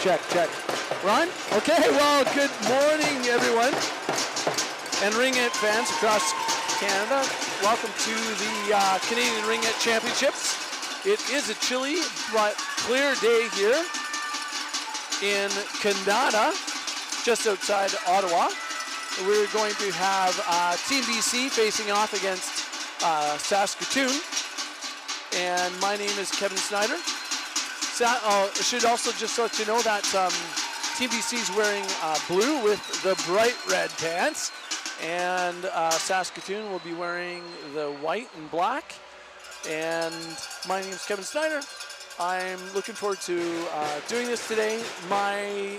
Check. Ron? Okay, well, good morning, everyone. And Ringette fans across Canada. Welcome to the Canadian Ringette Championships. It is a chilly but clear day here in Canada, just outside Ottawa. We're going to have Team BC facing off against Saskatoon. And my name is Kevin Snyder. I should also just let you know that Team BC is wearing blue with the bright red pants, and Saskatoon will be wearing the white and black. And my name is Kevin Snyder. I'm looking forward to doing this today. My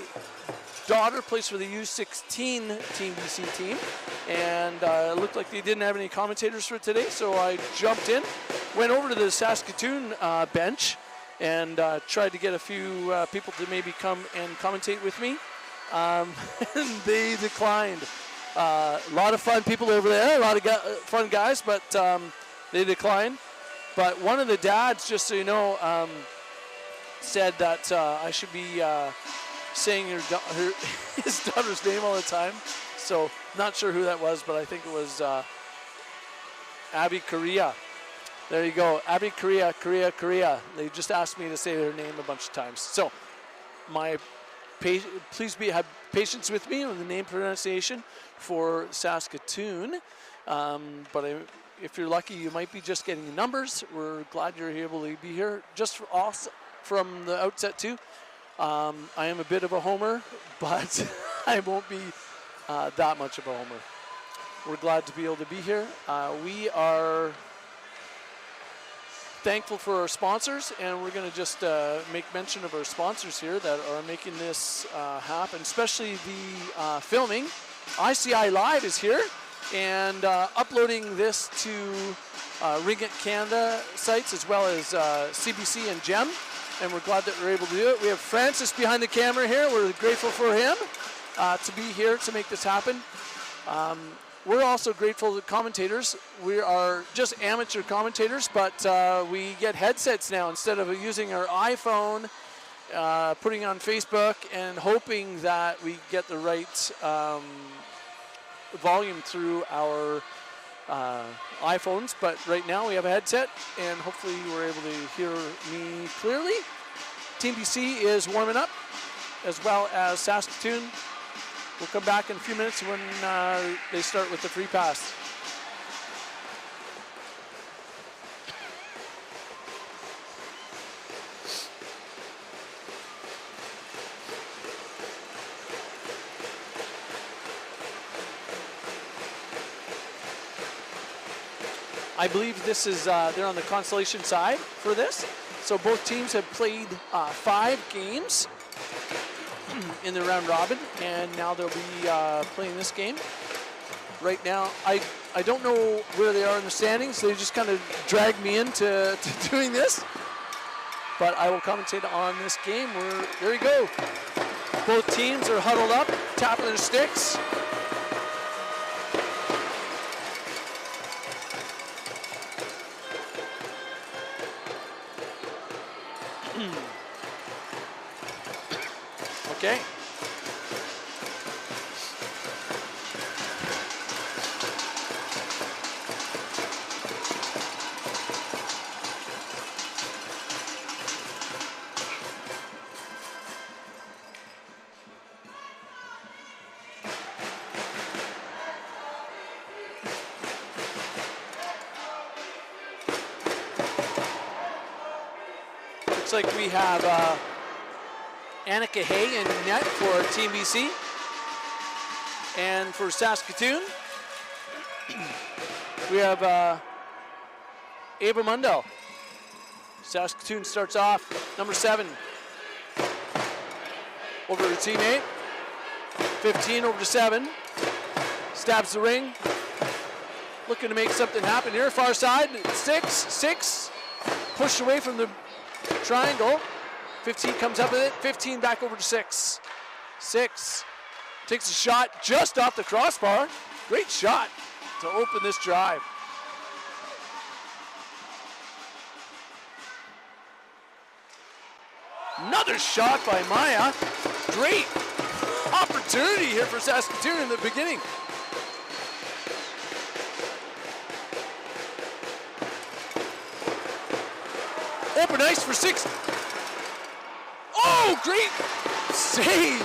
daughter plays for the U16 Team BC team, and it looked like they didn't have any commentators for today, so I jumped in, went over to the Saskatoon bench, and tried to get a few people to maybe come and commentate with me. And they declined. A lot of fun people over there, a lot of fun guys, but they declined. But one of the dads, just so you know, said that I should be saying his daughter's name all the time. So not sure who that was, but I think it was Abby Correa. There you go, Abby Correa. They just asked me to say her name a bunch of times. So please have patience with me on the name pronunciation for Saskatoon. But if you're lucky, you might be just getting the numbers. We're glad you're able to be here. Just for us from the outset too, I am a bit of a homer, but I won't be that much of a homer. We're glad to be able to be here. We are thankful for our sponsors, and we're going to just make mention of our sponsors here that are making this happen, especially the filming. ICI Live is here and uploading this to Ringette Canada sites as well as CBC and GEM, and we're glad that we're able to do it. We have Francis behind the camera here. We're grateful for him to be here to make this happen. We're also grateful to the commentators. We are just amateur commentators, but we get headsets now instead of using our iPhone, putting on Facebook and hoping that we get the right volume through our iPhones. But right now we have a headset, and hopefully we're able to hear me clearly. Team BC is warming up, as well as Saskatoon. We'll come back in a few minutes when they start with the free pass. I believe this is, they're on the consolation side for this. So both teams have played 5 games in the round robin, and now they'll be playing this game. Right now, I don't know where they are in the standings. They just kind of dragged me into doing this. But I will commentate on this game. There you go. Both teams are huddled up, tapping their sticks. Okay. Looks like we have Annika Hay in net for Team BC. And for Saskatoon, we have Ava Mundell. Saskatoon starts off, number 7. Over to teammate. 15 over to 7. Stabs the ring. Looking to make something happen here. Far side, 6. Pushed away from the triangle. 15 comes up with it. 15 back over to 6. 6 takes a shot just off the crossbar. Great shot to open this drive. Another shot by Maya. Great opportunity here for Saskatoon in the beginning. Open ice for 6. Oh, great save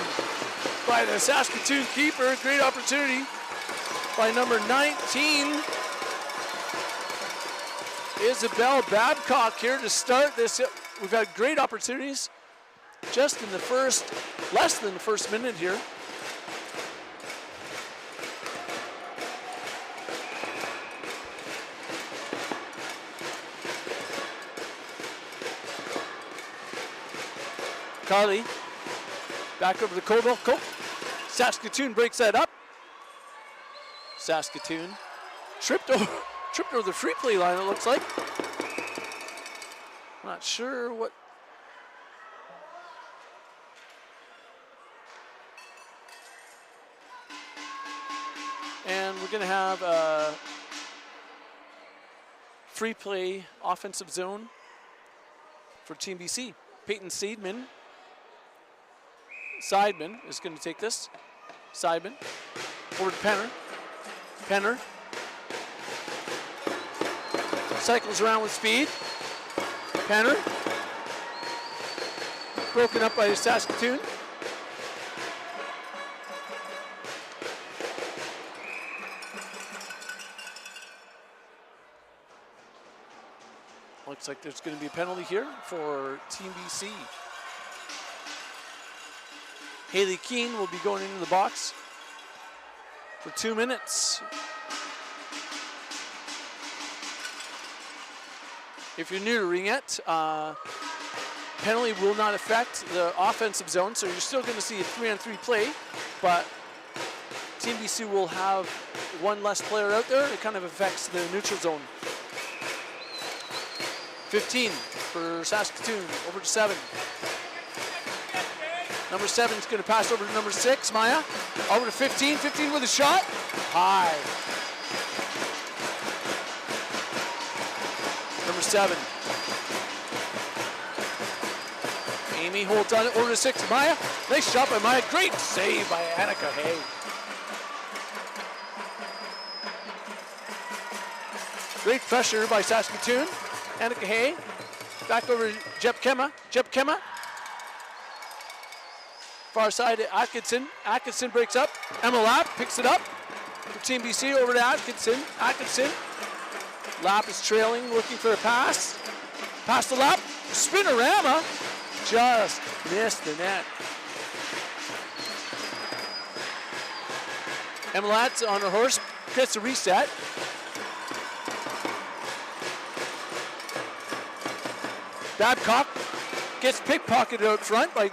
by the Saskatoon keeper. Great opportunity by number 19, Isabel Babcock here to start this. We've had great opportunities just in the less than the first minute here. Carly, back over to Colville. Saskatoon breaks that up. Saskatoon tripped over the free play line, it looks like. Not sure what. And we're going to have a free play offensive zone for Team BC. Peyton Seidman is going to take this. Seidman over to Penner. Penner cycles around with speed. Penner broken up by Saskatoon. Looks like there's going to be a penalty here for Team BC. Haley Keene will be going into the box for 2 minutes. If you're new to Ringette, penalty will not affect the offensive zone, so you're still going to see a 3-on-3 play, but Team BC will have one less player out there. It kind of affects the neutral zone. 15 for Saskatoon, over to 7. Number 7 is going to pass over to number 6, Maya. Over to 15, 15 with a shot. High. Number 7. Amy holds on it, over to 6, Maya. Nice shot by Maya, great save by Annika Hay. Great pressure by Saskatoon. Annika Hay, back over to Jep Kema. Jep Kema. Far side to Atkinson. Atkinson breaks up. Emma Lapp picks it up for Team BC over to Atkinson. Atkinson. Lapp is trailing, looking for a pass. Pass to Lapp. Spinorama just missed the net. Emma Lapp's on her horse, gets a reset. Babcock gets pickpocketed out front by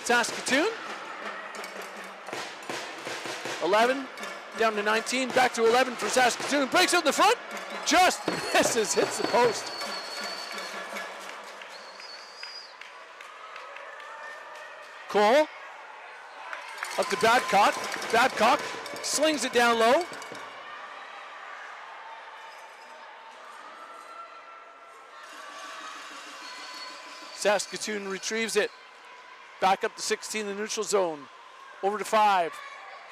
Saskatoon. 11 down to 19, back to 11 for Saskatoon. Breaks out in the front, just misses, hits the post. Cole up to Babcock. Babcock slings it down low. Saskatoon retrieves it. Back up to 16 in the neutral zone. Over to 5.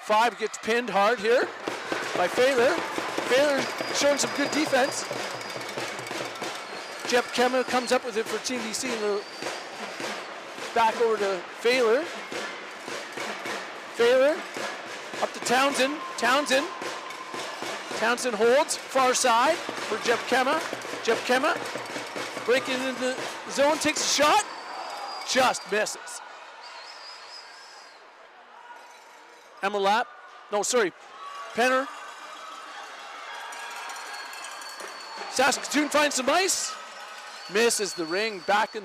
5 gets pinned hard here by Failer. Failer showing some good defense. Jep Kema comes up with it for Team BC. Back over to Failer. Failer up to Townsend. Townsend holds far side for Jep Kema. Jep Kema breaking into the zone, takes a shot, just misses. Emma Lapp, Penner. Saskatoon finds some ice, misses the ring, back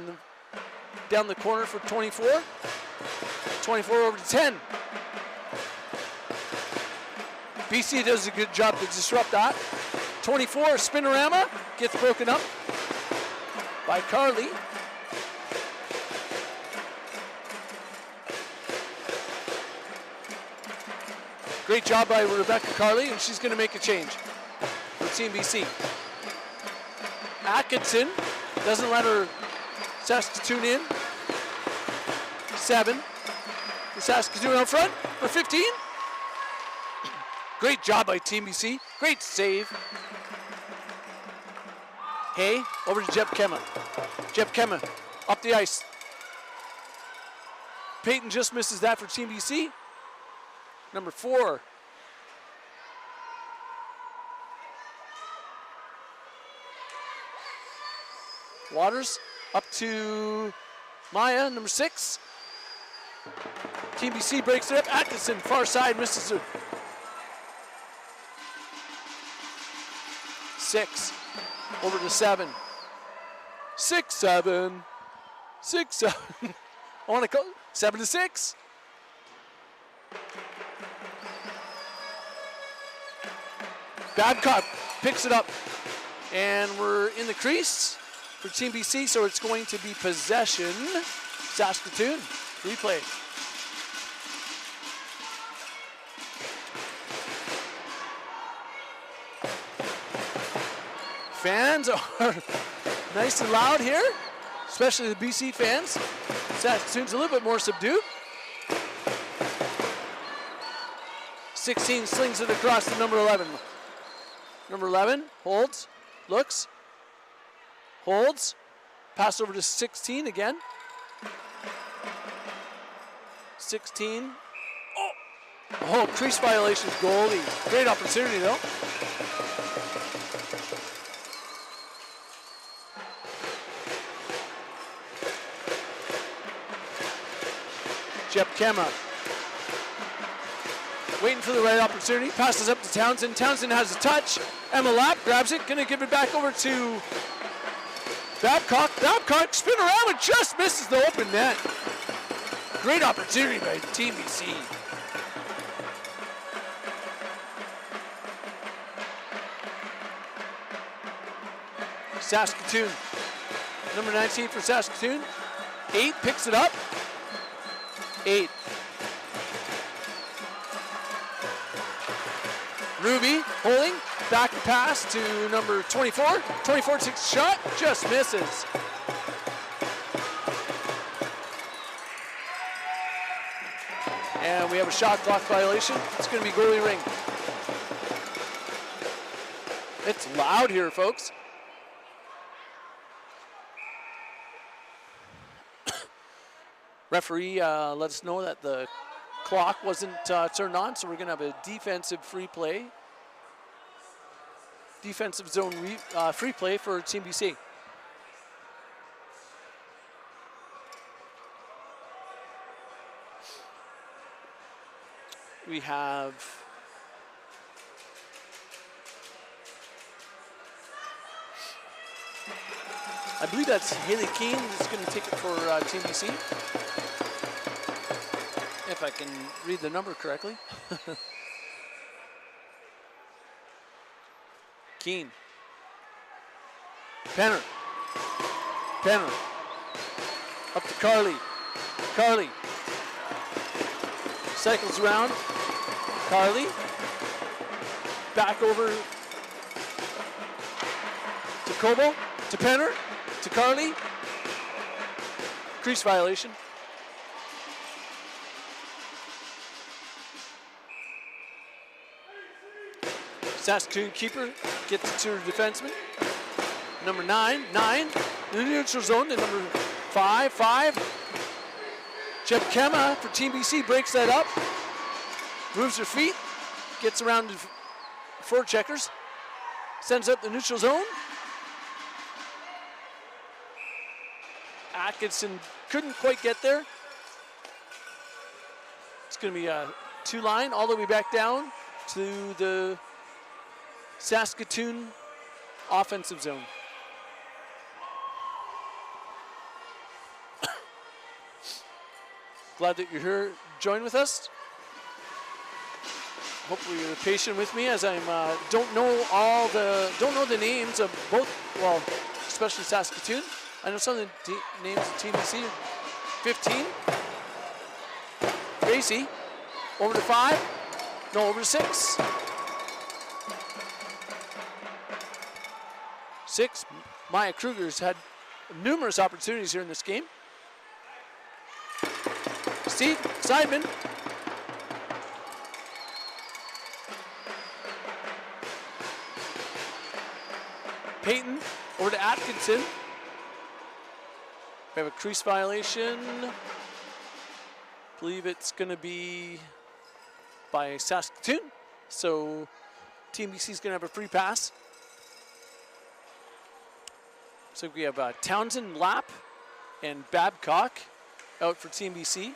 down the corner for 24. 24 over to 10. BC does a good job to disrupt that. 24, Spinorama gets broken up by Carly. Great job by Rebecca Carly, and she's going to make a change for Team BC. Atkinson doesn't let her Saskatoon in. 7 for Saskatoon out front for 15. Great job by Team BC. Great save. Hay over to Jeb Kema. Jeb Kema up the ice. Peyton just misses that for Team BC. Number 4. Waters up to Maya, number 6. Team BC breaks it up. Atkinson, far side, misses it. 6 over to 7. 6, 7. 6, 7. I want to go 7 to 6. Babcock picks it up, and we're in the crease for Team BC, so it's going to be possession. Saskatoon, replay. Fans are nice and loud here, especially the BC fans. Saskatoon's a little bit more subdued. 16 slings it across to number 11. Number 11 holds, looks, holds, pass over to 16 again. 16. Oh, crease violations, goalie. Great opportunity though. Jeb Kema waiting for the right opportunity, passes up to Townsend. Townsend has a touch. Emma Lapp grabs it, gonna give it back over to Babcock. Babcock spin around and just misses the open net. Great opportunity by Team BC. Saskatoon, number 19 for Saskatoon. 8 picks it up. 8. Ruby holding, back to pass to number 24. 24 takes a shot, just misses. And we have a shot clock violation. It's going to be goalie Rink. It's loud here, folks. Referee let us know that the clock wasn't turned on, so we're going to have a defensive free play. Defensive zone free play for Team BC. We have I believe that's Haley Keene who's going to take it for Team BC. If I can read the number correctly. Keene. Penner. Penner. Up to Carly. Carly. Cycles around. Carly. Back over to Cobo. To Penner. To Carly. Crease violation. Saskatoon keeper gets it to her defenseman. Number 9, in the neutral zone to number 5. Jeb Kema for Team BC breaks that up. Moves her feet, gets around to 4 checkers. Sends up the neutral zone. Atkinson couldn't quite get there. It's going to be a 2-line all the way back down to the Saskatoon offensive zone. Glad that you're here, join with us. Hopefully you're patient with me as I'm don't know the names of both, well, especially Saskatoon. I know some of the names of Team BC. 15. Gracie over to 5. No, over to 6. 6. Maya Kruger's had numerous opportunities here in this game. Seidman. Payton over to Atkinson. We have a crease violation. I believe it's going to be by Saskatoon. So Team BC is going to have a free pass. So we have Townsend, Lapp, and Babcock out for Team BC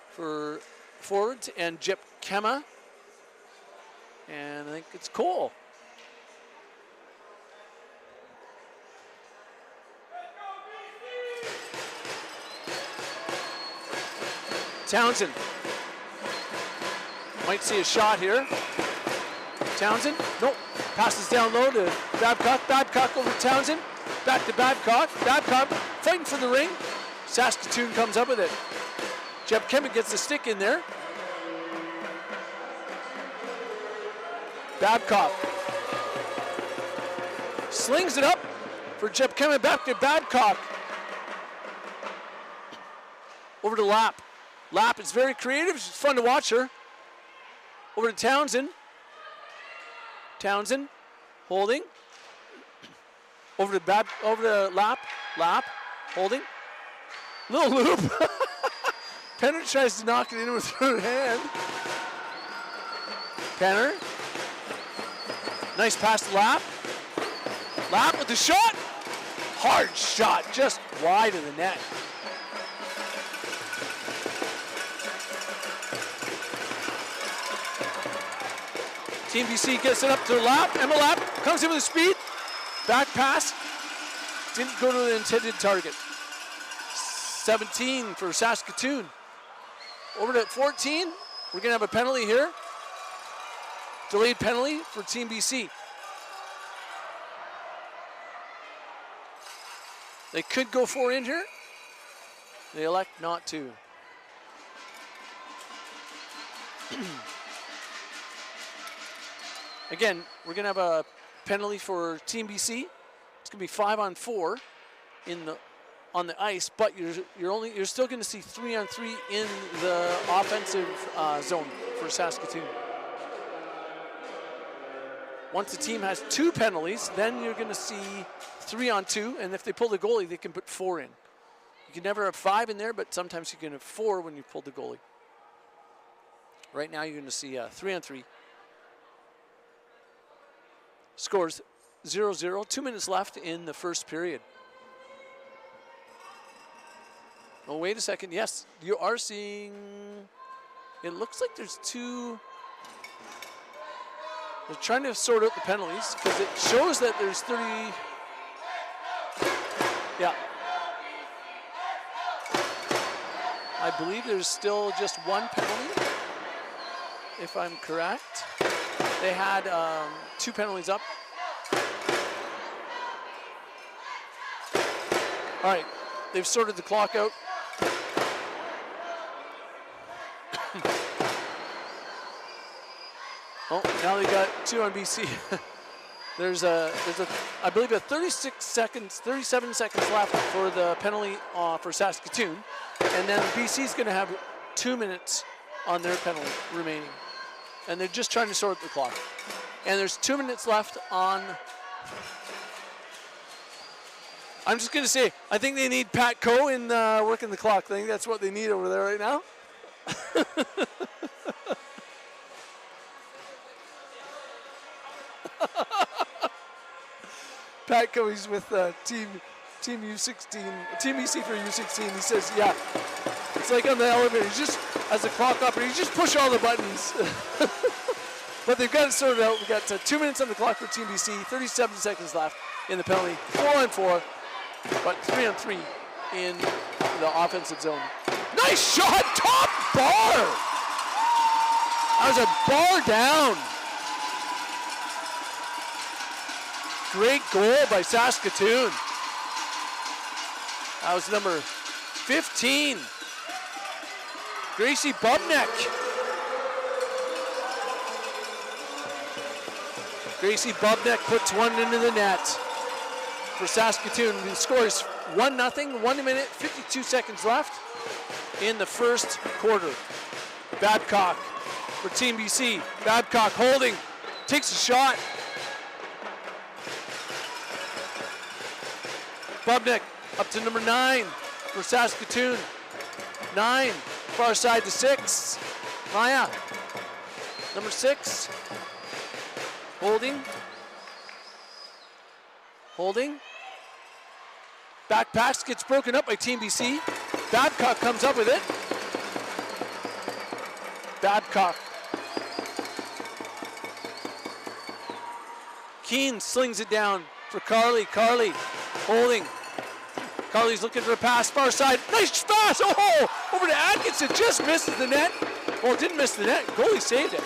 for forwards, and Jep Kema. And I think it's Cole. Townsend might see a shot here. Townsend, nope, passes down low to Babcock. Babcock over to Townsend, back to Babcock. Babcock fighting for the ring. Saskatoon comes up with it. Jep Kema gets the stick in there. Babcock slings it up for Jep Kema, back to Babcock. Over to Lapp. Lapp is very creative. It's fun to watch her. Over to Townsend. Townsend holding. Over to Lapp. Lapp holding. Little loop. Penner tries to knock it in with her hand. Penner. Nice pass to Lapp. Lapp with the shot. Hard shot, just wide of the net. Team BC gets it up to Lapp. Emma Lapp comes in with the speed. Back pass. Didn't go to the intended target. 17 for Saskatoon. Over to 14. We're going to have a penalty here. Delayed penalty for Team BC. They could go 4 in here. They elect not to. Again, we're going to have a penalty for Team BC. It's going to be 5-on-4 on the ice, but you're still going to see 3-on-3 in the offensive zone for Saskatoon. Once the team has 2 penalties, then you're going to see 3-on-2, and if they pull the goalie, they can put 4 in. You can never have 5 in there, but sometimes you can have 4 when you pull the goalie. Right now, you're going to see 3-on-3. Scores 0-0, 2 minutes left in the first period. Oh, wait a second. Yes, you are seeing, it looks like there's 2. They're trying to sort out the penalties because it shows that there's 30. Yeah. I believe there's still just 1 penalty, if I'm correct. They had 2 penalties up. All right, they've sorted the clock out. Oh, now they got 2 on BC. there's a I believe 37 seconds left for the penalty for Saskatoon, and then BC's going to have 2 minutes on their penalty remaining. And they're just trying to sort the clock. And there's 2 minutes left on. I'm just going to say, I think they need Pat Coe in working the clock. I think that's what they need over there right now. Pat Coe, he's with Team U16, Team EC for U16. He says, yeah, it's like on the elevator. He's just, as a clock operator, you just push all the buttons. But they've got it sorted out. We've got 2 minutes on the clock for Team BC, 37 seconds left in the penalty, 4-on-4, but 3-on-3 in the offensive zone. Nice shot, top bar! That was a bar down. Great goal by Saskatoon. That was number 15, Gracie Bubnek. Gracie Bubnek puts 1 into the net for Saskatoon. The score is 1-0, 1 minute, 52 seconds left in the first quarter. Babcock for Team BC. Babcock holding, takes a shot. Bubnik up to number 9 for Saskatoon. 9, far side to 6. Maya, number 6. Holding. Back pass gets broken up by Team BC. Babcock comes up with it. Babcock. Keane slings it down for Carly. Carly holding. Carly's looking for a pass, far side. Nice pass! Oh! Over to Atkinson, just misses the net. Well, didn't miss the net. Goalie saved it.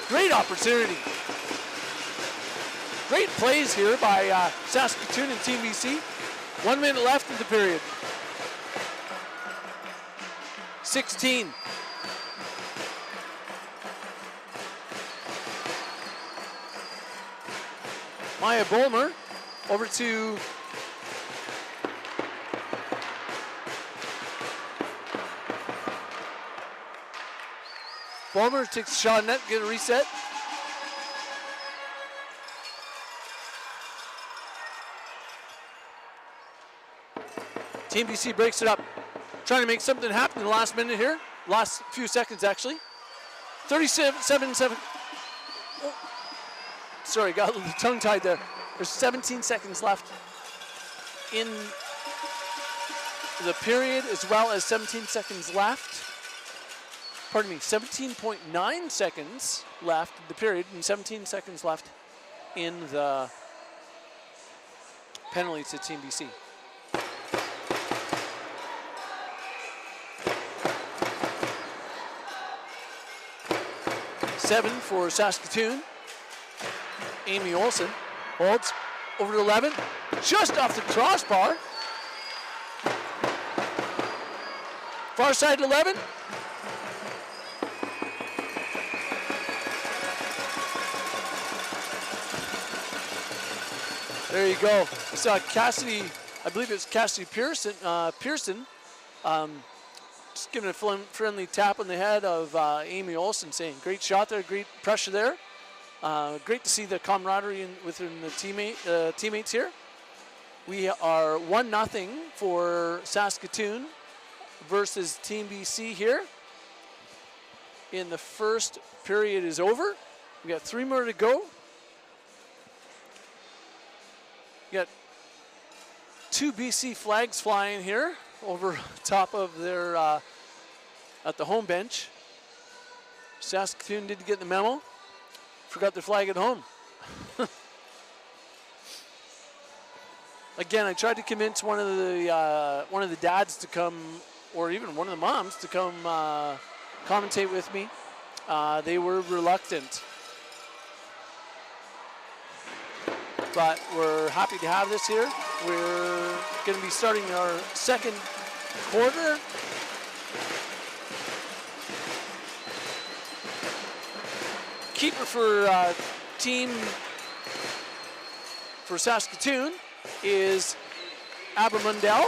Great opportunity. Great plays here by Saskatoon and Team BC. 1 minute left in the period. 16. Maya Bolmer over to Bolmer, takes a shot at net, get a reset. Team BC breaks it up. Trying to make something happen in the last minute here. Last few seconds, actually. 37-7. Oh. Sorry, got a little tongue-tied there. There's 17 seconds left in the period, as well as 17 seconds left. Pardon me, 17.9 seconds left in the period, and 17 seconds left in the penalty to Team BC. Seven for Saskatoon. Amy Olsen holds over to 11, just off the crossbar. Far side 11. There you go. We saw Cassidy, I believe it's Cassidy Pearson, just giving a friendly tap on the head of Amy Olsen, saying, great shot there, great pressure there. Great to see the camaraderie within the teammates here. We are 1-0 for Saskatoon versus Team BC here. In the first period is over. We got 3 more to go. We got 2 BC flags flying here over top of their at the home bench. Saskatoon didn't get the memo. Forgot their flag at home. Again, I tried to convince one of the dads to come, or even one of the moms to come commentate with me. They were reluctant. But we're happy to have this here. We're going to be starting our second quarter. Keeper for for Saskatoon is Abba Mundell.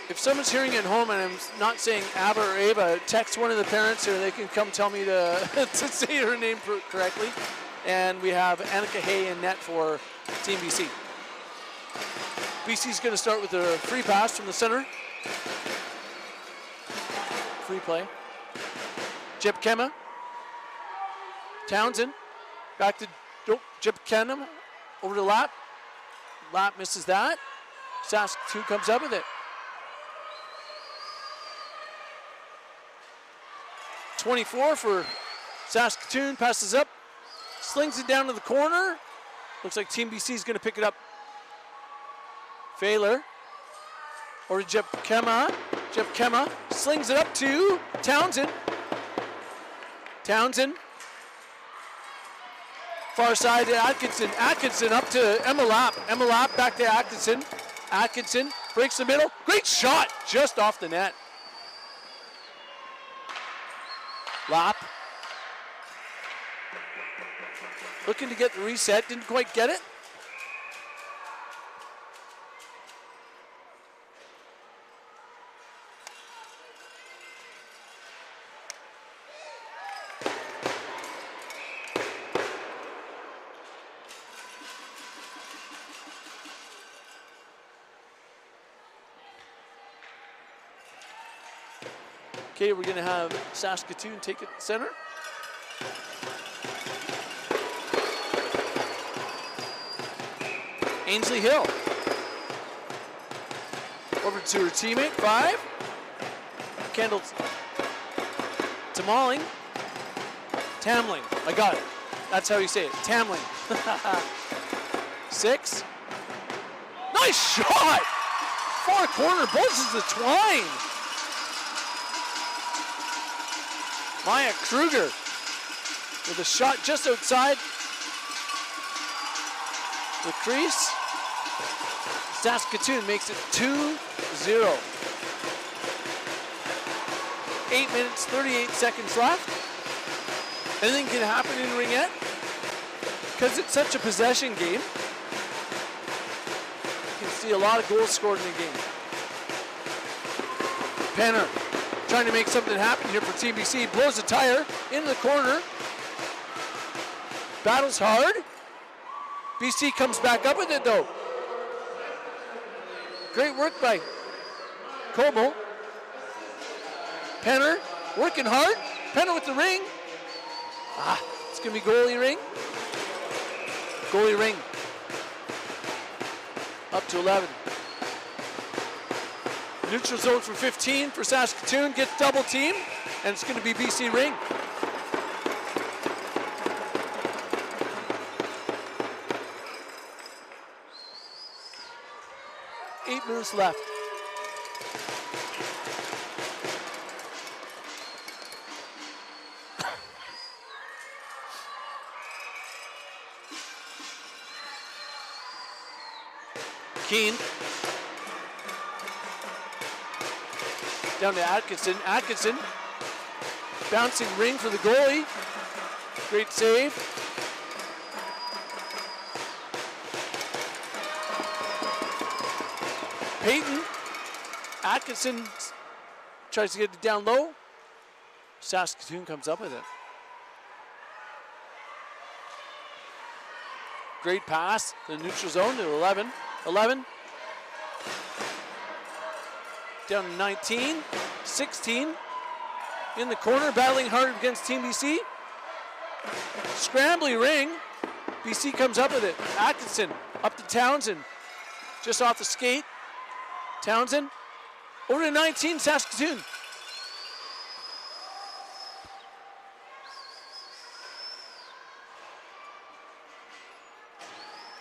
If someone's hearing at home and I'm not saying Abba or Ava, text one of the parents or they can come tell me to, to say her name correctly. And we have Annika Hay in net for Team BC. BC's going to start with a free pass from the center. Free play. Jip Kema. Townsend. Back to Jip Kema. Over to Lap. Lap misses that. Saskatoon comes up with it. 24 for Saskatoon. Passes up. Slings it down to the corner. Looks like Team BC is going to pick it up. Failer. Or Jep Kema. Jep Kema slings it up to Townsend. Townsend. Far side to Atkinson. Atkinson up to Emma Lapp. Emma Lapp back to Atkinson. Atkinson breaks the middle. Great shot just off the net. Lapp. Looking to get the reset, didn't quite get it. Okay, we're going to have Saskatoon take it center. Ainsley Hill. Over to her teammate, 5. Kendall Tamling. I got it. That's how you say it, Tamling. 6. Nice shot! Far corner, both the twine. Maya Kruger with a shot just outside the crease. Saskatoon makes it 2-0. 8 minutes, 38 seconds left. Anything can happen in Ringette because it's such a possession game. You can see a lot of goals scored in the game. Penner trying to make something happen here for TBC. Blows a tire in the corner. Battles hard. BC comes back up with it though. Great work by Coble. Penner working hard. Penner with the ring. It's going to be goalie ring. Goalie ring. Up to 11. Neutral zone for 15 for Saskatoon. Gets double team. And it's going to be BC ring. Eight minutes left. Keane. Down to Atkinson. Atkinson. Bouncing ring for the goalie. Great save. Peyton. Atkinson tries to get it down low. Saskatoon comes up with it. Great pass to the neutral zone to 11. 11. Down to 19. 16. In the corner, battling hard against Team BC. Scrambly ring. BC comes up with it. Atkinson up to Townsend. Just off the skate. Townsend. Over to 19, Saskatoon.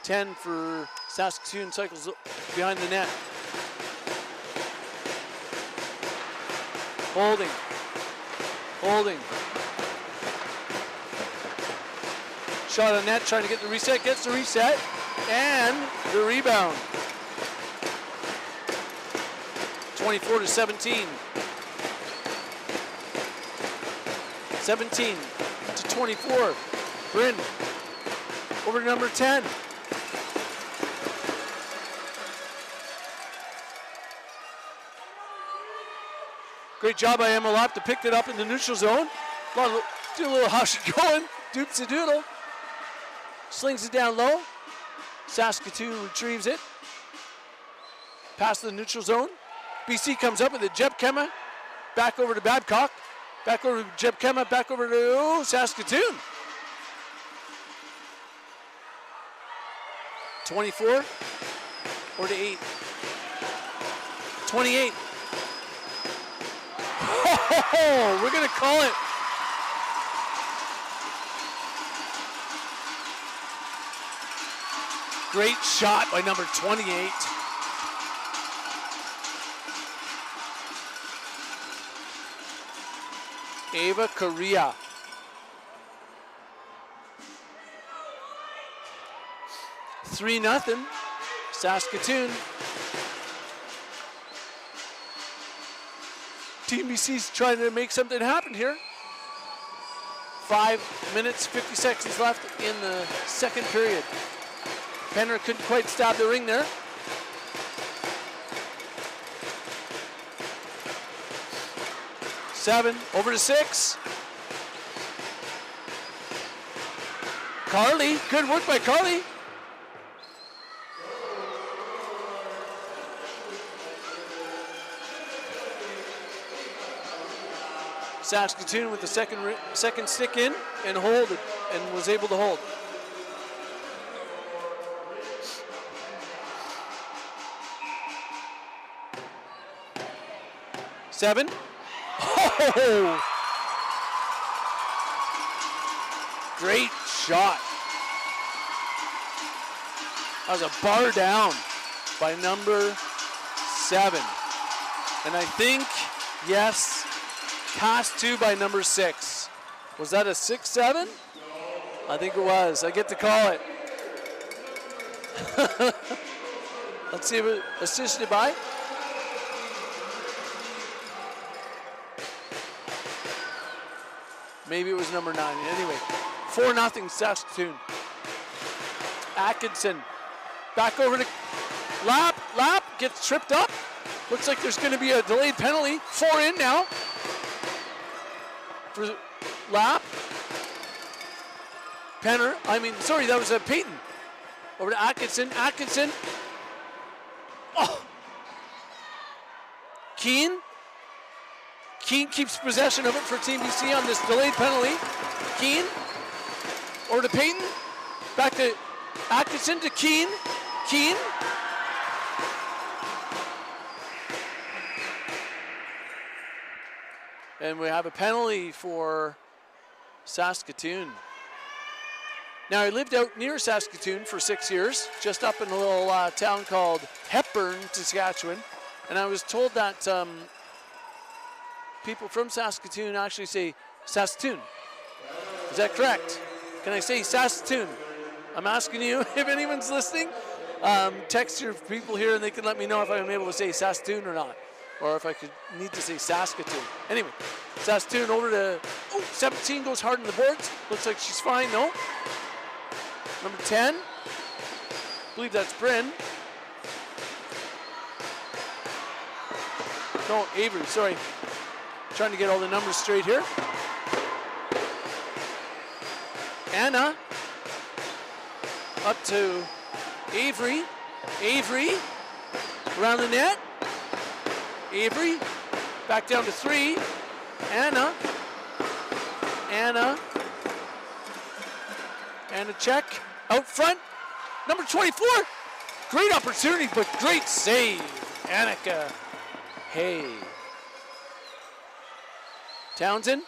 Ten for Saskatoon, cycles behind the net. Holding. Holding. Shot on net, trying to get the reset, gets the reset, and the rebound. 24-17. 17-24. Bryn over to number 10. Great job by Emma Lop to pick it up in the neutral zone. Do a little hush and going. Doops a doodle. Slings it down low. Saskatoon retrieves it. Past the neutral zone. BC comes up with it. Jeb Kemma. Back over to Babcock. Back over to Jeb Kemma. Back over to Saskatoon. 24 or to 8. 28. Oh, we're going to call it. Great shot by number 28. Ava Correa. Three nothing, Saskatoon. Team BC's trying to make something happen here. 5 minutes, 50 seconds left in the second period. Penner couldn't quite stab the ring there. Seven, over to 6. Carly, good work by Carly. Saskatoon with the second stick in and hold it, and was able to hold. Seven. Oh! Great shot. That was a bar down by number 7. And I think, yes, cast 2 by number 6. Was that a 6-7? I think it was. I get to call it. Let's see if it assisted by. Maybe it was number 9. Anyway, 4-0 Saskatoon. Atkinson back over to Lap, gets tripped up. Looks like there's going to be a delayed penalty. 4 in now for Lap. That was Peyton. Over to Atkinson. Oh! Keane keeps possession of it for Team BC on this delayed penalty. Keane over to Peyton. Back to Atkinson to Keane. And we have a penalty for Saskatoon. Now, I lived out near Saskatoon for 6 years, just up in a little town called Hepburn, Saskatchewan. And I was told that people from Saskatoon actually say Saskatoon. Is that correct? Can I say Saskatoon? I'm asking you if anyone's listening. Text your people here and they can let me know if I'm able to say Saskatoon or not. Or if I need to say Saskatoon. Anyway, Saskatoon over to 17, goes hard on the boards. Looks like she's fine, no? Number 10, I believe that's Bryn. No, Avery, sorry. Trying to get all the numbers straight here. Anna, up to Avery. Around the net. Avery, back down to 3. Anna, check, out front, number 24. Great opportunity, but great save, Annika Hay. Townsend,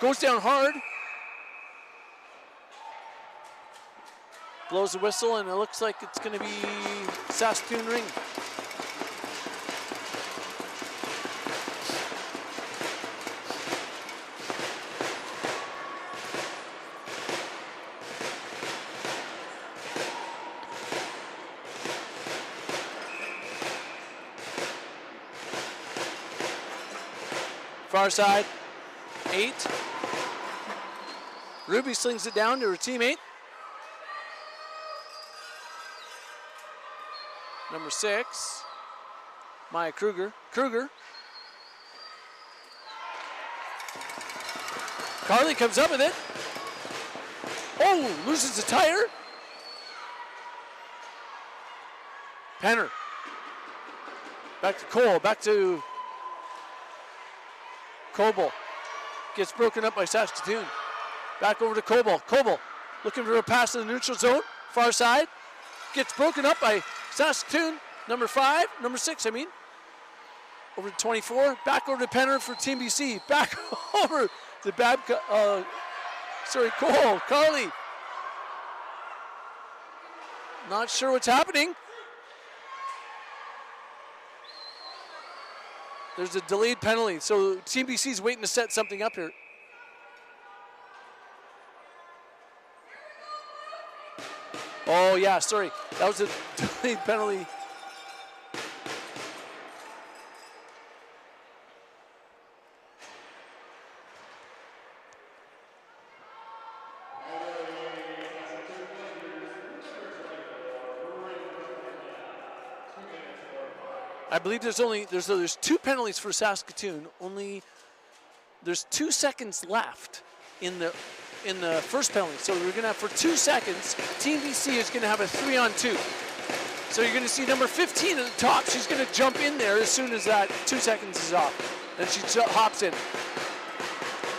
goes down hard. Blows the whistle, and it looks like it's going to be Saskatoon Ring. Far side, 8. Ruby slings it down to her teammate. Number 6, Maya Kruger. Carly comes up with it. Oh, loses the tire. Penner. Back to Cole, back to Coble. Gets broken up by Saskatoon. Back over to Coble. Coble looking for a pass in the neutral zone. Far side. Gets broken up by Saskatoon. Number 6, Over to 24. Back over to Penner for Team BC. Back over to Cole. Carly. Not sure what's happening. There's a delayed penalty, so Team BC's waiting to set something up here. Oh yeah, sorry. That was a delayed penalty. I believe there's 2 penalties for Saskatoon. There's 2 seconds left in the first penalty. So we're gonna have for 2 seconds. Team BC is gonna have a 3-on-2. So you're gonna see number 15 at the top. She's gonna jump in there as soon as that 2 seconds is off. Then she hops in.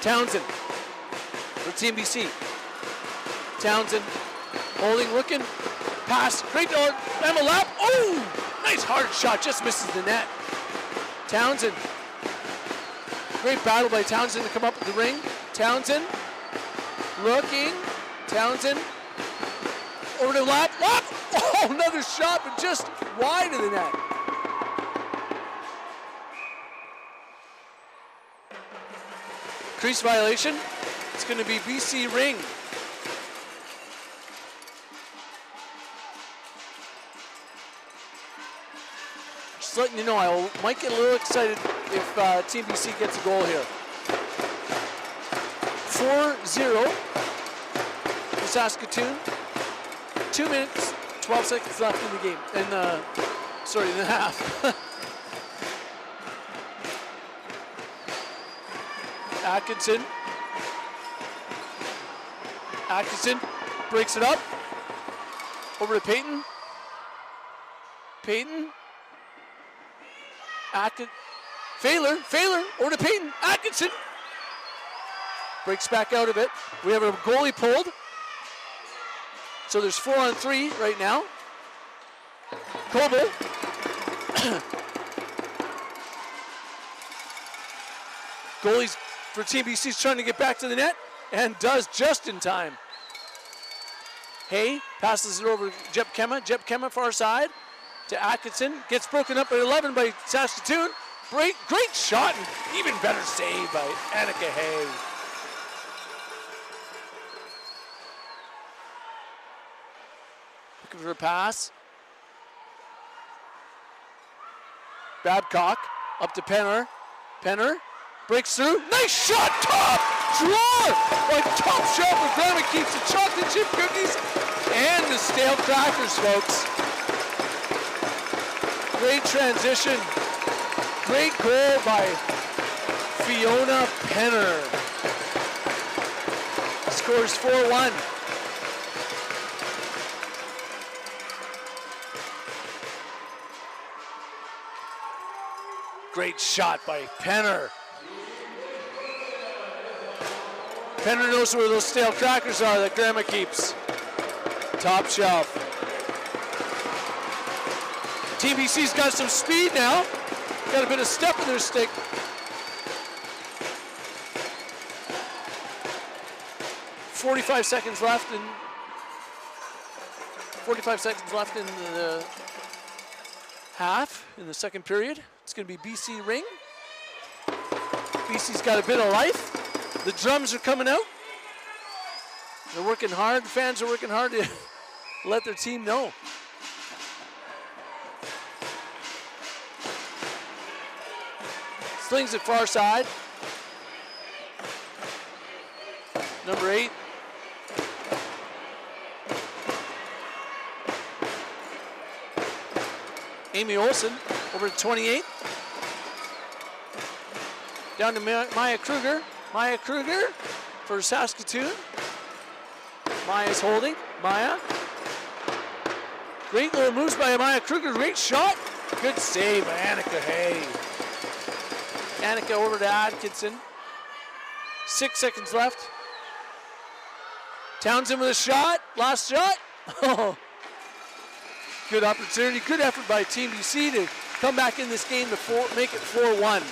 Townsend for Team BC. Townsend holding, looking, pass, great dog, and a lap. Oh, nice hard shot, just misses the net. Townsend, great battle by Townsend to come up with the ring. Townsend, looking, Townsend, over the lap, oh, another shot, but just wide of the net. Crease violation, it's going to be BC Ring. Just letting you know, I might get a little excited if Team BC gets a goal here. 4-0 for Saskatoon. 2 minutes, 12 seconds left in the game. In the half. Atkinson breaks it up. Over to Payton. Failer, over to Payton. Atkinson breaks back out of it. We have a goalie pulled. So there's 4-on-3 right now. Coble. Goalies for Team BC is trying to get back to the net and does just in time. Hay passes it over to Jep Kema far side to Atkinson. Gets broken up at 11 by Saskatoon. Great shot and even better save by Annika Hay. Looking for a pass. Babcock up to Penner. Penner breaks through. Nice shot! Top drawer! Top shot where Grandma keeps the chocolate chip cookies and the stale crackers, folks. Great transition. Great goal by Fiona Penner. Scores 4-1. Great shot by Penner. Penner knows where those stale crackers are that Grandma keeps. Top shelf. Team BC's got some speed now. Got a bit of step in their stick. Forty-five seconds left in the half, in the second period. It's going to be BC Ring. BC's got a bit of life. The drums are coming out. They're working hard. The fans are working hard to let their team know. Slings it far side. Number 8. Amy Olsen over to 28. Down to Maya Kruger. Maya Kruger for Saskatoon. Maya's holding. Maya. Great little moves by Maya Kruger. Great shot. Good save by Annika Hay. Annika over to Atkinson. 6 seconds left. Townsend with a shot. Last shot. Oh. Good opportunity. Good effort by Team BC to come back in this game to make it 4-1.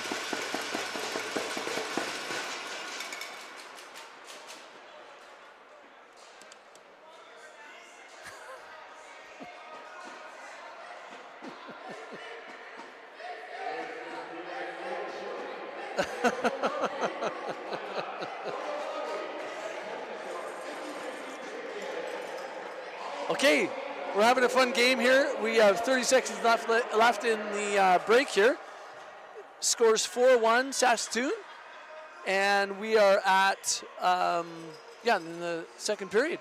Okay, we're having a fun game here. We have 30 seconds left in the break here. Scores 4-1 Saskatoon, and we are at in the second period.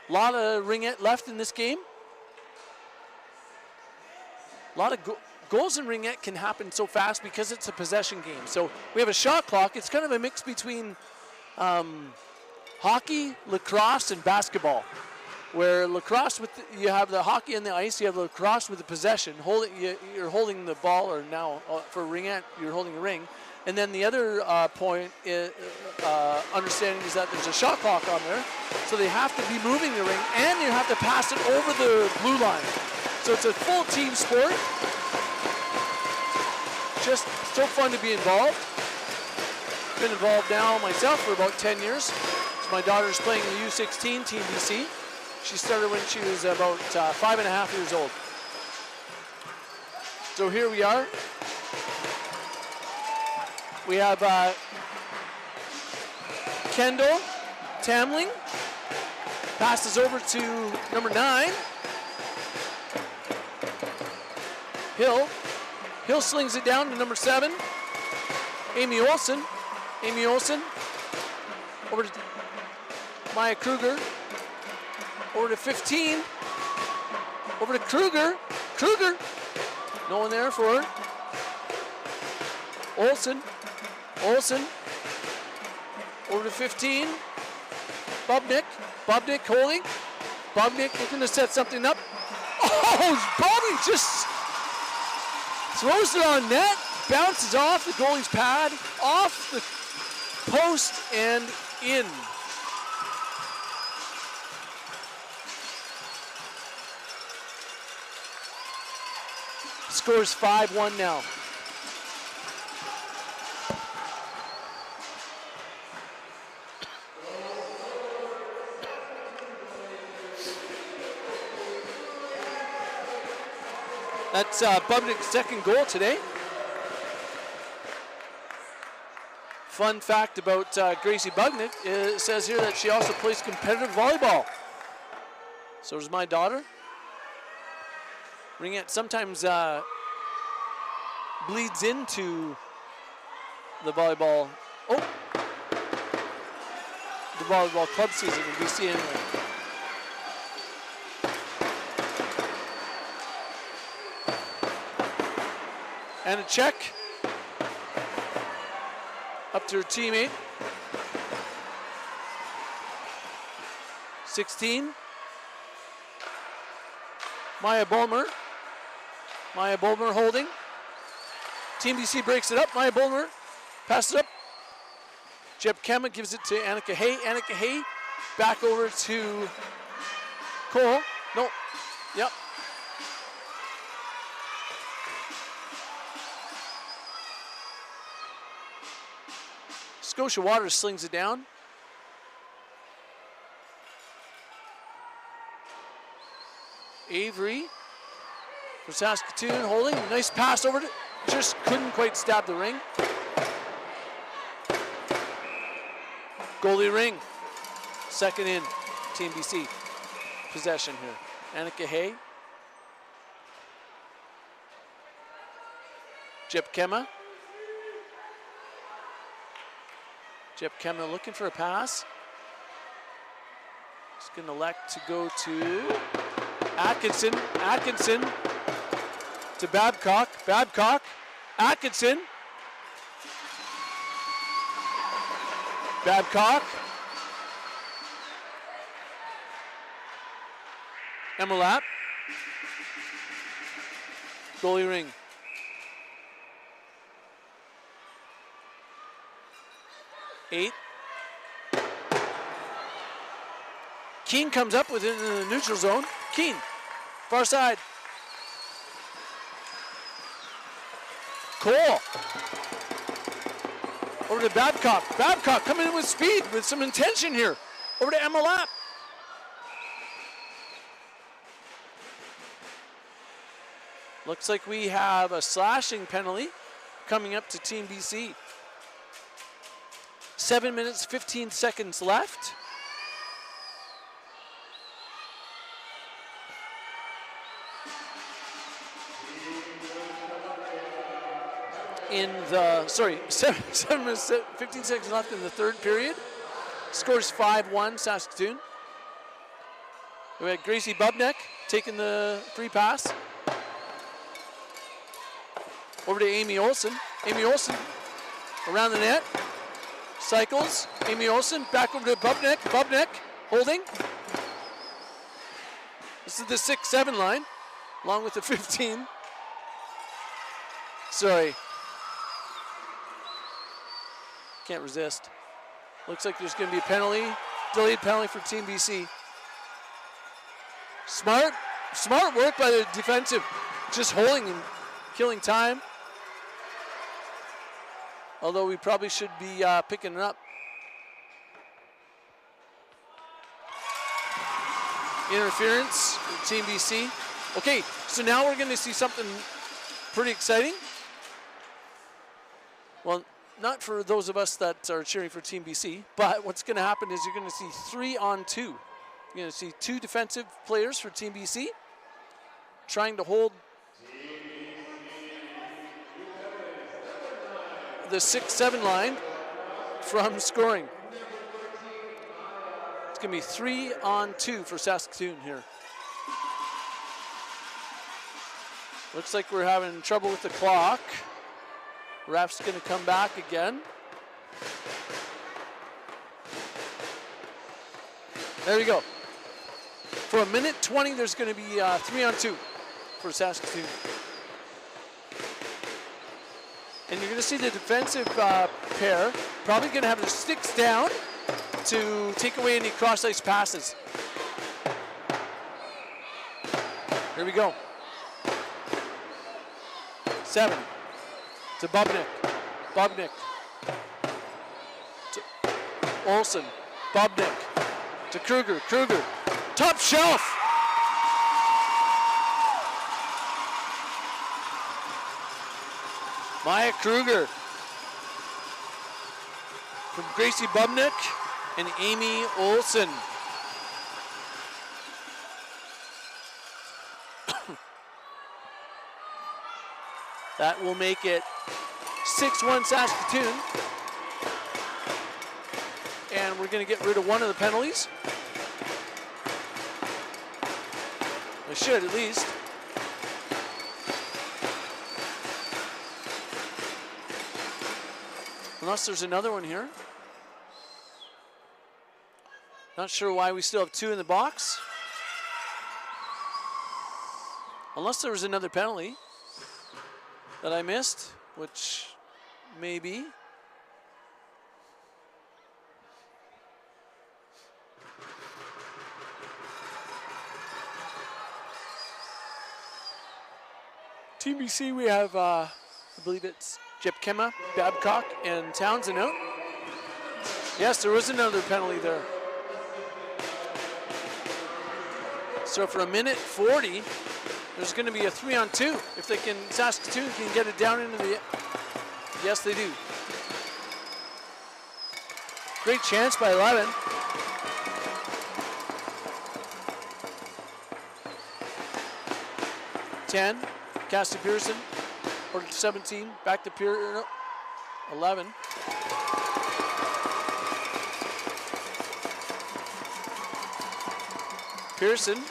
A lot of ringette left in this game. A lot of goals in ringette can happen so fast because it's a possession game. So we have a shot clock. It's kind of a mix between hockey, lacrosse, and basketball. Where lacrosse, you have the hockey on the ice, you have lacrosse with the possession. You're holding the ball, or now for ringette, you're holding a ring. And then the other point is, understanding is that there's a shot clock on there, so they have to be moving the ring, and you have to pass it over the blue line. So it's a full team sport. Just so fun to be involved. Been involved now myself for about 10 years. So my daughter's playing in the U16 Team BC. She started when she was about 5.5 years old. So here we are. We have Kendall Tamling. Passes over to number 9. Hill. Hill slings it down to number 7. Amy Olsen. Amy Olsen. Over to Maya Kruger. Over to 15. Over to Kruger. Kruger. No one there for her. Olsen. Olsen. Over to 15. Bubnik. Bubnik holding. Bubnik looking to set something up. Oh, Bobby just throws it on net. Bounces off the goalie's pad. Off the post and in. Scores 5-1 now. That's Bubnik's second goal today. Fun fact about Gracie Bubnik, it says here that she also plays competitive volleyball. So does my daughter. Ringette sometimes bleeds into the volleyball. Oh, the volleyball club season in BC anyway. And a check up to her teammate. 16. Maya Bulmer. Maya Bulmer holding. Team BC breaks it up. Maya Bulmer passes up. Jeb Kema gives it to Annika Hay. Annika Hay back over to Cole. No. Yep. Scotia Waters slings it down. Avery for Saskatoon holding. Nice pass over to, just couldn't quite stab the ring. Goalie Ring. Second in, Team BC. Possession here. Annika Hay. Jep Kema. Jep Kema looking for a pass. He's going to elect to go to Atkinson. Atkinson to Babcock. Babcock. Atkinson. Babcock. Emerlap. Goalie Ring. Eight. Keane comes up within the neutral zone. Keane, far side. Cole. Over to Babcock. Babcock coming in with speed, with some intention here. Over to Emma Lapp. Looks like we have a slashing penalty coming up to Team BC. 7 minutes, 15 seconds left. In the, 7 minutes, 15 seconds left in the third period. Scores 5-1 Saskatoon. We had Gracie Bubnik taking the free pass. Over to Amy Olsen. Amy Olsen around the net. Cycles. Amy Olsen back over to Bubnik. Bubnik holding. This is the 6-7 line, along with the 15. Sorry. Can't resist. Looks like there's going to be a penalty. Delayed penalty for Team BC. Smart work by the defensive. Just holding and killing time. Although we probably should be picking it up. Interference for Team BC. Okay, so now we're going to see something pretty exciting. Well, not for those of us that are cheering for Team BC, but what's going to happen is you're going to see 3-on-2. You're going to see 2 defensive players for Team BC trying to hold the 6-7 line from scoring. It's going to be 3-on-2 for Saskatoon here. Looks like we're having trouble with the clock. Ref's going to come back again. There you go. For a minute 20, there's going to be 3-on-2 for Saskatoon. And you're going to see the defensive pair probably going to have their sticks down to take away any cross-ice passes. Here we go. 7 to Bubnik. Bubnik to Olsen. Bubnik to Kruger. Kruger. Top shelf. Maya Kruger from Gracie Bubnik and Amy Olsen. That will make it 6-1 Saskatoon. And we're going to get rid of one of the penalties. We should at least. Unless there's another one here. Not sure why we still have 2 in the box. Unless there was another penalty that I missed, which may be. Team BC, we have, I believe it's Jepkema, Babcock, and Townsend out. Yes, there was another penalty there. So for a minute 40, there's going to be a 3-on-2. If they can, Saskatoon can get it down into the, yes they do. Great chance by 11. Ten, Cassie Pearson, or 17, back to Pearson, 11. Pearson,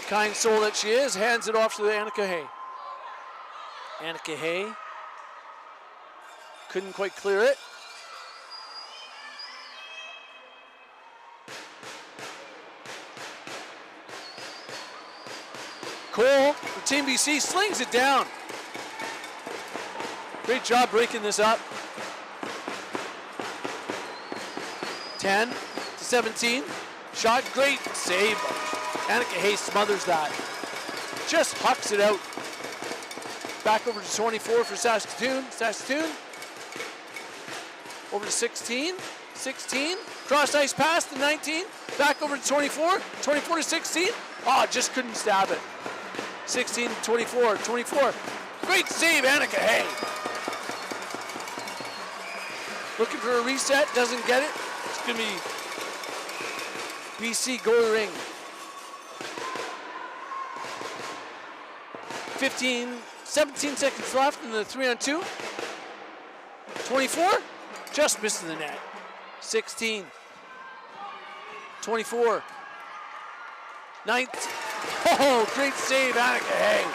kind soul that she is, hands it off to Annika Hay. Annika Hay couldn't quite clear it. Cole for Team BC slings it down. Great job breaking this up. 10 to 17. Shot, great save. Annika Hay smothers that. Just hucks it out. Back over to 24 for Saskatoon. Saskatoon. Over to 16. 16. Cross ice pass to 19. Back over to 24. 24 to 16. Oh, just couldn't stab it. 16 to 24. 24. Great save, Annika Hay. Looking for a reset. Doesn't get it. It's going to be BC goal to ring. 17 seconds left in the 3-on-2. 24, just missing the net. 16, 24, 19. Oh, great save, Annika Hay.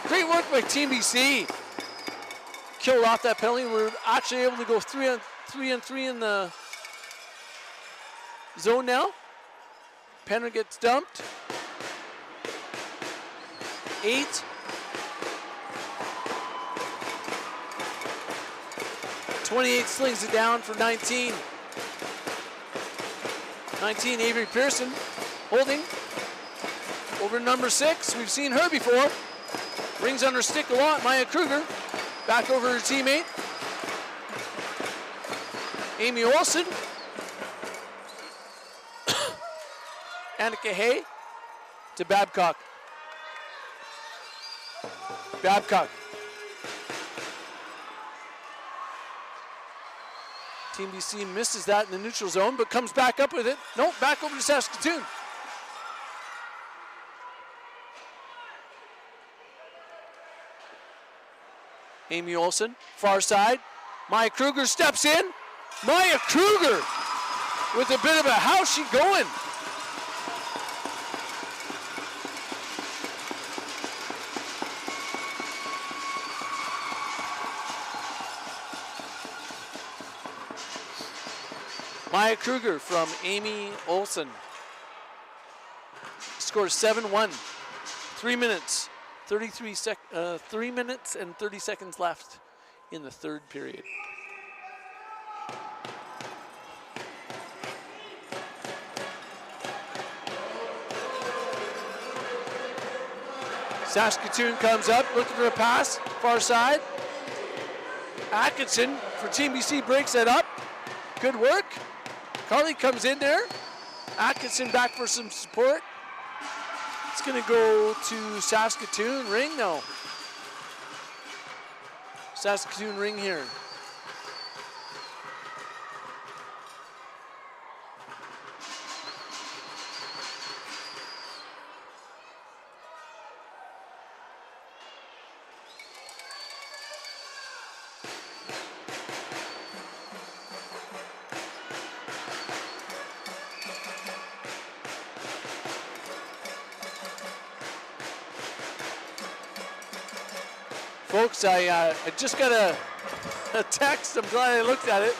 Great work by Team BC. Killed off that penalty. We're actually able to go 3-on-3 in the zone now. Penner gets dumped. 8. 28 slings it down for 19. 19, Avery Pearson holding over number 6. We've seen her before. Rings on her stick a lot. Maya Kruger back over her teammate. Amy Olsen. Annika Hay to Babcock. Babcock. Team BC misses that in the neutral zone, but comes back up with it. Nope, back over to Saskatoon. Amy Olsen, far side. Maya Kruger steps in. Maya Kruger with a bit of a how's she going? Maya Kruger from Amy Olsen. Scores 7-1. 3 minutes, 3 minutes and 30 seconds left in the third period. Saskatoon comes up, looking for a pass, far side. Atkinson for Team BC breaks that up. Good work. Carly comes in there. Atkinson back for some support. It's going to go to Saskatoon Ring now. Saskatoon Ring here. Folks, I just got a text. I'm glad I looked at it.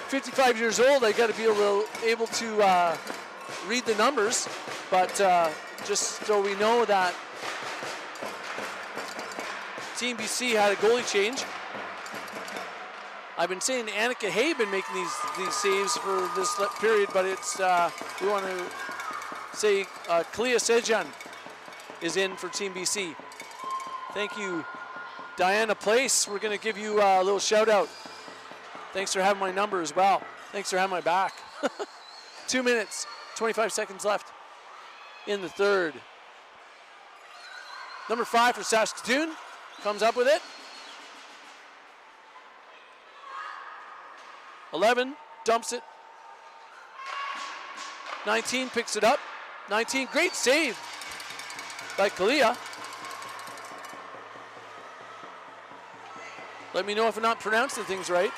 55 years old, I got to be able to read the numbers, but just so we know that Team BC had a goalie change. I've been saying Annika Hay been making these saves for this period, but it's we want to say Kalia Sejan is in for Team BC. Thank you, Diana Place. We're going to give you a little shout out. Thanks for having my number as well. Thanks for having my back. 2 minutes, 25 seconds left in the third. Number 5 for Saskatoon comes up with it. 11 dumps it. 19 picks it up. 19, great save by Kalia. Let me know if I'm not pronouncing things right.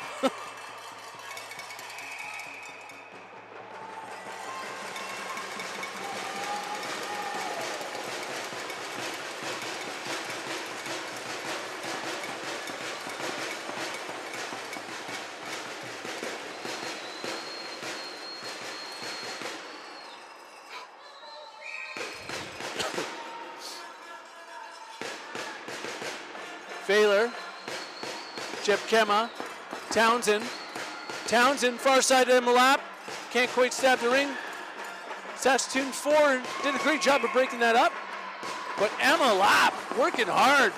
Failer. Jeff Kema, Townsend, far side of Emma Lapp, can't quite stab the ring. Saskatoon 4 did a great job of breaking that up, but Emma Lapp working hard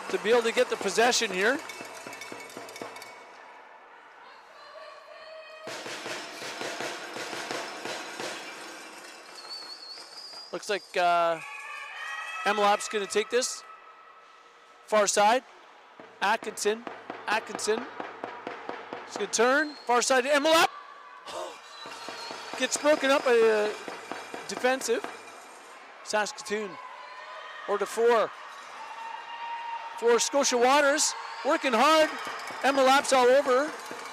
to be able to get the possession here. Looks like Emma Lapp's going to take this, far side. Atkinson. He's going to turn. Far side to Emma Lapp. Gets broken up by a defensive. Saskatoon. Or to 4. For Scotia Waters. Working hard. Emma Lapp's all over.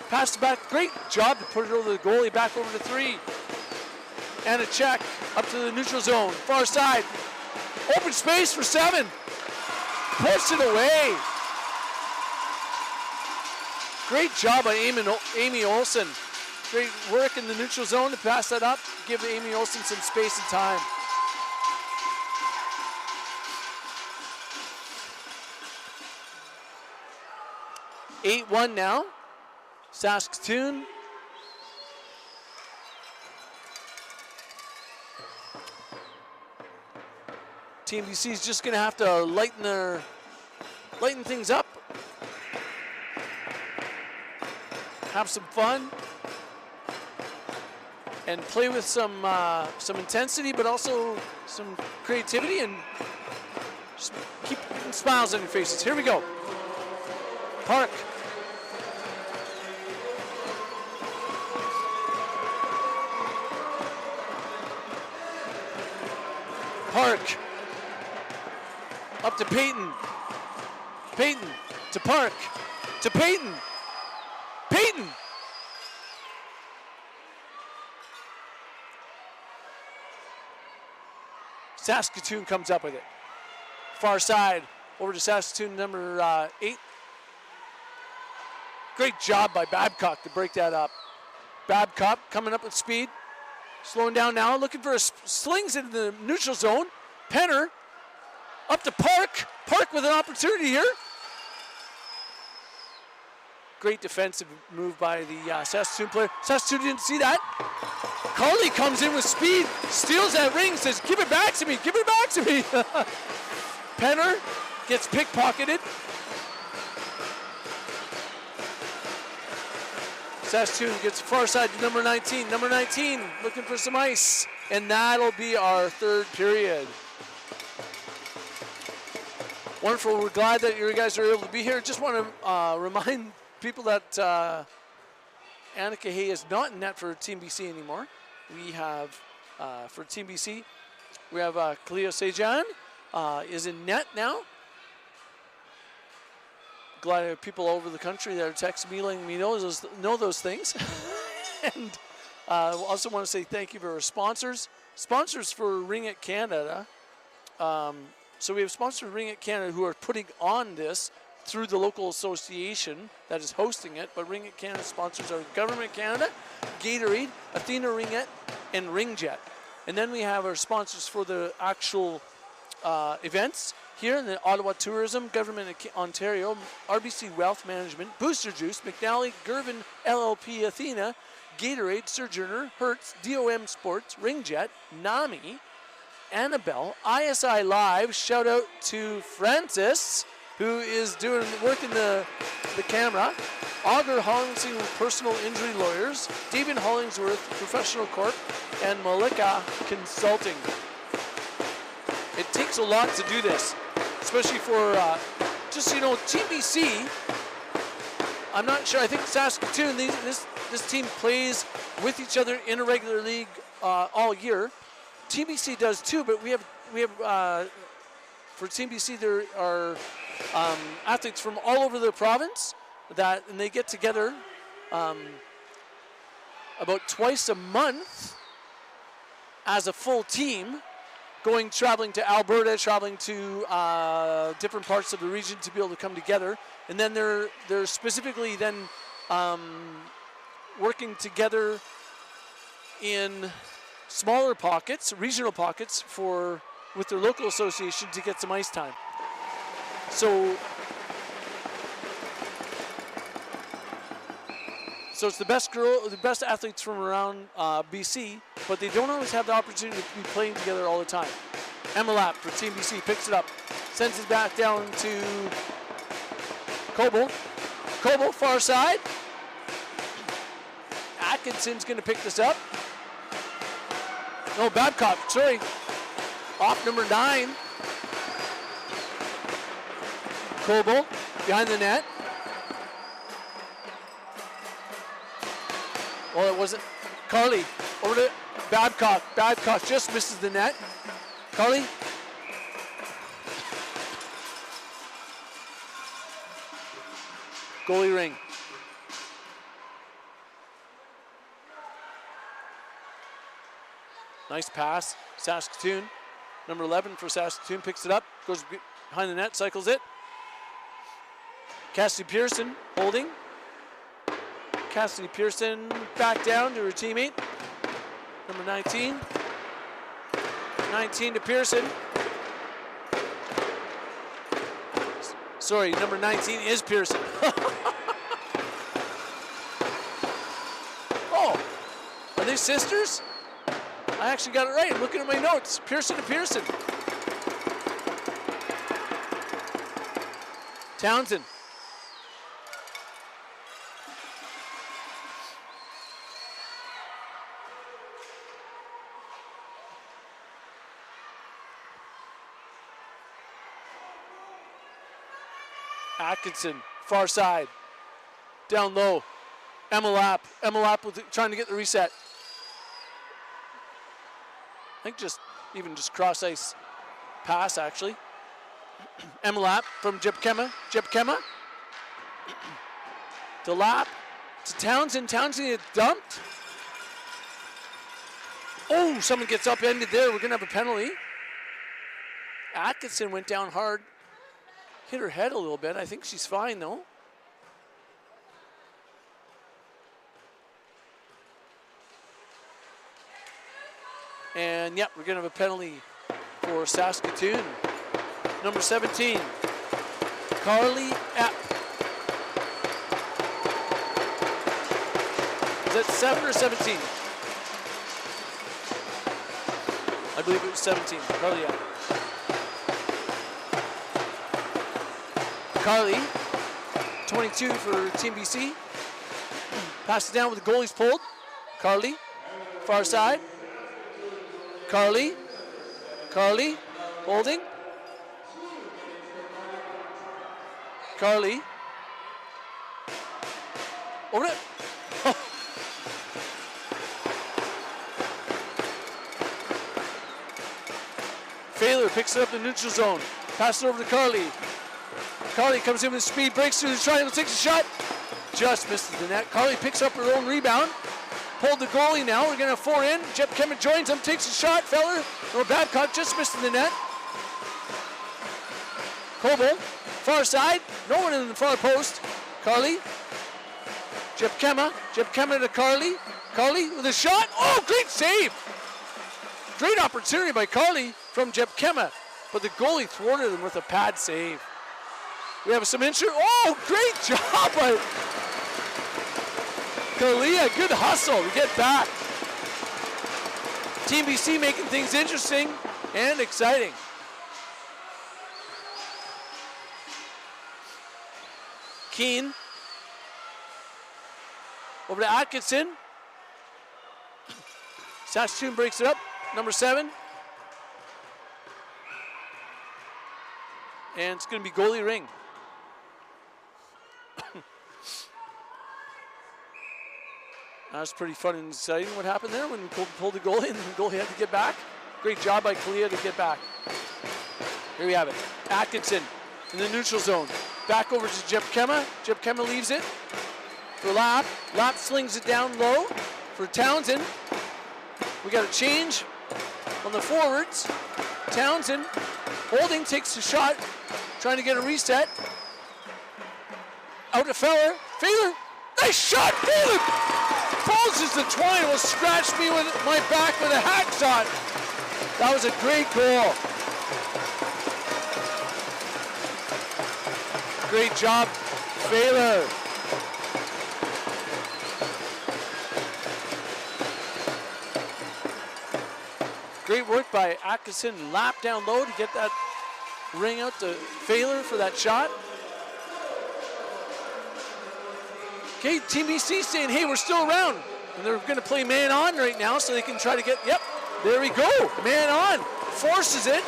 Pass it back. Great job to put it over the goalie. Back over to 3. And a check up to the neutral zone. Far side. Open space for 7. Puts it away. Great job by Amy Olsen. Great work in the neutral zone to pass that up, give Amy Olsen some space and time. 8-1 now. Saskatoon. Team BC is just going to have to lighten things up. Have some fun. And play with some intensity, but also some creativity, and just keep smiles on your faces. Here we go. Park. Park. Up to Peyton. Peyton to Park. To Peyton. Peyton. Saskatoon comes up with it. Far side, over to Saskatoon, number 8. Great job by Babcock to break that up. Babcock coming up with speed. Slowing down now, looking for slings into the neutral zone. Penner up to Park. Park with an opportunity here. Great defensive move by the Saskatoon player. Saskatoon didn't see that. Carly comes in with speed, steals that ring, says, give it back to me, give it back to me. Penner gets pickpocketed. Saskatoon gets far side to number 19. Number 19 looking for some ice, and that'll be our third period. Wonderful, we're glad that you guys are able to be here. Just want to remind people that Annika Hay is not in net for Team BC anymore. We have, for Team BC, we have Cleo Sejan is in net now. Glad there are people over the country that are text mailing me know those things. And also want to say thank you for our sponsors. Sponsors for Ringette Canada. So we have sponsors for Ringette Canada who are putting on this through the local association that is hosting it, but Ringette Canada sponsors are Government Canada, Gatorade, Athena Ringette, and Ringjet. And then we have our sponsors for the actual events here in the Ottawa Tourism, Government of Ontario, RBC Wealth Management, Booster Juice, McNally, Gervin LLP Athena, Gatorade, Sojourner, Hertz, DOM Sports, Ringjet, NAMI, Annabelle, ISI Live. Shout out to Francis, who is working the camera. Augur Hollingsworth Personal Injury Lawyers, David Hollingsworth Professional Corp, and Malika Consulting. It takes a lot to do this, especially for just, you know, TBC. I'm not sure. I think Saskatoon, this team plays with each other in a regular league all year. TBC does too, but we have for TBC there are athletes from all over the province and they get together about twice a month as a full team, traveling to Alberta, traveling to different parts of the region to be able to come together. And then they're specifically then working together in smaller pockets, regional pockets, with their local association to get some ice time. So it's the best athletes from around BC, but they don't always have the opportunity to be playing together all the time. Emelap for Team BC picks it up, sends it back down to Coble. Coble, far side. Atkinson's going to pick this up. No, Babcock, sorry. Off number 9. Coble behind the net. Well, it wasn't. Carly over to Babcock. Babcock just misses the net. Carly. Goalie ring. Nice pass. Saskatoon. Number 11 for Saskatoon picks it up. Goes behind the net, cycles it. Cassidy Pearson holding. Cassidy Pearson back down to her teammate. Number 19. 19 to Pearson. Sorry, number 19 is Pearson. sisters? I actually got it right. I'm looking at my notes. Pearson to Pearson. Townsend. Atkinson, far side. Down low. Emma Lapp trying to get the reset. I think just cross ice pass actually. Emma Lapp from Jeb Kemma. To Lapp. To Townsend. Townsend gets dumped. Oh, someone gets upended there. We're going to have a penalty. Atkinson went down hard. Hit her head a little bit. I think she's fine though. And yep, we're going to have a penalty for Saskatoon. Number 17, Carly Epp. Is that 7 or 17? I believe it was 17. Carly Epp. Carly, 22 for Team BC. Pass it down with the goalies pulled. Carly, far side. Carly, holding. Carly. Over it. Oh. Failer picks it up in the neutral zone. Passes it over to Carly. Carly comes in with speed, breaks through the triangle, takes a shot. Just misses the net. Carly picks up her own rebound. Pulled the goalie now. We're going to have 4 in. Jeb Kemma joins him, takes a shot. Feller, or Babcock just missed the net. Coble, far side. No one in the far post. Carly. Jeb Kemma to Carly. Carly with a shot. Oh, great save. Great opportunity by Carly from Jeb Kemma. But the goalie thwarted him with a pad save. We have some injury. Oh, great job by Kalia. Good hustle to get back. Team BC making things interesting and exciting. Keane. Over to Atkinson. Saskatoon breaks it up. Number 7. And it's going to be goalie Ring. That was pretty fun and exciting what happened there when we pulled the goalie and the goalie had to get back. Great job by Kalia to get back. Here we have it. Atkinson in the neutral zone. Back over to Jeb Kemma. Jeb Kemma leaves it for Lapp. Lapp slings it down low for Townsend. We got a change on the forwards. Townsend holding, takes a shot, trying to get a reset. Out to Feller. Feller, nice shot, Feller! Pulls the twine, will scratch me with my back with a hacksaw. That was a great goal. Great job, Feller. Great work by Atkinson and Lapp down low to get that ring out to Feller for that shot. Okay, Team BC saying, hey, we're still around. And they're going to play man on right now so they can try to get, yep, there we go, man on. Forces it.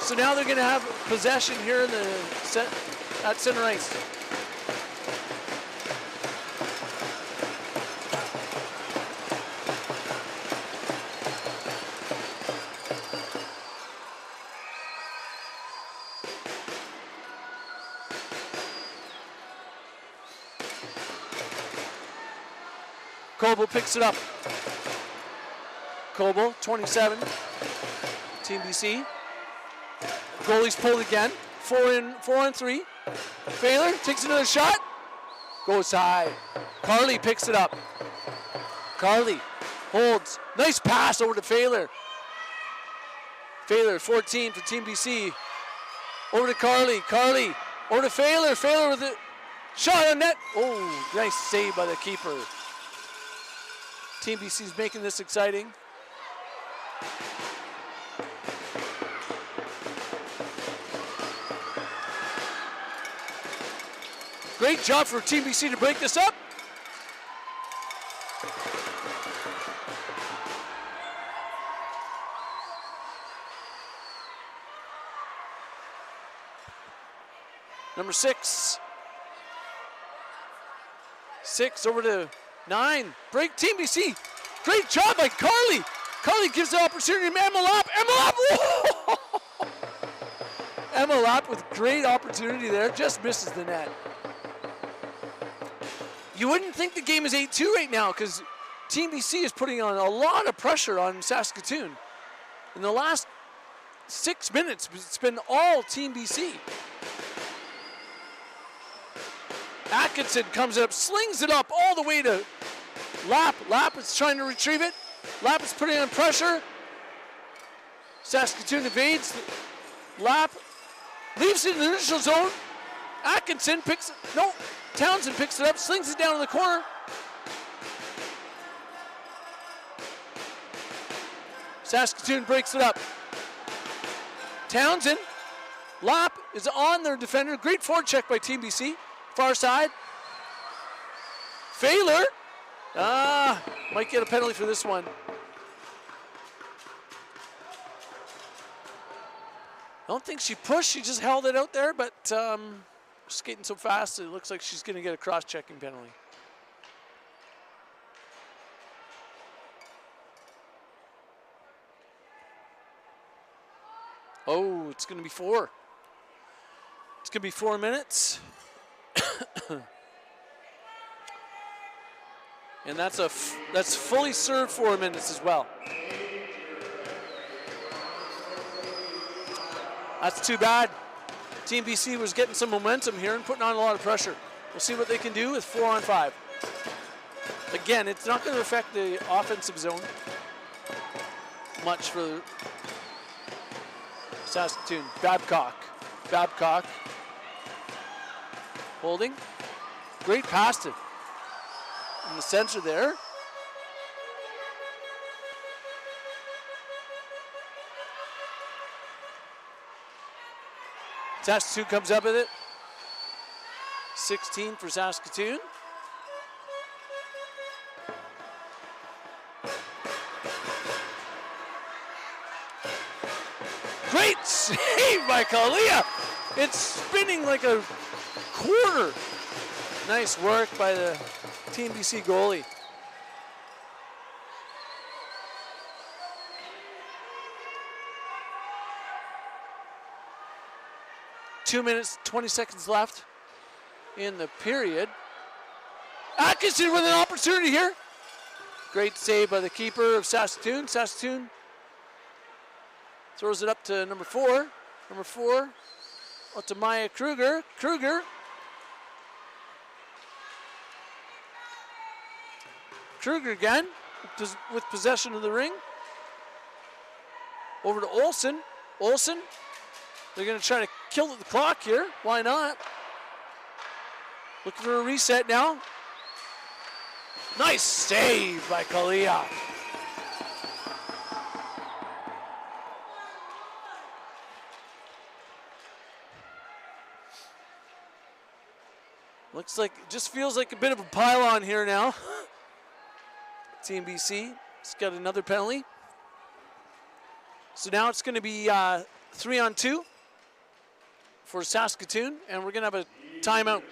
So now they're going to have possession here in the at center ice. Coble picks it up. Coble, 27, Team BC. Goalie's pulled again. 4 on 3. Feller takes another shot. Goes high. Carly picks it up. Carly holds. Nice pass over to Feller. Feller, 14 for Team BC. Over to Carly. Carly over to Feller. Feller with a shot on net. Oh, nice save by the keeper. Team BC's making this exciting. Great job for Team BC to break this up. Number 6. 6 over to 9. Break Team BC. Great job by Carly. Carly gives the opportunity to Emma Lapp. Emma Lapp! Whoa! Emma Lapp with great opportunity there. Just misses the net. You wouldn't think the game is 8-2 right now because Team BC is putting on a lot of pressure on Saskatoon. In the last 6 minutes, it's been all Team BC. Atkinson comes up, slings it up all the way to Lapp. Lapp is trying to retrieve it. Lapp is putting on pressure. Saskatoon evades. Lapp leaves it in the neutral zone. Atkinson picks it. No, Townsend picks it up, slings it down in the corner. Saskatoon breaks it up. Townsend. Lapp is on their defender. Great forecheck by Team BC. Far side. Failer. Might get a penalty for this one. I don't think she pushed, she just held it out there, but skating so fast, it looks like she's gonna get a cross-checking penalty. Oh, it's gonna be 4. It's gonna be 4 minutes. And that's fully served 4 minutes as well. That's too bad. Team BC was getting some momentum here and putting on a lot of pressure. We'll see what they can do with 4-on-5. Again, it's not going to affect the offensive zone much for Saskatoon. Babcock holding. Great pass to in the center there. Saskatoon comes up with it. 16 for Saskatoon. Great save by Kalia. It's spinning like a quarter. Nice work by the Team BC goalie. Two minutes, 20 seconds left in the period. Atkinson with an opportunity here. Great save by the keeper of Saskatoon. Saskatoon throws it up to number 4. Number 4, up to Maya Kruger. Kruger again with possession of the ring. Over to Olsen. Olsen. They're going to try to kill the clock here. Why not? Looking for a reset now. Nice save by Kalia. Looks like, it just feels like a bit of a pile-on here now. Team BC has got another penalty. So now it's going to be 3-on-2 for Saskatoon, and we're going to have a timeout.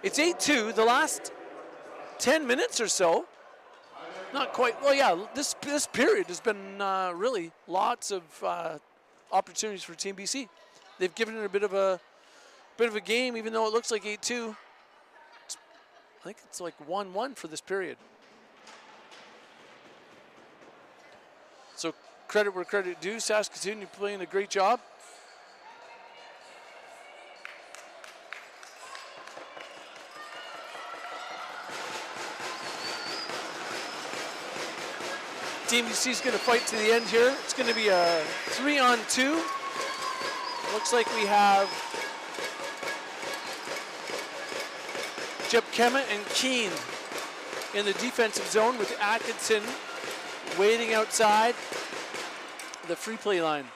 It's 8-2. The last 10 minutes or so, not quite. Well, yeah, this period has been really lots of opportunities for Team BC. They've given it a bit of a game, even though it looks like 8-2. I think it's like 1-1 for this period. So credit where credit due. Saskatoon, you're playing a great job. Team BC is going to fight to the end here. It's going to be a 3-on-2. Looks like we have Jeb Kema and Keene in the defensive zone with Atkinson waiting outside the free play line.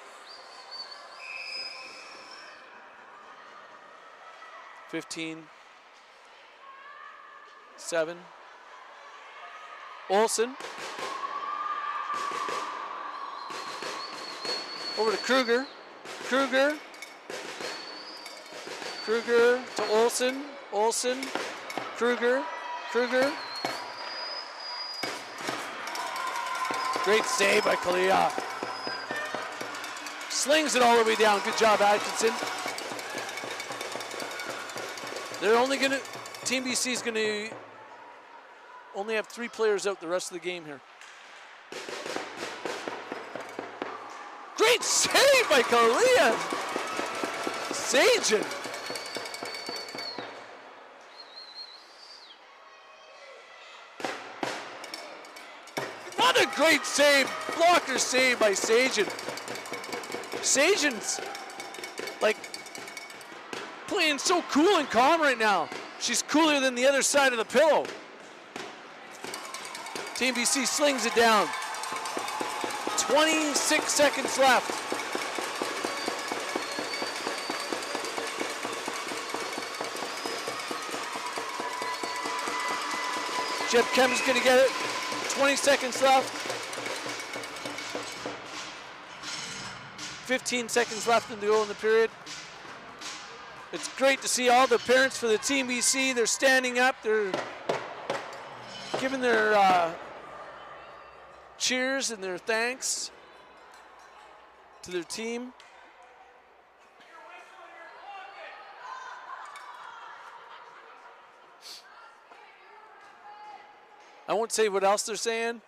(15-7). Olsen. Over to Kruger. Kruger to Olsen. Olsen. Kruger. Great save by Kalia. Slings it all the way down. Good job, Atkinson. They're only going to, Team BC is going to only have 3 players out the rest of the game here. Great save by Kalia. Sajin. Another great save. Blocker save by Sajin. Sajin's like playing so cool and calm right now. She's cooler than the other side of the pillow. Team BC slings it down. 26 seconds left. Jeb Kem's gonna get it. 20 seconds left. 15 seconds left in the goal in the period. It's great to see all the parents for the Team BC. They're standing up. They're giving their cheers and their thanks to their team. I won't say what else they're saying.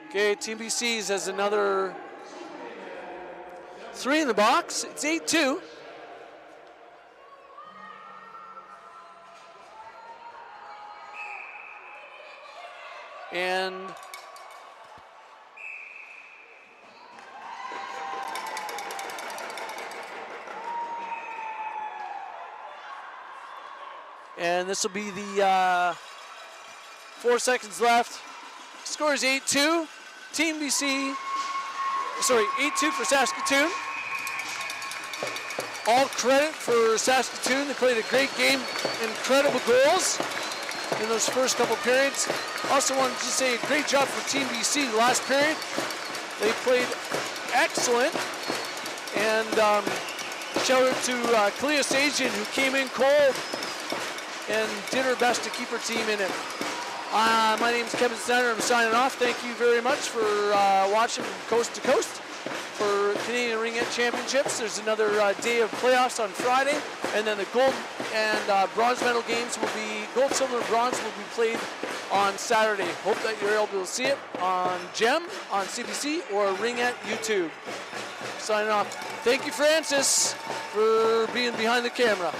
Okay, Team BC's has another 3 in the box. It's 8-2. And this will be the 4 seconds left. Score is 8-2. Team BC, sorry, 8-2 for Saskatoon. All credit for Saskatoon. They played a great game, incredible goals in those first couple periods. Also wanted to say a great job for Team BC the last period. They played excellent. And shout out to Kalia Sajin, who came in cold and did her best to keep her team in it. My name is Kevin Snyder. I'm signing off. Thank you very much for watching from coast to coast for Canadian Ringette Championships. There's another day of playoffs on Friday, and then the gold and bronze medal games will be, gold, silver, and bronze will be played on Saturday. Hope that you're able to see it on GEM, on CBC, or Ringette YouTube. Signing off. Thank you, Francis, for being behind the camera.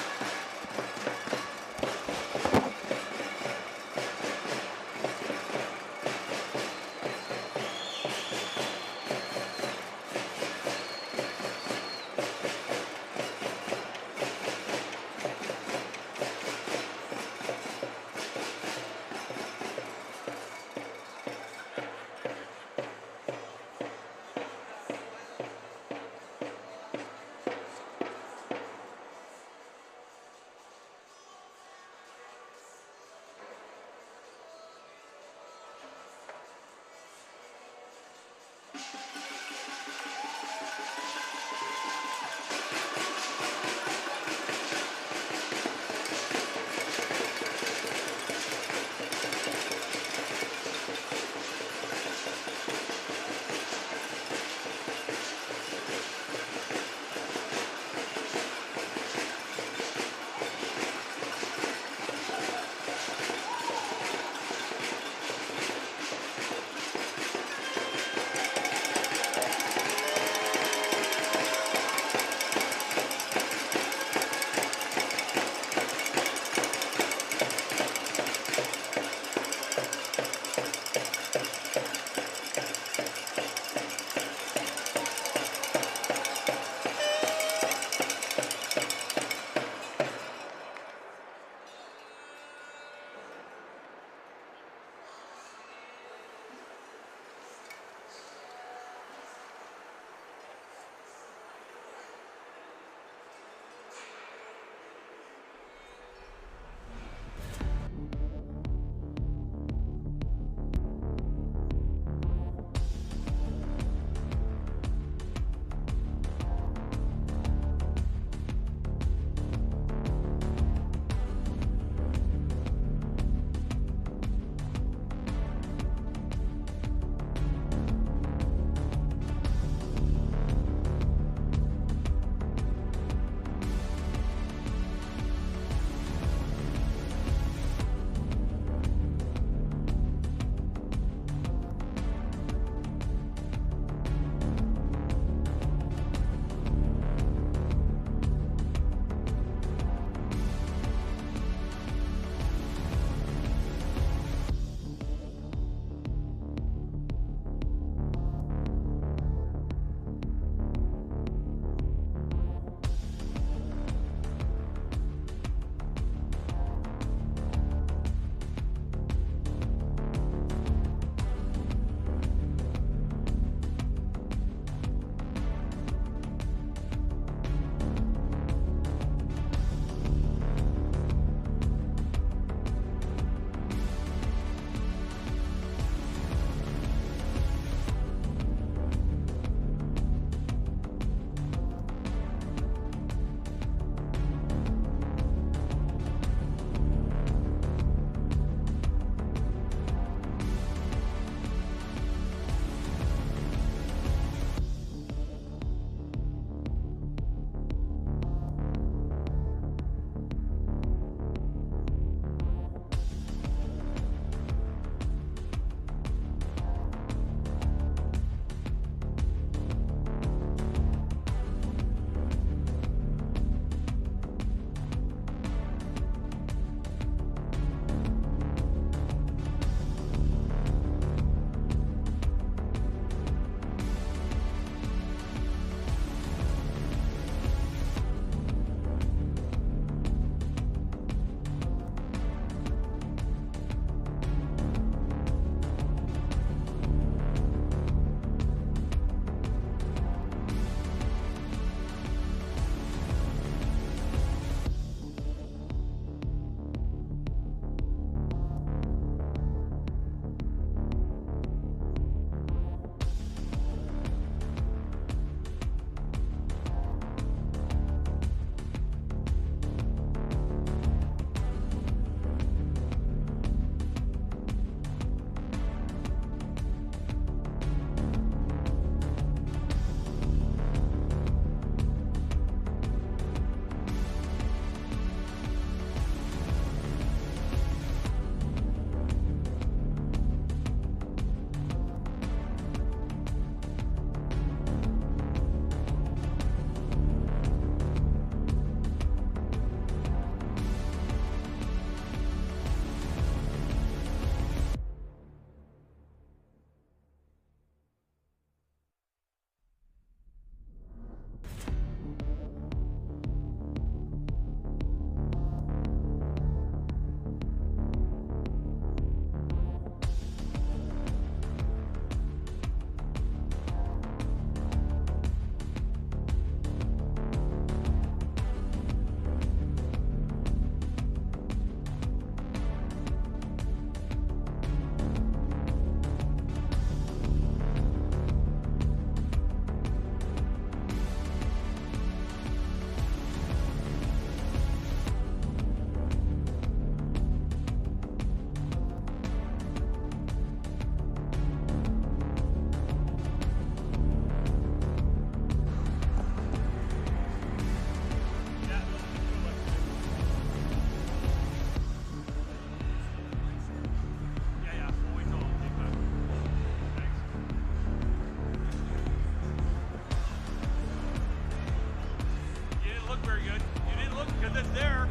look very good. You didn't look because it's there.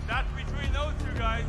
That's between those two guys.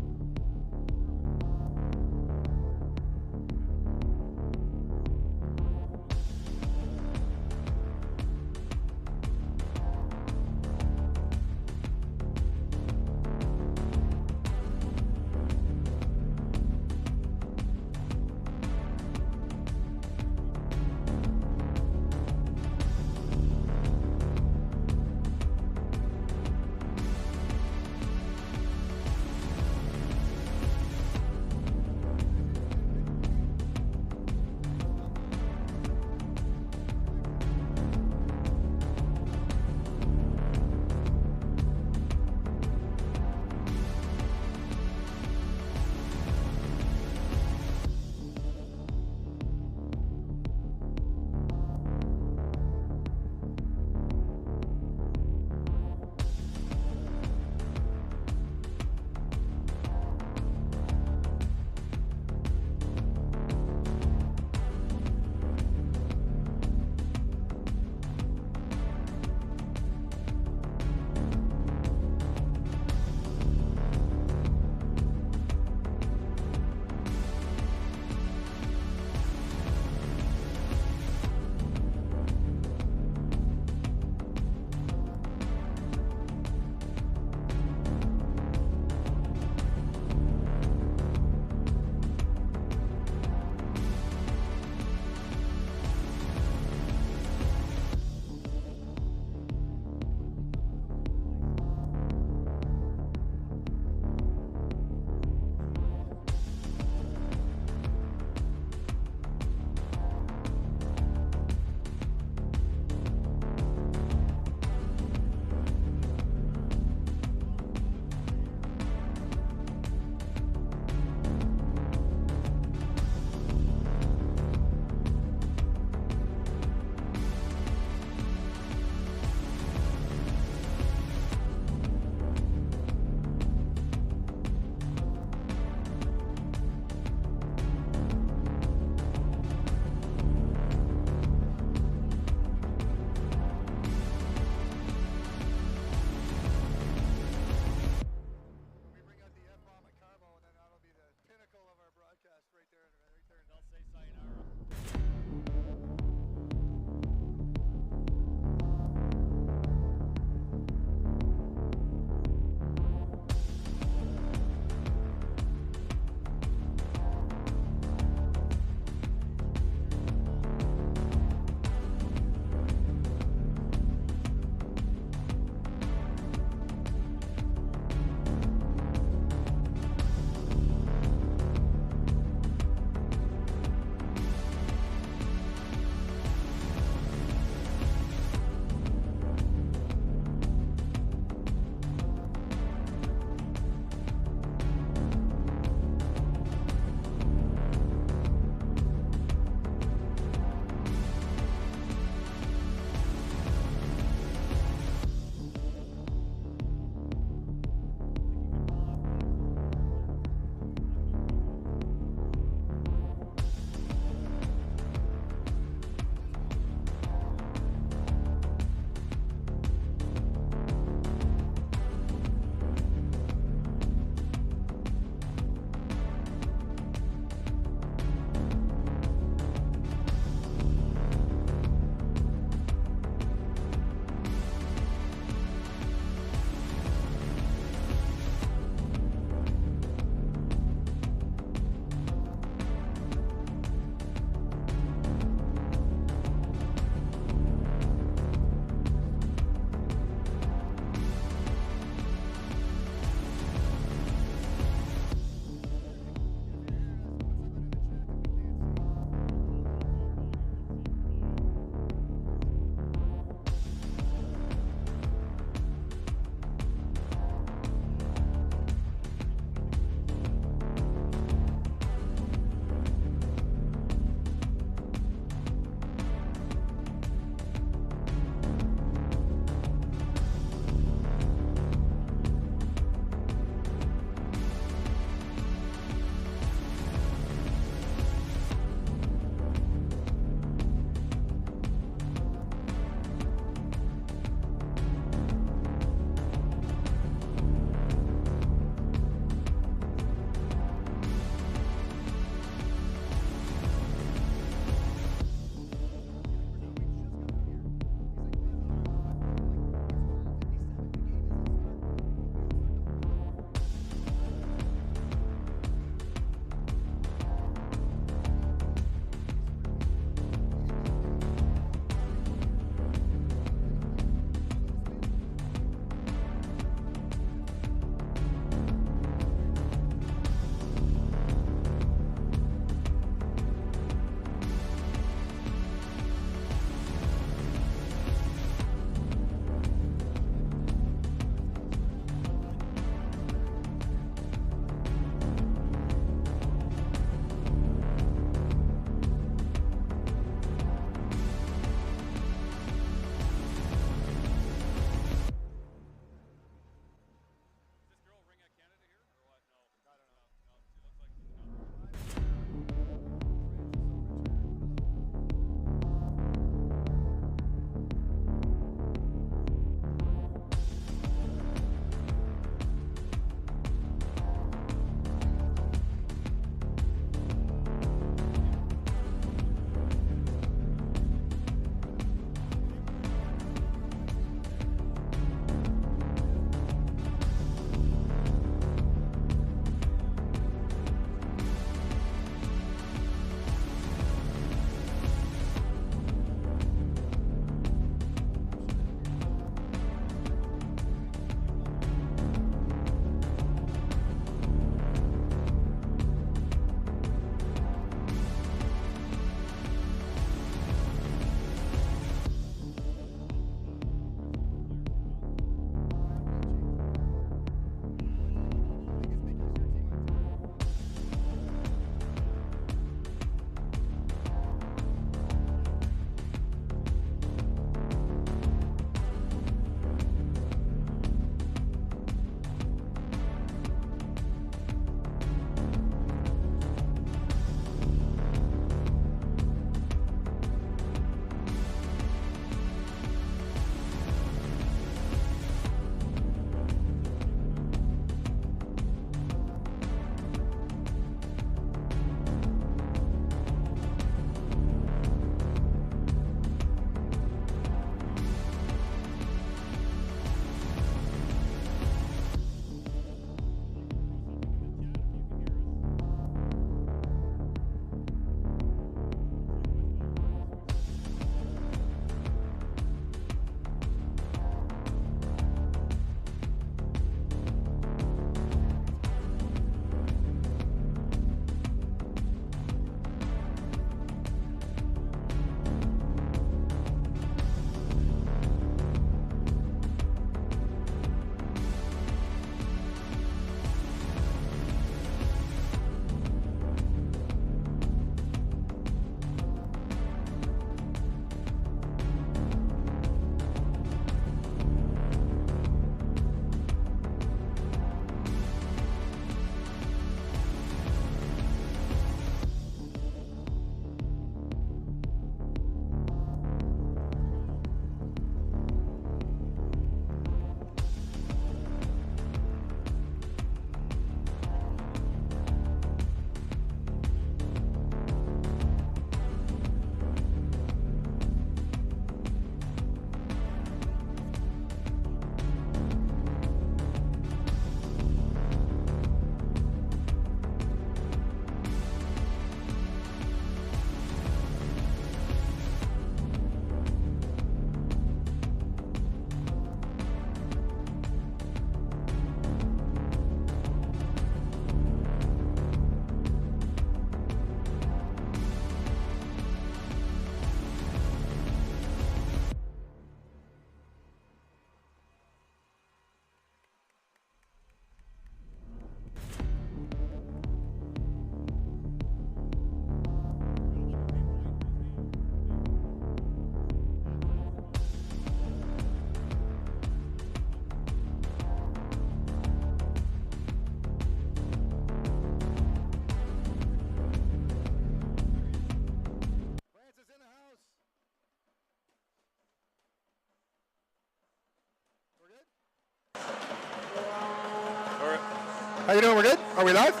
How you doing? We're good? Are we live?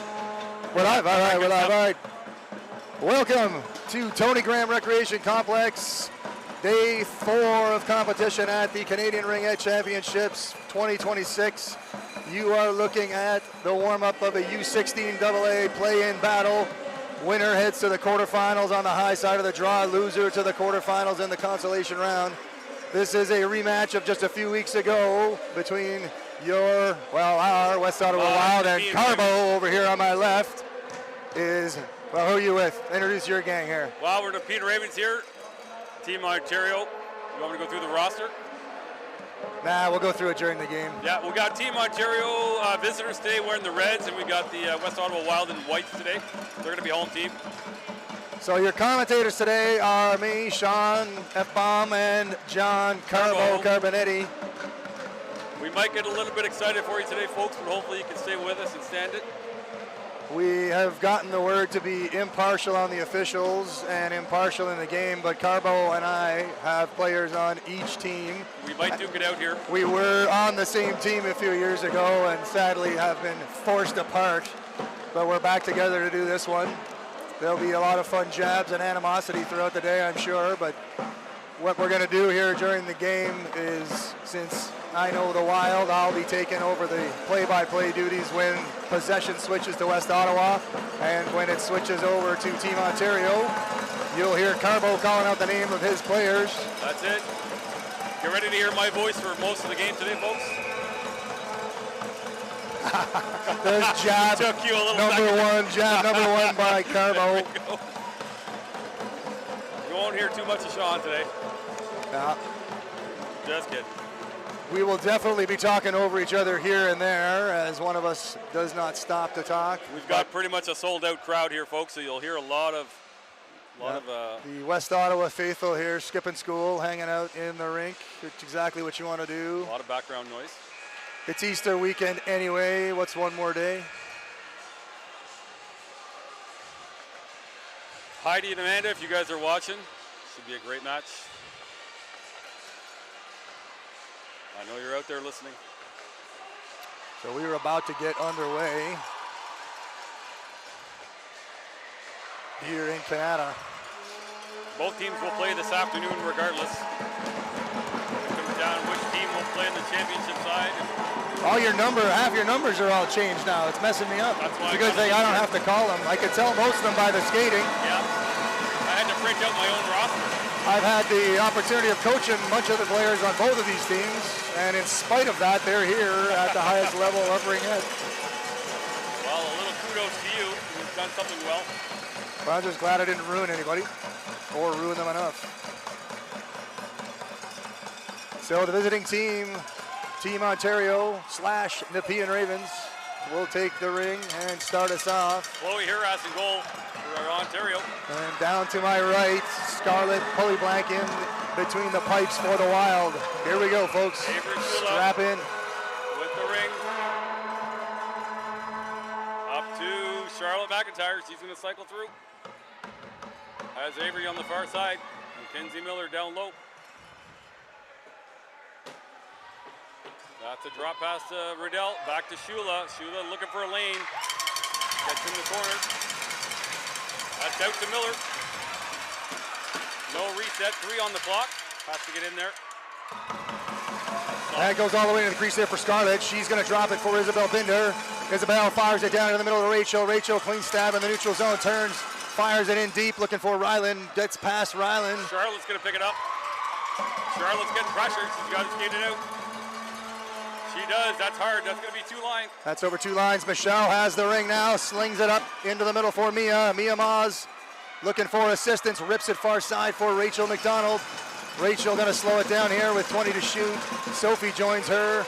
We're live. All right, we're live. All right. Welcome to Tony Graham Recreation Complex. Day 4 of competition at the Canadian Ringette Championships 2026. You are looking at the warm-up of a U16 AA play-in battle. Winner heads to the quarterfinals on the high side of the draw. Loser to the quarterfinals in the consolation round. This is a rematch of just a few weeks ago between our West Ottawa Wild and Carbo over here on my left is, well, who are you with? Introduce your gang here. Well, we're the Peter Ravens here, Team Ontario. You want me to go through the roster? Nah, we'll go through it during the game. Yeah, we got Team Ontario visitors today wearing the Reds, and we got the West Ottawa Wild in whites today. They're going to be home team. So your commentators today are me, Sean F-Bomb, and John Carbonetti. We might get a little bit excited for you today, folks, but hopefully you can stay with us and stand it. We have gotten the word to be impartial on the officials and impartial in the game, but Carbo and I have players on each team. We might duke it out here. We were on the same team a few years ago and sadly have been forced apart, but we're back together to do this one. There'll be a lot of fun jabs and animosity throughout the day, I'm sure, but what we're going to do here during the game is, since I know the Wild, I'll be taking over the play-by-play duties when possession switches to West Ottawa, and when it switches over to Team Ontario, you'll hear Carbo calling out the name of his players. That's it. Get ready to hear my voice for most of the game today, folks. There's jab Took you a little jab number one by Carbo. You won't hear too much of Sean today. Yeah. Just kidding. We will definitely be talking over each other here and there, as one of us does not stop to talk. We've got pretty much a sold-out crowd here, folks, so you'll hear a lot of the West Ottawa faithful here, skipping school, hanging out in the rink. It's exactly what you want to do. a lot of background noise. It's Easter weekend anyway. What's one more day? Heidi and Amanda, if you guys are watching, should be a great match. I know you're out there listening. So we are about to get underway here in Canada. Both teams will play this afternoon regardless. It comes down which team will play on the championship side. Half your numbers are all changed now. It's messing me up. That's why it's a good thing I don't have to call them. I could tell most of them by the skating. Yeah. I had to print out my own roster. I've had the opportunity of coaching much of the players on both of these teams, and in spite of that, they're here at the highest level of Ringette. Well, a little kudos to you. You've done something well. Well, I'm just glad I didn't ruin anybody, or ruin them enough. So the visiting team, Team Ontario / Nepean Ravens, will take the ring and start us off. Chloe Hiras in goal for Ontario. And down to my right, Scarlett pulley blanket between the pipes for the Wild. Here we go, folks. Strap in. With the ring. Up to Charlotte McIntyre. She's going to cycle through. Has Avery on the far side. Mackenzie Miller down low. That's a drop pass to Riddell. Back to Shula. Shula looking for a lane. Gets in the corner. That's out to Miller. No reset. 3 on the clock. Has to get in there. That goes all the way to the crease there for Scarlett. She's going to drop it for Isabel Binder. Isabel fires it down in the middle of Rachel. Rachel, clean stab in the neutral zone. Turns, fires it in deep, looking for Ryland. Gets past Ryland. Charlotte's going to pick it up. Charlotte's getting pressure. She's got to skate it out. She does. That's hard. That's going to be 2 lines. That's over 2 lines. Michelle has the ring now. Slings it up into the middle for Mia. Mia Maz looking for assistance. Rips it far side for Rachel McDonald. Rachel going to slow it down here with 20 to shoot. Sophie joins her.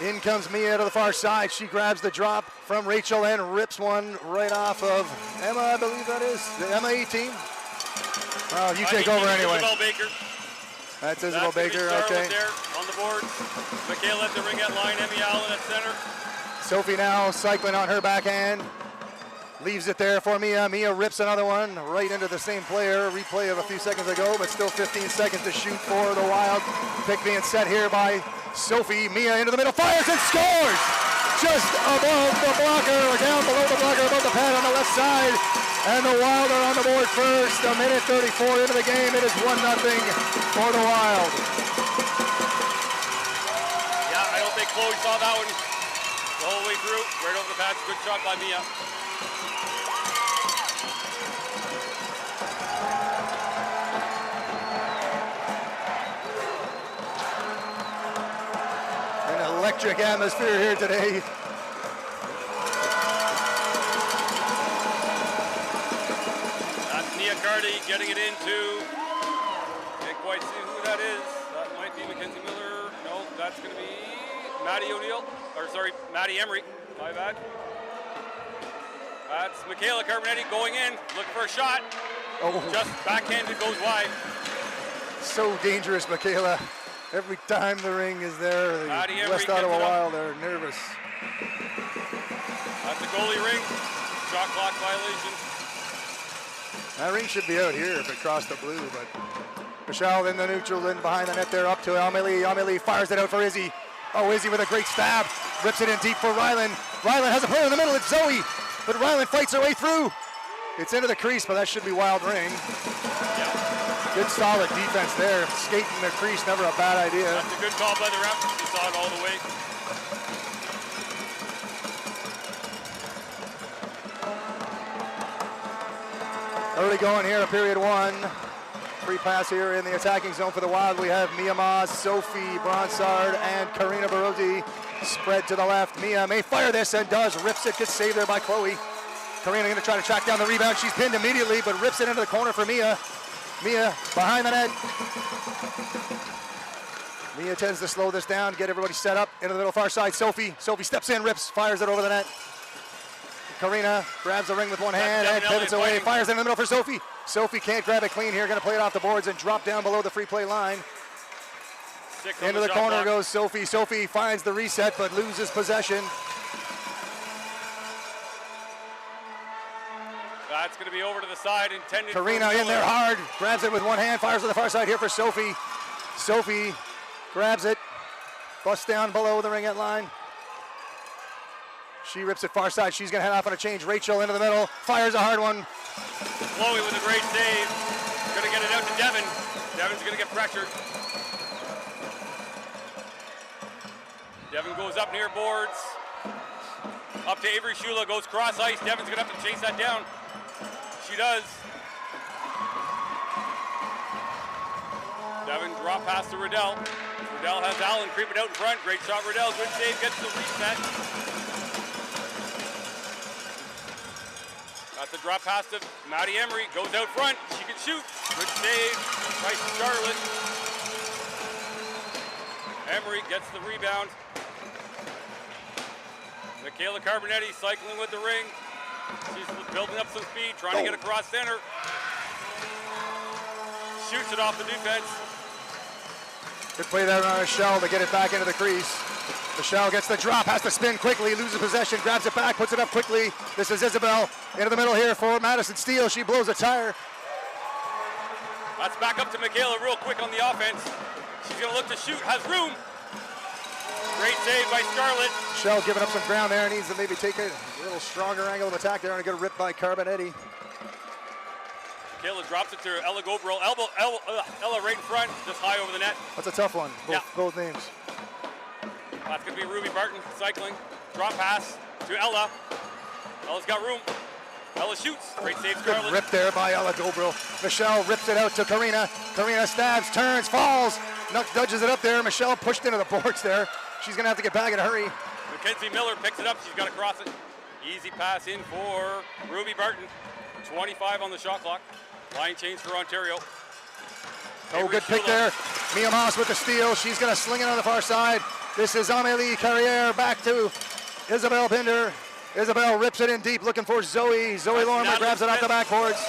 In comes Mia to the far side. She grabs the drop from Rachel and rips one right off of Emma, I believe that is. The Emma 18. Oh, you take over anyway. Isabel Baker. That's Isabel Baker, okay. There on the board. Michaela at the ringette line. Emmy Allen at center. Sophie now cycling on her backhand. Leaves it there for Mia. Mia rips another one right into the same player. Replay of a few seconds ago, but still 15 seconds to shoot for the Wild. Pick being set here by Sophie. Mia into the middle, fires and scores! just above the blocker, or down below the blocker, above the pad on the left side. And the Wild are on the board first. A minute 34 into the game. It is 1-0 for the Wild. Yeah, I don't think Chloe saw that one the whole way through. Right over the pads. Good shot by Mia. An electric atmosphere here today. Getting it into, can't quite see who that is. That might be Mackenzie Miller. No, that's going to be Maddie O'Neill, or sorry, Maddie Emery. My bad. That's Michaela Carbonetti going in, looking for a shot. Oh. Just backhanded, goes wide. So dangerous, Michaela. Every time the ring is there, the West Ottawa Wild are nervous. That's a goalie ring. Shot clock violation. That ring should be out here if it crossed the blue, but Michelle in the neutral, in behind the net there, up to Amelie. Amelie fires it out for Izzy. Oh, Izzy with a great stab. Rips it in deep for Ryland. Ryland has a player in the middle, it's Zoe. But Ryland fights her way through. It's into the crease, but that should be Wild ring. Yeah. Good solid defense there. Skating the crease, never a bad idea. That's a good call by the ref. He saw it all the way. Early going here, period one. Free pass here in the attacking zone for the Wild. We have Mia Maas, Sophie Bronsard, and Karina Barozzi spread to the left. Mia may fire this and does. Rips it, gets saved there by Chloe. Karina going to try to track down the rebound. She's pinned immediately, but rips it into the corner for Mia. Mia behind the net. Mia tends to slow this down, get everybody set up into the middle far side. Sophie steps in, rips, fires it over the net. Karina grabs the ring with one hand and pivots away, fires it in the middle for Sophie. Sophie can't grab it clean here, going to play it off the boards and drop down below the free play line. Into the corner goes Sophie. Sophie finds the reset but loses possession. That's going to be over to the side, intended. Karina in there hard, grabs it with one hand, fires to the far side here for Sophie. Sophie grabs it, busts down below the ringette line. She rips it far side. She's going to head off on a change. Rachel into the middle, fires a hard one. Chloe with a great save. Going to get it out to Devin. Devin's going to get pressured. Devin goes up near boards. Up to Avery Shula, goes cross ice. Devin's going to have to chase that down. She does. Devin drop pass to Riddell. Riddell has Allen creeping out in front. Great shot, Riddell. Good save, gets the reset. That's a drop pass to Maddie Emery. Goes out front. She can shoot. Good save by Charlotte. Emery gets the rebound. Michaela Carbonetti cycling with the ring. She's building up some speed, trying to get across center. Shoots it off the defense. Good play there on Michelle to get it back into the crease. Michelle gets the drop, has to spin quickly, loses possession, grabs it back, puts it up quickly. This is Isabel into the middle here for Madison Steele. She blows a tire. That's back up to Michaela real quick on the offense. She's going to look to shoot, has room. Great save by Scarlett. Michelle giving up some ground there, needs to maybe take a little stronger angle of attack there and get a rip by Carbonetti. Michaela drops it to Ella Gobro. Ella right in front, just high over the net. That's a tough one, both names. That's going to be Ruby Barton cycling. Drop pass to Ella. Ella's got room. Ella shoots. Great save, Scarlett. Good rip there by Ella Gobro. Michelle rips it out to Karina. Karina stabs, turns, falls. Nudges it up there. Michelle pushed into the boards there. She's going to have to get back in a hurry. Mackenzie Miller picks it up. She's got to cross it. Easy pass in for Ruby Barton. 25 on the shot clock. Line change for Ontario. Oh, good pick there. Mia Maas with the steal. She's going to sling it on the far side. This is Amélie Carrière back to Isabel Pinder. Isabel rips it in deep, looking for Zoe. Zoe Lorimer grabs it off the backboards.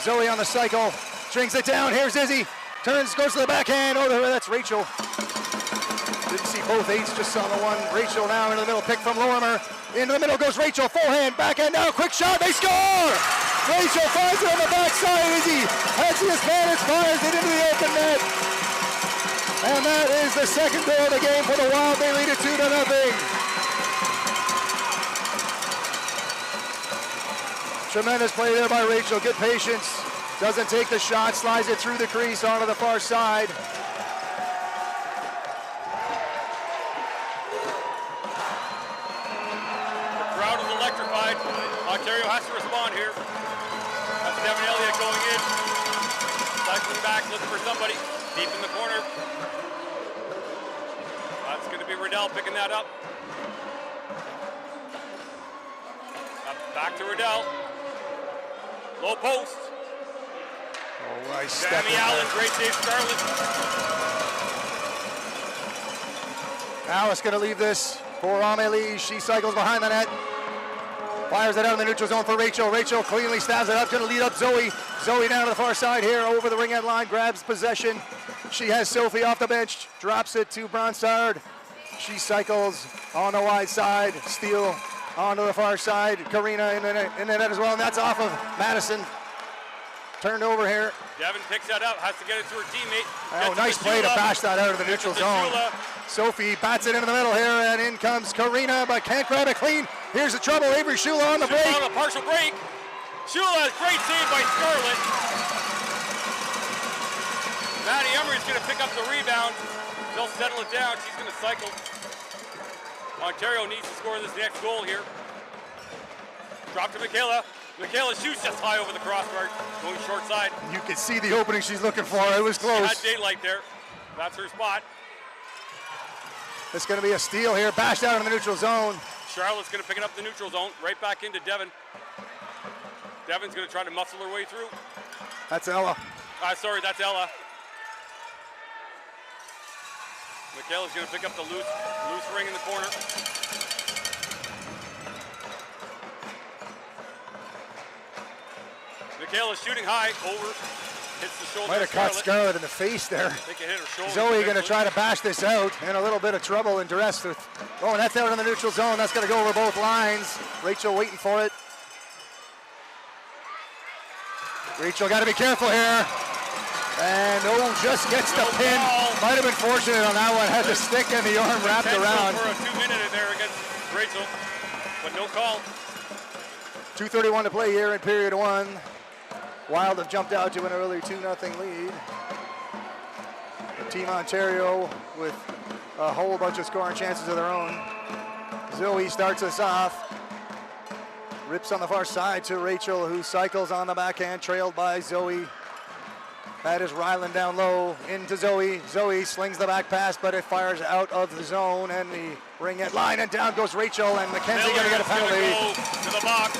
Zoe on the cycle, strings it down. Here's Izzy. Turns, goes to the backhand. Oh, that's Rachel. Didn't see both eights, just saw the one. Rachel now into the middle, pick from Lorimer. Into the middle goes Rachel, forehand, backhand now, quick shot, they score! Rachel finds it on the backside. Izzy has the advantage, fires it into the open net. And that is the second goal of the game for the Wild. They lead it 2-0. Tremendous play there by Rachel. Good patience. Doesn't take the shot, slides it through the crease onto the far side. The crowd is electrified. Ontario has to respond here. That's Devin Elliott going in. Cycling back, looking for somebody. Deep in the corner. That's going to be Riddell picking that up. Back to Riddell. Low post. Oh, nice step. Sammy Allen, great save, Scarlett. Alice going to leave this for Amelie. She cycles behind the net. Fires it out in the neutral zone for Rachel. Rachel cleanly stabs it up, going to lead up Zoe. Zoe down to the far side here, over the ringette line, grabs possession. She has Sophie off the bench, drops it to Bronsard. She cycles on the wide side, steal onto the far side. Karina in the net as well, and that's off of Madison. Turned over here. Devin picks that up, has to get it to her teammate. Oh, nice play to bash that out of the neutral zone. Sophie bats it into the middle here, and in comes Karina, but can't grab it clean. Here's the trouble, Avery Shula on the break. On a partial break. Shula, great save by Scarlett. Maddie Emery's going to pick up the rebound. She'll settle it down. She's going to cycle. Ontario needs to score this next goal here. Drop to Michaela. Michaela shoots just high over the crossbar, going short side. You can see the opening she's looking for. It was close. She had daylight there. That's her spot. It's going to be a steal here, bashed out in the neutral zone. Charlotte's going to pick it up the neutral zone, right back into Devin. Devin's going to try to muscle her way through. That's Ella. Sorry, that's Ella. Michaela's going to pick up the loose ring in the corner. Michaela's shooting high, over, hits the shoulder. Might have caught Scarlett in the face there. I think it hit her shoulder. Zoe going to try to bash this out, in a little bit of trouble and duress. And that's out in the neutral zone. That's going to go over both lines. Rachel waiting for it. Rachel got to be careful here. And just gets the pin. Might have been fortunate on that one. Had the stick and the arm wrapped around. For a 2-minute there against Rachel, but no call. 2:31 to play here in period one. Wild have jumped out to an early 2-0 lead. Team Ontario with a whole bunch of scoring chances of their own. Zoe starts us off. Rips on the far side to Rachel, who cycles on the backhand, trailed by Zoe. That is Ryland down low into Zoe. Zoe slings the back pass, but it fires out of the zone and the ringette line, and down goes Rachel, and McKenzie going to get a penalty. Go to the box.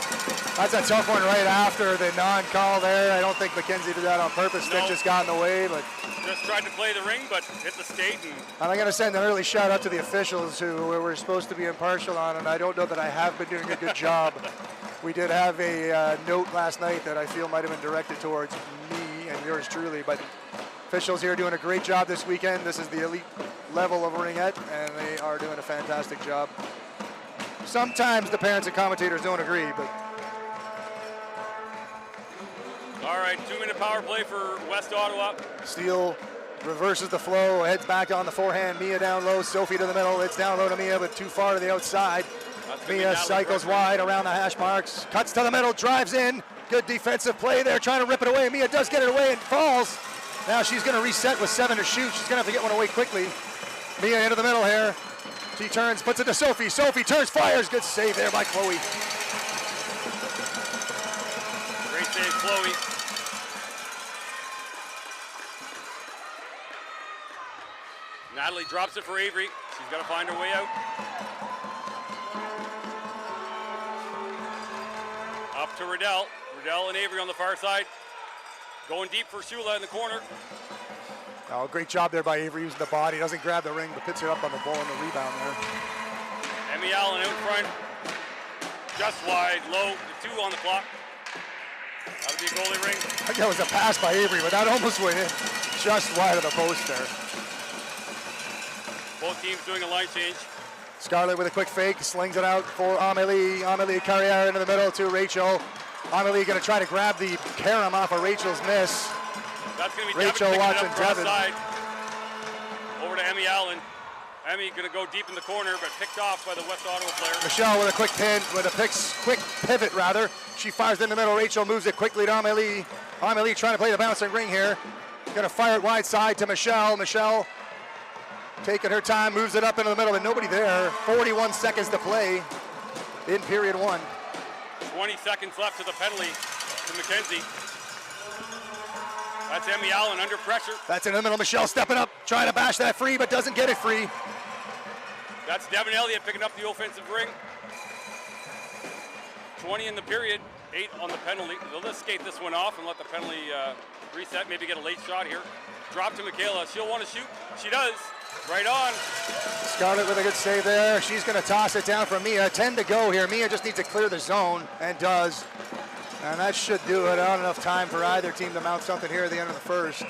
That's a tough one right after the non-call there. I don't think McKenzie did that on purpose. Stick just got in the way, but just tried to play the ring, but hit the skate. And I'm going to send an early shout out to the officials who were supposed to be impartial on, and I don't know that I have been doing a good job. We did have a note last night that I feel might have been directed towards me and yours truly, but officials here doing a great job this weekend. This is the elite level of ringette, and they are doing a fantastic job. Sometimes the parents and commentators don't agree, but. All right, 2-minute power play for West Ottawa. Steele reverses the flow, heads back on the forehand. Mia down low, Sophie to the middle. It's down low to Mia, but too far to the outside. Mia cycles wide around the hash marks, cuts to the middle, drives in. Good defensive play there, trying to rip it away. Mia does get it away and falls. Now she's going to reset with 7 to shoot. She's going to have to get one away quickly. Mia into the middle here. She turns, puts it to Sophie. Sophie turns, fires. Good save there by Chloe. Great save, Chloe. Natalie drops it for Avery. She's got to find her way out. Up to Riddell. Riddell and Avery on the far side. Going deep for Shula in the corner. Oh, great job there by Avery using the body. Doesn't grab the ring, but puts it up on the ball and the rebound there. Emmy Allen out in front. Just wide, low, 2 on the clock. That'll be a goalie ring. I think that was a pass by Avery, but that almost went in. Just wide of the post there. Both teams doing a line change. Scarlett with a quick fake, slings it out for Amelie. Amelie Carrière into the middle to Rachel. Amelie going to try to grab the carom off of Rachel's miss. That's going to be Rachel Devin watching up Devin. side. Over to Emmy Allen. Emmy going to go deep in the corner, but picked off by the West Ottawa player. Michelle with a quick quick pivot rather. She fires in the middle. Rachel moves it quickly to Amélie. Amélie trying to play the bouncing ring here. Gonna fire it wide side to Michelle. Michelle taking her time, moves it up into the middle, but nobody there. 41 seconds to play in period 1. 20 seconds left to the penalty to Mackenzie. That's Emmy Allen under pressure. That's in the middle. Michelle stepping up, trying to bash that free, but doesn't get it free. That's Devin Elliott picking up the offensive ring. 20 in the period, 8 on the penalty. They'll just skate this one off and let the penalty reset, maybe get a late shot here. Drop to Michaela. She'll want to shoot. She does. Right on. Scarlett with a good save there. She's going to toss it down for Mia. 10 to go here. Mia just needs to clear the zone, and does. And that should do it. Not enough time for either team to mount something here at the end of the first.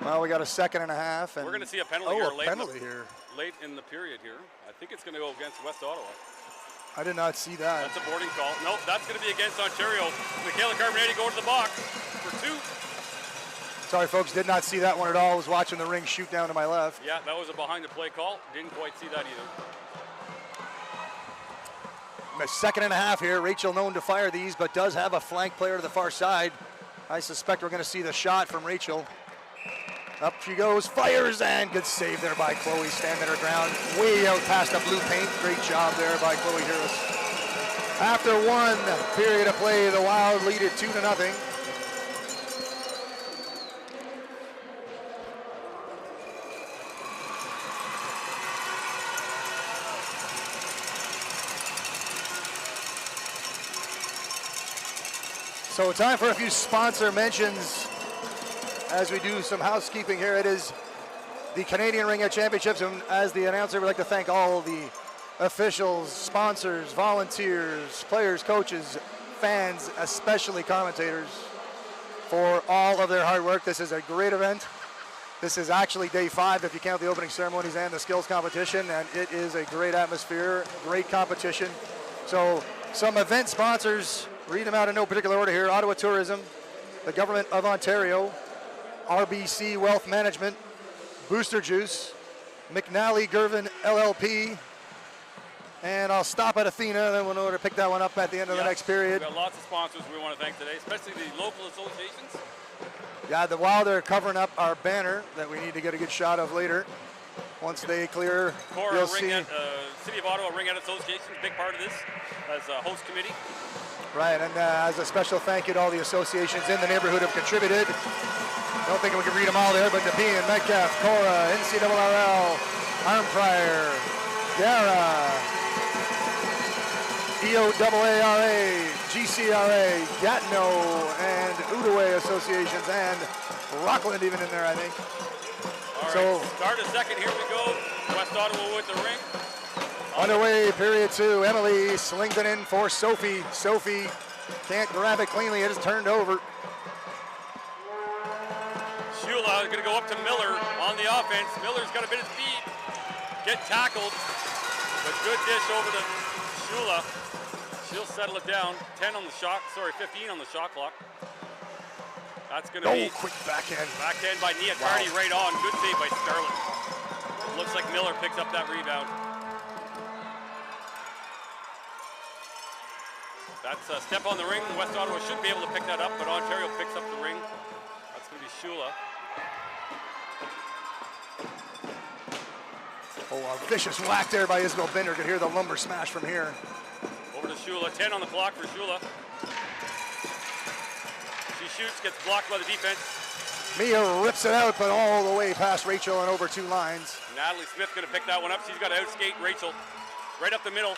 Well, we got a second and a half. And we're going to see a penalty here. Late in the period here. I think it's going to go against West Ottawa. I did not see that. That's a boarding call. Nope, that's going to be against Ontario. Michaela Carbonetti going to the box for 2. Sorry, folks, did not see that one at all. I was watching the ring shoot down to my left. Yeah, that was a behind-the-play call. Didn't quite see that either. A second and a half here. Rachel known to fire these, but does have a flank player to the far side. I suspect we're going to see the shot from Rachel. Up she goes, fires, and good save there by Chloe, standing her ground. Way out past the blue paint. Great job there by Chloe Harris. After 1 period of play, the Wild lead it 2-0. So time for a few sponsor mentions as we do some housekeeping here. It is the Canadian Ringette Championships, and as the announcer, we'd like to thank all the officials, sponsors, volunteers, players, coaches, fans, especially commentators, for all of their hard work. This is a great event. This is actually day 5 if you count the opening ceremonies and the skills competition, and it is a great atmosphere, great competition. So some event sponsors, read them out in no particular order here: Ottawa Tourism, the Government of Ontario, RBC Wealth Management, Booster Juice, McNally Gervin LLP, and I'll stop at Athena, then we'll know to pick that one up at the end of the next period. We've got lots of sponsors we want to thank today, especially the local associations. Yeah, while they're covering up our banner that we need to get a good shot of later, once they clear, Cora you'll see. City of Ottawa Ringette Association is a big part of this as a host committee. Right, and as a special thank you to all the associations in the neighborhood who have contributed. I don't think we can read them all there, but Nepean, Metcalf, Cora, NCRL, Armprior, Dara, EOAARA, GCRA, Gatineau, and Outaouais associations, and Rockland even in there, I think. All right, start a second, here we go. West Ottawa with the ring. Underway, period 2. Emily slings it in for Sophie. Sophie can't grab it cleanly. It is turned over. Shula is going to go up to Miller on the offense. Miller's got a bit of speed. Get tackled. But good dish over to Shula. She'll settle it down. 15 on the shot clock. That's going to be quick backhand. Backhand by Nia Carney right on. Good save by Scarlett. Looks like Miller picks up that rebound. That's a step on the ring. West Ottawa should be able to pick that up, but Ontario picks up the ring. That's going to be Shula. Oh, a vicious whack there by Isabel Bender. Could hear the lumber smash from here. Over to Shula. 10 on the clock for Shula. She shoots, gets blocked by the defense. Mia rips it out, but all the way past Rachel and over 2 lines. Natalie Smith going to pick that one up. She's got to outskate Rachel. Right up the middle.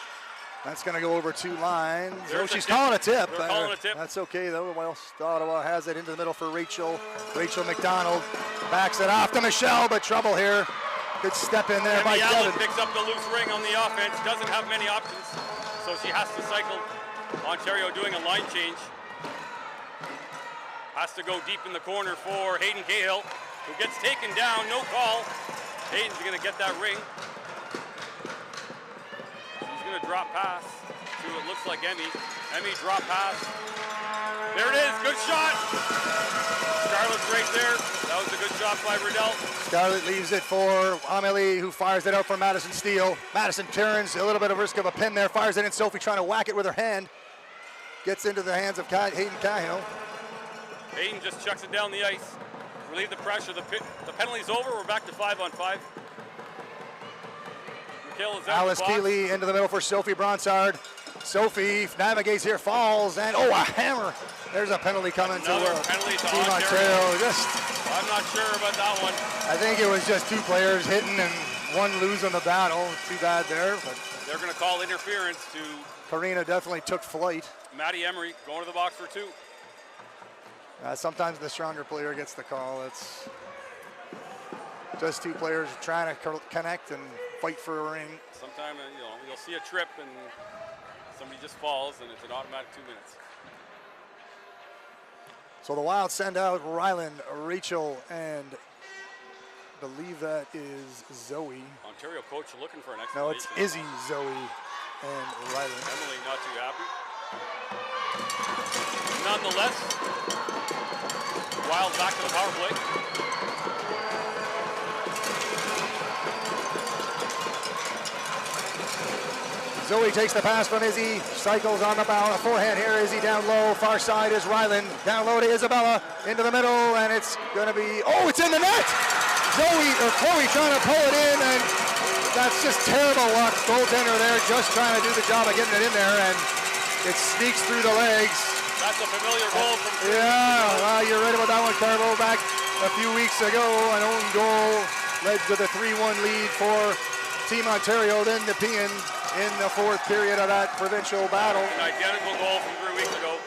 That's going to go over 2 lines. She's tip. calling a tip. They're calling a tip. That's okay, though. West Ottawa has it into the middle for Rachel. Rachel McDonald backs it off to Michelle, but trouble here. Good step in there by Devin. Picks up the loose ring on the offense. Doesn't have many options, so she has to cycle. Ontario doing a line change. Has to go deep in the corner for Hayden Cahill, who gets taken down. No call. Hayden's going to get that ring. She's going to drop pass to, it looks like, Emmy. Emmy drop pass. There it is, good shot. Scarlett's right there. That was a good shot by Riddell. Scarlett leaves it for Amelie, who fires it out for Madison Steele. Madison turns, a little bit of risk of a pin there, fires it in. Sophie trying to whack it with her hand. Gets into the hands of Hayden Cahill. Hayden just chucks it down the ice. Relieve the pressure. The penalty's over. We're back to 5-on-5. Michaela's out. Alice Keeley into the middle for Sophie Bronsard. Sophie navigates here, falls, and a hammer. There's a penalty coming to Team Ontario. I'm not sure about that one. I think it was just two players hitting and one losing the battle. Too bad there. But they're going to call interference to Karina. Definitely took flight. Maddie Emery going to the box for 2. Sometimes the stronger player gets the call. It's just two players trying to connect and fight for a ring. Sometimes you'll see a trip and somebody just falls and it's an automatic 2 minutes. So the Wild send out Ryland, Rachel, and I believe that is Zoe. Ontario coach looking for an explanation. No, it's Izzy, Zoe, and Ryland. Emily not too happy. Nonetheless, Wild back to the power play. Zoe takes the pass from Izzy, cycles on the bow, a forehand here. Izzy down low, far side is Ryland. Down low to Isabella, into the middle, and it's gonna be, it's in the net! Chloe trying to pull it in, and that's just terrible luck. Goaltender there just trying to do the job of getting it in there, and it sneaks through the legs. That's a familiar goal from Yeah, you're right about that one, Carlo. Back a few weeks ago, an own goal led to the 3-1 lead for Team Ontario, then the Nepean in the 4th period of that provincial battle. An identical goal from 3 weeks ago.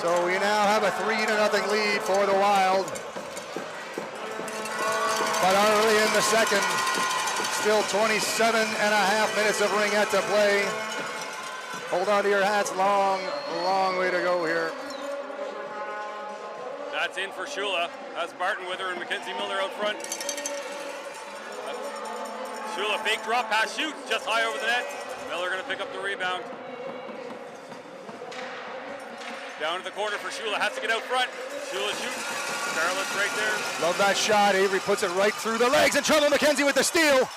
So we now have a 3-0 lead for the Wild. But early in the second, still 27.5 minutes of ringette to play. Hold on to your hats, long way to go here. That's in for Shula. Has Barton with her and Mackenzie Miller out front. Shula fake drop pass, shoots just high over the net. Miller gonna pick up the rebound. Down to the corner for Shula, has to get out front. Shula shoots, Scarlett's right there. Love that shot, Avery puts it right through the legs. In trouble, Mackenzie with the steal.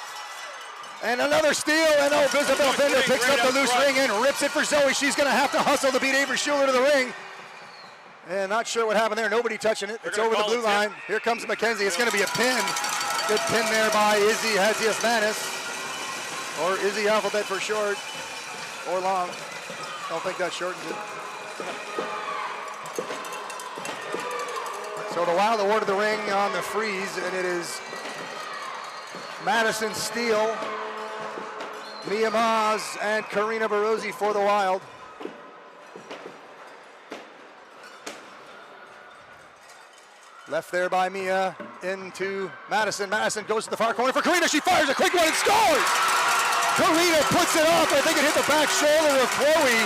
And another steal, and Isabel Bender picks up the loose ring and rips it for Zoe. She's gonna have to hustle to beat Avery Schuler to the ring. And not sure what happened there, nobody touching it. It's over the blue line. Here comes Mackenzie, it's gonna be a pin. Good pin there by Izzy Hazias-Manis, or Izzy Alphabet for short, or long. Don't think that shortens it. So the Wild awarded the ring on the freeze, and it is Madison Steele, Mia Maas, and Karina Barozzi for the Wild. Left there by Mia, into Madison. Madison goes to the far corner for Karina. She fires a quick one and scores! Karina puts it up. I think it hit the back shoulder of Chloe.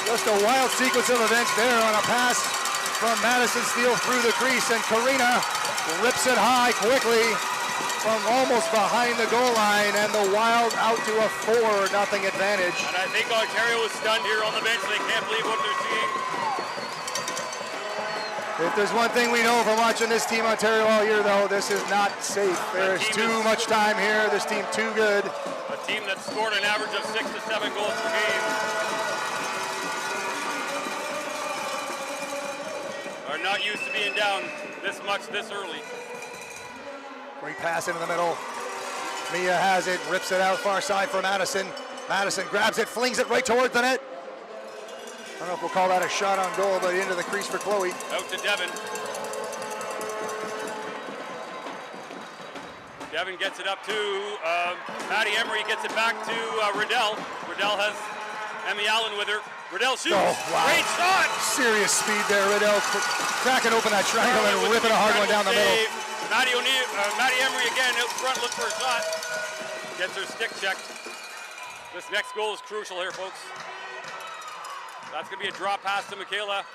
Just a wild sequence of events there on a pass from Madison Steele through the crease, and Karina rips it high quickly from almost behind the goal line, and the Wild out to a 4-0 advantage. And I think Ontario is stunned here on the bench. They can't believe what they're seeing. If there's one thing we know from watching this Team Ontario all year, though, this is not safe. There's too much time here. This team too good. A team that scored an average of 6 to 7 goals per game are not used to being down this much this early. Great pass into the middle. Mia has it, rips it out far side for Madison. Madison grabs it, flings it right towards the net. I don't know if we'll call that a shot on goal, but into the crease for Chloe. Out to Devin. Devin gets it up to Maddie Emery, gets it back to Riddell. Riddell has Emmy Allen with her. Riddell shoots. Oh, wow. Great shot. Serious speed there, Riddell. Cracking open that triangle and ripping a hard one down the middle. Maddie Emery again out front, looks for a shot. Gets her stick checked. This next goal is crucial here, folks. That's going to be a drop pass to Michaela.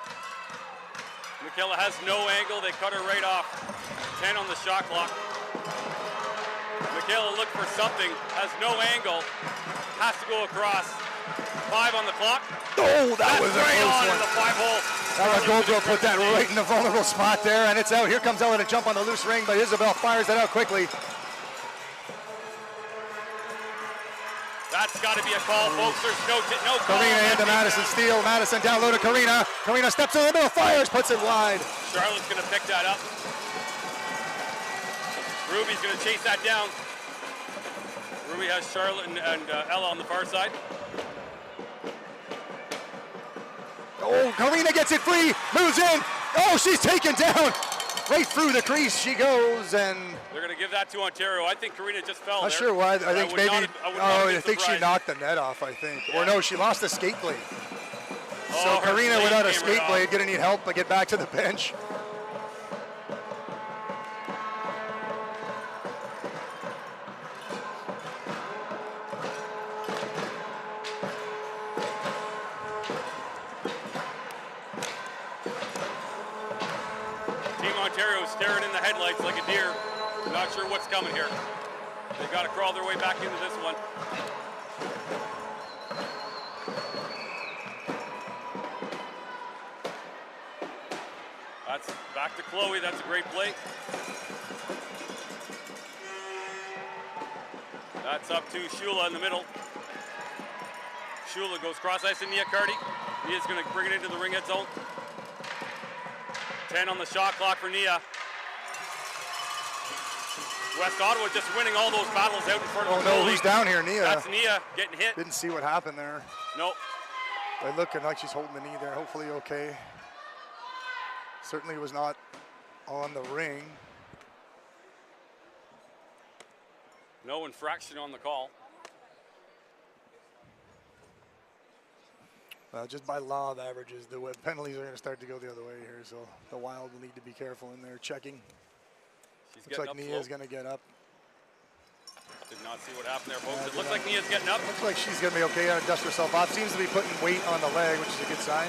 Michaela has no angle. They cut her right off. 10 on the shot clock. Michaela looked for something. Has no angle. Has to go across. 5 on the clock. Oh, that was a right close on one. in the 5-hole. Gogo put that right in the vulnerable spot there, and it's out. Here comes Ella to jump on the loose ring, but Isabel fires it out quickly. That's got to be a call, folks. There's no call. Karina into Madison Steele. Madison down low to Karina. Karina steps in the middle, fires, puts it wide. Charlotte's going to pick that up. Ruby's going to chase that down. Ruby has Charlotte and Ella on the far side. Oh, Karina gets it free, moves in. Oh, she's taken down. Right through the crease she goes, and they're going to give that to Ontario. I think Karina just fell there. Not sure why. I think maybe. I think she surprised. knocked the net off. I think, or no, she lost the skate blade. Oh, So her Karina blade without a came skate right blade, off. gonna need help to get back to the bench. Team Ontario is staring in the headlights like a deer. Not sure what's coming here. They got to crawl their way back into this one. That's back to Chloe. That's a great play. That's up to Shula in the middle. Shula goes cross ice to Nia Carty. Nia's going to bring it into the ringhead zone. 10 on the shot clock for Nia. West Ottawa just winning all those battles out in front of the Oh no, goalie. who's down here? Nia. That's Nia getting hit. Didn't see what happened there. Nope. But looking like she's holding the knee there. Hopefully okay. Certainly was not on the ring. No infraction on the call. Just by law of averages, the penalties are going to start to go the other way here. So the Wild will need to be careful in there checking. She's Looks getting like up Nia's slow. going to get up. Did not see what happened there, folks. It looks like Nia's getting up. Looks like she's going to be okay. Going to dust herself off. Seems to be putting weight on the leg, which is a good sign.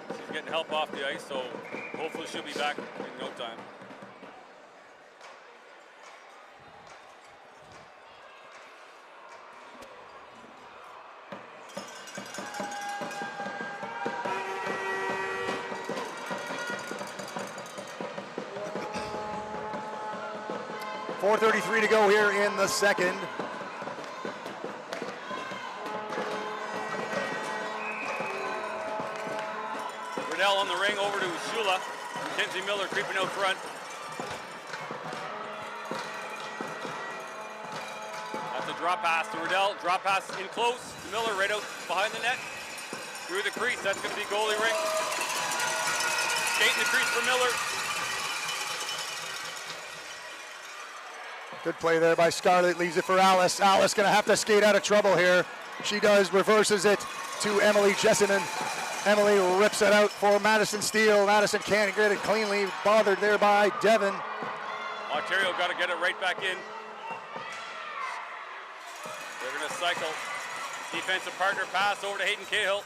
She's getting help off the ice, so hopefully she'll be back in no time. .433 to go here in the second. Riddell on the ring over to Shula. Mackenzie Miller creeping out front. That's a drop pass to Riddell. Drop pass in close. Miller right out behind the net. Through the crease. That's going to be goalie Rink. Skate in the crease for Miller. Good play there by Scarlett, leaves it for Alice. Alice gonna have to skate out of trouble here. She does, reverses it to Emily Jessinen. Emily rips it out for Madison Steele. Madison can't get it cleanly, bothered there by Devon. Ontario got to get it right back in. They're going to cycle. Defensive partner pass over to Hayden Cahill.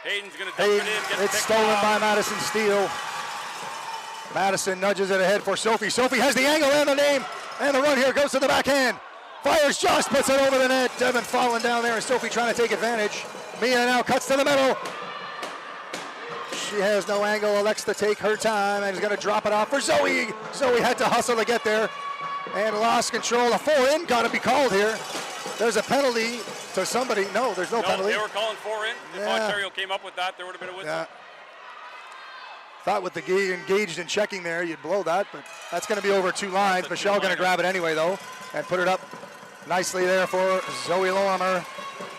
Hayden's going to dump it in. Gets It's picked stolen off. by Madison Steele. Madison nudges it ahead for Sophie. Sophie has the angle and the name. And the run here goes to the backhand. Fires just, puts it over the net. Devon falling down there, and Sophie trying to take advantage. Mia now cuts to the middle. She has no angle, elects to take her time, and is going to drop it off for Zoe. Zoe had to hustle to get there and lost control. A 4-in got to be called here. There's a penalty to somebody. No, there's no penalty. They were calling 4-in. If Yeah. Ontario came up with that, there would have been a whistle. Yeah. Thought with the engaged in checking there, you'd blow that, but that's going to be over 2 lines. Michelle going to grab it anyway, though, and put it up nicely there for Zoe Lorimer.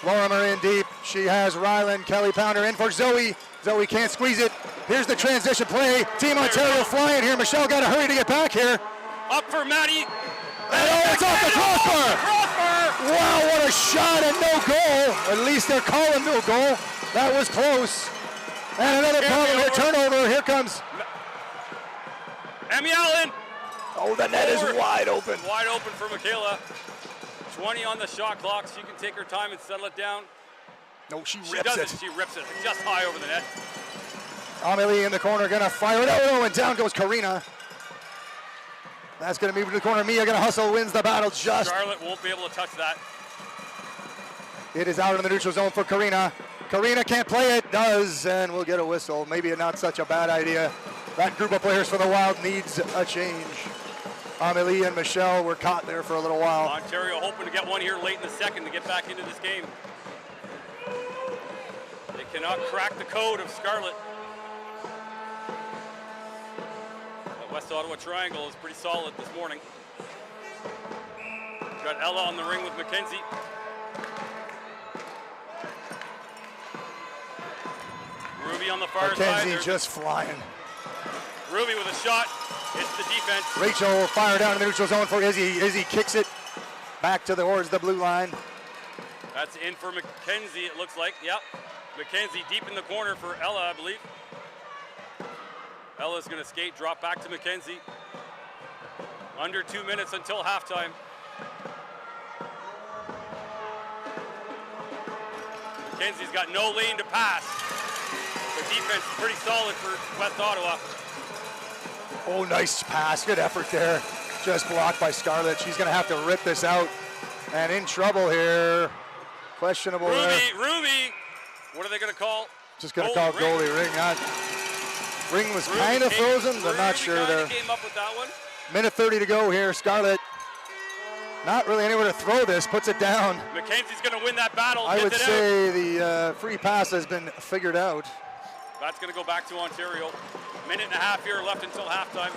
Lorimer in deep. She has Ryland. Kelly Pounder in for Zoe. Zoe can't squeeze it. Here's the transition play. Team Ontario flying here. Michelle got to hurry to get back here. Up for Maddie. And oh, it's off the crossbar. Crossbar. Wow, what a shot and no goal. At least they're calling no goal. That was close. And another problem here, turnover. Here comes. Emmy Allen. Oh, the net is wide open. Wide open for Michaela. 20 on the shot clock. She can take her time and settle it down. No, she She rips doesn't. it. She rips it just high over the net. Amelie in the corner, gonna fire it. Oh, and down goes Karina. That's gonna move to the corner. Mia gonna hustle, wins the battle just. Charlotte won't be able to touch that. It is out in the neutral zone for Karina. Karina can't play it, does, and we'll get a whistle. Maybe not such a bad idea. That group of players for the Wild needs a change. Amelie and Michelle were caught there for a little while. Ontario hoping to get one here late in the second to get back into this game. They cannot crack the code of Scarlett. That West Ottawa triangle is pretty solid this morning. Got Ella on the ring with Mackenzie. Ruby on the far side. Mackenzie just flying. Ruby with a shot. Hits the defense. Rachel fire down in the neutral zone for Izzy. Izzy kicks it back towards the blue line. That's in for Mackenzie, it looks like. Yep. Mackenzie deep in the corner for Ella, I believe. Ella's going to skate, drop back to Mackenzie. Under 2 minutes until halftime. Mackenzie's got no lane to pass. The defense is pretty solid for West Ottawa. Oh, nice pass. Good effort there. Just blocked by Scarlett. She's going to have to rip this out. And in trouble here. Questionable Ruby, there. Ruby. What are they going to call? Just going to call goalie Ring. Ring was kind of frozen, but not sure there. Came up with that one. Minute 30 to go here. Scarlett not really anywhere to throw this. Puts it down. Mackenzie's going to win that battle. I would say the free pass has been figured out. That's going to go back to Ontario. Minute and a half here left until halftime.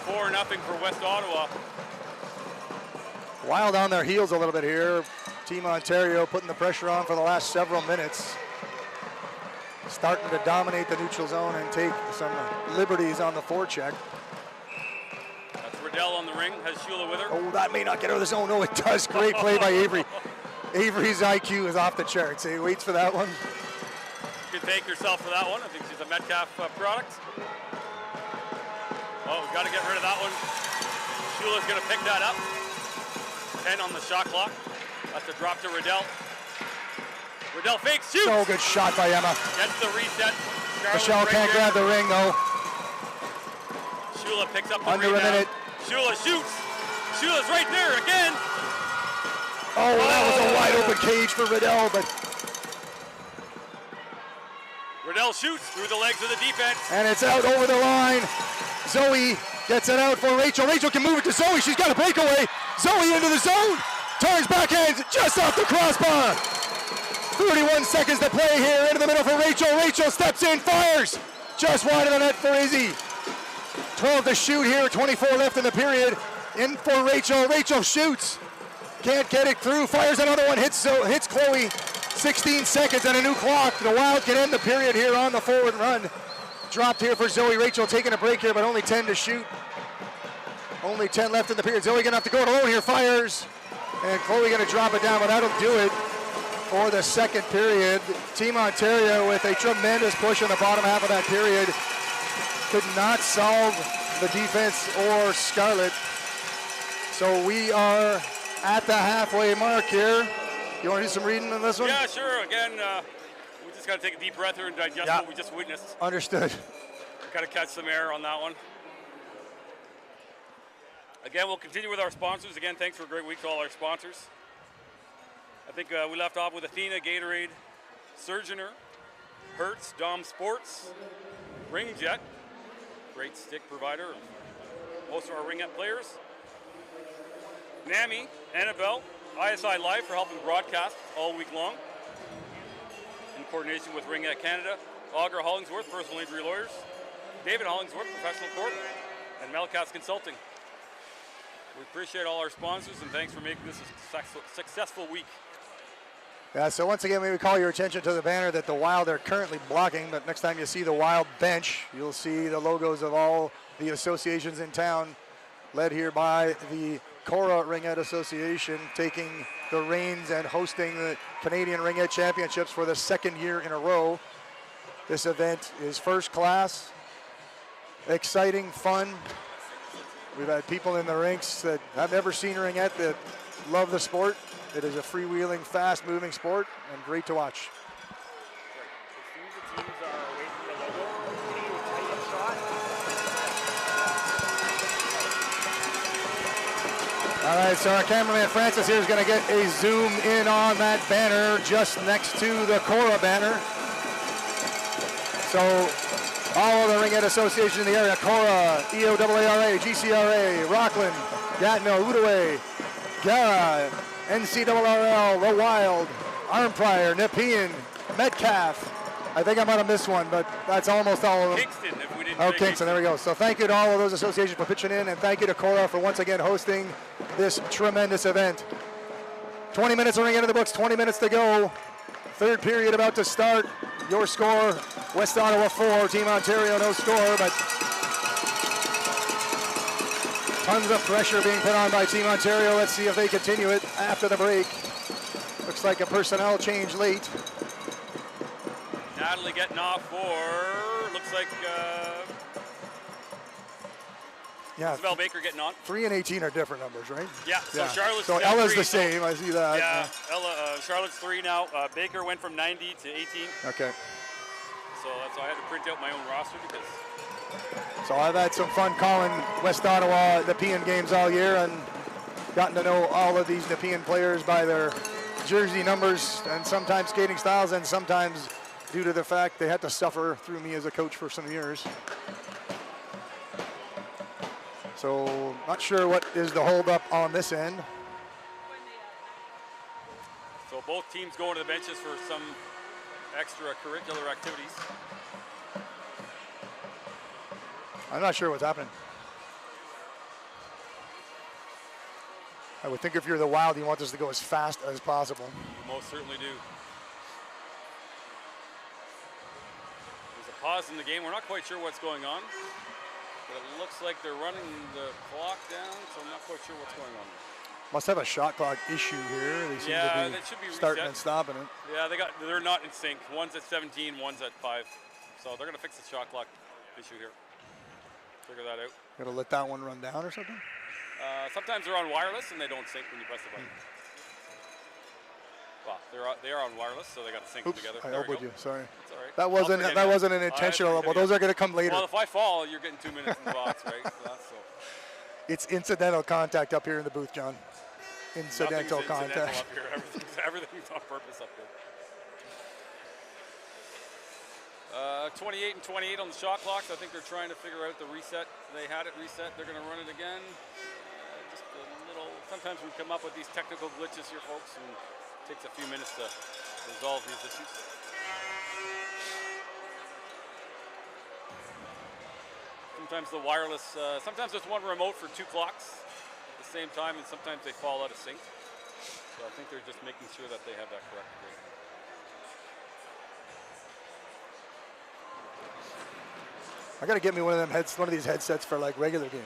4-0 for West Ottawa. Wild on their heels a little bit here. Team Ontario putting the pressure on for the last several minutes. Starting to dominate the neutral zone and take some liberties on the forecheck. That's Riddell on the ring, has Shula with her. Oh, that may not get her of the zone. No, it does. Great play by Avery. Avery's IQ is off the charts. He waits for that one. You can thank yourself for that one. I think she's a Metcalf product. Oh, we've got to get rid of that one. Shula's going to pick that up. 10 on the shot clock. That's a drop to Riddell. Riddell fakes, shoots. So good shot by Emma. Gets the reset. Michelle can't grab the ring though. Shula picks up the Under rebound. a minute. Shula shoots. Shula's right there again. Oh, that was a wide open cage for Riddell, but Riddell shoots through the legs of the defense. and it's out over the line. Zoe gets it out for Rachel. Rachel can move it to Zoe. She's got a breakaway. Zoe into the zone. Turns backhands just off the crossbar. 31 seconds to play here. Into the middle for Rachel. Rachel steps in, fires. Just wide of the net for Izzy. 12 to shoot here. 24 left in the period. In for Rachel. Rachel shoots. Can't get it through. Fires another one. Hits Chloe. 16 seconds and a new clock. The Wild can end the period here on the forward run. Dropped here for Zoe. Rachel taking a break here, but only 10 to shoot. Only 10 left in the period. Zoe gonna have to go it alone here. Fires. And Chloe gonna drop it down, but that'll do it for the second period. Team Ontario with a tremendous push in the bottom half of that period. Could not solve the defense or Scarlett. So we are at the halfway mark here. You want to do some reading on this one? Yeah, sure. Again, we just got to take a deep breath here and digest what we just witnessed. Understood. Got to catch some air on that one. Again, we'll continue with our sponsors. Again, thanks for a great week to all our sponsors. I think we left off with Athena, Gatorade, Surgeoner, Hertz, Dom Sports, Ringjet, great stick provider of most of our Ringette players. NAMI, Annabelle, ISI Live for helping broadcast all week long in coordination with Ringette Canada, Augur Hollingsworth, personal injury lawyers, David Hollingsworth, professional court, and Melcast Consulting. We appreciate all our sponsors and thanks for making this a successful week. Yeah, so once again, we would call your attention to the banner that the Wild are currently blocking, but next time you see the Wild bench, you'll see the logos of all the associations in town, led here by the Cora Ringette Association, taking the reins and hosting the Canadian Ringette Championships for the second year in a row. This event is first class, exciting, fun. We've had people in the rinks that have never seen Ringette that love the sport. It is a freewheeling, fast-moving sport, and great to watch. The teams are away from the logo. Tight shot. All right, so our cameraman Francis here is going to get a zoom in on that banner just next to the Cora banner. So all of the Ringette Association in the area, Cora, EOAARA, GCRA, Rockland, Gatineau, Outaouais, Gara, NCRRL, The Wild, Arnprior, Nepean, Metcalf. I think I might have missed one, but that's almost all of them. Kingston, if we didn't Oh, say Kingston, there we go. So thank you to all of those associations for pitching in, and thank you to Cora for once again hosting this tremendous event. 20 minutes are running into the books, 20 minutes to go. Third period about to start. Your score, West Ottawa 4, Team Ontario no score, but tons of pressure being put on by Team Ontario. Let's see if they continue it after the break. Looks like a personnel change late. Natalie getting off for, looks like Yeah, Isabel Baker getting on. 3 and 18 are different numbers, right? Yeah, so Charlotte's So got Ella's 3, the same, I see that. Yeah, Charlotte's 3 now. Baker went from 90 to 18. Okay. So that's why I had to print out my own roster because So I've had some fun calling West Ottawa Nepean games all year and gotten to know all of these Nepean players by their jersey numbers and sometimes skating styles and sometimes due to the fact they had to suffer through me as a coach for some years. So not sure what is the holdup on this end. so both teams going to the benches for some extracurricular activities. I'm not sure what's happening. I would think if you're the Wild, you want this to go as fast as possible. You most certainly do. There's a pause in the game. We're not quite sure what's going on, but it looks like they're running the clock down, so I'm not quite sure what's going on. Must have a shot clock issue here. They seem Yeah, to that should be starting reset. and stopping it. Yeah, they're not in sync. One's at 17, one's at 5. So they're going to fix the shot clock issue here. Figure that out. Gotta let that one run down or something? Sometimes they're on wireless and they don't sync when you press the button. Well, they are on wireless, so they got to sync Oops, together. I There we elbowed go. you, sorry. That's all right. That I'll wasn't forgive that you. wasn't an I intentional, forgive but those you. are gonna come later. Well, if I fall, you're getting 2 minutes in the box, right? So It's incidental contact up here in the booth, John. Incidental nothing's contact. incidental up here. Everything's on purpose up here. 28 and 28 on the shot clocks. I think they're trying to figure out the reset. They had it reset. They're going to run it again. Just a little. Sometimes we come up with these technical glitches here, folks, and it takes a few minutes to resolve these issues. Sometimes the wireless. Sometimes there's one remote for 2 clocks at the same time, and sometimes they fall out of sync. So I think they're just making sure that they have that corrected right now. I gotta get me one of these headsets for like regular games.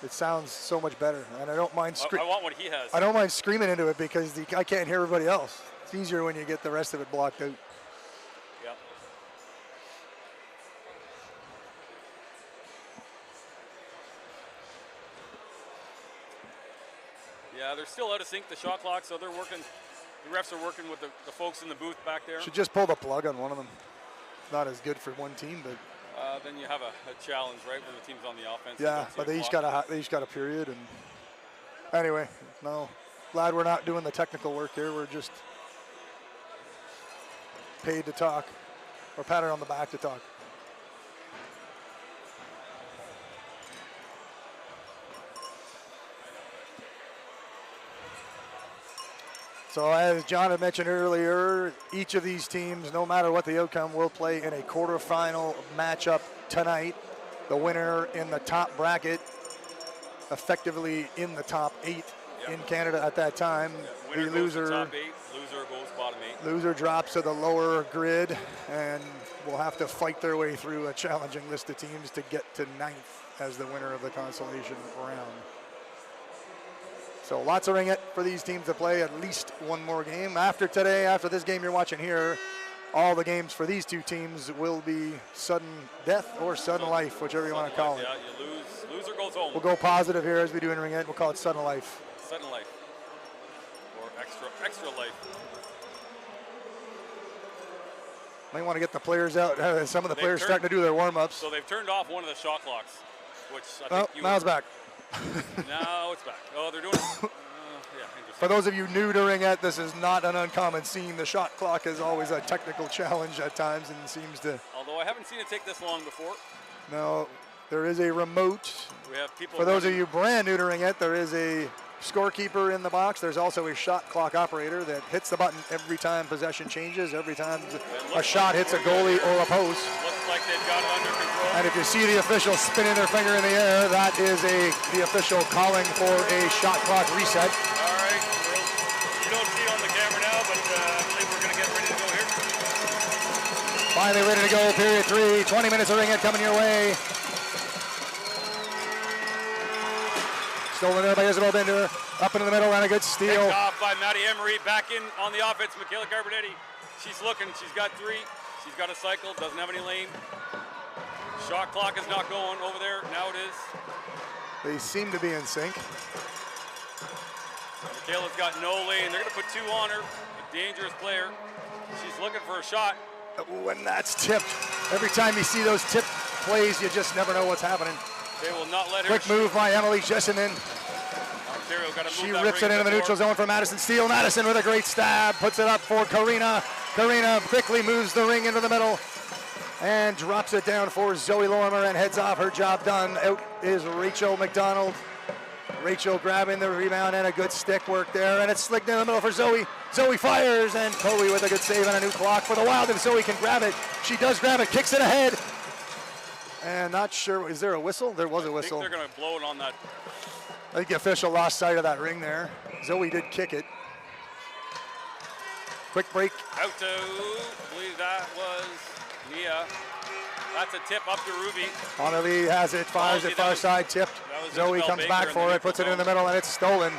It sounds so much better, and I don't mind. I want what he has. I don't mind screaming into it because I can't hear everybody else. It's easier when you get the rest of it blocked out. Yeah. Yeah, they're still out of sync, the shot clock, so they're working. The refs are working with the folks in the booth back there. Should just pull the plug on one of them. Not as good for one team, but Then you have a challenge, right, when the team's on the offense. yeah. But they each got a period, and anyway, no. Glad we're not doing the technical work here. We're just paid to talk, or patted on the back to talk. So as John had mentioned earlier, each of these teams, no matter what the outcome, will play in a quarterfinal matchup tonight. The winner in the top bracket, effectively in the top 8 in Canada at that time. Winner The goes loser, to top 8, loser goes bottom 8. loser drops to the lower grid and will have to fight their way through a challenging list of teams to get to 9th as the winner of the consolation round. So lots of ringette for these teams to play at least one more game. After today, after this game you're watching here, all the games for these two teams will be sudden death or sudden life, whichever you want to call it. Yeah, you lose. Loser goes home. We'll go positive here as we do in ringette. We'll call it sudden life. Sudden life. extra life. Might want to get the players out. Some of the players starting to do their warm-ups. So they've turned off one of the shot clocks, which I think now it's back. Now it's back. Oh, they're doing it. Yeah, interesting. For those of you new to Ringette, this is not an uncommon scene. The shot clock is always a technical challenge at times and seems to... Although I haven't seen it take this long before. No, there is a remote. We have people. For those of you brand new to Ringette, there is a scorekeeper in the box. There's also a shot clock operator that hits the button every time possession changes, every time a shot hits a goalie or a post. Looks like they've got it under control. And if you see the official spinning their finger in the air, that is the official calling for a shot clock reset. All right, you don't see it on the camera now, but I believe we're going to get ready to go here. Finally ready to go, period 3. 20 minutes of Ringette coming your way. Stolen there by Isabel Bender. Up into the middle and a good steal. Picked off by Maddie Emery. Back in on the offense, Michaela Carbonetti. She's looking. She's got 3. She's got a cycle. Doesn't have any lane. Shot clock is not going over there. Now it is. They seem to be in sync. Michaela's got no lane. They're going to put 2 on her. A dangerous player. She's looking for a shot. When that's tipped, every time you see those tipped plays, you just never know what's happening. They will not let her. Quick move by Emily Jesseman. Ontario got to She move that rips it ring into the neutral zone for Madison Steele. Madison with a great stab, puts it up for Karina. Karina quickly moves the ring into the middle and drops it down for Zoe Lorimer and heads off. Her job done. Out is Rachel McDonald. Rachel grabbing the rebound and a good stick work there, and it's slicked in the middle for Zoe. Zoe fires, and Chloe with a good save and a new clock for the Wild. If Zoe can grab it, she does grab it, kicks it ahead. And not sure, is there a whistle? There was a whistle. I think they're going to blow it on that. I think the official lost sight of that ring there. Zoe did kick it. Quick break. Out to, I believe that was Nia. That's a tip up to Ruby. Connolly has it, fires it far side, tipped. Zoe Isabel comes Baker back in for the it, puts it in the middle, and it's stolen.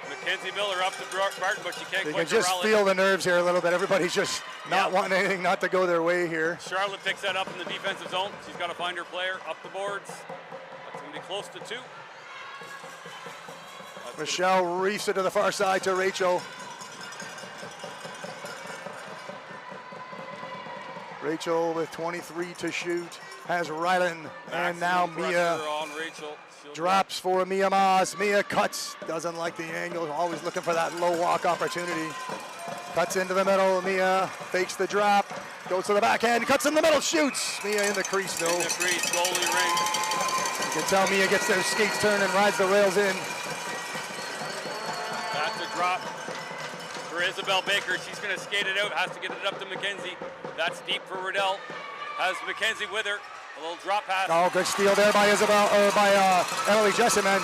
Mackenzie Miller up to Barton, but she can't You quite can just corral feel it. the nerves here a little bit. Everybody's just not wanting anything not to go their way here. Charlotte picks that up in the defensive zone. She's got to find her player up the boards. That's going to be close to 2. Michelle reefs it to the far side to Rachel. Rachel with 23 to shoot has Rylan, and now Mia on Rachel. drops for Mia Maas. Mia cuts, doesn't like the angle, always looking for that low walk opportunity. Cuts into the middle, Mia fakes the drop, goes to the backhand, cuts in the middle, shoots. Mia in the crease though. In the crease, goalie Rink. You can tell Mia gets their skates turned and rides the rails in. That's a drop for Isabel Baker. She's going to skate it out, has to get it up to Mackenzie. That's deep for Riddell. Has Mackenzie with her. A little drop pass. Oh, good steal there by Emily Jesseman.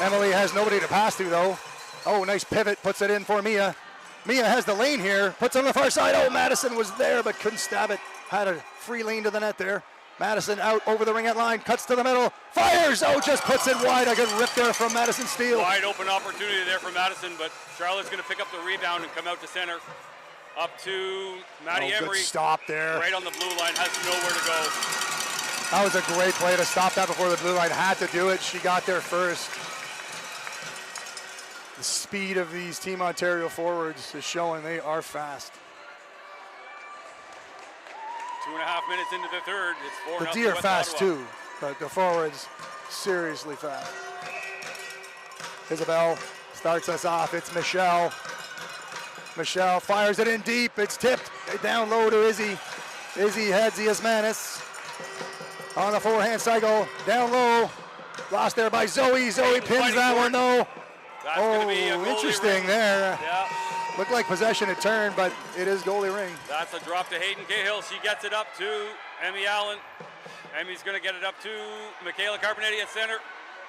Emily has nobody to pass to though. Oh, nice pivot, puts it in for Mia. Mia has the lane here, puts it on the far side. Oh, Madison was there but couldn't stab it. Had a free lane to the net there. Madison out over the ringette line, cuts to the middle, fires. Oh, just puts it wide. A good rip there from Madison Steele. Wide open opportunity there for Madison, but Charlotte's going to pick up the rebound and come out to center. Up to Maddie Emery. Good stop there. Right on the blue line, has nowhere to go. That was a great play to stop that before the blue line. Had to do it. She got there first. The speed of these Team Ontario forwards is showing they are fast. 2.5 minutes into the third. It's 4-0. The D are fast Ottawa. too, but the forwards seriously fast. Isabel starts us off. It's Michelle. Michelle fires it in deep. It's tipped down low to Izzy. Izzy heads Iasmanis on the forehand cycle. Down low. Lost there by Zoe. Zoe pins that one though. That's gonna be a goalie interesting ring. there. Yeah. Looked like possession had turned, but it is goalie ring. That's a drop to Hayden Cahill. She gets it up to Emmy Allen. Emmy's going to get it up to Michaela Carbonetti at center.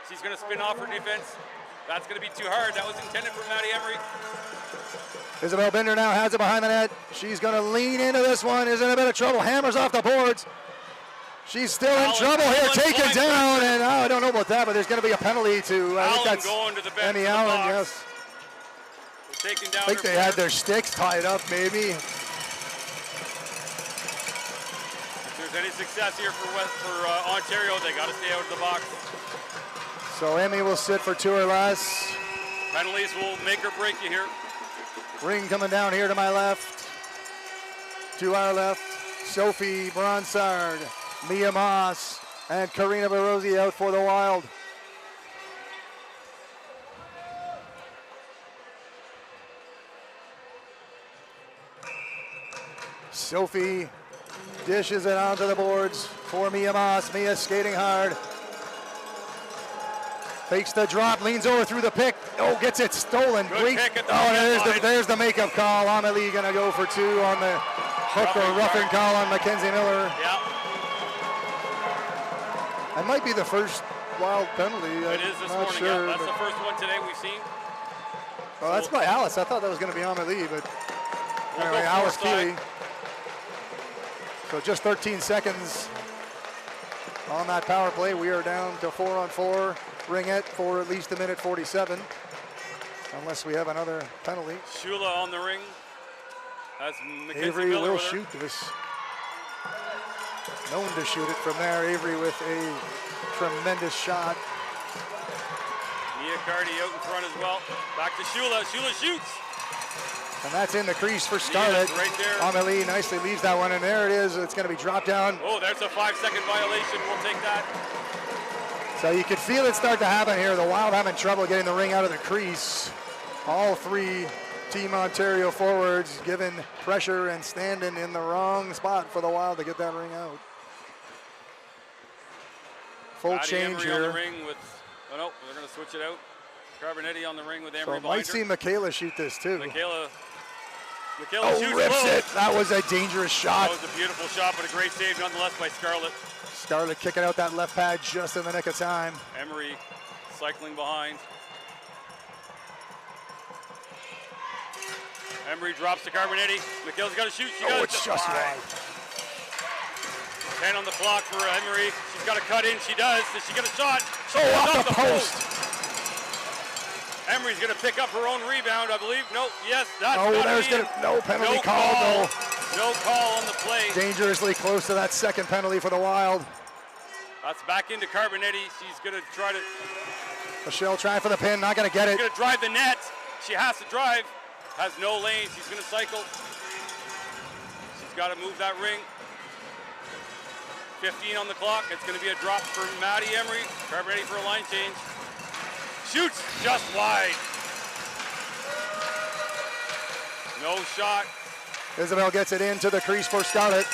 She's going to spin off her defense. That's going to be too hard. That was intended for Maddie Emery. Isabel Bender now has it behind the net. She's going to lean into this one. Is in a bit of trouble. Hammers off the boards. She's still in trouble here. Taken down, and I don't know about that, but there's going to be a penalty to I think that's going to the bench. Emmy Allen. Yes. Taking down I think they had their sticks tied up, maybe. If there's any success here for Ontario, they got to stay out of the box. So Emmy will sit for 2 or less. Penalties will make or break you here. Ring coming down here to my left. To our left, Sophie Bronsard, Mia Moss, and Karina Barozzi out for the Wild. Sophie dishes it onto the boards for Mia Moss. Mia skating hard. Fakes the drop, leans over through the pick. Oh, gets it stolen. Good pick at the there's the makeup call. Amelie gonna go for 2 on the hook or roughing call on Mackenzie Miller. Yeah. That might be the first Wild penalty. It is this morning. Sure, yeah, that's the first one today we've seen. Oh, that's by Alice. I thought that was going to be Amelie, but We'll anyway, go Alice fourth side. Keeley. So just 13 seconds on that power play. We are down to 4-on-4. Ringette for at least a minute 47, unless we have another penalty. Shula on the ring. That's Mackenzie Avery Miller will with her. shoot this. Known to shoot it from there. Avery with a tremendous shot. Mia Cardi out in front as well. Back to Shula. Shula shoots. And that's in the crease for Scarlett. Right there. Amelie nicely leaves that one, and there it is. It's going to be dropped down. Oh, there's a 5-second violation. We'll take that. So you could feel it start to happen here. The Wild having trouble getting the ring out of the crease. All 3 Team Ontario forwards given pressure and standing in the wrong spot for the Wild to get that ring out. Full Maddie change Emery here. on the ring with, oh no, they're going to switch it out. Carbonetti on the ring with So Emery I might behind see her. Michaela shoot this too. Michaela Oh, shoots rips low. it. That was a dangerous shot. That was a beautiful shot, but a great save nonetheless by Scarlett. Scarlett kicking out that left pad just in the nick of time. Emery cycling behind. Emery drops to Carbonetti. Michaela's got to shoot. She Oh, does. it's just wide. 10 on the clock for Emery. She's got to cut in. She does. Does she get a shot? She Oh, goes off the post. Emery's going to pick up her own rebound, I believe. No, yes, that's Oh, gotta there's be no penalty call though. No call on the play. Dangerously close to that second penalty for the Wild. That's back into Carbonetti. She's going to try to, Michelle trying for the pin, not going to get it. going to drive the net. She has to drive. Has no lane. She's going to cycle. She's got to move that ring. 15 on the clock. It's going to be a drop for Maddie Emery. Carbonetti for a line change. Shoots just wide. No shot. Isabel gets it into the crease for Scarlett.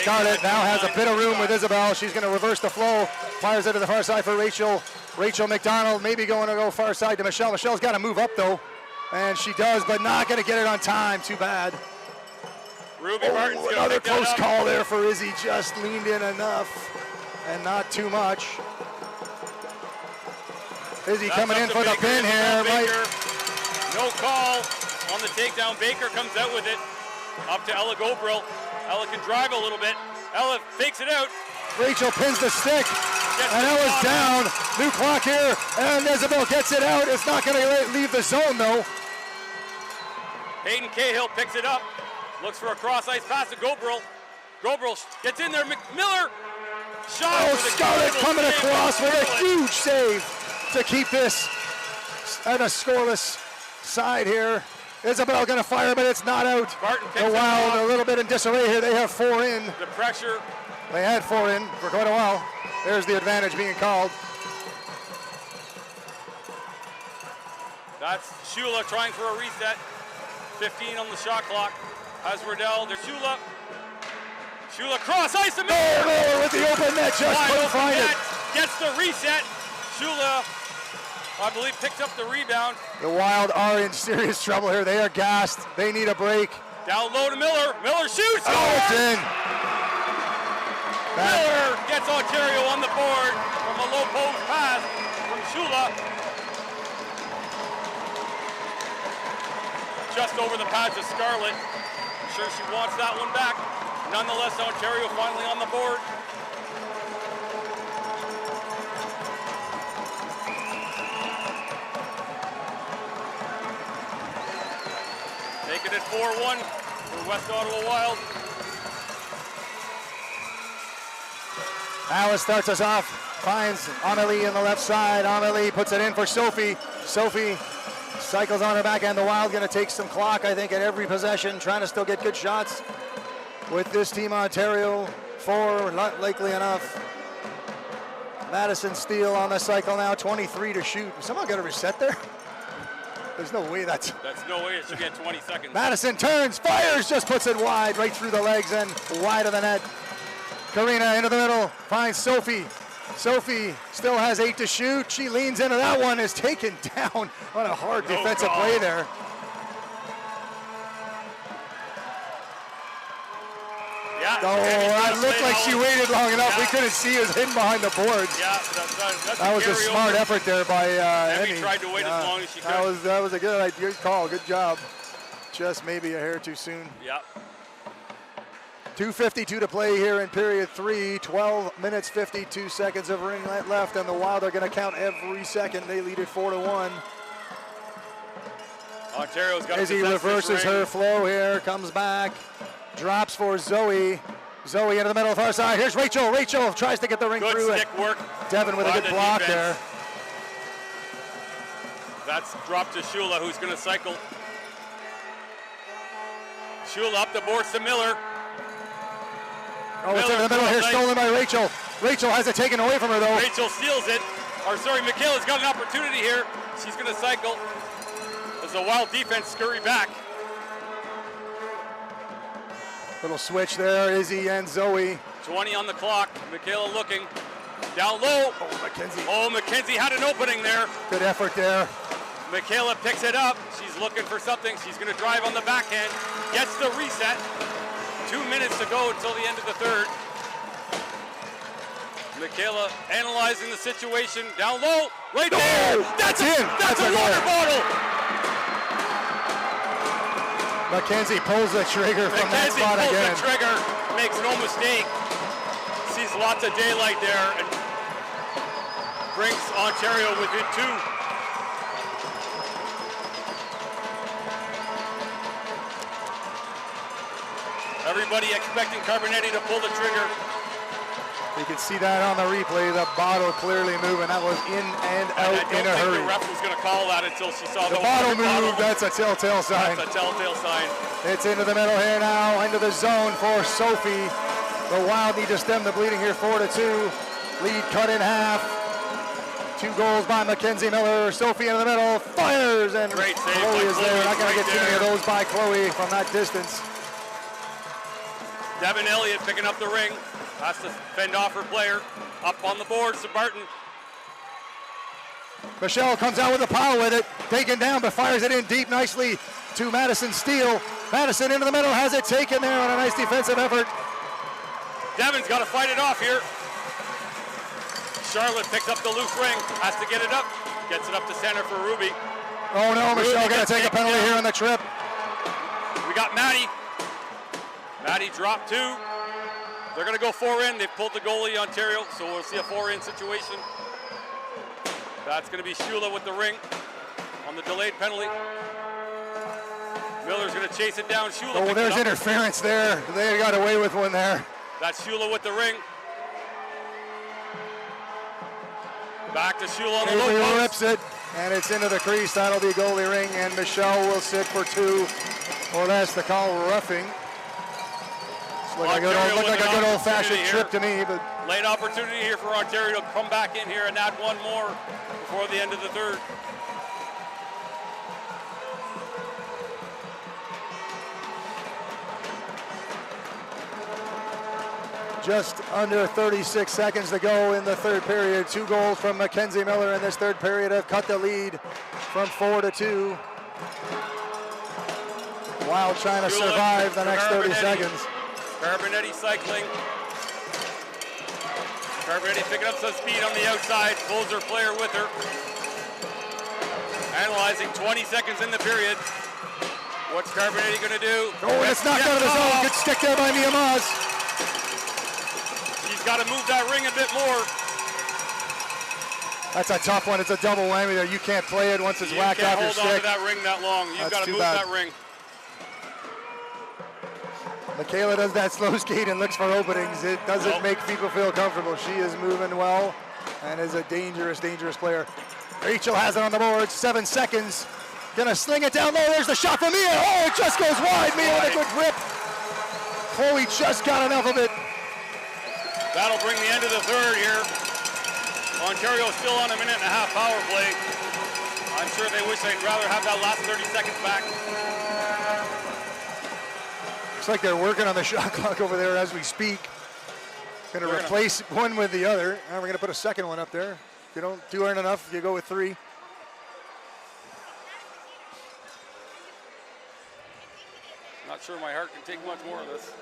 Scarlett now has a bit of room with Isabel. She's going to reverse the flow. Fires it to the far side for Rachel. Rachel McDonald maybe going to go far side to Michelle. Michelle's got to move up though. And she does, but not going to get it on time. Too bad. Ruby Martin's going to Another pick that close up. call there for Izzy. Just leaned in enough and not too much. Izzy That's coming up in to for the Baker. pin here. Baker. No call on the takedown. Baker comes out with it. Up to Ella Gobrill. Ella can drive a little bit. Ella fakes it out. Rachel pins the stick. Gets And the Ella's clock. down. New clock here. And Isabel gets it out. It's not going to leave the zone though. Hayden Cahill picks it up. Looks for a cross ice pass to Gobrill. Gobrill gets in there. Miller. Shot. Oh, with a Scarlett beautiful coming save. across with a Scarlett. huge save to keep this at a scoreless side here. Isabel going to fire, but it's not out. Martin picks The it Wild off. a little bit in disarray here. They have 4 in. The pressure. They had 4 in for quite a while. There's the advantage being called. That's Shula trying for a reset. 15 on the shot clock. Has Riddell. There's Shula. Shula cross ice to Miller. Miller with the open net, just Wide couldn't open find net. it. Gets the reset. Shula, I believe, picks up the rebound. The Wild are in serious trouble here. They are gassed. They need a break. Down low to Miller. Miller shoots. Oh, it's in. Miller gets Ontario on the board from a low post pass from Shula. Just over the pads of Scarlett. I'm sure she wants that one back. Nonetheless, Ontario finally on the board. Making it 4-1 for West Ottawa Wild. Alice starts us off, finds Amelie in the left side. Amelie puts it in for Sophie. Sophie Cycles on her back, and the Wild going to take some clock, I think, at every possession, trying to still get good shots with this Team Ontario. 4, not likely enough. Madison Steele on the cycle now, 23 to shoot. Someone got a reset there? There's no way that's no way it should get 20 seconds. Madison turns, fires, just puts it wide, right through the legs and wide of the net. Karina into the middle, finds Sophie. Sophie still has 8 to shoot. She leans into that one, is taken down on a hard defensive play there. Yeah. Oh, that looked like she waited long enough. We couldn't see it was hidden behind the boards. Yeah, that was a smart effort there by Emmy. Tried to wait as long as she could. That was a good call. Good job. Just maybe a hair too soon. Yeah. 2:52 to play here in period 3. 12 minutes, 52 seconds of ring left, and the Wild are going to count every second. They lead it 4-1. Ontario's got Izzy reverses her flow here, comes back, drops for Zoe. Zoe into the middle, far side. Here's Rachel. Rachel tries to get the ring good through. Good stick work. Devin with a good block there. That's dropped to Shula, who's going to cycle. Shula up the boards to Miller. Oh, it's into the middle here, stolen by Rachel. Rachel has it taken away from her, though. Rachel steals it. Michaela's got an opportunity here. She's going to cycle. As the Wild defense scurry back. Little switch there, Izzy and Zoe. 20 on the clock. Michaela looking. Down low. Oh, Mackenzie. Oh, Mackenzie had an opening there. Good effort there. Michaela picks it up. She's looking for something. She's going to drive on the backhand. Gets the reset. 2 minutes to go until the end of the third. Michaela analyzing the situation. Down low. Right there. That's in. That's a water bottle. Mackenzie pulls the trigger from that spot again. Mackenzie pulls the trigger. Makes no mistake. Sees lots of daylight there and brings Ontario within 2. Everybody expecting Carbonetti to pull the trigger. You can see that on the replay, the bottle clearly moving. That was in and out in a hurry. The ref was going to call that until she saw the bottle move. That's a telltale sign. That's a telltale sign. It's into the middle here now, into the zone for Sophie. The Wild need to stem the bleeding here, 4-2. Lead cut in half. 2 goals by Mackenzie Miller. Sophie in the middle, fires, and great save Chloe is there. Not going to get too many of those by Chloe from that distance. Devin Elliott picking up the ring. Has to fend off her player. Up on the boards to Barton. Michelle comes out with a power with it. Taken down, but fires it in deep nicely to Madison Steele. Madison into the middle, has it taken there on a nice defensive effort. Devin's got to fight it off here. Charlotte picks up the loose ring. Has to get it up. Gets it up to center for Ruby. Oh no, Michelle going to take a penalty here on the trip. We got Maddie. Maddie dropped 2. They're going to go 4 in. They've pulled the goalie, Ontario, so we'll see a 4-in situation. That's going to be Shula with the ring on the delayed penalty. Miller's going to chase it down. Shula. Oh, there's interference there. They got away with one there. That's Shula with the ring. Back to Shula on the low post. Rips it, and it's into the crease. That'll be goalie ring, and Michelle will sit for 2. Well, that's the call, roughing. Looked like a good old-fashioned trip to me, but late opportunity here for Ontario to come back in here and add 1 more before the end of the third. Just under 36 seconds to go in the third period. 2 goals from Mackenzie Miller in this third period have cut the lead from 4-2. Wild trying to survive the next 30 seconds. Carbonetti cycling. Carbonetti picking up some speed on the outside, pulls her player with her. Analyzing 20 seconds in the period. What's Carbonetti going to do? Oh, it's knocked out of the zone. Good stick there by Miamaz. She's got to move that ring a bit more. That's a tough one. It's a double whammy there. You can't play it once it's whacked off your stick. You can't hold on to that ring that long. You've got to move that ring. Michaela does that slow skate and looks for openings. It doesn't make people feel comfortable. She is moving well and is a dangerous, dangerous player. Rachel has it on the board. 7 seconds. Gonna sling it down low. There's the shot from Mia. Oh, it just goes wide. Mia with a good grip. Chloe just got enough of it. That'll bring the end of the third here. Ontario still on a 1.5-minute power play. I'm sure they wish they'd rather have that last 30 seconds back. Looks like they're working on the shot clock over there as we speak. Gonna replace one with the other. And we're gonna put a second one up there. If you don't do earn enough, you go with 3. Not sure my heart can take much more of this.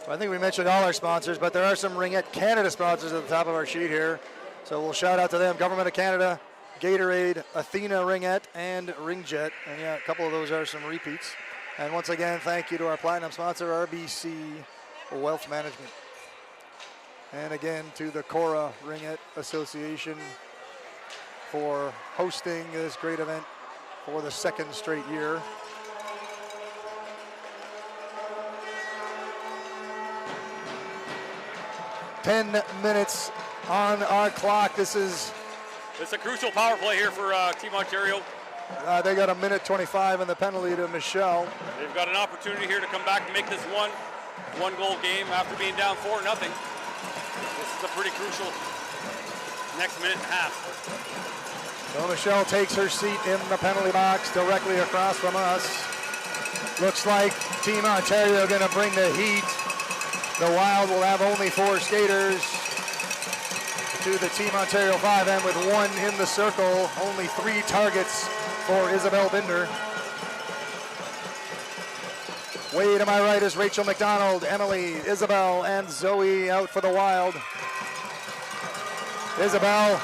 I think we mentioned all our sponsors, but there are some Ringette Canada sponsors at the top of our sheet here. So we'll shout out to them. Government of Canada, Gatorade, Athena Ringette, and Ringjet. And yeah, a couple of those are some repeats. And once again, thank you to our platinum sponsor, RBC Wealth Management. And again, to the Cora Ringette Association for hosting this great event for the second straight year. "10 minutes on our clock." This is... It's a crucial power play here for Team Ontario. They got 1:25 in the penalty to Michelle. They've got an opportunity here to come back and make this one goal game after being down 4-0. This is a pretty crucial next 1.5 minutes. So Michelle takes her seat in the penalty box directly across from us. Looks like Team Ontario going to bring the heat. The Wild will have only 4 skaters to the Team Ontario 5 end with 1 in the circle. Only 3 targets for Isabel Binder. Way to my right is Rachel McDonald, Emily, Isabel, and Zoe out for the Wild. Isabel,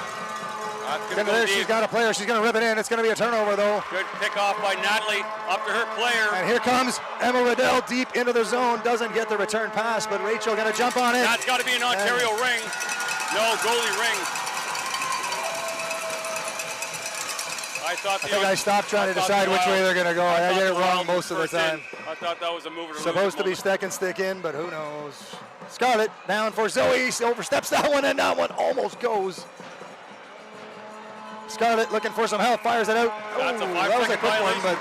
she's got a player, she's going to rip it in. It's going to be a turnover though. Good pick off by Natalie, up to her player. And here comes Emma Riddell deep into the zone. Doesn't get the return pass, but Rachel going to jump on it. That's got to be an Ontario ring. No, goalie ring. I think I stopped trying to decide which way they're going to go. I get it wrong most of the time. I thought that was a move. Supposed to be stick and stick in, but who knows. Scarlett down for Zoe. She oversteps that one, and that one almost goes. Scarlett looking for some help, fires it out. That's that was a quick one, but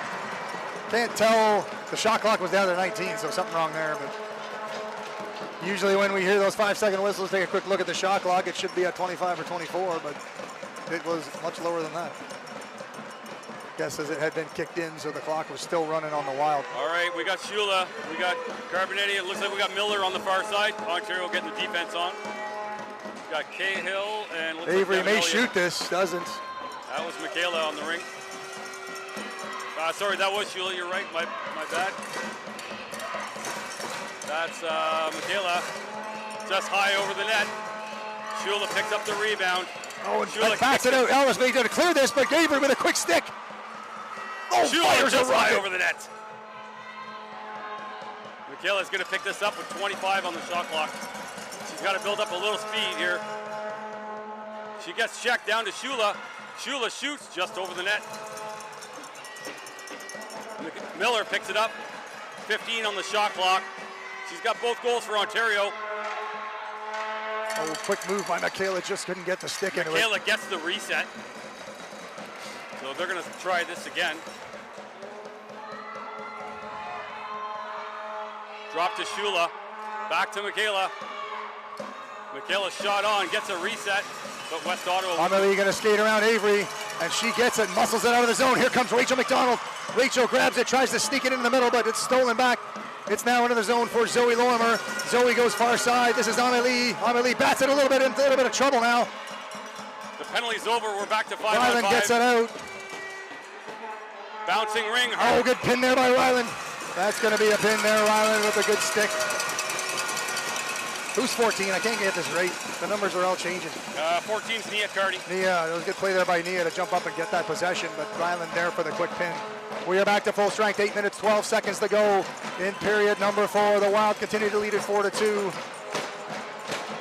can't tell. The shot clock was down to 19, so something wrong there. But usually when we hear those 5-second whistles, take a quick look at the shot clock. It should be at 25 or 24, but it was much lower than that. Guess as it had been kicked in, so the clock was still running on the Wild. All right, we got Shula, we got Carbonetti. It looks like we got Miller on the far side. Ontario getting the defense on. We got Cahill and Avery may shoot this, doesn't. That was Michaela on the ring. Sorry, that was Shula. You're right. My bad. That's Michaela, just high over the net. Shula picks up the rebound. Oh, and backs it out. Ellis may to clear this, but Avery with a quick stick. Oh, fires just a high rocket over the net. Michaela's going to pick this up with 25 on the shot clock. She's got to build up a little speed here. She gets checked down to Shula. Shula shoots just over the net. Miller picks it up. 15 on the shot clock. She's got both goals for Ontario. Oh, quick move by Michaela, just couldn't get the stick into it. Michaela gets the reset. So they're going to try this again. Drop to Shula. Back to Michaela. Michaela shot on, gets a reset, but West Ottawa. Amelie going to skate around Avery, and she gets it, muscles it out of the zone. Here comes Rachel McDonald. Rachel grabs it, tries to sneak it in the middle, but it's stolen back. It's now into the zone for Zoe Lorimer. Zoe goes far side. This is Amelie. Amelie bats it a little bit of trouble now. The penalty's over. We're back to 5-on-5. Ryland gets it out. Bouncing ring. Oh, good pin there by Ryland. That's going to be a pin there, Ryland with a good stick. Who's 14? I can't get this right. The numbers are all changing. 14's Nia Cardi. Nia, it was a good play there by Nia to jump up and get that possession, but Ryland there for the quick pin. We are back to full strength, 8 minutes, 12 seconds to go in period number 4. The Wild continue to lead it 4-2.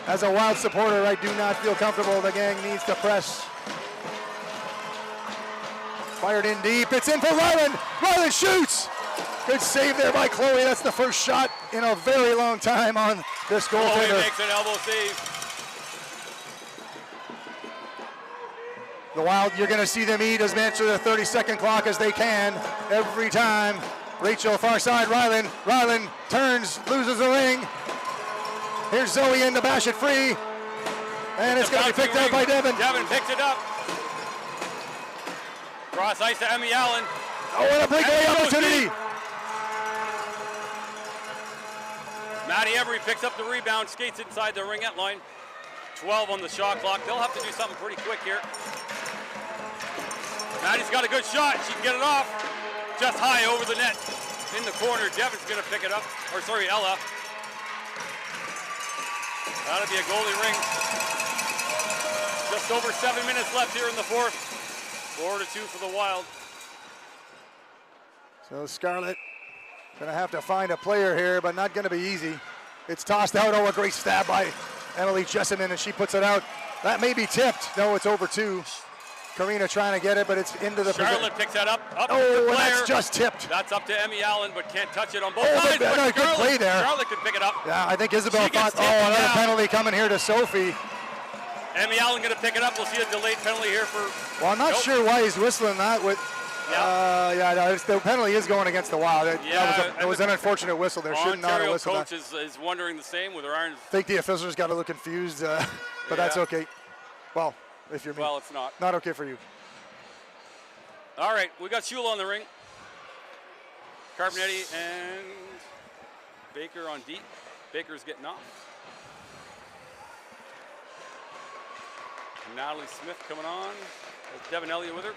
As a Wild supporter, I do not feel comfortable. The gang needs to press. Fired in deep, it's in for Ryland. Ryland shoots. Good save there by Chloe. That's the first shot in a very long time on this Chloe goaltender. makes an elbow save. The Wild, you're going to see them eat as much of the 30-second clock as they can every time. Rachel, far side, Ryland. Ryland turns, loses the ring. Here's Zoe in to bash it free. And it's going to be picked up by Devin. Devin picks it up. Cross ice to Emmy Allen. Oh, what a breakaway opportunity. Maddie Every picks up the rebound, skates inside the ringette line. 12 on the shot clock. They'll have to do something pretty quick here. Maddie's got a good shot. She can get it off. Just high over the net. In the corner. Devin's going to pick it up. Or sorry, Ella. That'll be a goalie ring. Just over 7 minutes left here in the fourth. 4-2 for the Wild. So Scarlett gonna have to find a player here, but not gonna be easy. It's tossed out. Oh, a great stab by Emily Jessamine, and she puts it out. That may be tipped. No, it's over 2. Karina trying to get it, but it's into the Charlotte picks that up. Oh, and that's just tipped. That's up to Emmy Allen, but can't touch it on both sides. But good play there. Charlotte can pick it up. Yeah, I think Isabel thought, another penalty coming here to Sophie. Emmy Allen going to pick it up. We'll see a delayed penalty here for... Well, I'm not sure why he's whistling that with... no, the penalty is going against the Wild. It was an unfortunate whistle. There should not have whistled that. Coach is wondering the same with her irons. I think the officials got a little confused, but that's okay. Well, if you're me. Well, it's not. Not okay for you. All right, we got Shula on the ring. Carbonetti and Baker on deep. Baker's getting off. Natalie Smith coming on. There's Devin Elliott with her.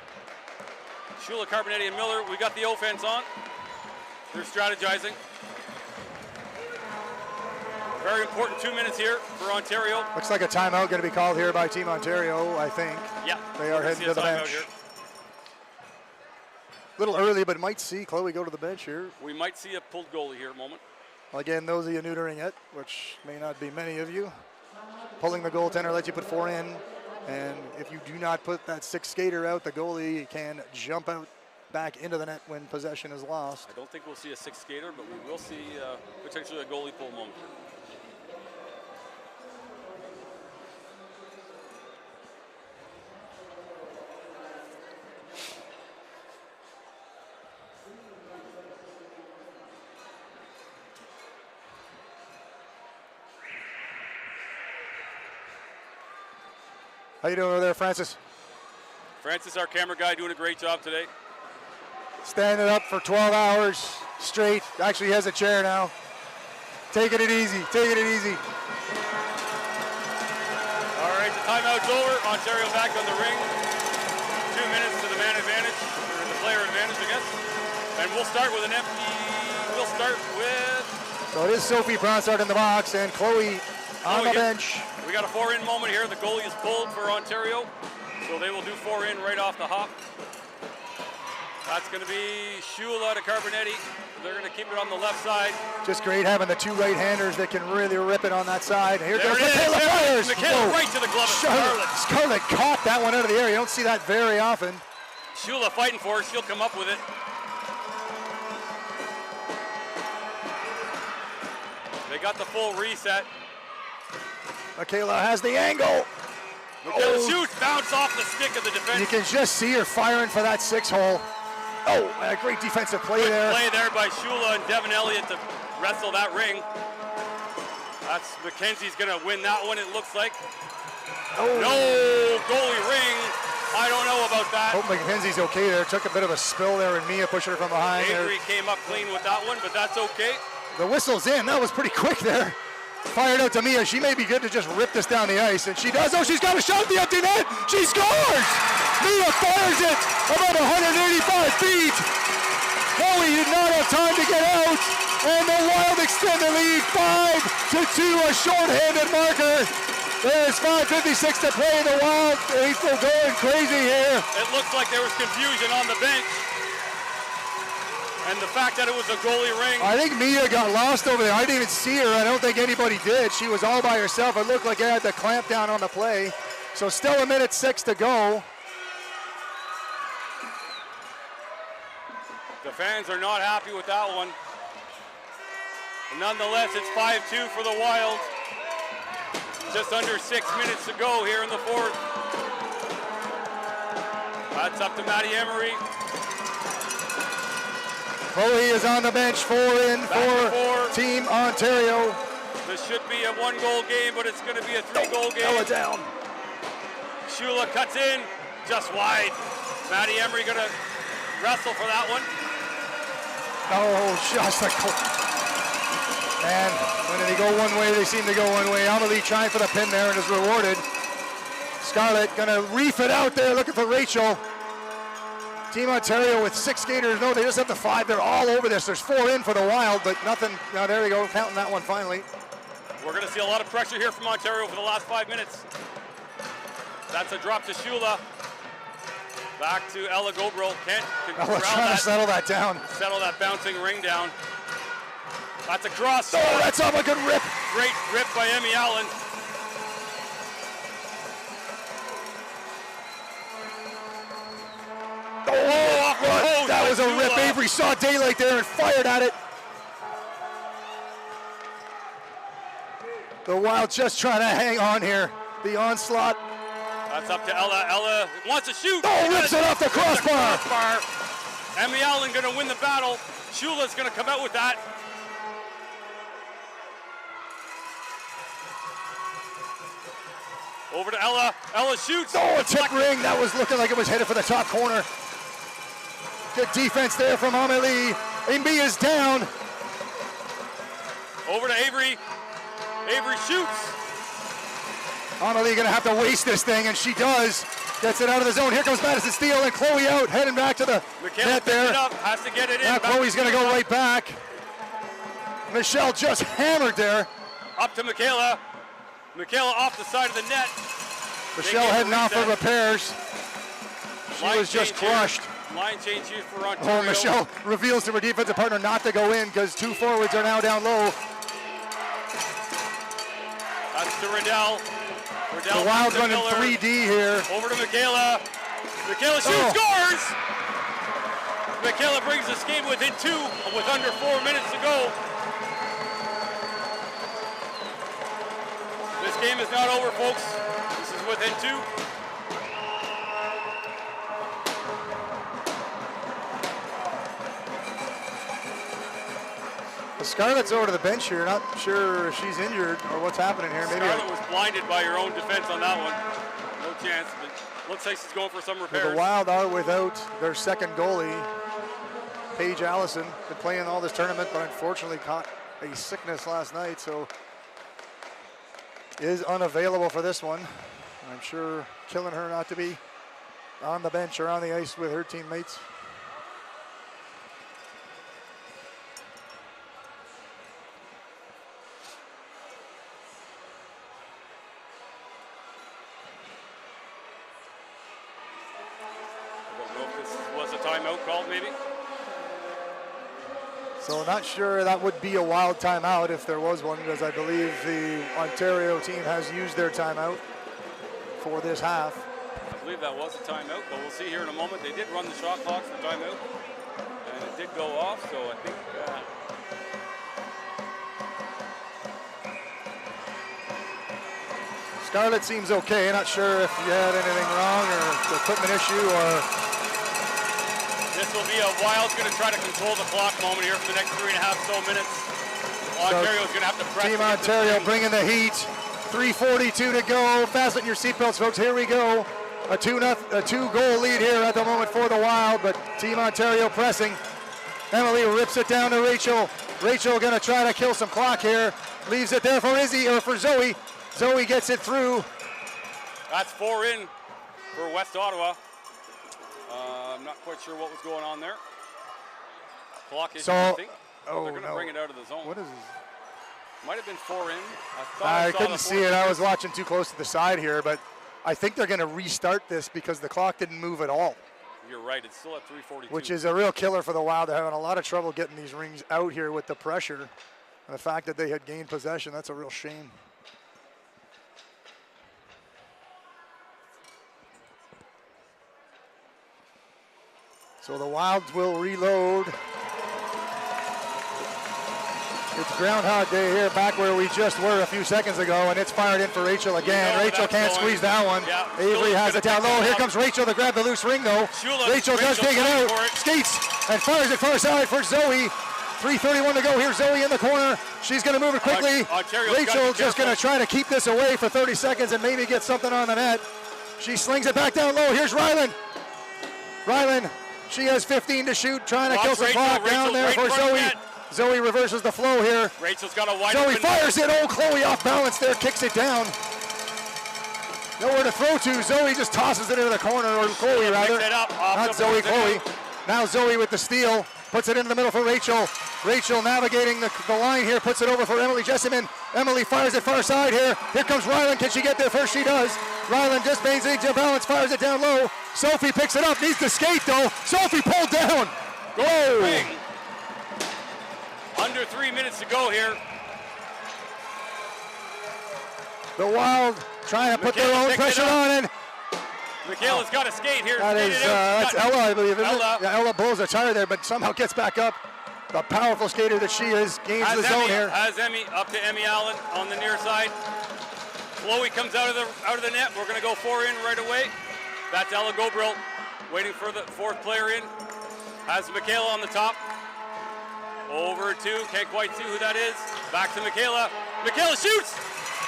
Shula, Carbonetti, and Miller. We got the offense on. They're strategizing. Very important 2 minutes here for Ontario. Looks like a timeout going to be called here by Team Ontario, I think. Yeah. They are heading to the bench. A little early, but might see Chloe go to the bench here. We might see a pulled goalie here moment. Again, those of you new to Ringette, which may not be many of you, pulling the goaltender lets you put 4 in. And if you do not put that 6th skater out, the goalie can jump out back into the net when possession is lost. I don't think we'll see a 6th skater, but we will see potentially a goalie pull moment. How you doing over there, Francis? Francis, our camera guy, doing a great job today. Standing up for 12 hours straight. Actually, he has a chair now. Taking it easy, taking it easy. All right, the timeout's over. Ontario back on the ring. 2 minutes to the man advantage, or the player advantage, I guess. And we'll start with an empty, So it is Sophie Bronsard in the box and Chloe on the bench. We got a 4-in moment here. The goalie is pulled for Ontario. So they will do 4 in right off the hop. That's going to be Shula to Carbonetti. They're going to keep it on the left side. Just great having the 2 right-handers that can really rip it on that side. Here there goes Michaela Fires. Michaela right to the glove of Scarlett. Scarlett caught that one out of the air. You don't see that very often. Shula fighting for it. She'll come up with it. They got the full reset. Michaela has the angle. Michaela shoots, bounce off the stick of the defense. You can just see her firing for that 6-hole. Oh, a great defensive play there. Play there by Shula and Devin Elliott to wrestle that ring. That's Mackenzie's going to win that one, it looks like. Oh. No goalie ring. I don't know about that. Hope Mackenzie's okay there. Took a bit of a spill there, and Mia pushing her from behind. Avery came up clean with that one, but that's okay. The whistle's in. That was pretty quick there. Fired out to Mia. She may be good to just rip this down the ice, and she does. Oh, she's got a shot at the empty net. She scores! Mia fires it about 185 feet. Chloe did not have time to get out, and the Wild extend the lead 5-2, a shorthanded marker. There's 5:56 to play. The Wild, they're going crazy here. It looks like there was confusion on the bench. And the fact that it was a goalie ring. I think Mia got lost over there. I didn't even see her. I don't think anybody did. She was all by herself. It looked like I had to clamp down on the play. So still 1:06 to go. The fans are not happy with that one. Nonetheless, it's 5-2 for the Wild. Just under 6 minutes to go here in the fourth. That's up to Maddie Emery. Chloe is on the bench, 4 in for Team Ontario. This should be a 1-goal game, but it's going to be a 3-goal game. Ella down. Shula cuts in, just wide. Maddie Emery going to wrestle for that one. Oh, just like, man, when they go one way, they seem to go one way. Amelie trying for the pin there and is rewarded. Scarlett gonna reef it out there, looking for Rachel. Team Ontario with 6 skaters. No, they just have the 5. They're all over this. There's 4 in for the Wild, but nothing. Now there we go, counting that one finally. We're gonna see a lot of pressure here from Ontario for the last 5 minutes. That's a drop to Shula. Back to Ella Gobrel. Kent can Ella trying to settle that down. Settle that bouncing ring down. That's a cross. Oh, that's up a good rip. Great rip by Emmy Allen. Oh, that was a rip. Avery saw daylight there and fired at it. The Wild just trying to hang on here. The onslaught. That's up to Ella. Ella wants to shoot. Oh, rips it off the crossbar. Emmy Allen going to win the battle. Shula's going to come out with that. Over to Ella. Ella shoots. Oh, a tip ring. That was looking like it was headed for the top corner. Good defense there from Amelie. Amby is down. Over to Avery. Avery shoots. Amelie gonna have to waste this thing, and she does. Gets it out of the zone. Here comes Madison Steele and Chloe out, heading back to the net there. It up, has to get it in. Now Chloe's gonna go right back. Michelle just hammered there. Up to Michaela. Michaela off the side of the net. Michelle heading off for repairs. She was just crushed. Line change here for Ontario. Oh, Michelle reveals to her defensive partner not to go in because 2 forwards are now down low. That's to Riddell. The Wild's running 3D here. Over to Michaela. Michaela shoots, scores! Michaela brings this game within 2 with under 4 minutes to go. This game is not over, folks. This is within 2. Scarlett's over to the bench here. Not sure if she's injured or what's happening here. Maybe Scarlett was blinded by her own defense on that one. No chance, but looks like she's going for some repairs. The Wild are without their second goalie, Paige Allison. Been playing all this tournament, but unfortunately caught a sickness last night, so is unavailable for this one. I'm sure killing her not to be on the bench or on the ice with her teammates. So not sure that would be a Wild timeout if there was one, because I believe the Ontario team has used their timeout for this half. I believe that was a timeout, but we'll see here in a moment. They did run the shot clock for timeout, and it did go off, so I think Scarlett seems okay. Not sure if you had anything wrong or the equipment issue or... This will be a Wild's going to try to control the clock moment here for the next 3.5 so minutes. Ontario's going to have to press. Team Ontario bringing the heat. 3:42 to go. Fasten your seatbelts, folks. Here we go. A 2-goal lead here at the moment for the Wild, but Team Ontario pressing. Emily rips it down to Rachel. Rachel going to try to kill some clock here. Leaves it there for Izzy, or for Zoe. Zoe gets it through. That's 4 in for West Ottawa. I'm not quite sure what was going on there. Clock issue, I think. Oh, they're going to bring it out of the zone. What is this? Might have been 4 in. I couldn't see it. I was watching too close to the side here, but I think they're going to restart this because the clock didn't move at all. You're right. It's still at 3:42. Which is a real killer for the Wild. They're having a lot of trouble getting these rings out here with the pressure. And the fact that they had gained possession, that's a real shame. So the Wilds will reload. It's Groundhog Day here, back where we just were a few seconds ago, and it's fired in for Rachel again. You know Rachel can't squeeze that one. Yeah, Avery has it down low. Here comes Rachel to grab the loose ring, though. Rachel does take it out. Skates and fires it far side for Zoe. 3:31 to go. Here's Zoe in the corner. She's going to move it quickly. Rachel just going to try to keep this away for 30 seconds and maybe get something on the net. She slings it back down low. Here's Ryland. Ryland, she has 15 to shoot, trying to kill some clock down there for Zoe. Zoe reverses the flow here. Rachel's got a wide Zoe open fires it. Oh, Chloe off balance there, kicks it down. Nowhere to throw to. Zoe just tosses it into the corner, or Chloe rather. Not Zoe, Chloe. Now Zoe with the steal, puts it into the middle for Rachel. Rachel navigating the line here, puts it over for Emily Jessamine. Emily fires it far side here. Here comes Ryland. Can she get there first? She does. Ryland just maintains a balance, fires it down low. Sophie picks it up, needs to skate though. Sophie pulled down. Whoa! Under 3 minutes to go here. The Wild trying to put their own pressure on, and Michaela's got a skate here. that is that's Ella, I believe, isn't Ella. it? Yeah, Ella blows a tire there, but somehow gets back up. The powerful skater that she is gains the zone here. Has Emmy up to Emmy Allen on the near side. Chloe comes out of the net. We're going to go 4 in right away. That's Ella Gobrill waiting for the fourth player in. Has Michaela on the top. Over to, can't quite see who that is. Back to Michaela. Michaela shoots!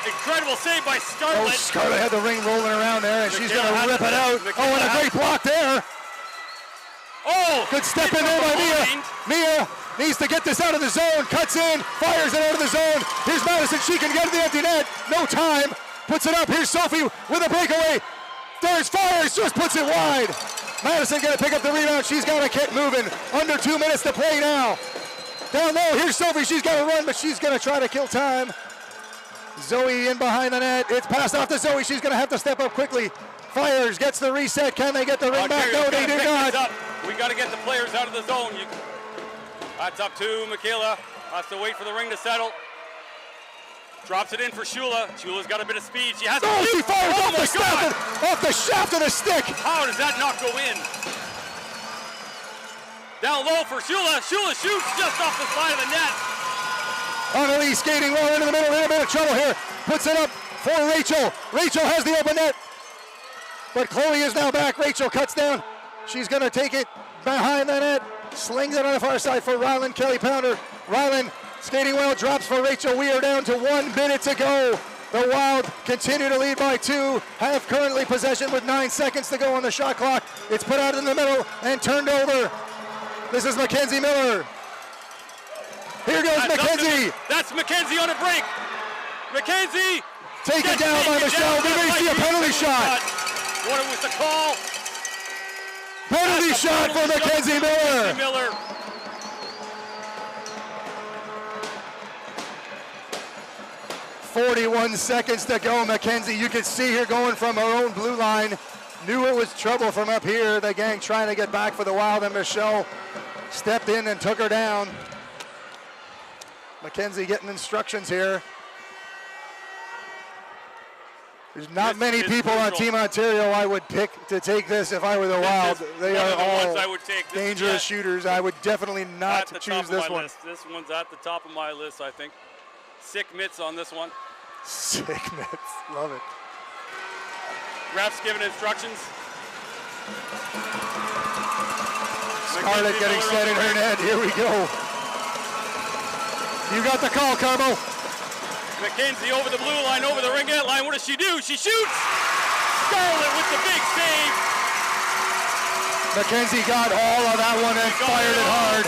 Incredible save by Scarlett. Oh, Scarlett had the ring rolling around there, and she's going to rip it out. Oh, and a great block there. Oh! Good step in there by Mia. Mia needs to get this out of the zone. Cuts in, fires it out of the zone. Here's Madison. She can get to the empty net. No time. Puts it up. Here's Sophie with a breakaway. There's Fires, just puts it wide. Madison going to pick up the rebound. She's got to keep moving. Under 2 minutes to play now. Down low, here's Sophie. She's got to run, but she's going to try to kill time. Zoe in behind the net. It's passed off to Zoe. She's going to have to step up quickly. Fires, gets the reset. Can they get the ring back? No, they do not. We got to get the players out of the zone. That's up to Michaela. Has to wait for the ring to settle. Drops it in for Shula. Shula's got a bit of speed. She has. Oh, she fires off the shaft of the stick. How does that not go in? Down low for Shula. Shula shoots just off the side of the net. Annalise skating well into the middle. In a bit of trouble here. Puts it up for Rachel. Rachel has the open net. But Chloe is now back. Rachel cuts down. She's going to take it behind the net. Slings it on the far side for Ryland. Kelly Pounder. Ryland skating well, drops for Rachel. We are down to 1 minute to go. The Wild continue to lead by 2. Have currently possession with 9 seconds to go on the shot clock. It's put out in the middle and turned over. This is Mackenzie Miller. Here goes Mackenzie. That's Mackenzie on a break. Mackenzie. Taken down by Michelle. We may see a penalty shot. What was the call? Penalty shot for Mackenzie Miller. 41 seconds to go. Mackenzie, you can see her going from her own blue line. Knew it was trouble from up here. The gang trying to get back for the Wild, and Michelle stepped in and took her down. Mackenzie getting instructions here. There's not many people on Team Ontario I would pick to take this if I were the Wild. They are all dangerous shooters. I would definitely not choose this one. This one's at the top of my list, I think. Sick mitts on this one. Sick mitts, love it. Refs giving instructions. Scarlett getting set in her net. Here we go. You got the call, Carbo. Mackenzie over the blue line, over the ringette line. What does she do? She shoots! Scarlett with the big save. Mackenzie got all of that one and fired it hard.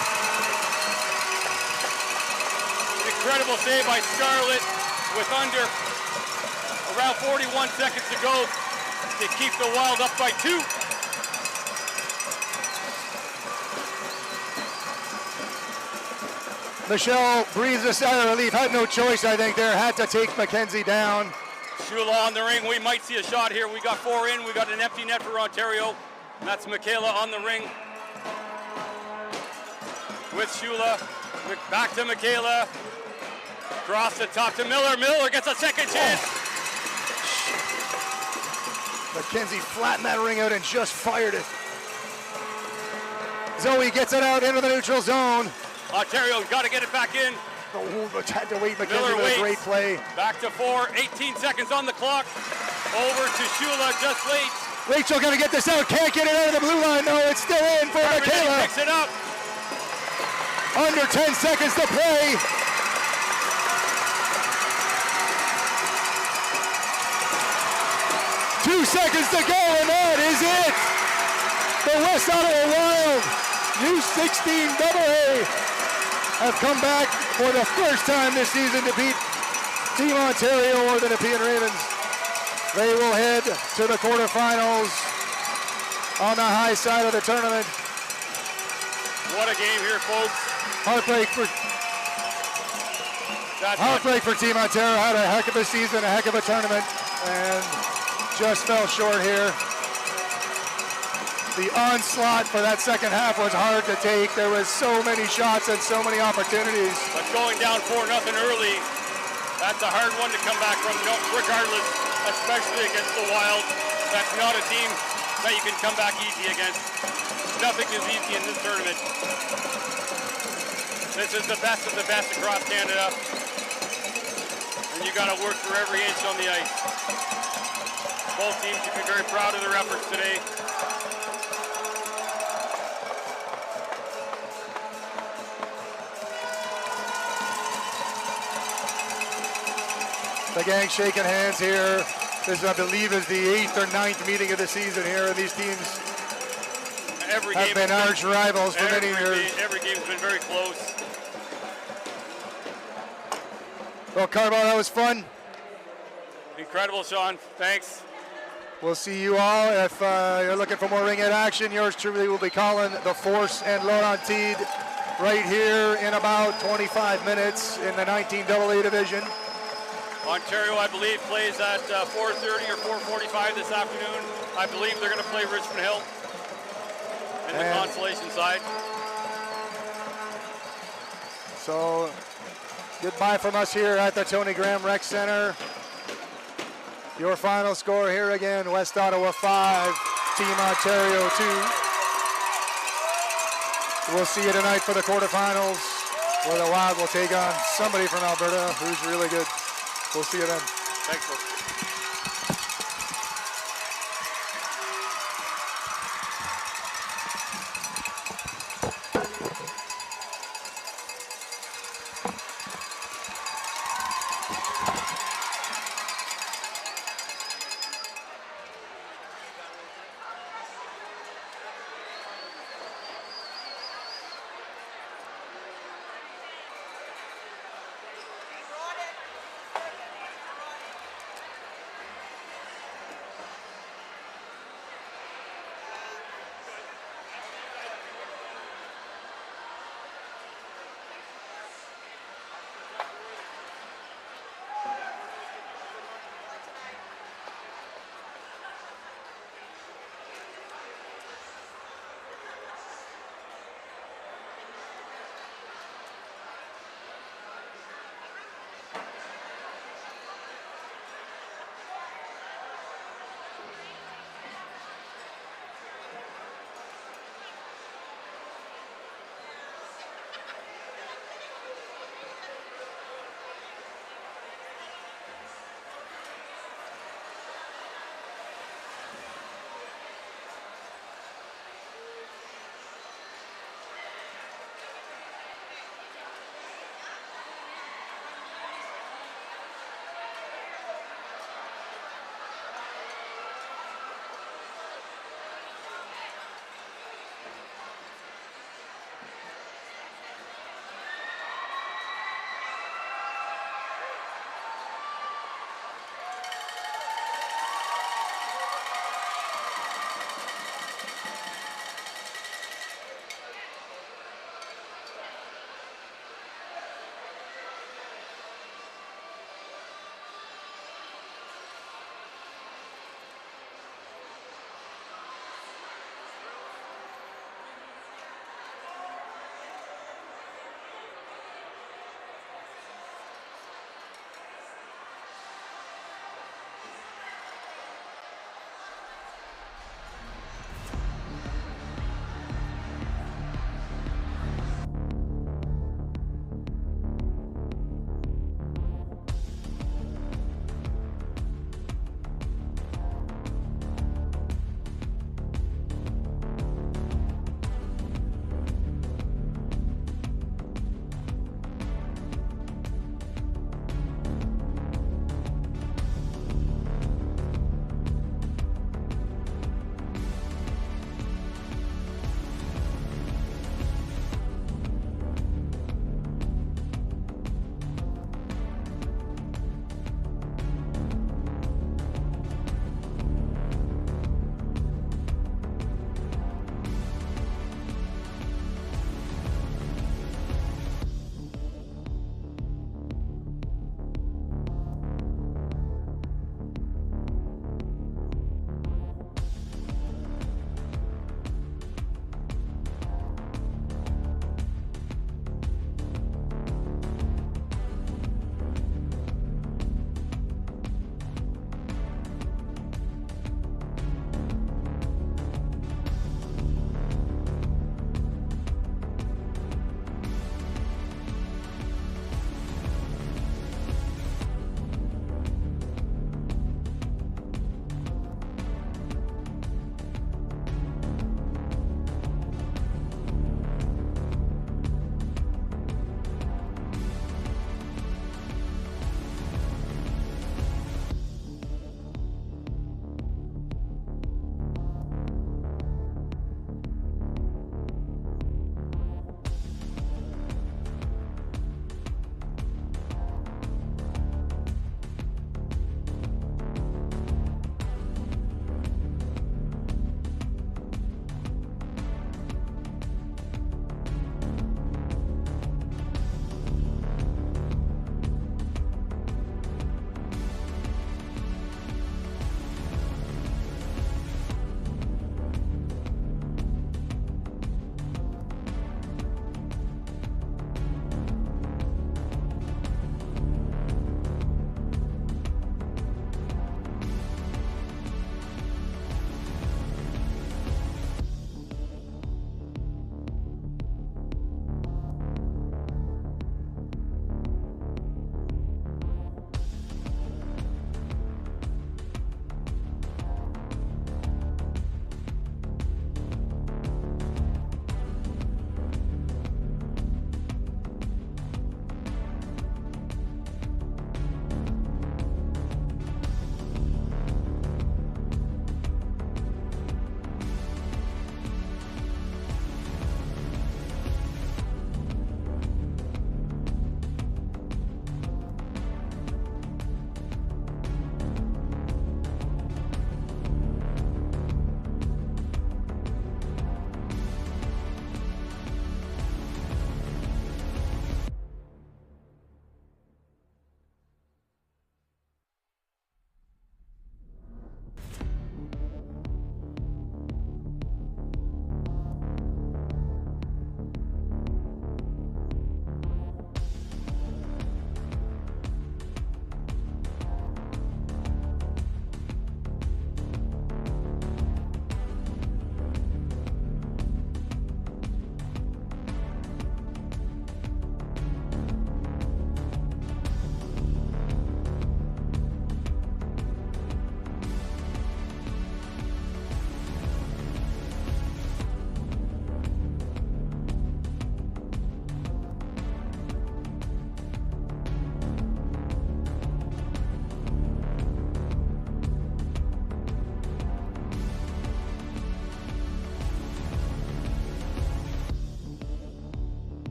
Incredible save by Scarlett with under around 41 seconds to go to keep the Wild up by 2. Michelle breathes a sigh of relief. Had no choice, I think, there. Had to take Mackenzie down. Shula on the ring. We might see a shot here. We got 4 in. We got an empty net for Ontario. And that's Michaela on the ring with Shula. Back to Michaela. Cross the top to Miller. Miller gets a second chance. Mackenzie flattened that ring out and just fired it. Zoe gets it out into the neutral zone. Ontario's got to get it back in. Had to wait. McKenzie Miller with a waits. great play. Back to 4, 18 seconds on the clock. Over to Shula, just late. Rachel gonna get this out. Can't get it out of the blue line. No, it's still in for Carbonetti Michaela. picks it up. Under 10 seconds to play. Two seconds to go, and that is it. The West Ottawa Wild, U16 AA, have come back for the first time this season to beat Team Ontario or the Nepean Ravens. They will head to the quarterfinals on the high side of the tournament. What a game here, folks. Heartbreak for Team Ontario. Had a heck of a season, a heck of a tournament, and just fell short here. The onslaught for that second half was hard to take. There was so many shots and so many opportunities. But going down 4-0 early, that's a hard one to come back from, regardless, especially against the Wild. That's not a team that you can come back easy against. Nothing is easy in this tournament. This is the best of the best across Canada. And you got to work for every inch on the ice. Both teams should be very proud of their efforts today. The gang shaking hands here. This, I believe, is the 8th or 9th meeting of the season here, and these teams have been arch rivals for many years. Every game's been very close. Well, Carbo, that was fun. Incredible, Sean. Thanks. We'll see you all. If you're looking for more ringette action, yours truly will be calling the Force and Laurentide right here in about 25 minutes in the 19 AA division. Ontario, I believe, plays at 4:30 or 4:45 this afternoon. I believe they're going to play Richmond Hill in the consolation side. So, goodbye from us here at the Tony Graham Rec Center. Your final score here again, West Ottawa 5, Team Ontario 2. We'll see you tonight for the quarterfinals, where the Wild will take on somebody from Alberta who's really good. We'll see you then. Thanks, folks.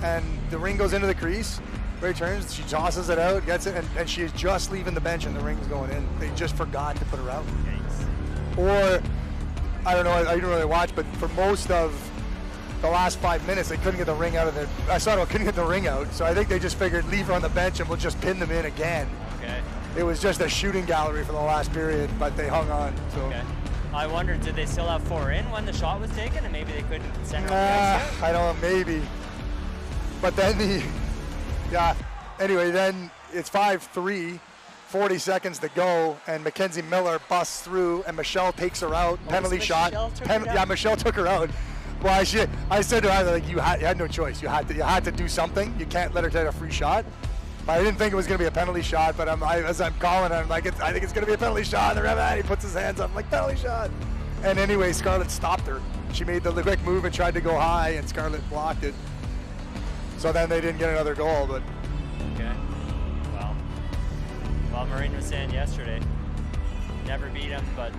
and the ring goes into the crease. Ray turns, she tosses it out, gets it, and she is just leaving the bench and the ring's going in. They just forgot to put her out. Or, I don't know, I didn't really watch, but for most of the last 5 minutes, they couldn't get the ring out of the, couldn't get the ring out, so I think they just figured leave her on the bench and we'll just pin them in again. Okay. It was just a shooting gallery for the last period, but they hung on, so. Okay. I wonder, did they still have 4 in when the shot was taken and maybe they couldn't send her on the ice yet? I don't know, maybe. But then anyway, then it's 5-3, 40 seconds to go, and Mackenzie Miller busts through, and Michelle takes her out, penalty shot. Michelle took her out. Well, I said to her, like, you had no choice. You had to do something. You can't let her take a free shot. But I didn't think it was going to be a penalty shot, but as I'm calling it, I'm like, I think it's going to be a penalty shot. And he puts his hands up, I'm like, penalty shot. And anyway, Scarlett stopped her. She made the quick move and tried to go high, and Scarlett blocked it. So then they didn't get another goal, but. Okay. Well, Maureen was saying yesterday, never beat him, but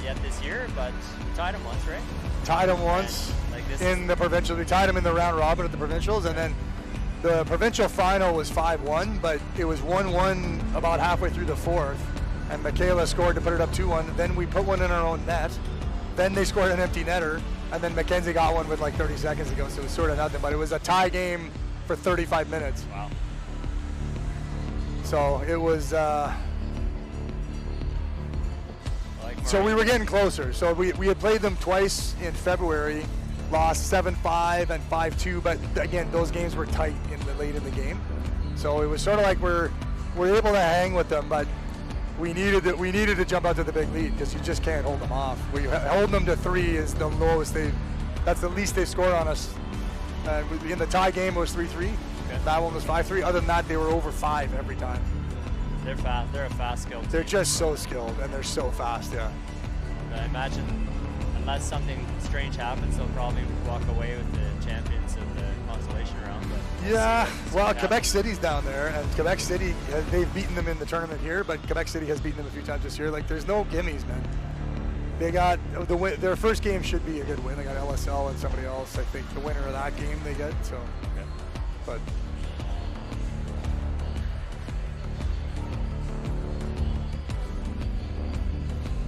yet this year, but we tied him once, right? Tied him once in the provincials. We tied him in the round robin at the provincials, and then the provincial final was 5-1, but it was 1-1 about halfway through the fourth, and Michaela scored to put it up 2-1. Then we put one in our own net. Then they scored an empty netter, and then Mackenzie got one with like 30 seconds to go, so it was sort of nothing, but it was a tie game for 35 minutes. Wow. So it was, so we were getting closer. So we had played them twice in February, lost 7-5 and 5-2, but again, those games were tight late in the game. So it was sort of like we're able to hang with them, but we needed to jump out to the big lead because you just can't hold them off. Holding them to 3 is the lowest that's the least they've scored on us. In the tie game it was 3-3. Okay. That one was 5-3. Other than that, they were over 5 every time. They're fast. They're a fast skilled team. They're just so skilled, and they're so fast, yeah. I imagine, unless something strange happens, they'll probably walk away with the champions of the consolation round. But yeah, well, Quebec City's down there, and Quebec City, they've beaten them in the tournament here, but Quebec City has beaten them a few times this year. Like, there's no gimmies, man. They got the win. Their first game should be a good win. They got LSL and somebody else. I think the winner of that game they get. So, okay. But.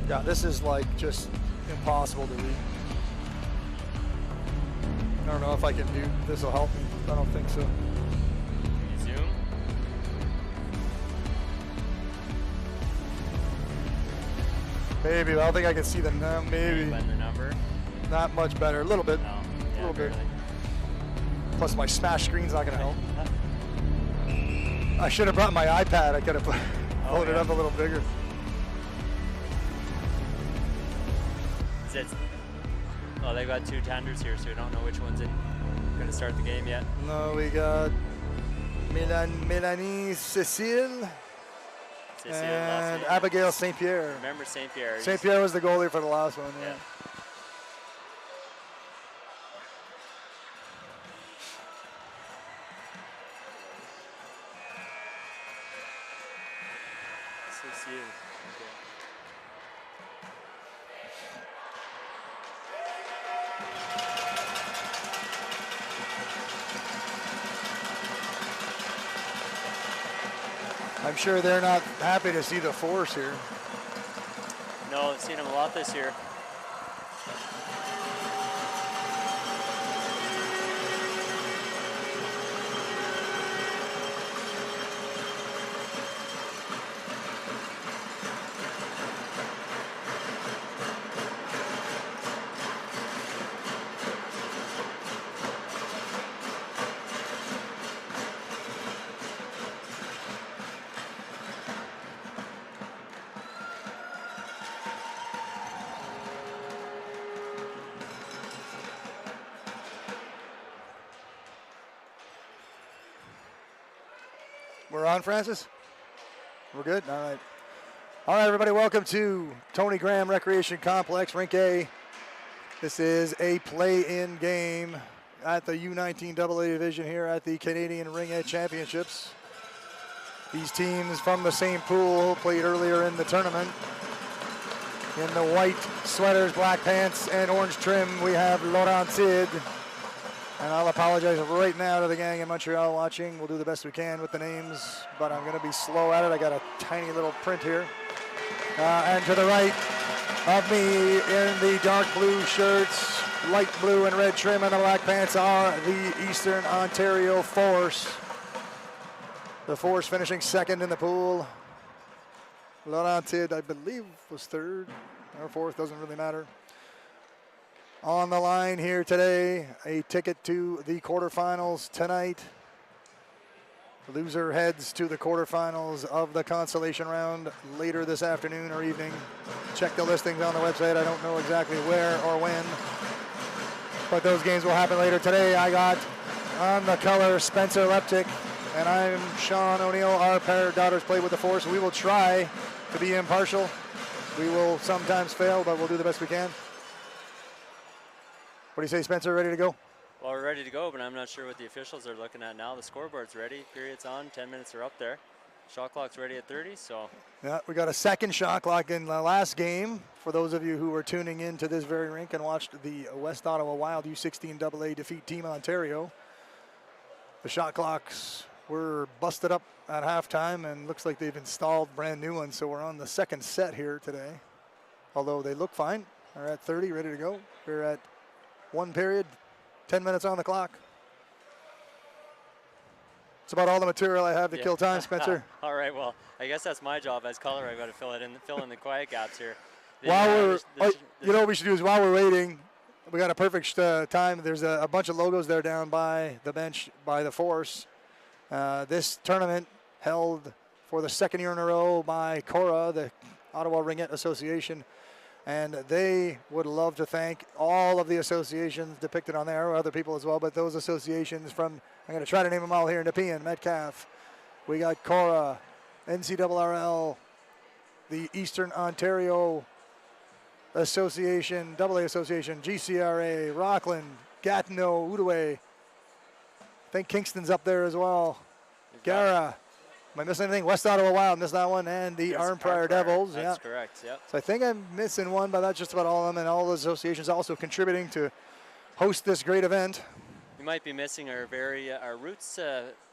Yeah, this is like just impossible to read. I don't know if I can do this. Will help me. I don't think so. Zoom. Maybe. I don't think I can see them now. Maybe. The number. Not much better. A little bit. No. A little bit. Barely. Plus my smash screen's not going to help. I should have brought my iPad. I could have pulled it up a little bigger. Well, they've got 2 tenders here, so we don't know which one's going to start the game yet. No, we got Melanie Cecile and Abigail St. Pierre. Remember St. Pierre. St. Pierre was the goalie for the last one. Yeah. Cecile. Okay. I'm sure they're not happy to see the force here. No, I've seen them a lot this year. We're on, Francis? We're good? All right. All right, everybody, welcome to Tony Graham Recreation Complex, Rink A. This is a play-in game at the U19 AA division here at the Canadian Ringette Championships. These teams from the same pool played earlier in the tournament. In the white sweaters, black pants, and orange trim, we have Laurentide And I'll apologize right now to the gang in Montreal watching. We'll do the best we can with the names, but I'm going to be slow at it. I got a tiny little print here. And to the right of me in the dark blue shirts, light blue and red trim and the black pants are the Eastern Ontario Force. The Force finishing second in the pool. Laurentide, I believe, was third or fourth, doesn't really matter. On the line here today, a ticket to the quarterfinals tonight. The loser heads to the quarterfinals of the consolation round later this afternoon or evening. Check the listings on the website. I don't know exactly where or when, but those games will happen later today. I got on the color Spencer Leptic, and I'm Sean O'Neill. Our pair of daughters play with the Force. We will try to be impartial. We will sometimes fail, but we'll do the best we can. What do you say, Spencer? Ready to go? Well, we're ready to go, but I'm not sure what the officials are looking at now. The scoreboard's ready. Period's on. 10 minutes are up there. Shot clock's ready at 30, so. Yeah, we got a second shot clock in the last game. For those of you who were tuning in to this very rink and watched the West Ottawa Wild U16 AA defeat Team Ontario, the shot clocks were busted up at halftime, and looks like they've installed brand new ones, so we're on the second set here today. Although they look fine. They're at 30, ready to go. We're at one period, 10 minutes on the clock. It's about all the material I have to kill time, Spencer. All right, well, I guess that's my job as color. I've got to fill in the quiet gaps here. You know what we should do is while we're waiting, we got a perfect time. There's a bunch of logos there down by the bench by the Force. This tournament held for the second year in a row by CORA, the Ottawa Ringette Association. And they would love to thank all of the associations depicted on there, or other people as well, but those associations from, I'm going to try to name them all here, Nepean, Metcalf. We got CORA, NCRRL, the Eastern Ontario Association, AA Association, GCRA, Rockland, Gatineau, Outaouais. I think Kingston's up there as well. Gara. Am I missing anything? West Ottawa Wild, missed that one, and the Arnprior Devils. That's correct, yep. So I think I'm missing one, but that's just about all of them, and all those associations also contributing to host this great event. You might be missing our Roots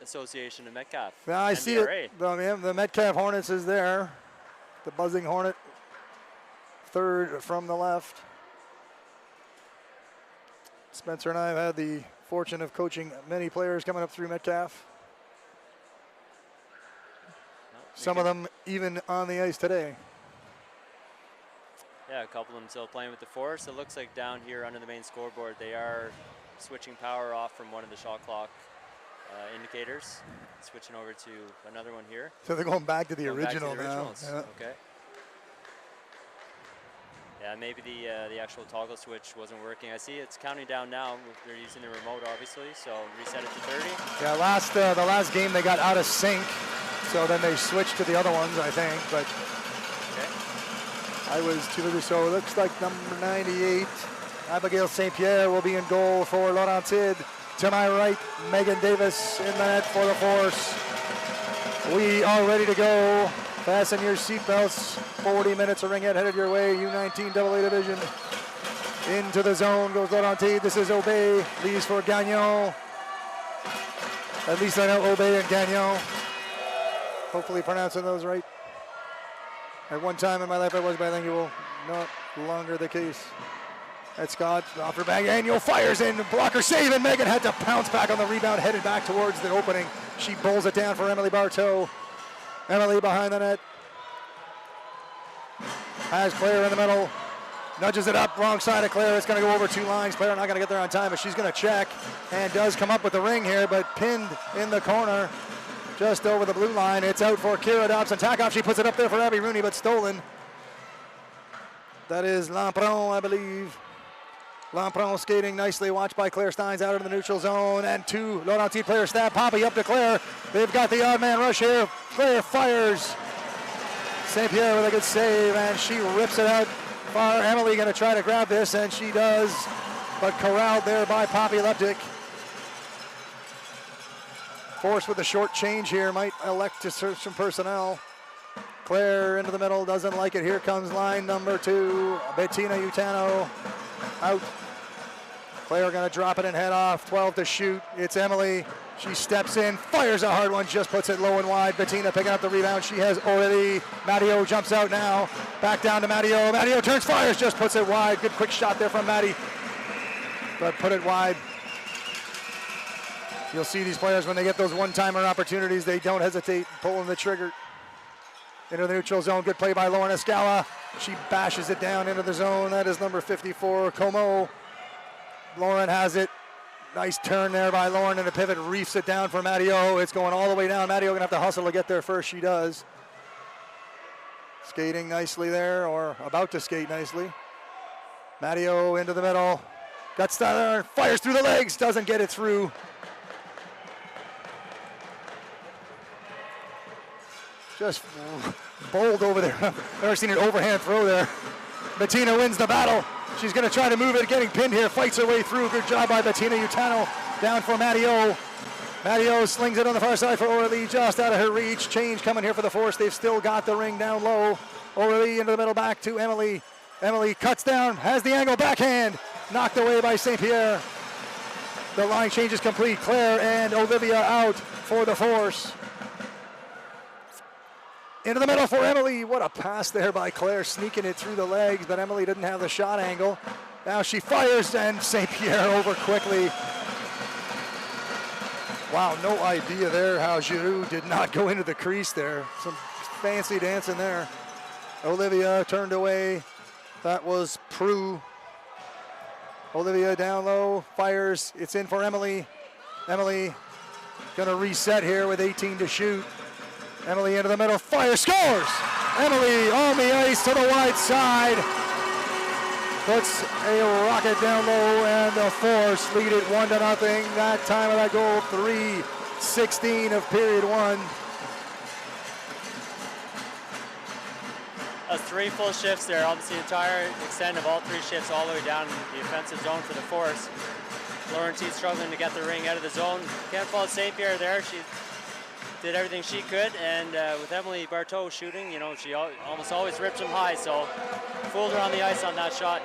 Association in Metcalf. Yeah, I see it. The Metcalf Hornets is there. The Buzzing Hornet, third from the left. Spencer and I have had the fortune of coaching many players coming up through Metcalf. Some of them even on the ice today. Yeah, a couple of them still playing with the Force. It looks like down here under the main scoreboard, they are switching power off from one of the shot clock indicators, switching over to another one here. So they're going back to the original now. Yeah. Okay. Yeah, maybe the actual toggle switch wasn't working. I see it's counting down now. They're using the remote, obviously, so reset it to 30. Yeah, the last game they got out of sync, so then they switched to the other ones, I think. But okay. I was too busy, so it looks like number 98, Abigail St. Pierre, will be in goal for Laurentide. To my right, Megan Davis in the net for the Force. We are ready to go. Fasten your seatbelts. 40 minutes of Ringette headed your way. U19 AA division. Into the zone goes Laurentide. This is Aubé. Leaves for Gagnon. At least I know Aubé and Gagnon. Hopefully pronouncing those right. At one time in my life I was bilingual. Not longer the case. That's Scott off her back. Gagnon fires in. Blocker save, and Megan had to pounce back on the rebound. Headed back towards the opening. She bowls it down for Emily Bartow. Emily behind the net. Has Claire in the middle. Nudges it up, wrong side of Claire. It's going to go over two lines. Claire not going to get there on time, but she's going to check and does come up with the ring here, but pinned in the corner just over the blue line. It's out for Kira Dobson. Takeoff, she puts it up there for Abby Rooney, but stolen. That is Lampron, I believe. Lampron skating nicely, watched by Claire Steins out into the neutral zone, and two Laurentide players stab Poppy up to Claire. They've got the odd man rush here. Claire fires. St. Pierre with a good save, and she rips it out far. Emily going to try to grab this, and she does, but corralled there by Poppy Leptic. Force with a short change here, might elect to search some personnel. Claire into the middle, doesn't like it. Here comes line number 2, Bettina Utano out. Claire gonna drop it and head off. 12 to shoot. It's Emily. She steps in, fires a hard one, just puts it low and wide. Bettina picking up the rebound. She has already. Matteo jumps out now. Back down to Matteo. Matteo turns, fires, just puts it wide. Good quick shot there from Maddie. But put it wide. You'll see these players when they get those one-timer opportunities, they don't hesitate pulling the trigger. Into the neutral zone, good play by Lauren Escala. She bashes it down into the zone. That is number 54, Como. Lauren has it. Nice turn there by Lauren, and the pivot reefs it down for Matteo. It's going all the way down. Matteo gonna have to hustle to get there first. She does. Skating nicely there, or about to skate nicely. Matteo into the middle. Got Styler, fires through the legs, doesn't get it through. Just bowled over there. Never seen an overhand throw there. Bettina wins the battle. She's gonna try to move it, getting pinned here, fights her way through. Good job by Bettina Utano. Down for Matteo. Matteo slings it on the far side for Aurelie, just out of her reach. Change coming here for the Force. They've still got the ring down low. Aurelie into the middle, back to Emily. Emily cuts down, has the angle, backhand. Knocked away by St. Pierre. The line change is complete. Claire and Olivia out for the Force. Into the middle for Emily. What a pass there by Claire, sneaking it through the legs, but Emily didn't have the shot angle. Now she fires, and St. Pierre over quickly. Wow, no idea there how Giroux did not go into the crease there. Some fancy dancing there. Olivia turned away. That was Prue. Olivia down low, fires. It's in for Emily. Emily gonna reset here with 18 to shoot. Emily into the middle, fire, scores! Emily on the ice to the wide side. Puts a rocket down low, and the Force lead it 1-0. That time of that goal, 3:16 of period one. That's 3 full shifts there, almost the entire extent of all 3 shifts all the way down in the offensive zone for the Force. Laurentine struggling to get the ring out of the zone. Can't fault St. Pierre there. She did everything she could, and with Emily Barteau shooting, you know, she almost always rips them high, so fooled her on the ice on that shot.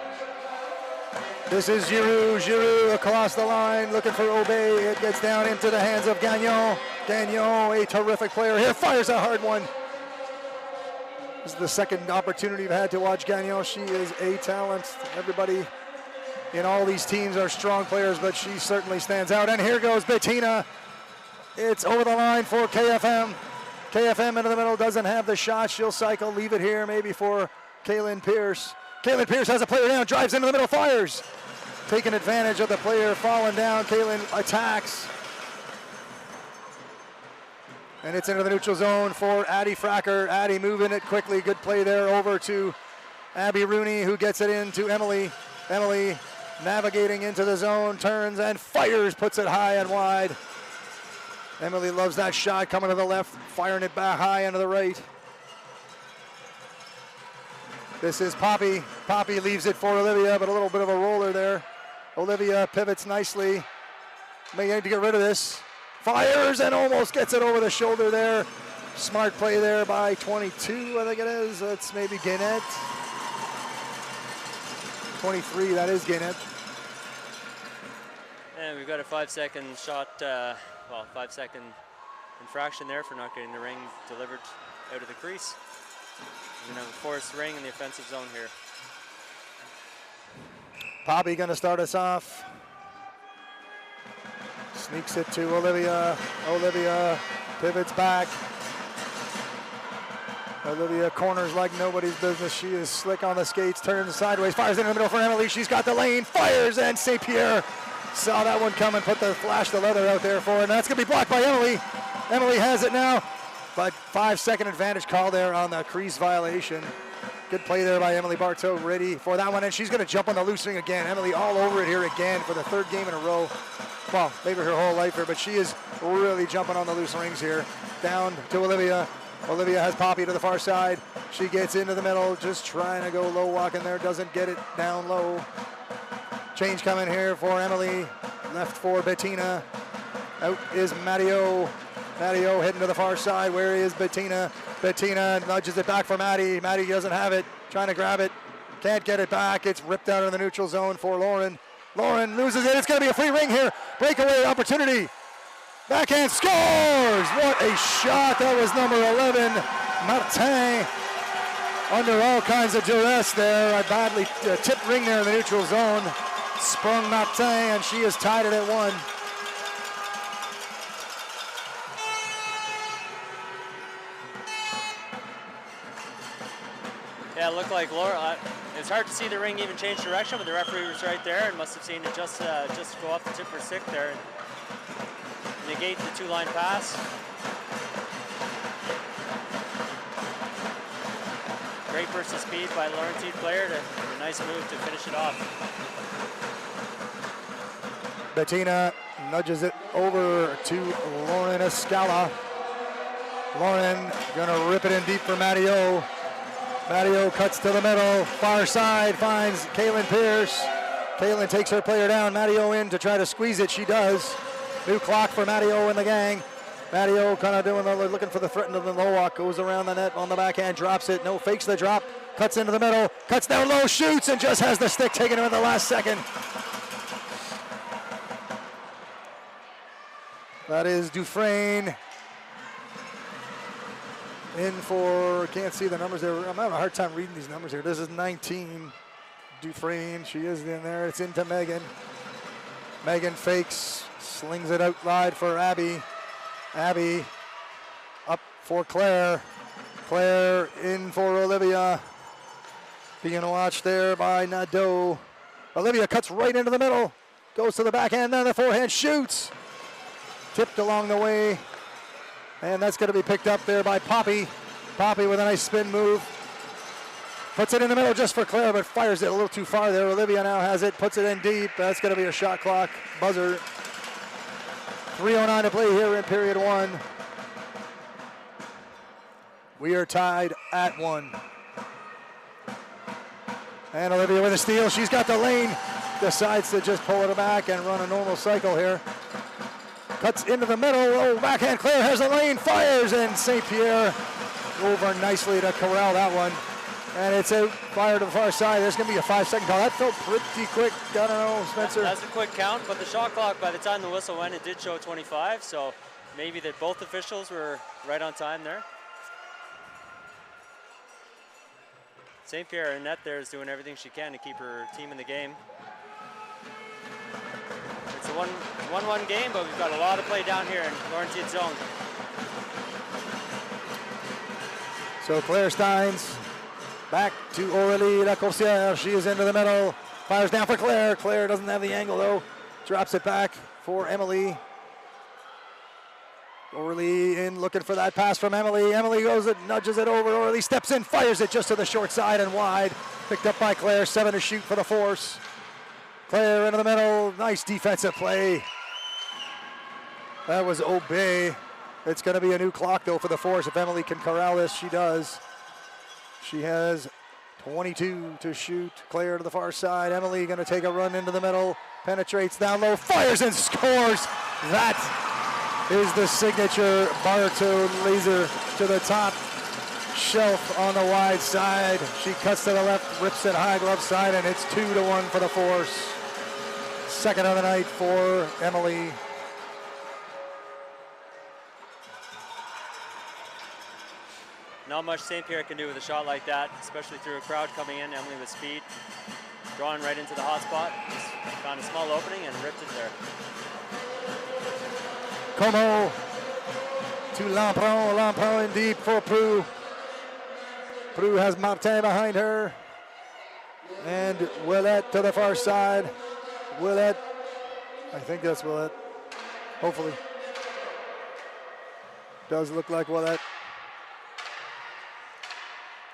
This is Giroux. Giroux across the line, looking for Obey. It gets down into the hands of Gagnon. Gagnon, a terrific player here, fires a hard one. This is the second opportunity we've had to watch Gagnon. She is a talent. Everybody in all these teams are strong players, but she certainly stands out. And here goes Bettina. It's over the line for KFM. KFM into the middle, doesn't have the shot. She'll cycle, leave it here maybe for Kaylin Pierce. Kaylin Pierce has a player down, drives into the middle, fires. Taking advantage of the player falling down. Kaylin attacks. And it's into the neutral zone for Addie Fracker. Addie moving it quickly. Good play there over to Abby Rooney, who gets it into Emily. Emily navigating into the zone, turns and fires, puts it high and wide. Emily loves that shot, coming to the left, firing it back high into the right. This is Poppy. Poppy leaves it for Olivia, but a little bit of a roller there. Olivia pivots nicely. May need to get rid of this. Fires and almost gets it over the shoulder there. Smart play there by 22, I think it is. That's maybe Gannett. 23, that is Gannett. And we've got a 5-second shot, 5-second infraction there for not getting the ring delivered out of the crease. We're going to have a Force ring in the offensive zone here. Poppy going to start us off. Sneaks it to Olivia. Olivia pivots back. Olivia corners like nobody's business. She is slick on the skates, turns sideways, fires in the middle for Emily. She's got the lane, fires, and St. Pierre saw that one coming, flash the leather out there for her, and that's going to be blocked by Emily. Emily has it now, but 5-second advantage call there on the crease violation. Good play there by Emily Barteau, ready for that one, and she's going to jump on the loose ring again. Emily all over it here again for the 3rd game in a row. Well, maybe her whole life here, but she is really jumping on the loose rings here. Down to Olivia. Olivia has Poppy to the far side. She gets into the middle, just trying to go low walking there, doesn't get it down low. Change coming here for Emily, left for Bettina. Out is Matteo. Matteo heading to the far side. Where is Bettina? Bettina nudges it back for Maddie. Maddie doesn't have it, trying to grab it. Can't get it back. It's ripped out of the neutral zone for Lauren. Lauren loses it. It's going to be a free ring here. Breakaway opportunity. Backhand scores. What a shot. That was number 11, Martin. Under all kinds of duress there. A badly tipped ring there in the neutral zone. Sprung Martin, and she has tied it at 1. Yeah, it looked like Laura. It's hard to see the ring even change direction, but the referee was right there and must have seen it just go off the tip of her stick there and negate the 2-line pass. Great burst of speed by the Laurentide player. A nice move to finish it off. Bettina nudges it over to Lauren Escala. Lauren gonna rip it in deep for Matteo. Matteo cuts to the middle, far side, finds Kaylin Pierce. Kaylin takes her player down, Matteo in to try to squeeze it, she does. New clock for Matteo and the gang. Matteo kind of looking for the threat into the low walk, goes around the net on the backhand, drops it, no, fakes the drop, cuts into the middle, cuts down low, shoots, and just has the stick taken in the last second. That is Dufresne. In for, can't see the numbers there. I'm having a hard time reading these numbers here. This is 19, Dufresne. She is in there. It's into Megan. Megan fakes, slings it out wide for Abby. Abby up for Claire. Claire in for Olivia. Being watched there by Nadeau. Olivia cuts right into the middle. Goes to the backhand, then the forehand shoots. Tipped along the way. And that's going to be picked up there by Poppy. Poppy with a nice spin move. Puts it in the middle just for Claire, but fires it a little too far there. Olivia now has it, puts it in deep. That's going to be a shot clock buzzer. 3:09 to play here in period 1. We are tied at 1. And Olivia with a steal. She's got the lane. Decides to just pull it back and run a normal cycle here. Cuts into the middle, oh, backhand, Claire has a lane, fires, and St. Pierre over nicely to corral that one. And it's out, fire to the far side. There's going to be a 5-second call. That felt pretty quick. I don't know, Spencer. That's a quick count, but the shot clock, by the time the whistle went, it did show 25, so maybe that both officials were right on time there. St. Pierre in net there is doing everything she can to keep her team in the game. It's a 1-1 game, but we've got a lot of play down here in Laurentide's zone. So Claire Steins back to Aurélie Lacourcière. She is into the middle. Fires down for Claire. Claire doesn't have the angle though. Drops it back for Emily. Aurélie in looking for that pass from Emily. Emily goes it, nudges it over. Aurélie steps in, fires it just to the short side and wide. Picked up by Claire. 7 to shoot for the Force. Claire into the middle, nice defensive play. That was Obey. It's going to be a new clock though for the Force. If Emily can corral this, she does. She has 22 to shoot. Claire to the far side. Emily going to take a run into the middle, penetrates down low, fires and scores. That is the signature Bartow laser to the top shelf on the wide side. She cuts to the left, rips it high glove side, and it's 2-1 for the Force. Second of the night for Emily. Not much St. Pierre can do with a shot like that, especially through a crowd coming in. Emily with speed, drawing right into the hot spot. Just found a small opening and ripped it there. Como to Lampron. Lampron in deep for Prue. Prue has Martin behind her. And Willette to the far side. Willette, I think that's Willette. Hopefully. Does look like Willette.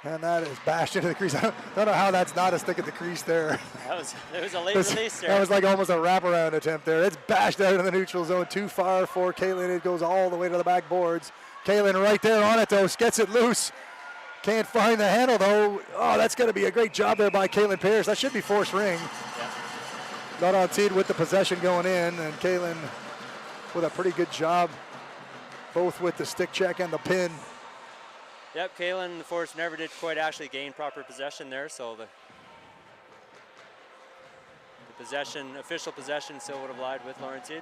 And that is bashed into the crease. I don't know how that's not a stick at the crease there. It was a late release there. That was like almost a wraparound attempt there. It's bashed out in the neutral zone. Too far for Kaylin. It goes all the way to the backboards. Kaylin right there on it though. Gets it loose. Can't find the handle though. Oh, that's going to be a great job there by Kaylin Pierce. That should be forced ring. Yeah. Laurentide with the possession going in, and Kaylin with a pretty good job, both with the stick check and the pin. Yep, Kaylin, the Force never did quite actually gain proper possession there, so the official possession still would have lied with Laurentide.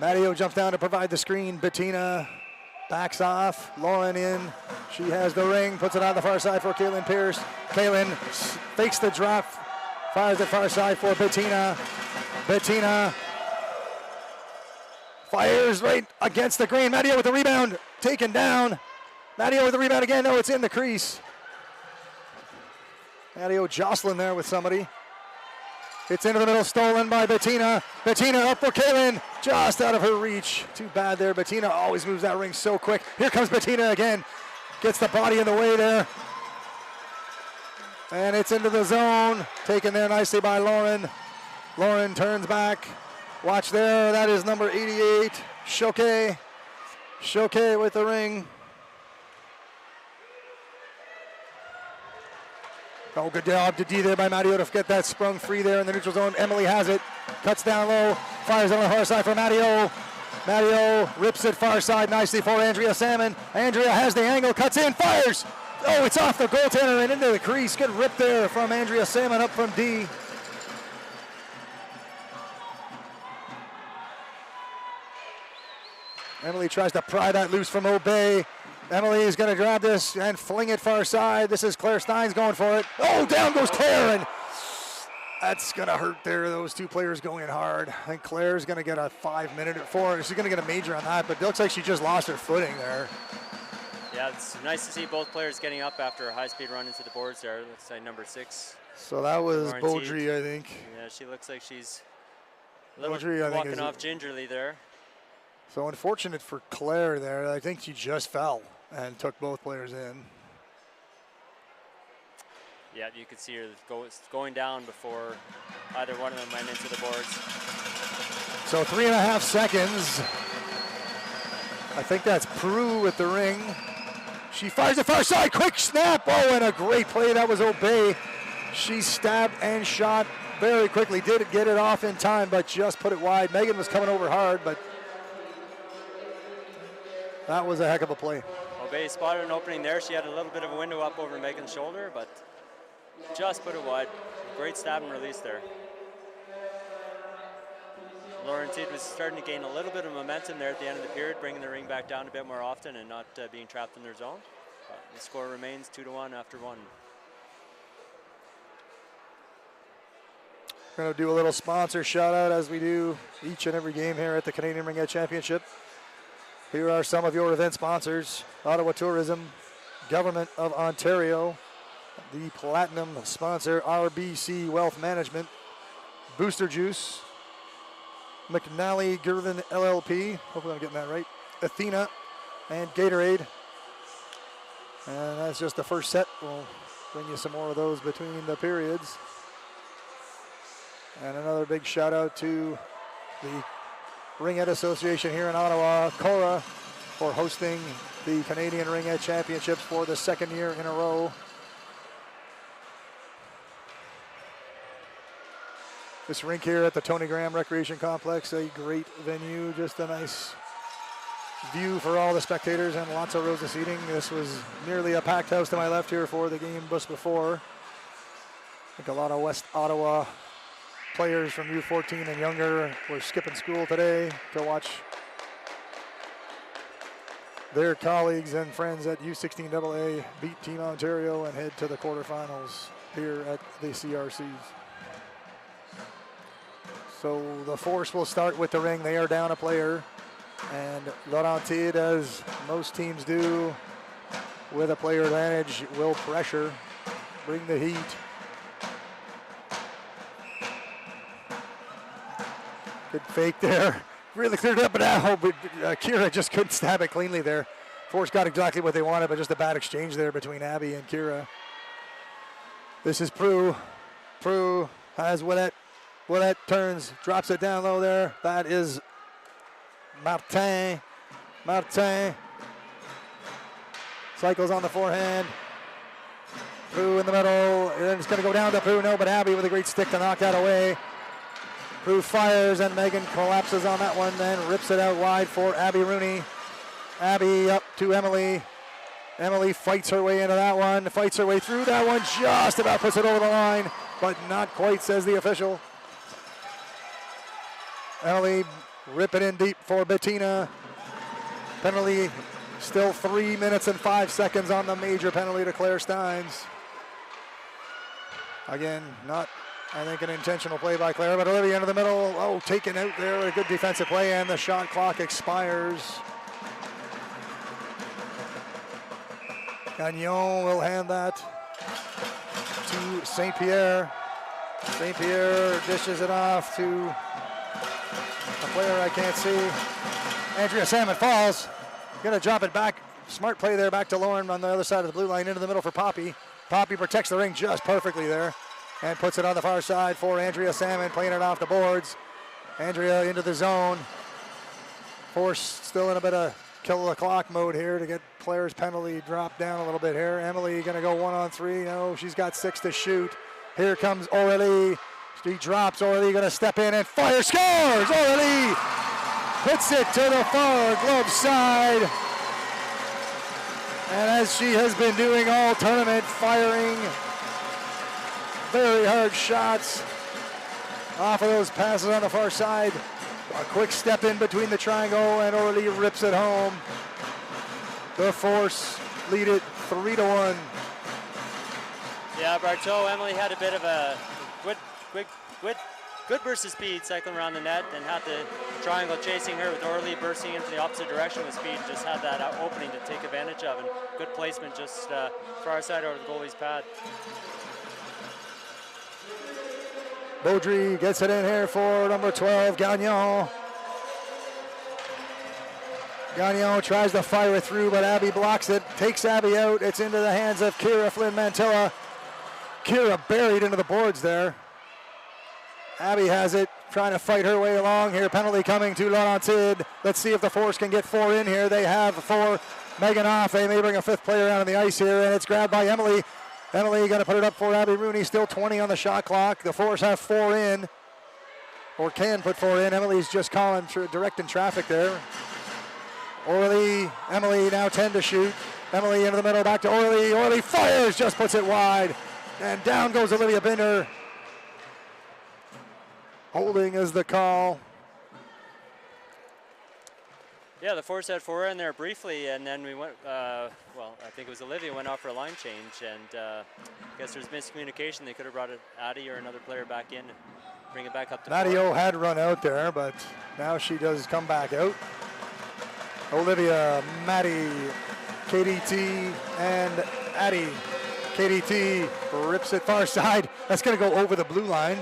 Matteo jumps down to provide the screen. Bettina backs off. Lauren in. She has the ring, puts it on the far side for Kaylin Pierce. Kaylin fakes the drop, fires the far side for Bettina. Bettina fires right against the green. Matteo with the rebound, taken down. Matteo with the rebound again. No, it's in the crease. Matteo jostling there with somebody. It's into the middle, stolen by Bettina. Bettina up for Kaylin, just out of her reach. Too bad there. Bettina always moves that ring so quick. Here comes Bettina again. Gets the body in the way there. And it's into the zone. Taken there nicely by Lauren. Lauren turns back. Watch there, that is number 88, Choquet. Choquet with the ring. Oh, good job to D there by Matteo to get that sprung free there in the neutral zone. Emily has it, cuts down low, fires on the far side for Matteo. Matteo rips it far side nicely for Andrea Salmon. Andrea has the angle, cuts in, fires. Oh, it's off the goaltender and into the crease. Good rip there from Andrea Salmon up from D. Emily tries to pry that loose from Obey. Emily is going to grab this and fling it far side. This is Claire Steins going for it. Oh, down goes Claire, and that's going to hurt there. Those two players going hard. I think Claire's going to get a 5-minute or 4. She's going to get a major on that, but it looks like she just lost her footing there. Yeah, it's nice to see both players getting up after a high-speed run into the boards there. Looks like number 6. So that was Laurentide. Beaudry, I think. Yeah, she looks like she's a little Beaudry, I think, walking off gingerly there. So unfortunate for Claire there. I think she just fell and took both players in. Yeah, you could see her going down before either one of them went into the boards. So 3.5 seconds. I think that's Prue with the ring. She fires the far side, quick snap. Oh, and a great play. That was Obey. She stabbed and shot very quickly. Did get it off in time, but just put it wide. Megan was coming over hard, but that was a heck of a play. Obey spotted an opening there. She had a little bit of a window up over Megan's shoulder, but just put it wide. Great stab and release there. Laurentide was starting to gain a little bit of momentum there at the end of the period, bringing the ring back down a bit more often and not being trapped in their zone. But the score remains 2-1 after 1. We're going to do a little sponsor shout out as we do each and every game here at the Canadian Ringette Championship. Here are some of your event sponsors: Ottawa Tourism, Government of Ontario, the Platinum sponsor RBC Wealth Management, Booster Juice, McNally Girvin LLP, hopefully I'm getting that right, Athena, and Gatorade. And that's just the first set. We'll bring you some more of those between the periods. And another big shout out to the Ringette Association here in Ottawa, Cora, for hosting the Canadian Ringette Championships for the 2nd year in a row. This rink here at the Tony Graham Recreation Complex, a great venue, just a nice view for all the spectators and lots of rows of seating. This was nearly a packed house to my left here for the game just before. I think a lot of West Ottawa players from U14 and younger were skipping school today to watch their colleagues and friends at U16AA beat Team Ontario and head to the quarterfinals here at the CRCs. So the Force will start with the ring. They are down a player, and Laurentide, as most teams do with a player advantage, will pressure, bring the heat. Good fake there. Really cleared up, but Kira just couldn't stab it cleanly there. Force got exactly what they wanted, but just a bad exchange there between Abby and Kira. This is Prue. Prue has Willette. Willette turns, drops it down low there. That is Martin. Martin cycles on the forehand. Prue in the middle. And it's going to go down to Prue. No, but Abby with a great stick to knock that away. Prue fires, and Megan collapses on that one, then rips it out wide for Abby Rooney. Abby up to Emily. Emily fights her way into that one, fights her way through that one, just about puts it over the line. but not quite, says the official. Emily rip it in deep for Bettina. Penalty, still 3 minutes and 5 seconds on the major penalty to Claire Steins. Again, not, I think, an intentional play by Claire, but Olivia into the middle. Oh, taken out there. A good defensive play, and the shot clock expires. Gagnon will hand that to St. Pierre. St. Pierre dishes it off to a player I can't see. Andrea Salmon falls. Gonna drop it back. Smart play there back to Lauren on the other side of the blue line into the middle for Poppy. Poppy protects the ring just perfectly there and puts it on the far side for Andrea Salmon, playing it off the boards. Andrea into the zone. Force still in a bit of kill the clock mode here to get Claire's penalty dropped down a little bit here. Emily gonna go 1-on-3. No, she's got 6 to shoot. Here comes Aurélie. She drops. Aurélie gonna step in and fire. Scores! Aurélie puts it to the far glove side. And as she has been doing all tournament, firing very hard shots off of those passes on the far side. A quick step in between the triangle, and Aurélie rips it home. The Force lead it 3-1. Yeah, Bartow, Emily had a bit of a good burst of speed cycling around the net, and had the triangle chasing her with Aurélie bursting into the opposite direction with speed. Just had that opening to take advantage of, and good placement just far side over the goalie's pad. Baudry gets it in here for number 12, Gagnon. Gagnon tries to fire it through, but Abby blocks it, takes Abby out. It's into the hands of Kira Flynn Mantilla. Kira buried into the boards there. Abby has it, trying to fight her way along here. Penalty coming to Laurentide. Let's see if the Force can get 4 in here. They have 4. Megan Off, they may bring a 5th player out on the ice here, and it's grabbed by Emily. Emily going to put it up for Abby Rooney, still 20 on the shot clock. The Force have 4 in, or can put 4 in. Emily's just calling, directing traffic there. Aurélie, Emily now 10 to shoot. Emily into the middle, back to Aurélie. Aurélie fires, just puts it wide. And down goes Olivia Binder. Holding is the call. Yeah, the Force had 4 in there briefly, and then we went, well, I think it was Olivia went off for a line change, and I guess there's miscommunication. They could have brought Addie or another player back in, bring it back up to 4. Matteo had run out there, but now she does come back out. Olivia, Maddie, KDT, and Addie. KDT rips it far side. That's going to go over the blue line.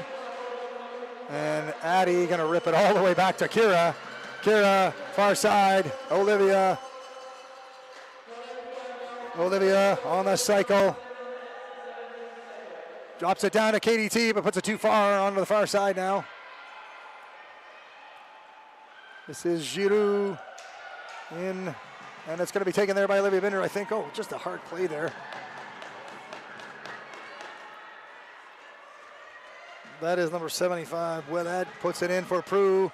And Addie going to rip it all the way back to Kira. Kira, far side. Olivia on the cycle. Drops it down to KDT, but puts it too far onto the far side now. This is Giroux in, and it's going to be taken there by Olivia Binder, I think. Oh, just a hard play there. That is number 75. Willett puts it in for Prue.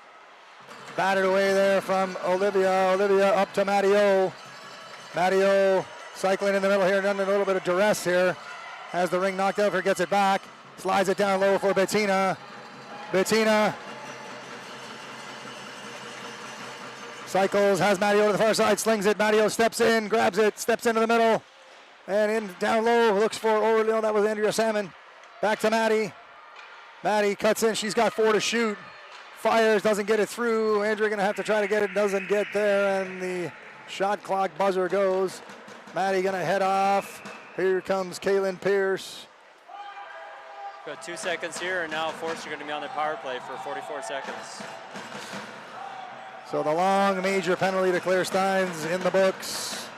Batted away there from Olivia. Olivia up to Matteo. Matteo cycling in the middle here, under a little bit of duress here. Has the ring knocked out of her, gets it back. Slides it down low for Bettina. Bettina cycles, has Matteo to the far side, slings it. Matteo steps in, grabs it, steps into the middle. And in down low, looks for Aurélie. That was Andrea Salmon. Back to Maddie. Maddie cuts in, she's got 4 to shoot. Fires, doesn't get it through. Andrea gonna have to try to get it, doesn't get there, and the shot clock buzzer goes. Maddie gonna head off. Here comes Kaylin Pierce. Got 2 seconds here, and now Force are gonna be on the power play for 44 seconds. So the long major penalty to Claire Steins in the books.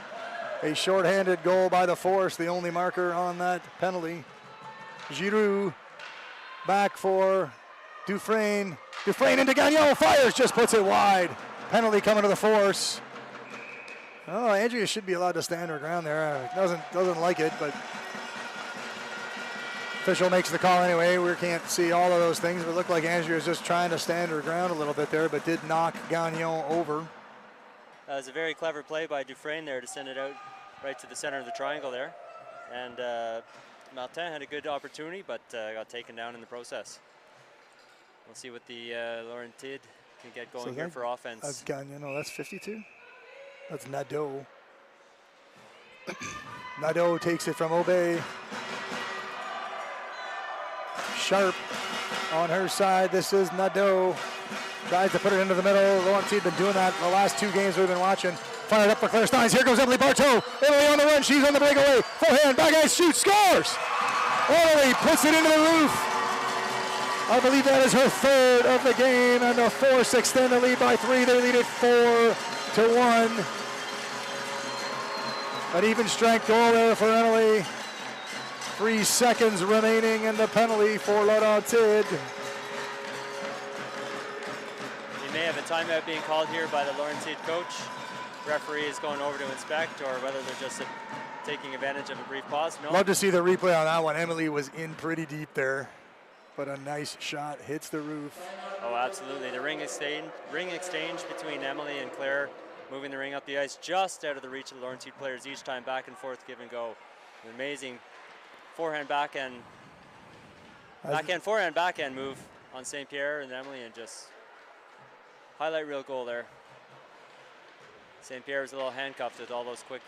A shorthanded goal by the Force, the only marker on that penalty. Giroux back for Dufresne. Dufresne into Gagnon, fires, just puts it wide. Penalty coming to the Force. Oh, Andrea should be allowed to stand her ground there. Doesn't like it, but official makes the call anyway. We can't see all of those things, but it looked like Andrea was just trying to stand her ground a little bit there, but did knock Gagnon over. That was a very clever play by Dufresne there to send it out right to the center of the triangle there. And Martin had a good opportunity, but got taken down in the process. We'll see what the Laurentide can get going here for offense. That's Gagnon. No, that's 52. That's Nadeau. Nadeau takes it from Obey. Sharp on her side. This is Nadeau. Tries to put it into the middle. Laurentide been doing that the last 2 games we've been watching. Fired up for Claire Steins. Here goes Emily Bartow. Emily on the run. She's on the breakaway. Forehand, backhand, shoots, scores. Emily puts it into the roof. I believe that is her 3rd of the game, and the Force extend the lead by 3. They lead it 4-1. An even strength goal there for Emily. 3 seconds remaining in the penalty for Laurentide. You may have a timeout being called here by the Laurentide coach. Referee is going over to inspect, or whether they're just taking advantage of a brief pause. No. Love to see the replay on that one. Emily was in pretty deep there, but a nice shot hits the roof. Oh, absolutely. The ring exchange between Emily and Claire, moving the ring up the ice just out of the reach of the Laurentide players each time, back and forth, give and go. An amazing forehand, backhand move on St. Pierre and Emily, and just highlight reel goal there. St. Pierre was a little handcuffed with all those quick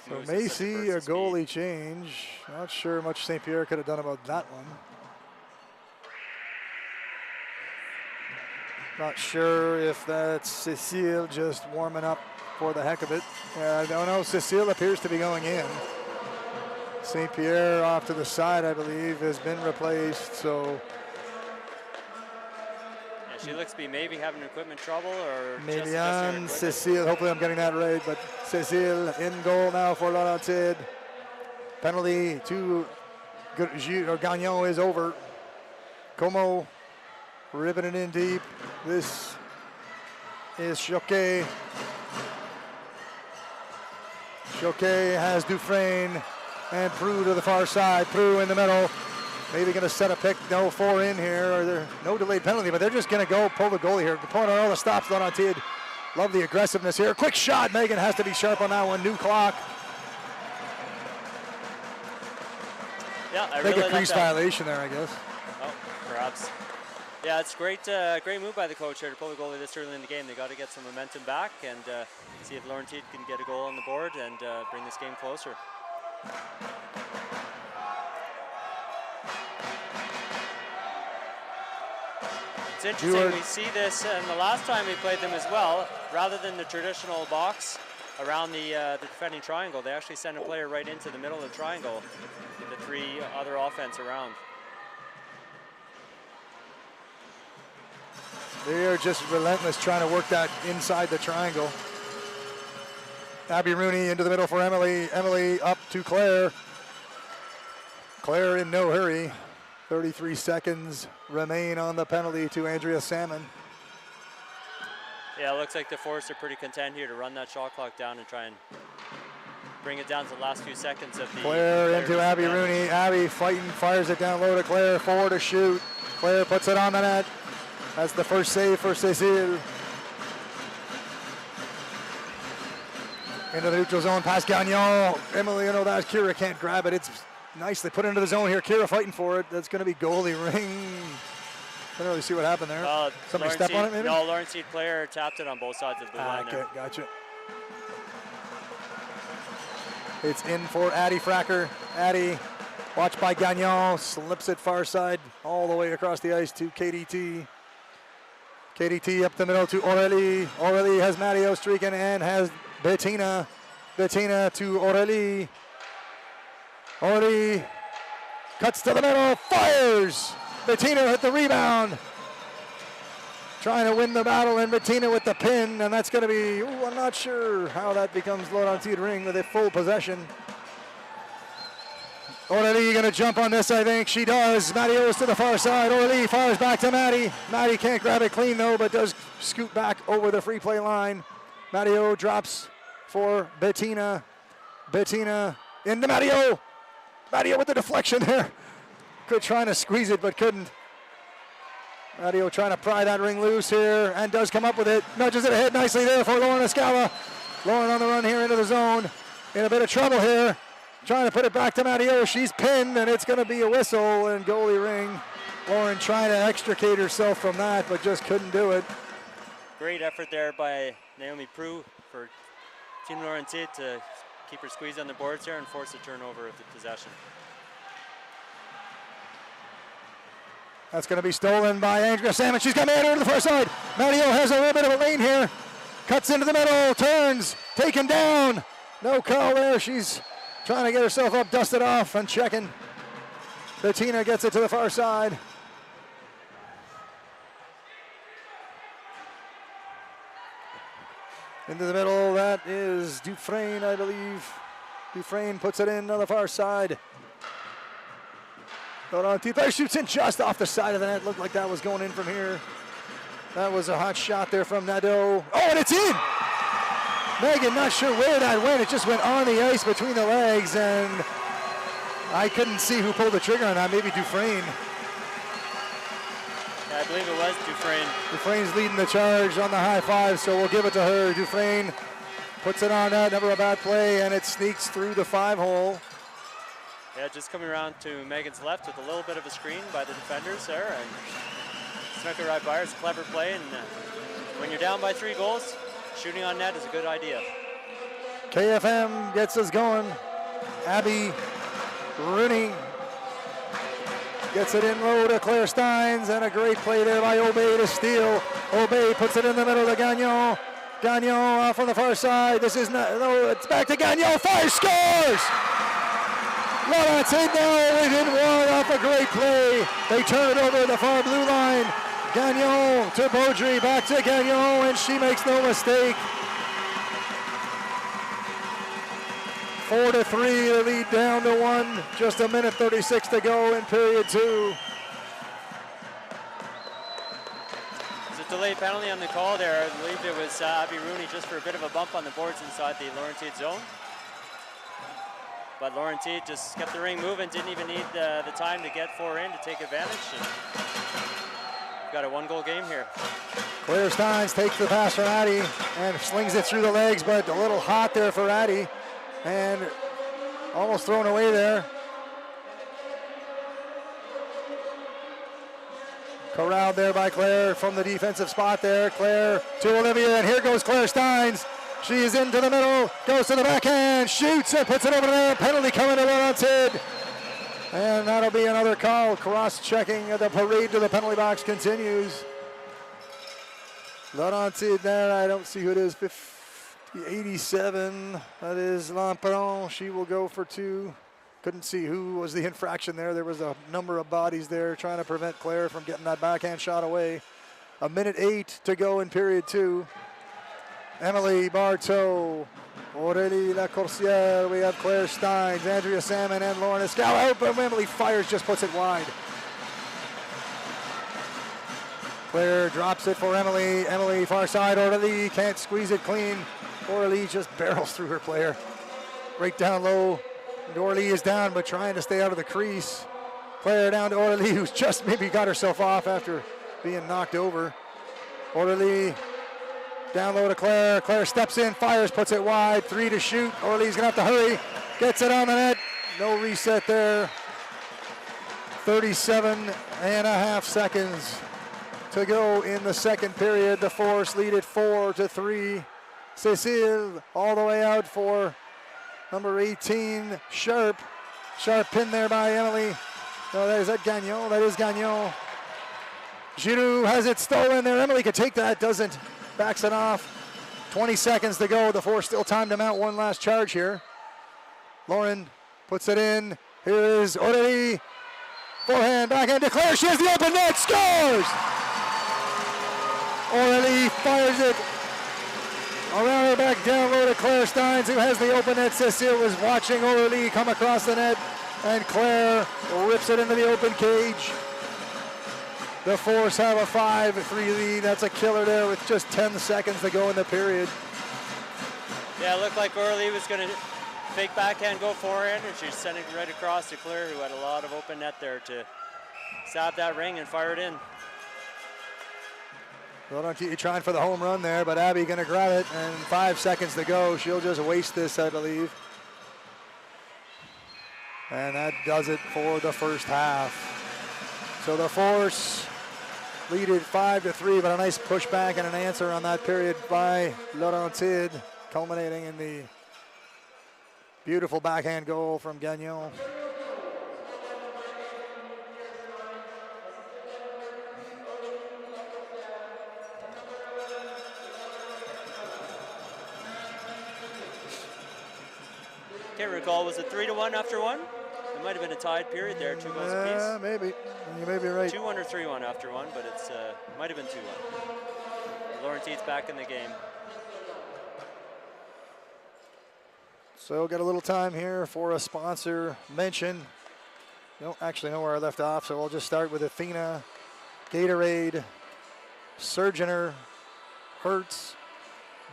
moves. So may see a goalie change. Not sure much St. Pierre could have done about that one. Not sure if that's Cecile just warming up for the heck of it. I don't know. Cecile appears to be going in. St. Pierre off to the side, I believe, has been replaced. So yeah, she looks to be maybe having equipment trouble, or maybe on Cecile. Hopefully I'm getting that right. But Cecile in goal now for Laurentide. Penalty to Gagnon is over. Como ripping it in deep. This is Choquet. Choquet has Dufresne and Prue to the far side. Prue in the middle. Maybe going to set a pick. No 4 in here. Or there no delayed penalty, but they're just going to go pull the goalie here. Pulling on all the stops. Laurentide. Love the aggressiveness here. Quick shot. Megan has to be sharp on that one. New clock. Yeah, I think really a crease violation there, I guess. Oh, perhaps. Yeah, it's great, great move by the coach here to pull the goalie this early in the game. They got to get some momentum back and see if Laurentide can get a goal on the board and bring this game closer. It's interesting, we see this, and the last time we played them as well, rather than the traditional box around the defending triangle, they actually send a player right into the middle of the triangle with the 3 other offense around. They are just relentless trying to work that inside the triangle. Abby Rooney into the middle for Emily. Emily up to Claire. Claire in no hurry. 33 seconds remain on the penalty to Andrea Salmon. Yeah, it looks like the Force are pretty content here to run that shot clock down and try and bring it down to the last few seconds of the... Claire into Abby Rooney. Abby fighting, fires it down low to Claire. Forward to shoot. Claire puts it on the net. That's the first save for Cecile. Into the neutral zone, past Gagnon. Emily, you know that Kira can't grab it. It's nicely put into the zone here. Kira fighting for it. That's going to be goalie ring. Couldn't really see what happened there. Somebody step on it, maybe? No, Laurentide player tapped it on both sides of the line okay, there. Gotcha. It's in for Addie Fracker. Addie, watched by Gagnon, slips it far side all the way across the ice to KDT. KDT up the middle to Aurélie. Aurélie has Matteo streaking and has Bettina. Bettina to Aurélie. Aurélie cuts to the middle, fires. Bettina hit the rebound. Trying to win the battle, and Bettina with the pin, and that's going to be, I'm not sure how that becomes Laurentide ring with a full possession. Aurélie going to jump on this, I think. She does. Matteo to the far side. Aurélie fires back to Maddie. Maddie can't grab it clean, though, but does scoot back over the free play line. Matteo drops for Bettina. Bettina into Matteo. Matteo with the deflection there. Good trying to squeeze it, but couldn't. Matteo trying to pry that ring loose here and does come up with it. Nudges it ahead nicely there for Lauren Escala. Lauren on the run here into the zone. In a bit of trouble here. trying to put it back to Matteo. She's pinned, and it's going to be a whistle and goalie ring. Lauren trying to extricate herself from that, but just couldn't do it. Great effort there by Naomi Prue for Team Laurentides to keep her squeeze on the boards there and force a turnover of the possession. That's going to be stolen by Andrea Salmon. She's got Matteo to the far side. Matteo has a little bit of a lane here. Cuts into the middle, turns, taken down. No call there. She's trying to get herself up, dusted off, and checking. Bettina gets it to the far side. Into the middle, that is Dufresne, I believe. Dufresne puts it in on the far side. Laurentides shoots in just off the side of the net. Looked like that was going in from here. That was a hot shot there from Nadeau. Oh, and it's in! Megan, not sure where that went. It just went on the ice between the legs, and I couldn't see who pulled the trigger on that. Maybe Dufresne. Yeah, I believe it was Dufresne. Dufresne's leading the charge on the high five, so we'll give it to her. Dufresne puts it on net, never a bad play, and it sneaks through the 5-hole. Yeah, just coming around to Megan's left with a little bit of a screen by the defenders there, and snuck it right by her. It's a clever play, and when you're down by 3 goals, shooting on net is a good idea. KFM gets us going. Abby Rooney gets it in low to Claire Steins, and a great play there by Obey to steal. Obey puts it in the middle to Gagnon. Gagnon off on the far side. This is not, no, it's back to Gagnon. Fires, scores! Laurentides now within 1 off a great play. They turn it over the far blue line. Gagnon to Beaudry, back to Gagnon, and she makes no mistake. 4-3, the lead down to 1. Just a minute 36 to go in period 2. There's a delayed penalty on the call there. I believe it was Abby Rooney just for a bit of a bump on the boards inside the Laurentides zone. But Laurentides just kept the ring moving, didn't even need the time to get 4 in to take advantage. And we've got a 1-goal game here. Claire Steins takes the pass from Addie and slings it through the legs, but a little hot there for Addie. And almost thrown away there. Corralled there by Claire from the defensive spot there. Claire to Olivia, and here goes Claire Steins. She is into the middle, goes to the backhand, shoots and puts it over there. Penalty coming to Laurentides. And that'll be another call. Cross-checking the parade to the penalty box continues. Laurentides there, I don't see who it is. 87, that is Lamperon. She will go for 2. Couldn't see who was the infraction there. There was a number of bodies there trying to prevent Claire from getting that backhand shot away. A minute 8 to go in period 2. Emily Bartow, Aurélie Lacourcière, we have Claire Steins, Andrea Salmon, and Lauren Escal out, but Emily fires, just puts it wide. Claire drops it for Emily. Emily far side, Aurélie can't squeeze it clean. Aurélie just barrels through her player. Right down low. Aurélie is down, but trying to stay out of the crease. Claire down to Aurélie, who's just maybe got herself off after being knocked over. Aurélie down low to Claire. Claire steps in, fires, puts it wide. 3 to shoot. Aurélie's gonna have to hurry. Gets it on the net. No reset there. 37.5 seconds to go in the second period. The Force lead it 4-3. Cécile all the way out for number 18, Sharp. Sharp pinned there by Emily. No, is that Gagnon? That is Gagnon. Giroux has it stolen there. Emily could take that, doesn't. Backs it off. 20 seconds to go. The Force still time to mount one last charge here. Lauren puts it in. Here is Aurélie. Forehand, backhand to Claire. She has the open net. Scores! Aurélie fires it around her back down low to Claire Steins, who has the open net. Cécile was watching Aurélie come across the net, and Claire rips it into the open cage. The Force have a 5-3 lead. That's a killer there with just 10 seconds to go in the period. Yeah, it looked like Aurélie was going to fake backhand, go forehand, and she's sending it right across to Claire, who had a lot of open net there to stab that ring and fire it in. Laurentides trying for the home run there, but Abby going to grab it, and 5 seconds to go. She'll just waste this, I believe. And that does it for the first half. So the Force leaded 5-3, but a nice pushback and an answer on that period by Laurentide, culminating in the beautiful backhand goal from Gagnon. Can't recall, was it 3-1 after one? It might have been a tied period there, 2 goals apiece. Maybe. You may be right. 2-1 or 3-1 after one, but it's might have been 2-1. Laurentide's back in the game. So we'll get a little time here for a sponsor mention. Don't actually know where I left off, so we'll just start with Athena, Gatorade, Surgeoner, Hertz,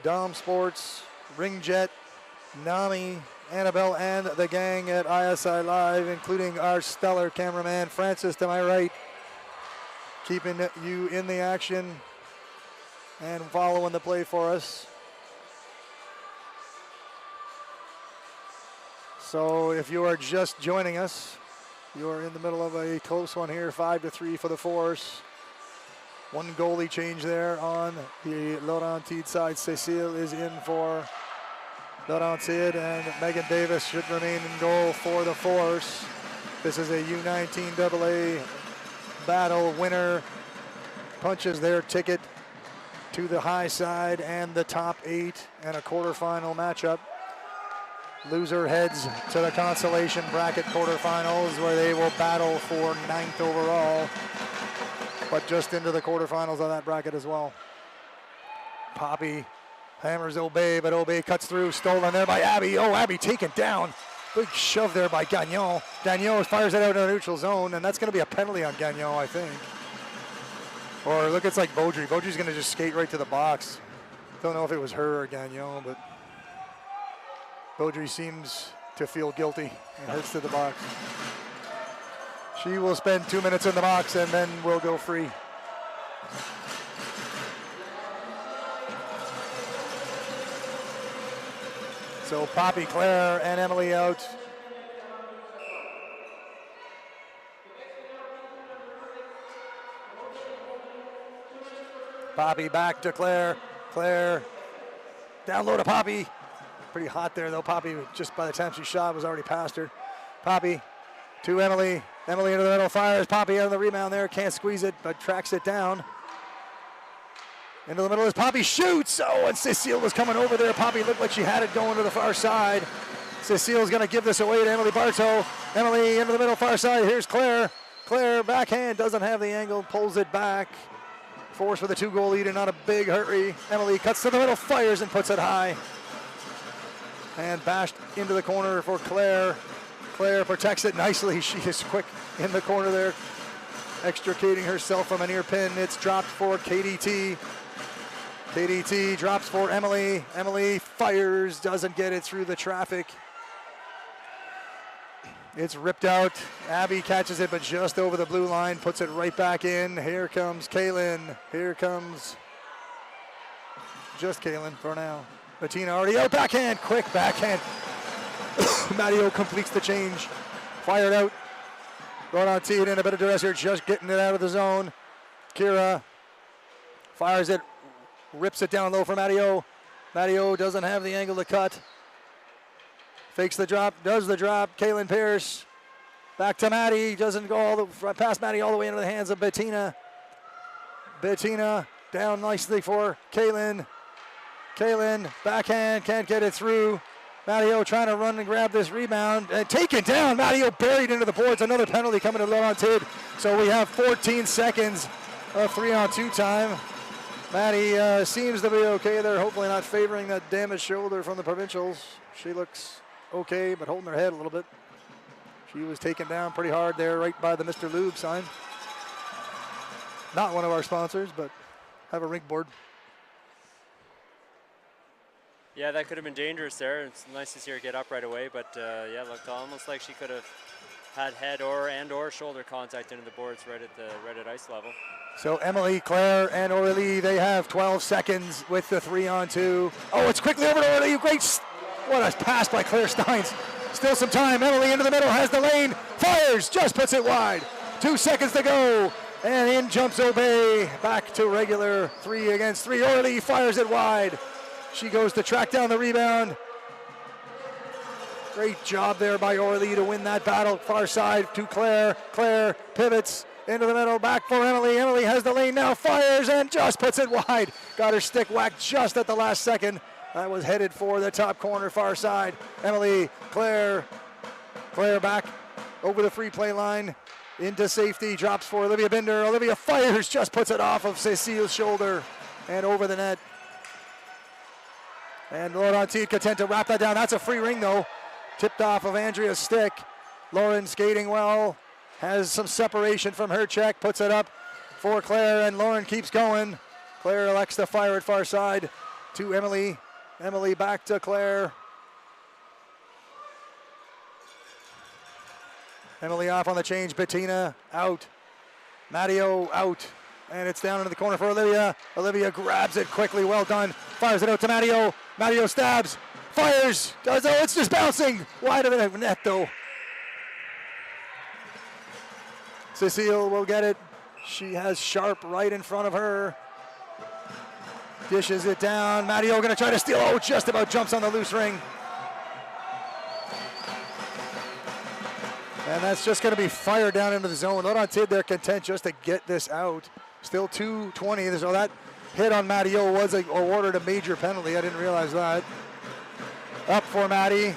Dom Sports, Ringjet, Nami, Annabelle, and the gang at ISI Live, including our stellar cameraman, Francis, to my right, keeping you in the action and following the play for us. So if you are just joining us, you are in the middle of a close one here, 5-3 for the Force. One goalie change there on the Laurentide side. Cécile is in for Laurentide, and Megan Davis should remain in goal for the Force. This is a U19 AA battle. Winner punches their ticket to the high side and the top 8 and a quarterfinal matchup. Loser heads to the consolation bracket quarterfinals, where they will battle for 9th overall, but just into the quarterfinals of that bracket as well. Poppy hammers Obey, but Obey cuts through, stolen there by Abby. Oh, Abby taken down. Big shove there by Gagnon. Gagnon fires it out in a neutral zone, and that's going to be a penalty on Gagnon, I think. Or look, it's like Beaudry. Beaudry's going to just skate right to the box. Don't know if it was her or Gagnon, but Beaudry seems to feel guilty and heads to the box. She will spend 2 minutes in the box and then will go free. So Poppy, Claire, and Emily out. Poppy back to Claire. Claire down low to Poppy. Pretty hot there though. Poppy, just by the time she shot, was already past her. Poppy to Emily. Emily into the middle, fires. Poppy out of the rebound there. Can't squeeze it, but tracks it down. Into the middle as Poppy shoots. Oh, and Cécile was coming over there. Poppy looked like she had it going to the far side. Cécile's going to give this away to Emily Bartow. Emily into the middle, far side. Here's Claire. Claire, backhand, doesn't have the angle, pulls it back. Force with a 2-goal lead and not a big hurry. Emily cuts to the middle, fires and puts it high. And bashed into the corner for Claire. Claire protects it nicely. She is quick in the corner there, extricating herself from a near pin. It's dropped for KDT. KDT drops for Emily. Emily fires, doesn't get it through the traffic. It's ripped out. Abby catches it, but just over the blue line, puts it right back in. Here comes Kaylin. Here comes just Kaylin for now. Bettina already out, backhand, quick backhand. Matteo completes the change. Fired out. Laurentide in a bit of duress here, just getting it out of the zone. Kira fires it, rips it down low for Matteo. Matteo doesn't have the angle to cut. Fakes the drop, does the drop. Kaylin Pierce back to Maddie. Doesn't go all the past Maddie all the way into the hands of Bettina. Bettina down nicely for Kaylin. Kaylin backhand, can't get it through. Matteo trying to run and grab this rebound. Taken down. Matteo buried into the boards. Another penalty coming to Laurentide. So we have 14 seconds of 3-on-2 time. Maddie seems to be okay there. Hopefully not favoring that damaged shoulder from the provincials. She looks okay, but holding her head a little bit. She was taken down pretty hard there, right by the Mr. Lube sign. Not one of our sponsors, but have a rink board. Yeah, that could have been dangerous there. It's nice to see her get up right away, but yeah, looked almost like she could have had head or shoulder contact into the boards right at ice level. So Emily, Claire, and Aurélie, they have 12 seconds with the 3-on-2. Oh, it's quickly over to Aurélie. Great, what a pass by Claire Steins. Still some time. Emily into the middle, has the lane, fires, just puts it wide. 2 seconds to go. And in jumps Obey. Back to regular 3 against 3. Orly fires it wide. She goes to track down the rebound. Great job there by Orly to win that battle. Far side to Claire. Claire pivots into the middle, back for Emily. Emily has the lane now, fires and just puts it wide. Got her stick whacked just at the last second. That was headed for the top corner, far side. Emily, Claire back over the free play line into safety, drops for Olivia Binder. Olivia fires, just puts it off of Cecile's shoulder and over the net. And Laurentide content to wrap that down. That's a free ring though. Tipped off of Andrea's stick. Lauren skating well, has some separation from her check, puts it up for Claire, and Lauren keeps going. Claire elects to fire it far side to Emily. Emily back to Claire. Emily off on the change, Bettina out. Matteo out, and it's down into the corner for Olivia. Olivia grabs it quickly, well done. Fires it out to Matteo. Matteo stabs, fires, does, oh, it's just bouncing wide of the net though. Cecile will get it. She has Sharp right in front of her. Dishes it down. Matteo gonna try to steal. Oh, just about jumps on the loose ring. And that's just gonna be fired down into the zone. Laurentide, they're content just to get this out. Still 2:20. So that hit on Matteo was awarded a major penalty. I didn't realize that. Up for Maddie.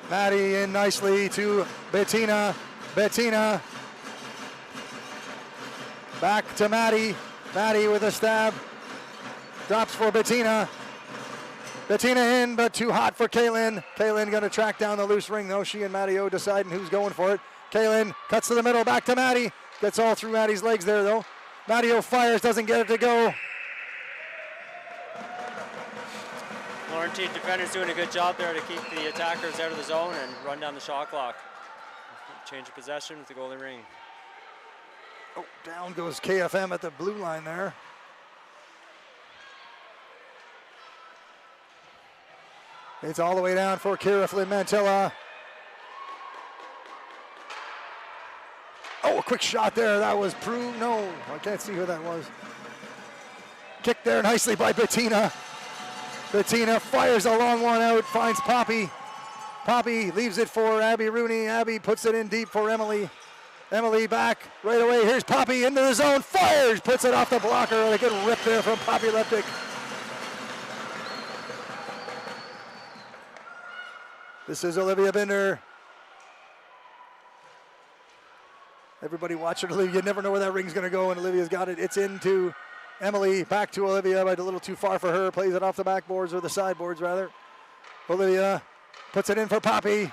Maddie in nicely to Bettina. Bettina. Back to Maddie. Maddie with a stab. Drops for Bettina. Bettina in, but too hot for Kaylin. Kaylin gonna track down the loose ring though. She and Matteo deciding who's going for it. Kaylin cuts to the middle, back to Maddie. Gets all through Maddie's legs there though. Matteo fires, doesn't get it to go. Laurentide defenders doing a good job there to keep the attackers out of the zone and run down the shot clock. Change of possession with the goalie ring. Oh, down goes KFM at the blue line there. It's all the way down for Kira Flynn Mantilla. Oh, a quick shot there. That was Prue. No, I can't see who that was. Kicked there nicely by Bettina. Bettina fires a long one out, finds Poppy. Poppy leaves it for Abby Rooney. Abby puts it in deep for Emily. Emily back right away. Here's Poppy into the zone. Fires, puts it off the blocker. And a good rip there from Poppy Leptic. This is Olivia Binder. Everybody watching Olivia. You never know where that ring's going to go, and Olivia's got it. It's into Emily. Back to Olivia, but a little too far for her. Plays it off the backboards, or the sideboards, rather. Olivia puts it in for Poppy.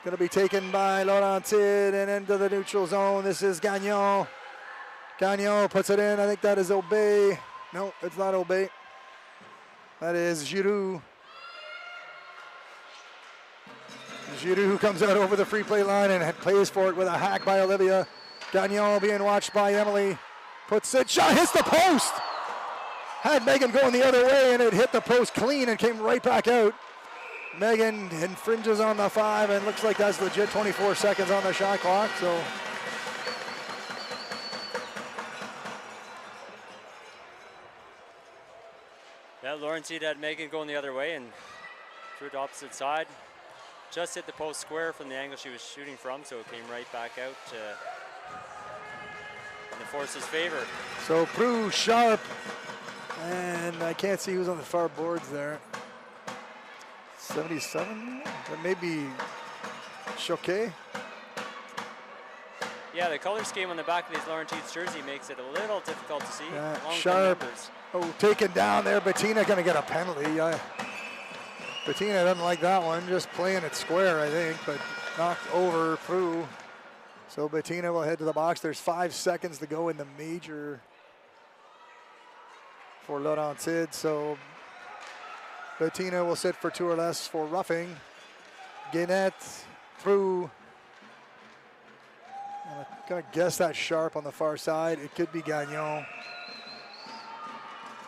Going to be taken by Laurentide and into the neutral zone. This is Gagnon. Gagnon puts it in. I think that is Obey. No, it's not Obey. That is Giroux. Giroux comes out over the free play line and plays for it with a hack by Olivia. Gagnon being watched by Emily. Puts it, shot, hits the post. Had Megan going the other way and it hit the post clean and came right back out. Megan infringes on the 5 and looks like that's legit 24 seconds on the shot clock. So yeah, Laurentide had Megan going the other way and threw it opposite side. Just hit the post square from the angle she was shooting from, so it came right back out in the Force's favor. So Prue, Sharp, and I can't see who's on the far boards there. 77? That may be Choquet. Yeah, the color scheme on the back of these Laurentide's jersey makes it a little difficult to see. Sharp. Oh, taken down there. Bettina going to get a penalty. Bettina doesn't like that one. Just playing it square, I think, but knocked over Prue. So Bettina will head to the box. There's 5 seconds to go in the major for Laurentide. So Bettina will sit for 2 or less for roughing. Guinette, Prue. I'm going to guess that Sharp on the far side. It could be Gagnon.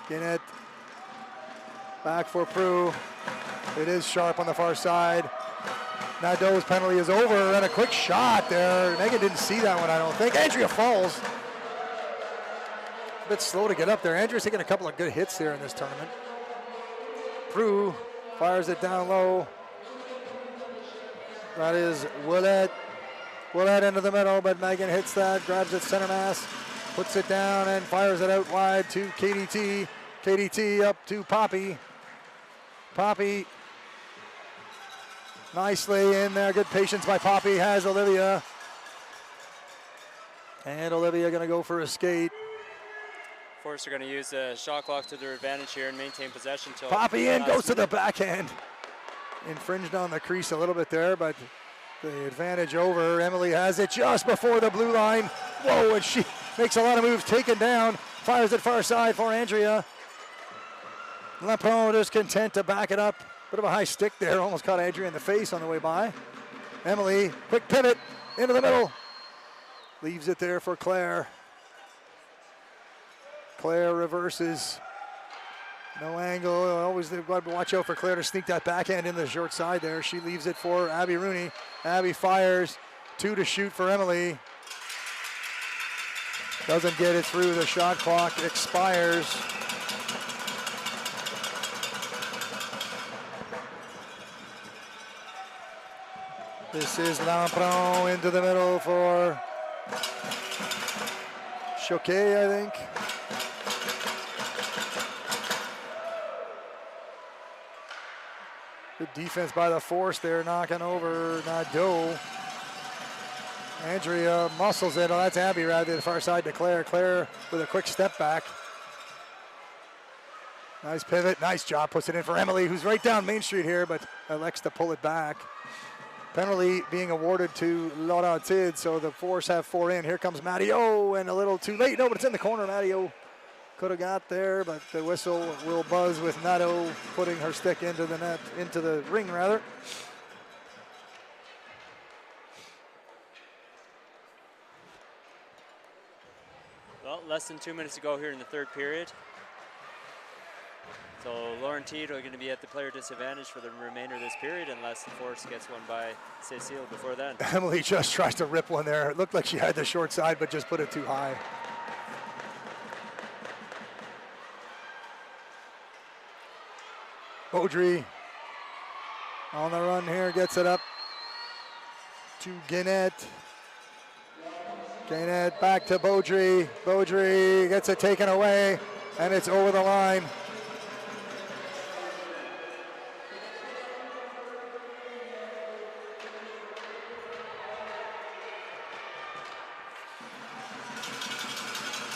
Guinette back for Prue. It is Sharp on the far side. Nadeau's penalty is over, and a quick shot there. Megan didn't see that one, I don't think. Andrea falls. A bit slow to get up there. Andrea's taking a couple of good hits here in this tournament. Prue fires it down low. That is Willett. Willett into the middle, but Megan hits that, grabs it center mass, puts it down, and fires it out wide to KDT. KDT up to Poppy. Poppy nicely in there. Good patience by Poppy. Has Olivia. And Olivia going to go for a skate. Force are going to use the shot clock to their advantage here and maintain possession till Poppy in, goes to the backhand. Infringed on the crease a little bit there, but the advantage over. Emily has it just before the blue line. Whoa, and she makes a lot of moves, taken down. Fires it far side for Andrea. Lapone is content to back it up. Bit of a high stick there, almost caught Andrea in the face on the way by. Emily, quick pivot into the middle. Leaves it there for Claire. Claire reverses. No angle. Always watch out for Claire to sneak that backhand in the short side there. She leaves it for Abby Rooney. Abby fires. 2 to shoot for Emily. Doesn't get it through. The shot clock expires. This is Lampron into the middle for Choquet, I think. Good defense by the Force there, knocking over Nadeau. Andrea muscles it. Oh, that's Abby right to the far side to Claire. Claire with a quick step back. Nice pivot, nice job. Puts it in for Emily, who's right down Main Street here, but elects to pull it back. Penalty being awarded to Laurentide, so the Force have 4 in. Here comes Matteo, and a little too late. No, but it's in the corner. Matteo could have got there, but the whistle will buzz with Nadeau putting her stick into the net, into the ring rather. Well, less than 2 minutes to go here in the third period. So Laurentide are going to be at the player disadvantage for the remainder of this period unless the Force gets one by Cecile before then. Emily just tries to rip one there. It looked like she had the short side, but just put it too high. Beaudry on the run here, gets it up to Guinette. Guinette back to Beaudry. Beaudry gets it taken away, and it's over the line.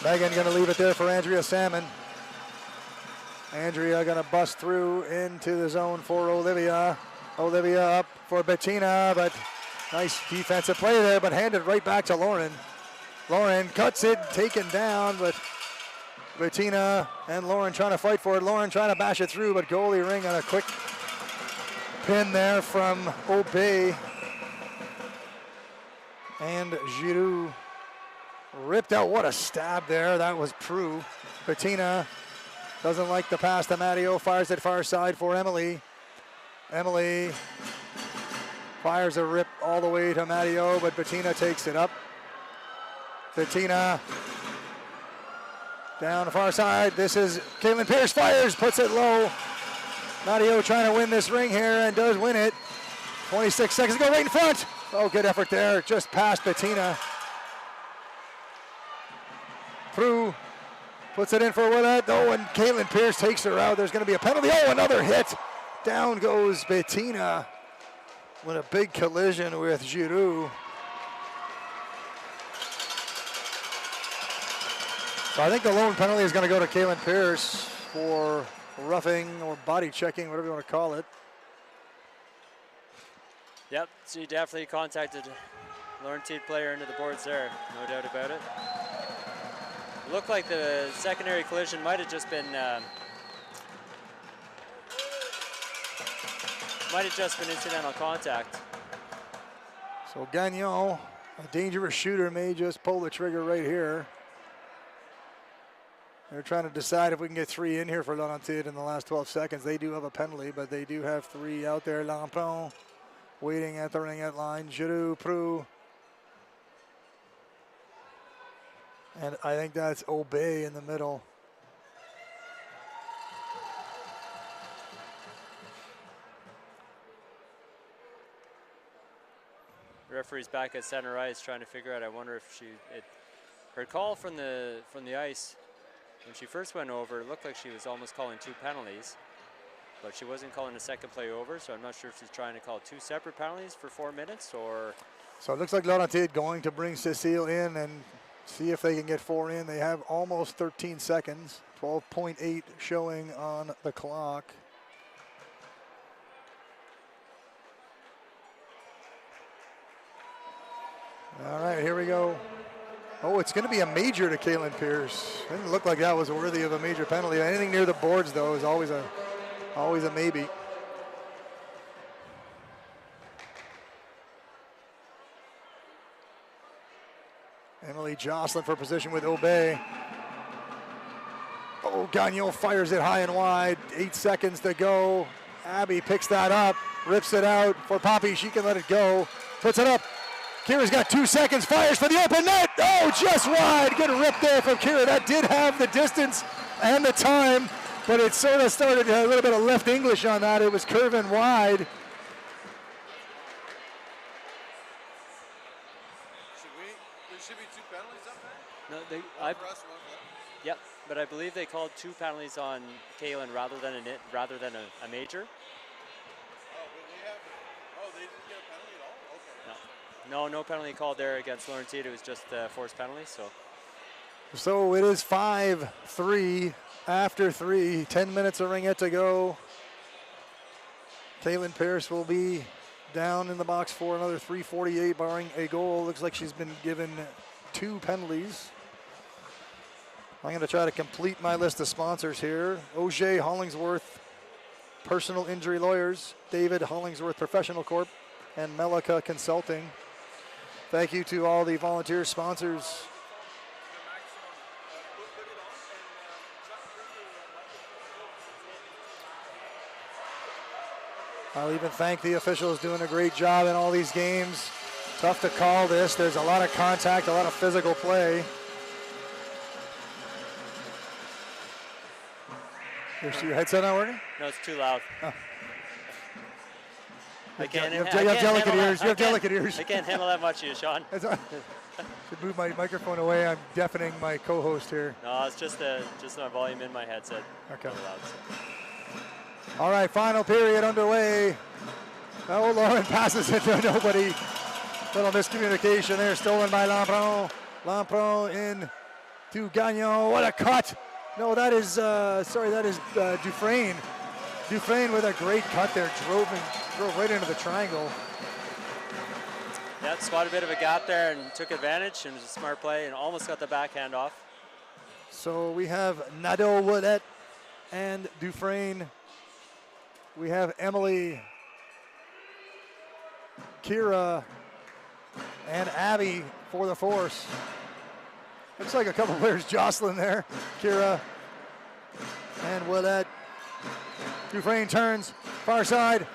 Megan going to leave it there for Andrea Salmon. Andrea going to bust through into the zone for Olivia. Olivia up for Bettina, but nice defensive play there, but handed right back to Lauren. Lauren cuts it, taken down, but Bettina and Lauren trying to fight for it. Lauren trying to bash it through, but goalie Ring on a quick pin there from Obey. And Giroux ripped out. What a stab there. That was Prue. Bettina doesn't like the pass to Matteo. Fires it far side for Emily. Emily fires a rip all the way to Matteo, but Bettina takes it up. Bettina down the far side. This is Caitlin Pierce. Fires, puts it low. Matteo trying to win this ring here and does win it. 26 seconds to go, right in front. Oh, good effort there. Just past Bettina. Prue puts it in for Willett. Oh, and Caitlin Pierce takes her out. There's going to be a penalty. Oh, another hit. Down goes Bettina with a big collision with Giroux. So I think the lone penalty is going to go to Caitlin Pierce for roughing or body checking, whatever you want to call it. Yep, she definitely contacted Laurentide player into the boards there, no doubt about it. Looked like the secondary collision might have just been incidental contact. So Gagnon, a dangerous shooter, may just pull the trigger right here. They're trying to decide if we can get 3 in here for Laurentide in the last 12 seconds. They do have a penalty, but they do have 3 out there. Lampron waiting at the ringette line. Giroux, Prue. And I think that's Obey in the middle. The referee's back at center ice trying to figure out. I wonder if her call from the ice when she first went over, it looked like she was almost calling 2 penalties, but she wasn't calling a second play over. So I'm not sure if she's trying to call 2 separate penalties for 4 minutes or. So it looks like Laurentides going to bring Cecile in and see if they can get 4 in. They have almost 13 seconds, 12.8 showing on the clock. All right, here we go. Oh, it's going to be a major to Caitlin Pierce. Didn't look like that was worthy of a major penalty. Anything near the boards, though, is always a maybe. Emily Jocelyn for position with Obey. Oh, Gagnon fires it high and wide. 8 seconds to go. Abby picks that up, rips it out for Poppy. She can let it go. Puts it up. Kira's got 2 seconds, fires for the open net. Oh, just wide. Good rip there from Kira. That did have the distance and the time, but it sort of started a little bit of left English on that. It was curving wide. There should be 2 penalties up there? No, One for us, one for them. Yep, but I believe they called 2 penalties on Kaylin rather than a major. They didn't get a penalty at all? Okay. No penalty called there against Laurentides. It was just a forced penalty. So it is 5-3 after 3. 10 minutes of ringette to go. Caitlin Pierce will be down in the box for another 3:48, barring a goal. Looks like she's been given 2 penalties. I'm going to try to complete my list of sponsors here. Auger Hollingsworth Personal Injury Lawyers, David Hollingsworth Professional Corp, and Melika Consulting. Thank you to all the volunteer sponsors. I'll even thank the officials doing a great job in all these games. Tough to call this. There's a lot of contact, a lot of physical play. Your headset not working? No, it's too loud. Oh. I can't. You have delicate ears. You have delicate ears. I can't handle that much of you, Sean. Should move my microphone away. I'm deafening my co-host here. No, it's just my volume in my headset. Okay. Really loud, so. All right, final period underway. Oh, Lauren passes it to nobody. Little miscommunication there, stolen by Lampron. Lampron in to Gagnon. What a cut! No, that is Dufresne. Dufresne with a great cut there, drove right into the triangle. Yeah, spotted a bit of a gap there and took advantage, and it was a smart play and almost got the backhand off. So we have Nadeau-Ouellette and Dufresne. We have Emily, Kira, and Abby for the force. Looks like a couple players jostling there. Kira and Ouellette. Dufresne turns, far side.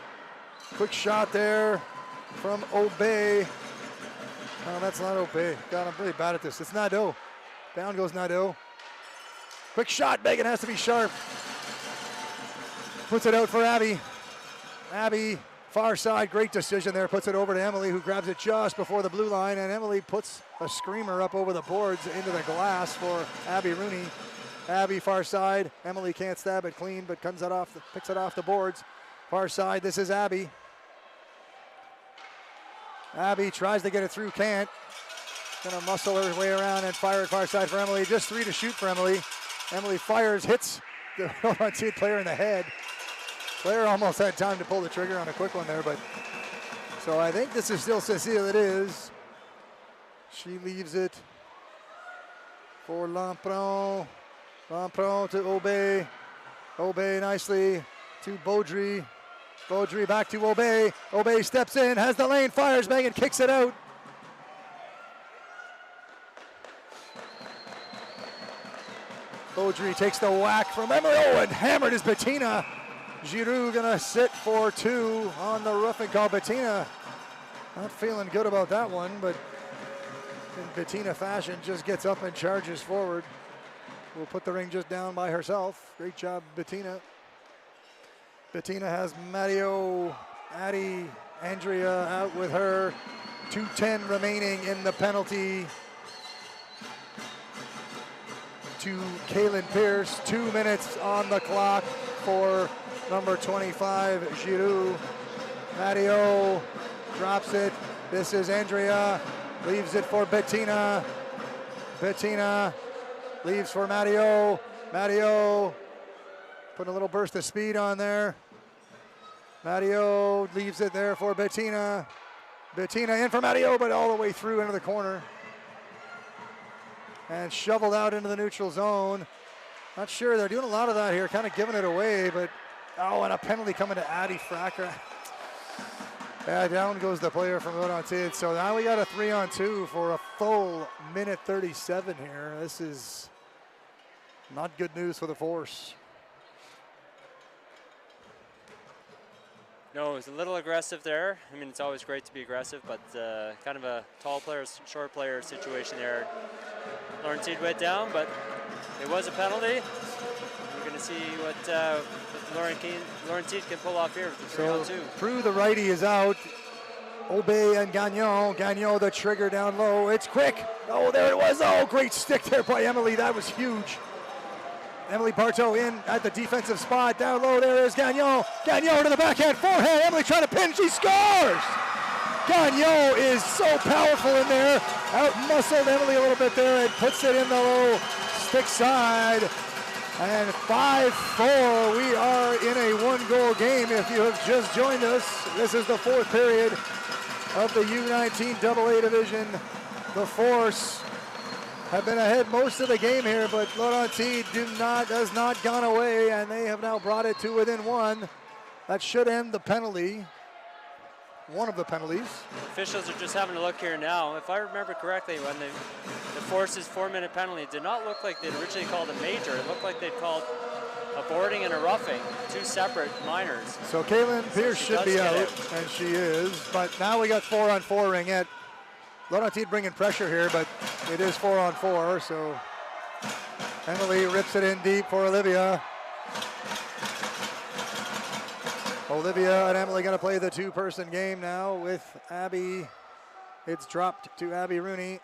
Quick shot there from Obey. Oh, that's not Obey. God, I'm really bad at this. It's Nadeau. Down goes Nadeau. Quick shot, Megan has to be sharp. Puts it out for Abby. Abby, far side, great decision there. Puts it over to Emily, who grabs it just before the blue line, and Emily puts a screamer up over the boards into the glass for Abby Rooney. Abby, far side. Emily can't stab it clean, but picks it off the boards. Far side, this is Abby. Abby tries to get it through, can't. Gonna muscle her way around and fire it far side for Emily. Just 3 to shoot for Emily. Emily fires, hits the Laurentides player in the head. Player almost had time to pull the trigger on a quick one there, but so I think this is still Cecile. It is. She leaves it for Lampron. Lampron to Obey. Obey nicely to Baudry. Baudry back to Obey. Obey steps in, has the lane, fires, Megan kicks it out. Baudry takes the whack from Emily. Oh, and hammered is Bettina. Giroux gonna sit for 2 on the roughing call. Bettina not feeling good about that one, but in Bettina fashion, just gets up and charges forward. Will put the ring just down by herself. Great job, Bettina. Bettina has Matteo, Addie, Andrea out with her. 2:10 remaining in the penalty to Kaylin Pierce. 2 minutes on the clock for number 25, Giroux. Matteo drops it. This is Andrea. Leaves it for Bettina. Bettina leaves for Matteo. Matteo put a little burst of speed on there. Matteo leaves it there for Bettina. Bettina in for Matteo, but all the way through into the corner. And shoveled out into the neutral zone. Not sure, they're doing a lot of that here, kind of giving it away, but and a penalty coming to Addie Fracker. Yeah, down goes the player from Laurentide. So now we got a 3-on-2 for a full minute 37 here. This is not good news for the Force. No, it was a little aggressive there. I mean, it's always great to be aggressive, but kind of a tall player, short player situation there. Laurentide went down, but it was a penalty. We're going to see what Laurentide can pull off here with the 3-on-2. Prue, the righty, is out. Obey and Gagnon. Gagnon, the trigger down low. It's quick. Oh, there it was. Oh, great stick there by Emily. That was huge. Emily Bartow in at the defensive spot. Down low, there is Gagnon. Gagnon to the backhand, forehand. Emily trying to pin. She scores! Gagnon is so powerful in there. Out-muscled Emily a little bit there and puts it in the low stick side. And 5-4, we are in a 1-goal game. If you have just joined us, this is the 4th period of the U19 AA division. The Force have been ahead most of the game here, but Laurentide has not gone away, and they have now brought it to within 1. That should end the penalty. One of the penalties. Officials are just having a look here now. If I remember correctly, when the Force's 4-minute penalty did not look like they'd originally called a major. It looked like they'd called a boarding and a roughing, 2 separate minors. So Kaylin Pierce should be out, and she is. But now we got 4-on-4 ringette. Laurentide bringing pressure here, but it is 4-on-4. So Emily rips it in deep for Olivia. Olivia and Emily going to play the 2-person game now with Abby. It's dropped to Abby Rooney.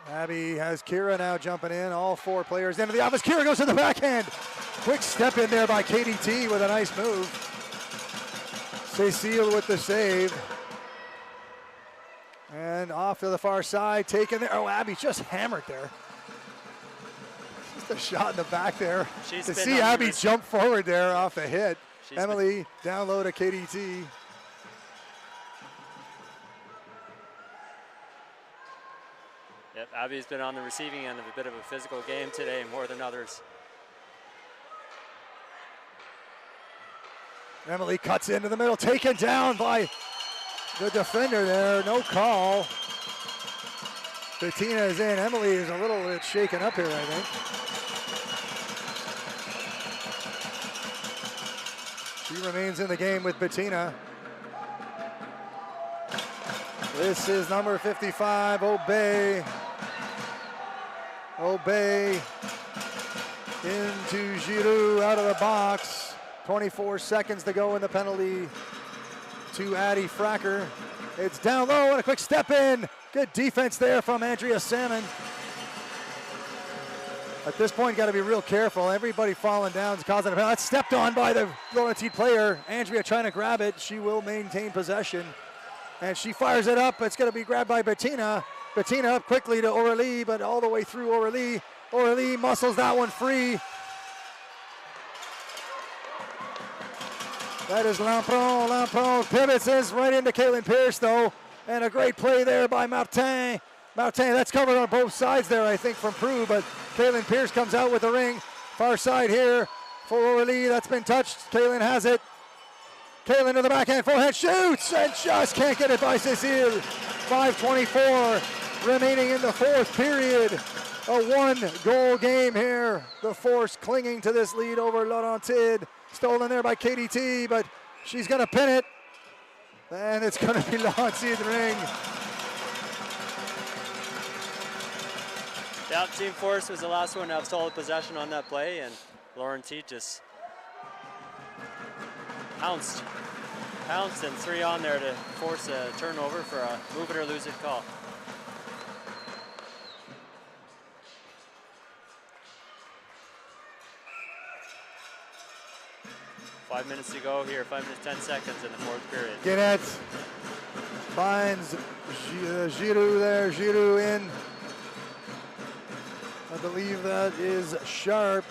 Abby has Kira now jumping in. All 4 players into the office. Kira goes to the backhand. Quick step in there by KDT with a nice move. Cecile with the save. And off to the far side, taken there. Oh, Abby just hammered there. Just a shot in the back there. To see Abby jump forward there off the hit. Emily down low to KDT. Yep, Abby's been on the receiving end of a bit of a physical game today, more than others. Emily cuts into the middle, taken down by the defender there, no call. Bettina is in. Emily is a little bit shaken up here, I think. She remains in the game with Bettina. This is number 55, Obey. Obey into Giroux out of the box. 24 seconds to go in the penalty to Addie Fracker. It's down low and a quick step in. Good defense there from Andrea Salmon. At this point, got to be real careful. Everybody falling down is causing a penalty. That's stepped on by the Laurentide player. Andrea trying to grab it. She will maintain possession. And she fires it up. It's going to be grabbed by Bettina. Bettina up quickly to Aurélie, but all the way through Aurélie. Aurélie muscles that one free. That is Lampron. Lampron pivots this right into Kaylin Pierce, though. And a great play there by Martin. Martin, that's covered on both sides there, I think, from Prue, but Kaylin Pierce comes out with the ring. Far side here for Aurélie. That's been touched. Kaylin has it. Kaylin to the backhand, forehand, shoots, and just can't get it by Cecile. 5:24 remaining in the 4th period. A one-goal game here. The Force clinging to this lead over Laurentide. Stolen there by KDT, but she's going to pin it. And it's going to be Laurentide Ring. Yeah, Team Force was the last one to have solid possession on that play, and Laurentide just pounced and 3 on there to force a turnover for a move it or lose it call. Five minutes to go here, 5 minutes, 10 seconds in the fourth period. Guinette finds Giroux there, Giroux in. I believe that is Sharp.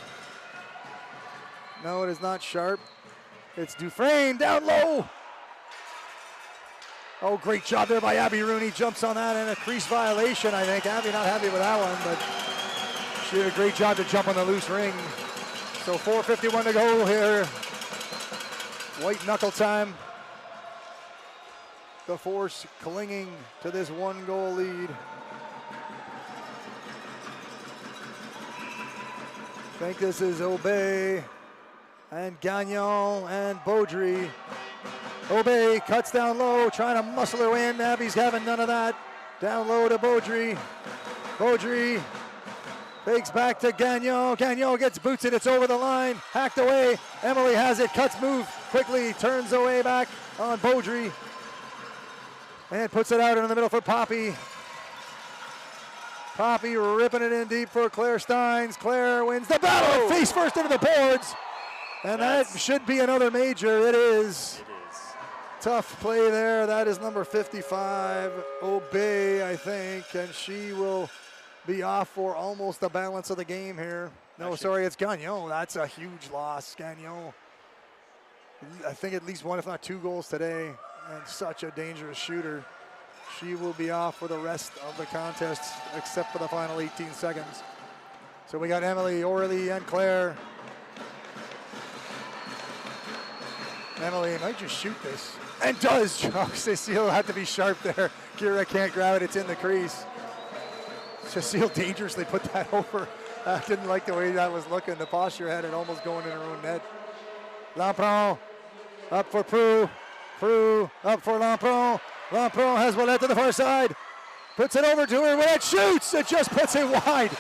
No, it is not Sharp. It's Dufresne down low. Oh, great job there by Abby Rooney. Jumps on that and a crease violation, I think. Abby not happy with that one, but she did a great job to jump on the loose ring. So 4:51 to go here. White knuckle time. The Force clinging to this 1-goal lead. I think this is Aubé and Gagnon and Baudry. Aubé cuts down low, trying to muscle her way in. Abby's having none of that. Down low to Baudry. Baudry fakes back to Gagnon. Gagnon gets booted, it's over the line. Hacked away. Emily has it, cuts move quickly, turns away back on Baudry. And puts it out in the middle for Poppy. Poppy ripping it in deep for Claire Steins. Claire wins the battle, face first into the boards. And that should be another major, it is. Tough play there. That is number 55, Aubé, I think, and she will be off for almost the balance of the game here. No, sorry, it's Gagnon. That's a huge loss, Gagnon. I think at least 1, if not 2 goals today, and such a dangerous shooter. She will be off for the rest of the contest, except for the final 18 seconds. So we got Emily, Aurélie, and Claire. Emily might just shoot this. And does. Oh, Cecile had to be sharp there. Kira can't grab it. It's in the crease. Cecile dangerously put that over. Didn't like the way that was looking. The posture had it almost going in her own net. Lampron up for Prue. Prue up for Lampron. Lampron has Ouellette to the far side. Puts it over to her. Ouellette shoots. It just puts it wide.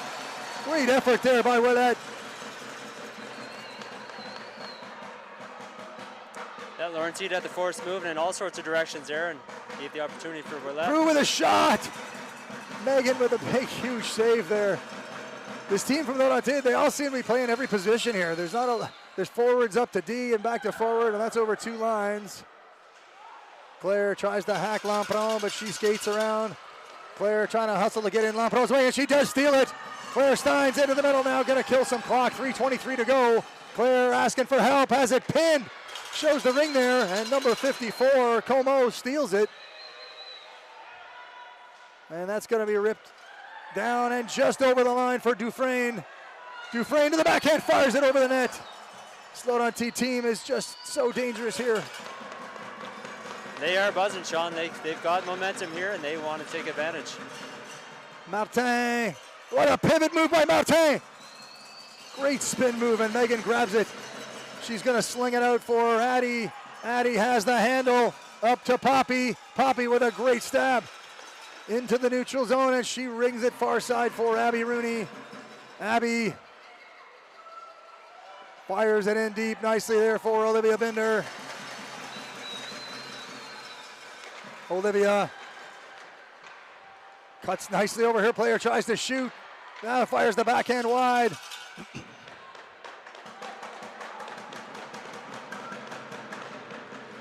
Great effort there by Ouellette. Yeah, Laurentide had the Force moving in all sorts of directions there and gave the opportunity for Ouellette. Prue with a shot. Megan with a big, huge save there. This team from Laurentide, they all seem to be playing every position here. There's forwards up to D and back to forward, and that's over 2 lines. Claire tries to hack Lampron, but she skates around. Claire trying to hustle to get in Lampron's way, and she does steal it. Claire Steins into the middle now, gonna kill some clock. 3:23 to go. Claire asking for help, has it pinned. Shows the ring there, and number 54, Como, steals it. And that's going to be ripped down and just over the line for Dufresne. Dufresne to the backhand, fires it over the net. This Laurentide team is just so dangerous here. They are buzzing, Sean. They've got momentum here, and they want to take advantage. Martin, what a pivot move by Martin. Great spin move, and Megan grabs it. She's going to sling it out for Addie. Addie has the handle up to Poppy. Poppy with a great stab into the neutral zone, and she rings it far side for Abby Rooney. Abby fires it in deep nicely there for Olivia Binder. Olivia cuts nicely over her player, tries to shoot. Now fires the backhand wide.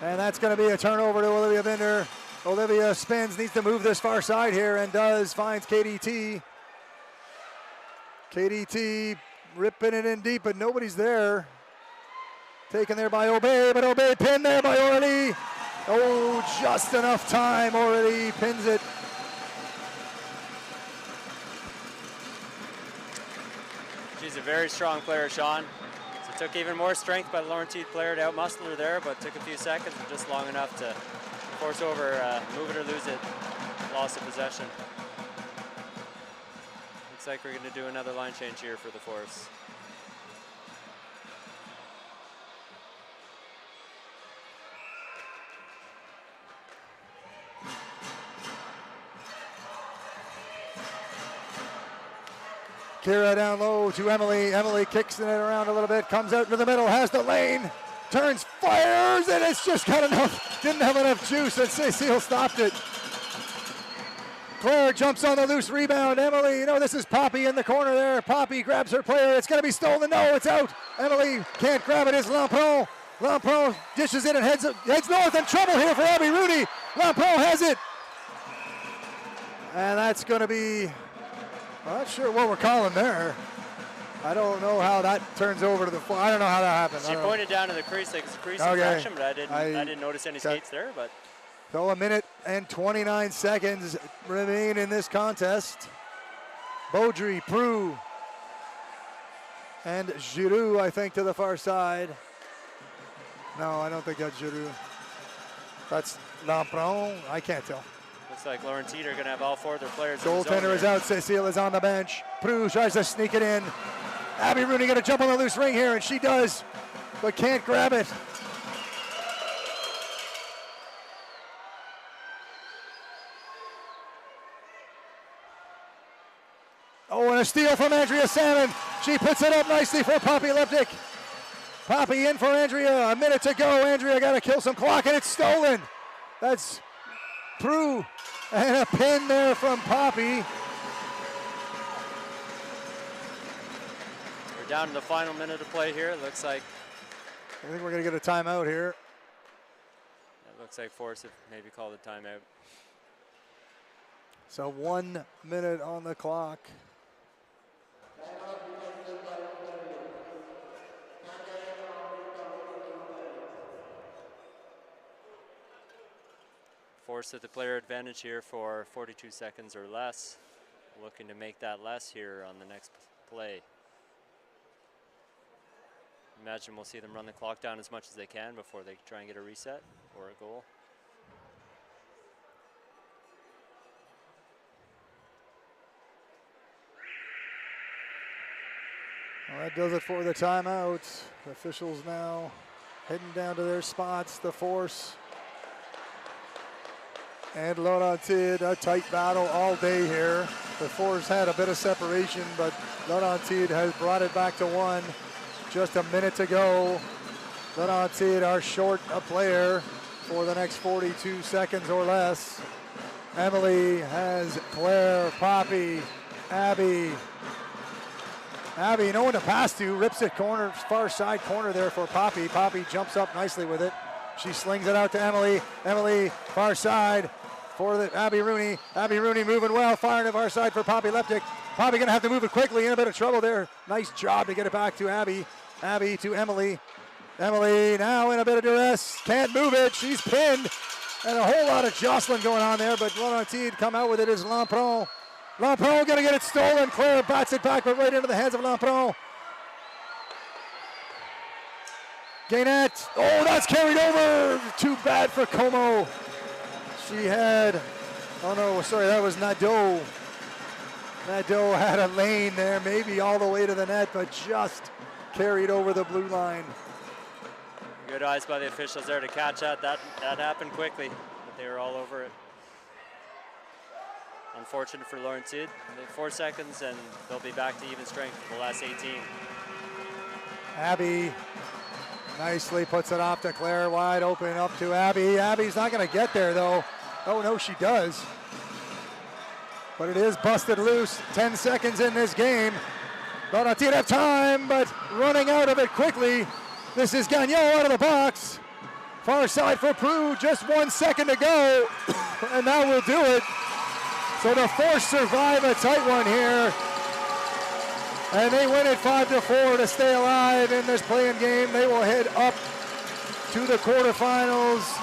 And that's going to be a turnover to Olivia Binder. Olivia spins, needs to move this far side here, and does, finds KDT. KDT ripping it in deep, but nobody's there. Taken there by Aubé, but Aubé pinned there by Aurélie. Oh, just enough time. Aurélie pins it. She's a very strong player, Sean. So it took even more strength by the Laurentide player to outmuscle her there, but took a few seconds and just long enough to force over, move it or lose it, loss of possession. Looks like we're going to do another line change here for the Force. Kira down low to Emily. Emily kicks it around a little bit, comes out into the middle, has the lane, turns, fires, and it's just got enough, didn't have enough juice, and Cecile stopped it. Claire jumps on the loose rebound. Emily, this is Poppy in the corner there. Poppy grabs her player. It's going to be stolen. No, it's out. Emily can't grab it. It's Lampron. Lampron dishes it and heads north, and trouble here for Abby Rooney. Lampron has it. And that's going to be, I'm not sure what we're calling there. I don't know how that turns over to the floor. I don't know how that happened. She pointed down to the crease like it's a crease infraction, but I didn't notice any skates there. But so 1 minute and 29 seconds remain in this contest. Baudry, Prue, and Giroux, I think, to the far side. No, I don't think that's Giroux. That's Lampron. I can't tell. Looks like Laurentide are going to have all 4 of their players. Goaltender is out. Cecile is on the bench. Prue tries to sneak it in. Abby Rooney going to jump on the loose ring here, and she does, but can't grab it. Oh, and a steal from Andrea Salmon. She puts it up nicely for Poppy Leptic. Poppy in for Andrea. A minute to go. Andrea got to kill some clock, and it's stolen. That's Prue. And a pin there from Poppy. We're down to the final minute of play here. It looks like. I think we're going to get a timeout here. It looks like Force have maybe called a timeout. So 1 minute on the clock. Force at the player advantage here for 42 seconds or less. Looking to make that less here on the next play. Imagine we'll see them run the clock down as much as they can before they try and get a reset or a goal. Well, that does it for the timeout. The officials now heading down to their spots. The Force and Laurentide, a tight battle all day here. The Force had a bit of separation, but Laurentide has brought it back to 1. Just a minute to go. Laurentide are short a player for the next 42 seconds or less. Emily has Claire, Poppy, Abby. Abby, no one to pass to, rips it corner, far side corner there for Poppy. Poppy jumps up nicely with it. She slings it out to Emily. Emily, far side for the Abby Rooney. Abby Rooney moving well, firing to far side for Poppy Leptic. Poppy gonna have to move it quickly, in a bit of trouble there. Nice job to get it back to Abby. Abby to Emily. Emily now in a bit of duress, can't move it, she's pinned. And a whole lot of jostling going on there, but Laurentide come out with it is Lampron. Lampron gonna get it stolen. Claire bats it back, but right into the hands of Lampron. Gainette, oh, that's carried over. Too bad for Como. She had, oh no, sorry, that was Nadeau. Nadeau had a lane there, maybe all the way to the net, but just carried over the blue line. Good eyes by the officials there to catch that. That happened quickly, but they were all over it. Unfortunate for Laurentide. 4 seconds and they'll be back to even strength for the last 18. Abby nicely puts it off to Claire, wide open up to Abby. Abby's not going to get there though. Oh no, she does. But it is busted loose. 10 seconds in this game. Laurentide have time, but running out of it quickly. This is Gagnon out of the box. Far side for Prue, just 1 second to go. And that will do it. So the Force survive a tight one here. And they win it 5-4 to stay alive in this play-in game. They will head up to the quarterfinals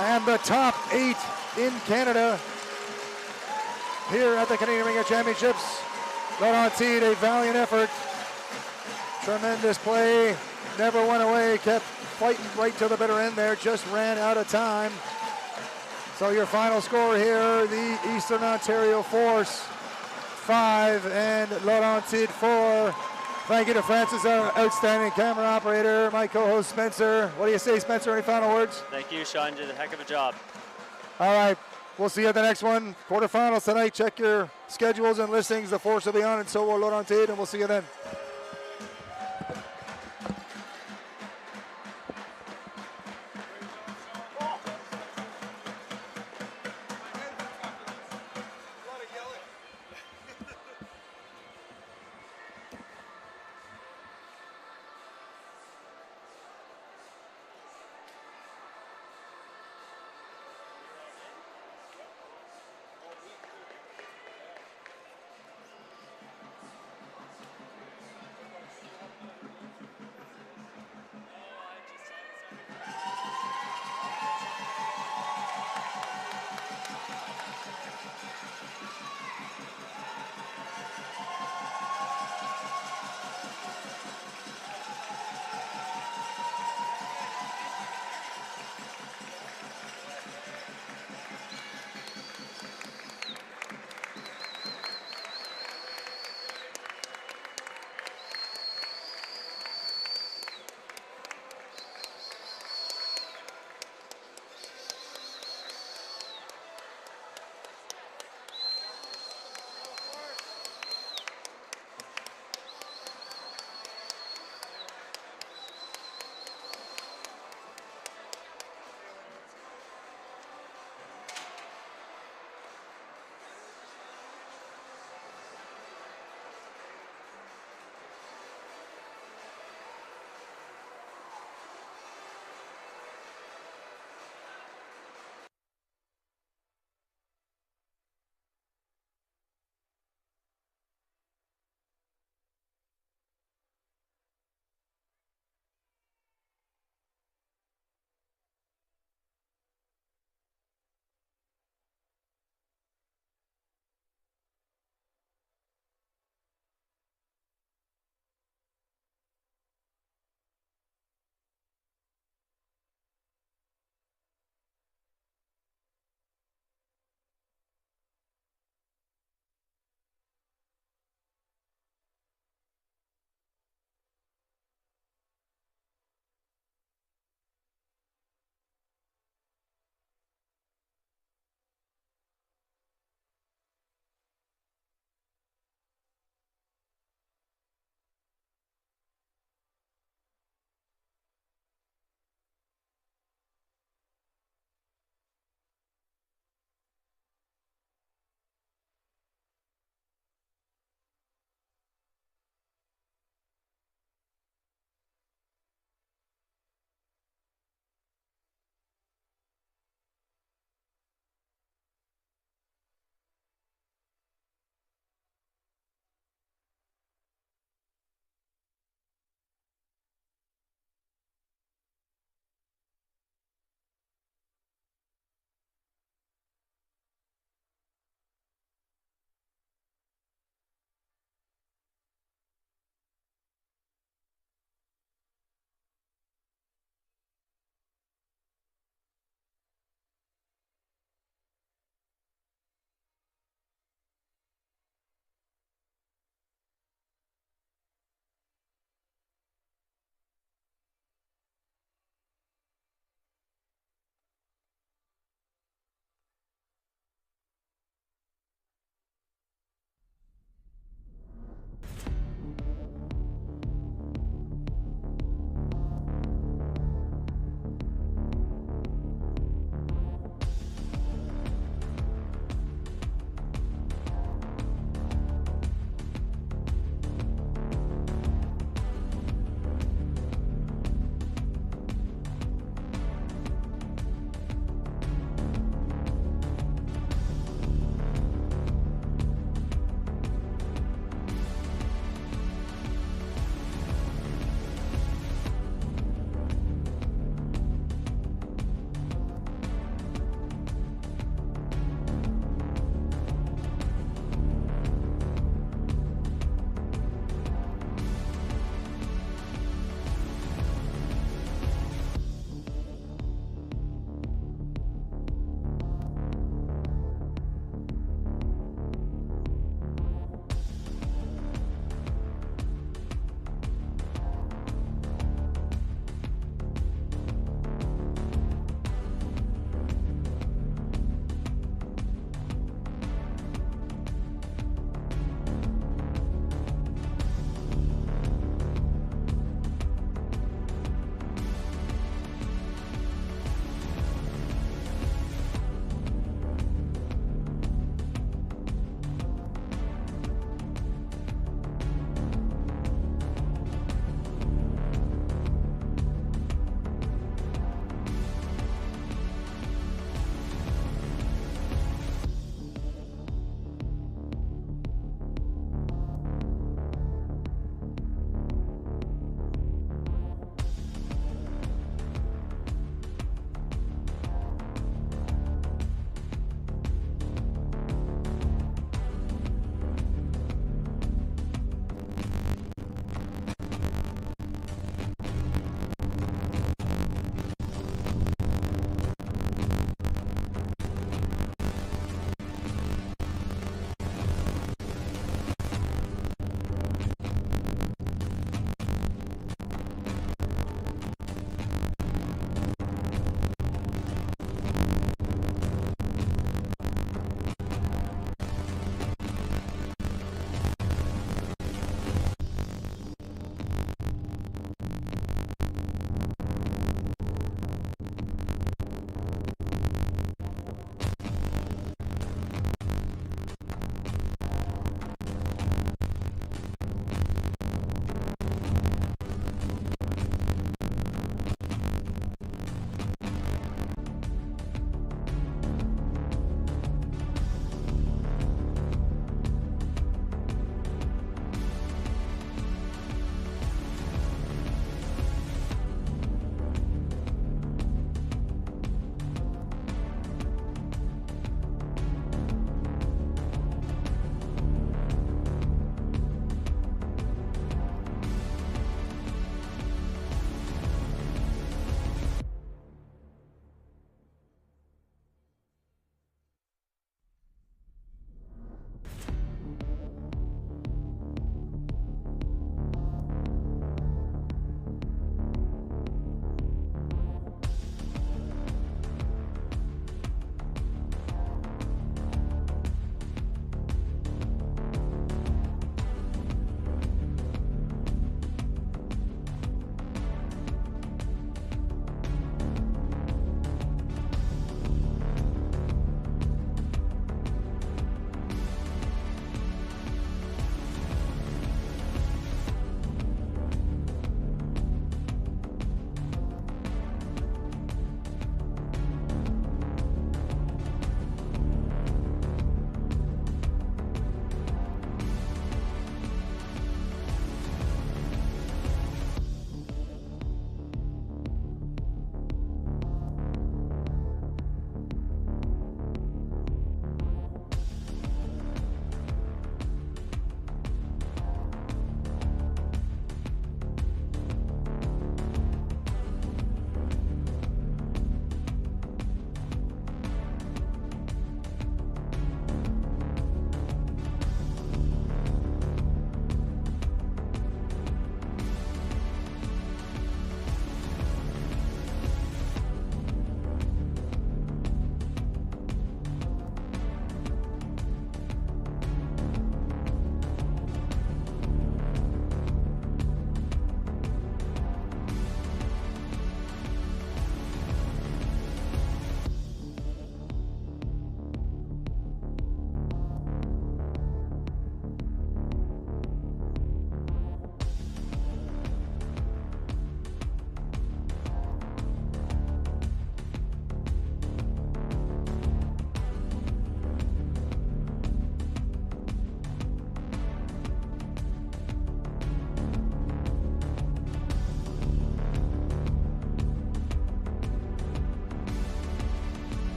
and the top 8 in Canada here at the Canadian Ringette Championships. Laurentide, a valiant effort. Tremendous play. Never went away, kept fighting right to the bitter end there, just ran out of time. So your final score here, the Eastern Ontario Force 5 and Laurentide 4. Thank you to Francis, our outstanding camera operator, my co-host Spencer. What do you say, Spencer? Any final words? Thank you, Sean. You did a heck of a job. All right, we'll see you at the next one. Quarterfinals tonight. Check your schedules and listings. The Force will be on, and so will Laurentide, and we'll see you then.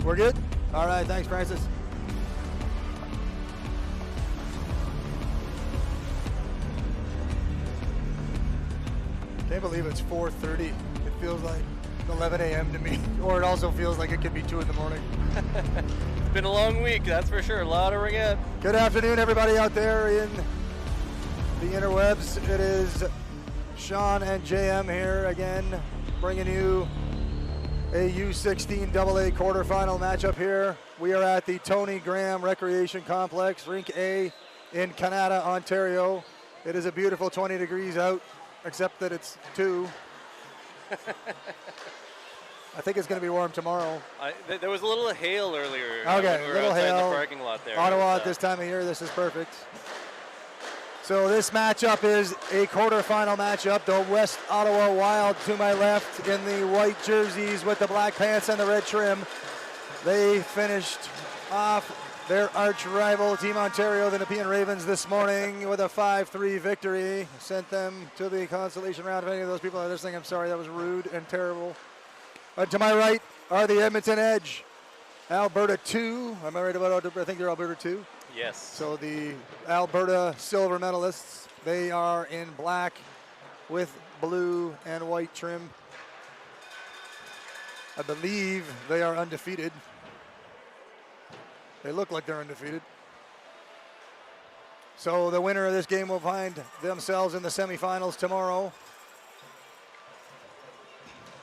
We're good? All right, thanks, Francis. Can't believe it's 4:30. It feels like 11 a.m. to me, or it also feels like it could be 2 in the morning. It's been a long week, that's for sure. A lot of ringette. Good afternoon, everybody out there in the interwebs. It is Sean and JM here again, bringing you a U16 AA quarterfinal matchup here. We are at the Tony Graham Recreation Complex, Rink A in Canada, Ontario. It is a beautiful 20 degrees out, except that it's 2. I think it's going to be warm tomorrow. There was a little hail earlier. Okay, when we were little outside hail. the parking lot there. Ottawa at this time of year, this is perfect. So this matchup is a quarterfinal matchup. The West Ottawa Wild to my left in the white jerseys with the black pants and the red trim. They finished off their arch rival, Team Ontario, the Nepean Ravens, this morning with a 5-3 victory. Sent them to the consolation round. If any of those people are listening, I'm sorry, that was rude and terrible. To my right are the Edmonton Edge, Alberta 2. Am I right about Alberta? I think they're Alberta 2. Yes. So the Alberta silver medalists, they are in black with blue and white trim. I believe they are undefeated. They look like they're undefeated. So the winner of this game will find themselves in the semifinals tomorrow.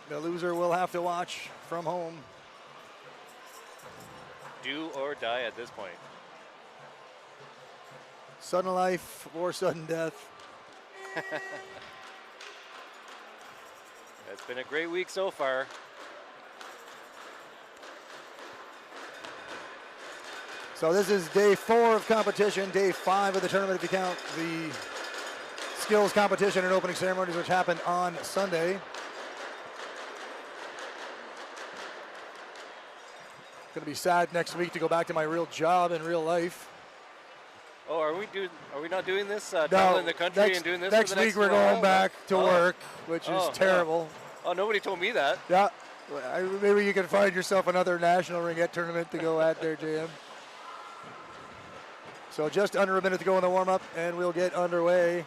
The loser will have to watch from home. Do or die at this point. Sudden life or sudden death. It's been a great week so far. So this is day 4 of competition, day 5 of the tournament if you count the skills competition and opening ceremonies, which happened on Sunday. Going to be sad next week to go back to my real job in real life. Oh, are we not doing this? Traveling the country and doing this next for the week we're going back to work, which is terrible. Oh, nobody told me that. Yeah, maybe you can find yourself another national ringette tournament to go at there, JM. So just under a minute to go in the warm-up, and we'll get underway.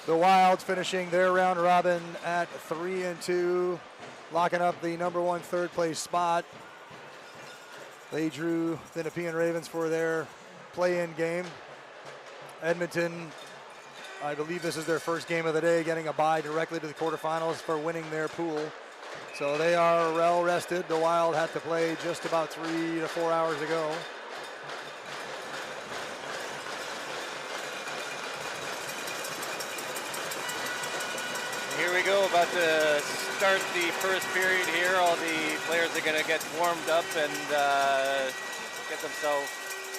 The Wilds finishing their round robin at 3-2, locking up the number 1 third place spot. They drew the Nepean Ravens for their play-in game. Edmonton, I believe this is their first game of the day, getting a bye directly to the quarterfinals for winning their pool. So they are well rested. The Wild had to play just about 3 to 4 hours ago. Here we go, about to start the first period here. All the players are going to get warmed up and get themselves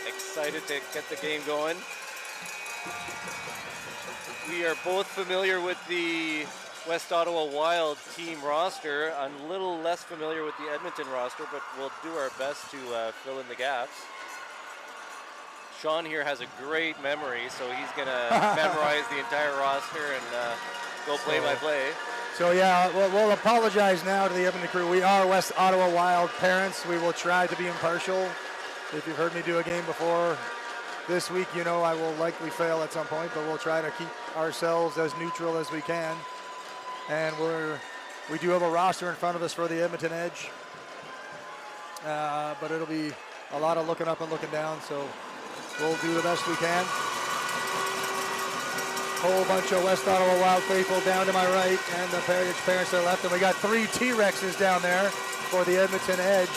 excited to get the game going. We are both familiar with the West Ottawa Wild team roster. I'm a little less familiar with the Edmonton roster, but we'll do our best to fill in the gaps. Sean here has a great memory, so he's going to memorize the entire roster and go play by play. So yeah, we'll apologize now to the Edmonton crew. We are West Ottawa Wild parents. We will try to be impartial. If you've heard me do a game before this week, you know I will likely fail at some point, but we'll try to keep ourselves as neutral as we can. And we do have a roster in front of us for the Edmonton Edge. But it'll be a lot of looking up and looking down, so we'll do the best we can. Whole bunch of West Ottawa Wild faithful down to my right, and the parents to the left, and we got 3 T-Rexes down there for the Edmonton Edge.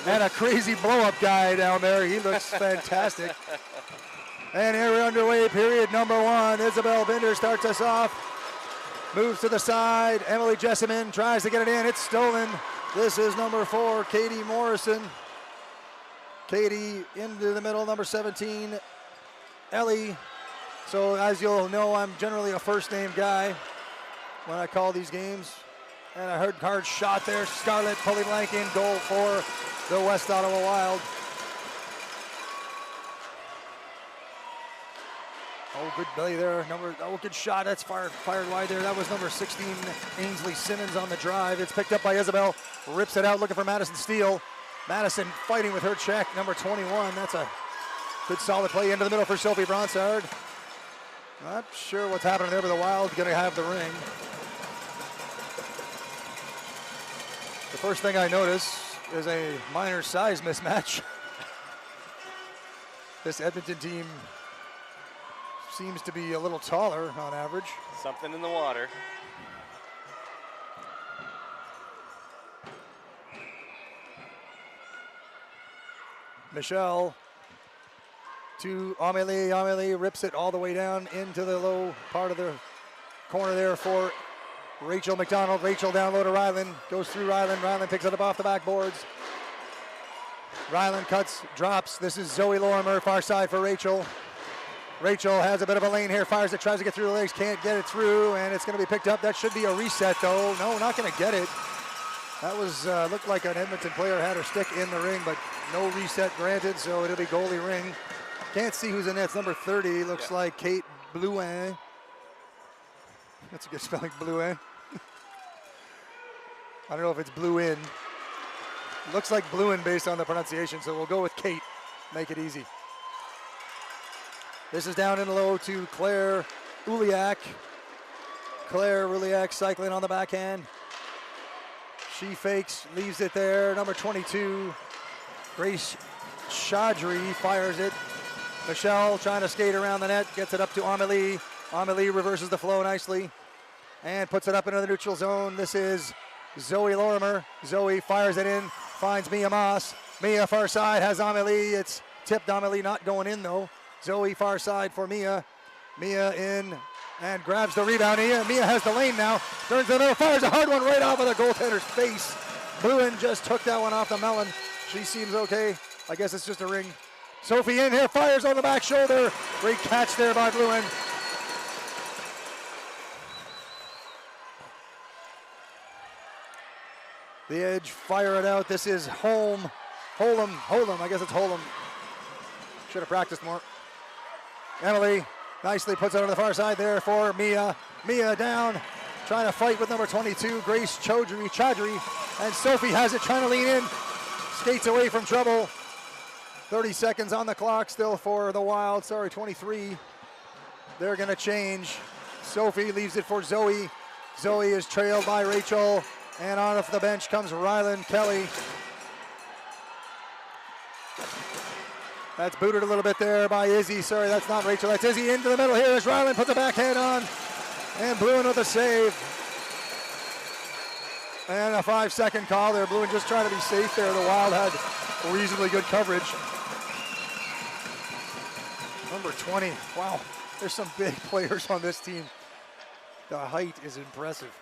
And a crazy blow-up guy down there. He looks fantastic. And here we're underway, period number 1. Isabel Binder starts us off. Moves to the side. Emily Jessamine tries to get it in. It's stolen. This is number 4, Katie Morrison. Katie into the middle, number 17, Ellie. So as you'll know, I'm generally a first name guy when I call these games. And I heard hard shot there. Scarlett pulling blank in, goal for the West Ottawa Wild. Oh, good belly there. Good shot. That's fired wide there. That was number 16, Ainsley Simmons on the drive. It's picked up by Isabel. Rips it out, looking for Madison Steele. Madison fighting with her check, number 21. That's a good solid play into the middle for Sophie Bronsard. Not sure what's happening there, but the Wild going to have the ring. The first thing I notice is a minor size mismatch. This Edmonton team seems to be a little taller on average. Something in the water. Michelle to Amélie. Amélie rips it all the way down into the low part of the corner there for Rachel McDonald. Rachel down low to Ryland. Goes through Ryland. Ryland picks it up off the backboards. Ryland cuts, drops. This is Zoe Lorimer, far side for Rachel. Rachel has a bit of a lane here, fires it, tries to get through the legs, can't get it through, and it's going to be picked up. That should be a reset, though. No, not going to get it. That was looked like an Edmonton player had her stick in the ring, but no reset granted, so it'll be goalie ring. Can't see who's in there. It's number 30. Looks like Kate Blouin. That's a good spelling, Blouin. I don't know if it's Blouin. Looks like Blouin based on the pronunciation, so we'll go with Kate. Make it easy. This is down in low to Claire Uliak. Claire Uliak cycling on the backhand. She fakes, leaves it there. Number 22, Grace Chaudry fires it. Michelle trying to skate around the net, gets it up to Amélie. Amélie reverses the flow nicely and puts it up into the neutral zone. This is Zoe Lorimer. Zoe fires it in, finds Mia Moss. Mia far side has Amélie. It's tipped. Amélie not going in though. Zoe far side for Mia. Mia in and grabs the rebound. Mia has the lane now. Turns to the middle, fires a hard one right off of the goaltender's face. Blouin just took that one off the melon. She seems okay. I guess it's just a ring. Sophie in here, fires on the back shoulder. Great catch there by Blouin. The Edge fire it out. This is Holm. Holm. I guess it's Holm. Should have practiced more. Emily nicely puts it on the far side there for Mia. Mia down, trying to fight with number 22, Grace Chaudry. And Sophie has it, trying to lean in. Skates away from trouble. 30 seconds on the clock still for the Wild. 23. They're going to change. Sophie leaves it for Zoe. Zoe is trailed by Rachel. And on off the bench comes Ryland Kelly. That's booted a little bit there by Izzy. Sorry, that's not Rachel. That's Izzy into the middle here as Ryland puts the backhand on. And Blouin with a save. And a 5-second call there. Blouin just trying to be safe there. The Wild had reasonably good coverage. Number 20. Wow, there's some big players on this team. The height is impressive.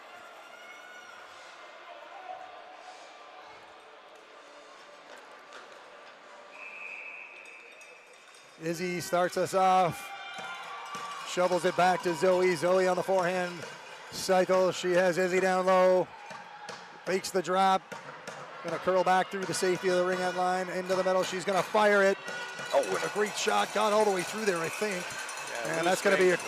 Izzy starts us off, shovels it back to Zoe. Zoe on the forehand cycle. She has Izzy down low, fakes the drop, gonna curl back through the safety of the ring-out line into the middle. She's gonna fire it. Oh, and a great shot, got all the way through there, I think. Yeah, and that's gonna be a,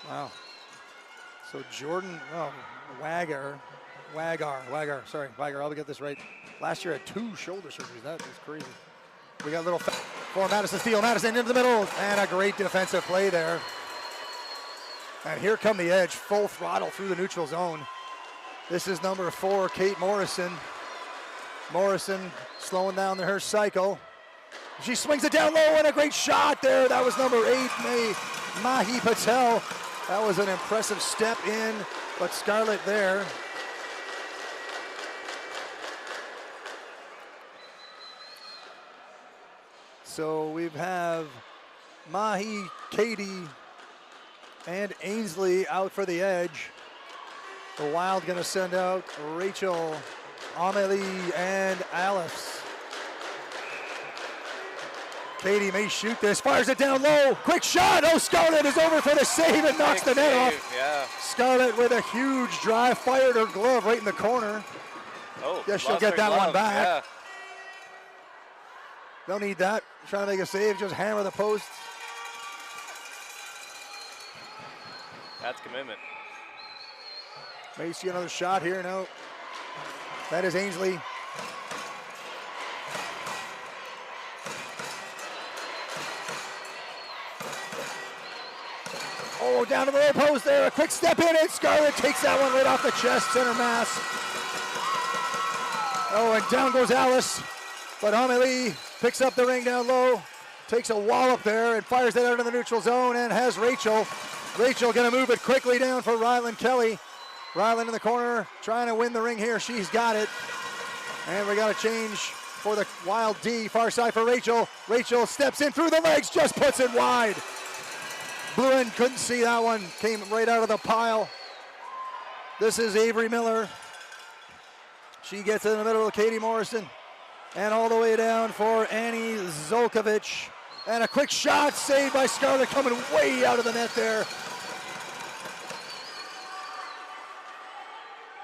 wow. So Jordan, Wagar, I'll get this right. Last year had 2 shoulder surgeries. That is crazy. We got a little for Madison Steele. Madison into the middle, and a great defensive play there. And here come the Edge, full throttle through the neutral zone. This is number 4, Kate Morrison. Morrison slowing down her cycle. She swings it down low, and a great shot there. That was number 8, Mahi Patel. That was an impressive step in, but Scarlett there. So we have Mahi, Katie, and Ainsley out for the Edge. The Wild gonna send out Rachel, Amélie, and Alice. Katie may shoot this, fires it down low, quick shot, oh, Scarlett is over for the save and knocks the net off. Yeah. Scarlett with a huge drive, fired her glove right in the corner. Oh, Guess she'll lost get her that one glove. back. Yeah. Don't need that. Trying to make a save, just hammer the post. That's commitment. May see another shot here. No. That is Ainsley. Oh, down to the low post there. A quick step in, and Scarlett takes that one right off the chest, center mass. Oh, and down goes Alice. But Amelie picks up the ring down low, takes a wallop there, and fires it out in the neutral zone, and has Rachel. Rachel gonna move it quickly down for Ryland Kelly. Ryland in the corner, trying to win the ring here. She's got it. And we got a change for the Wild D. Far side for Rachel. Rachel steps in through the legs, just puts it wide. Bluen couldn't see that one, came right out of the pile. This is Avery Miller. She gets in the middle of Katie Morrison. And all the way down for Annie Zolkovich. And a quick shot saved by Scarlett, coming way out of the net there.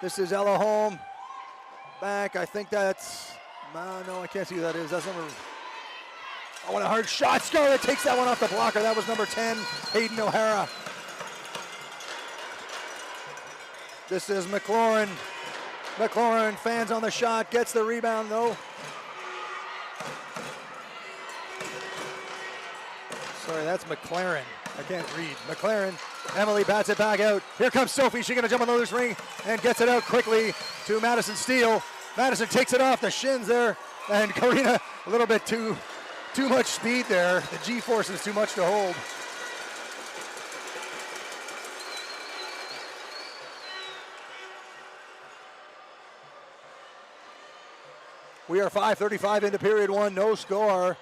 This is Ella Holm. Back, I think that's, no, I can't see who that is. That's number, oh, what a hard shot. Scarlett takes that one off the blocker. That was number 10, Hayden O'Hara. This is McLaurin. McLaurin, fans on the shot, gets the rebound though. Sorry, that's McLaren. I can't read. McLaren. Emily bats it back out. Here comes Sophie. She's going to jump on the loose ring and gets it out quickly to Madison Steele. Madison takes it off the shins there. And Karina, a little bit too much speed there. The G-force is too much to hold. We are 5:35 into period one. No score.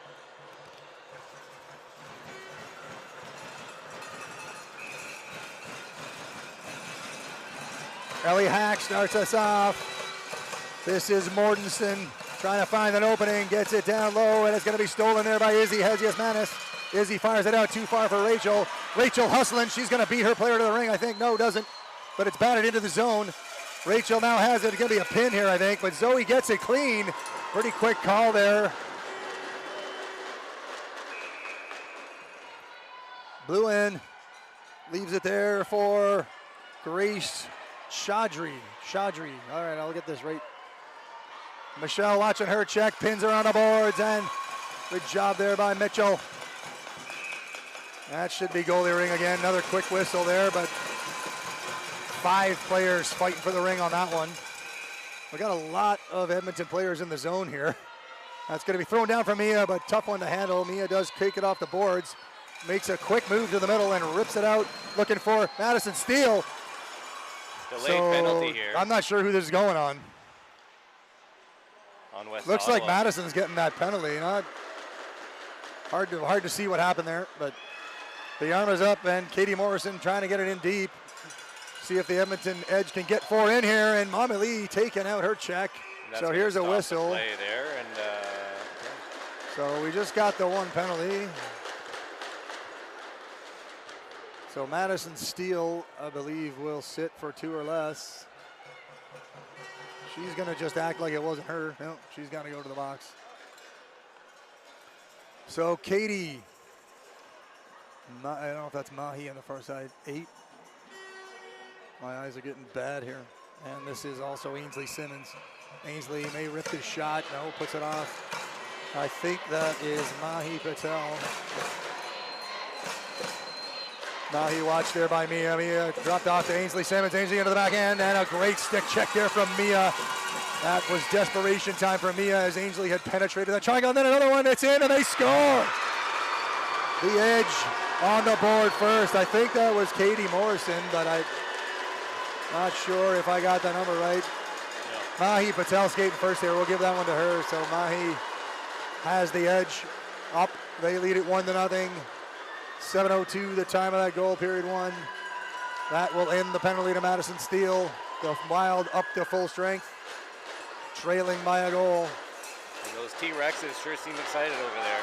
Ellie Hack starts us off. This is Mortensen trying to find an opening, gets it down low, and it's going to be stolen there by Izzy Hezias-Manis. Izzy fires it out too far for Rachel. Rachel hustling. She's going to beat her player to the ring, I think. No, doesn't. But it's batted into the zone. Rachel now has it. It's going to be a pin here, I think. But Zoe gets it clean. Pretty quick call there. Bluen leaves it there for Grace Chaudry. All right, I'll get this right. Michelle watching her check, pins her on the boards, and good job there by Mitchell. That should be goalie ring again. Another quick whistle there, but 5 players fighting for the ring on that one. We got a lot of Edmonton players in the zone here. That's going to be thrown down for Mia, but tough one to handle. Mia does kick it off the boards, makes a quick move to the middle and rips it out, looking for Madison Steele. Delayed penalty here. I'm not sure who this is going on. On West Looks Ottawa. like Madison's getting that penalty. Not hard to see what happened there, but the arm is up and Katie Morrison trying to get it in deep. See if the Edmonton Edge can get 4 in here, and Mommy Lee taking out her check. So here's a whistle. Play there, and So we just got the 1 penalty. So Madison Steele, I believe, will sit for 2 or less. She's going to just act like it wasn't her. No, she's got to go to the box. So Katie, I don't know if that's Mahi on the far side, 8. My eyes are getting bad here. And this is also Ainsley Simmons. Ainsley may rip his shot. No, puts it off. I think that is Mahi Patel. Mahi watched there by Mia. Mia dropped off to Ainsley Simmons. Ainsley into the back end, and a great stick check there from Mia. That was desperation time for Mia as Ainsley had penetrated that triangle. And then another one, it's in, and they score. The Edge on the board first. I think that was Katie Morrison, but I'm not sure if I got that number right. Yeah. Mahi Patel skating first here. We'll give that one to her. So Mahi has the Edge up. They lead it 1-0. 7:02 the time of that goal, period 1. That will end the penalty to Madison Steele. The Wild up to full strength, trailing by a goal. And those T-Rexes sure seem excited over there.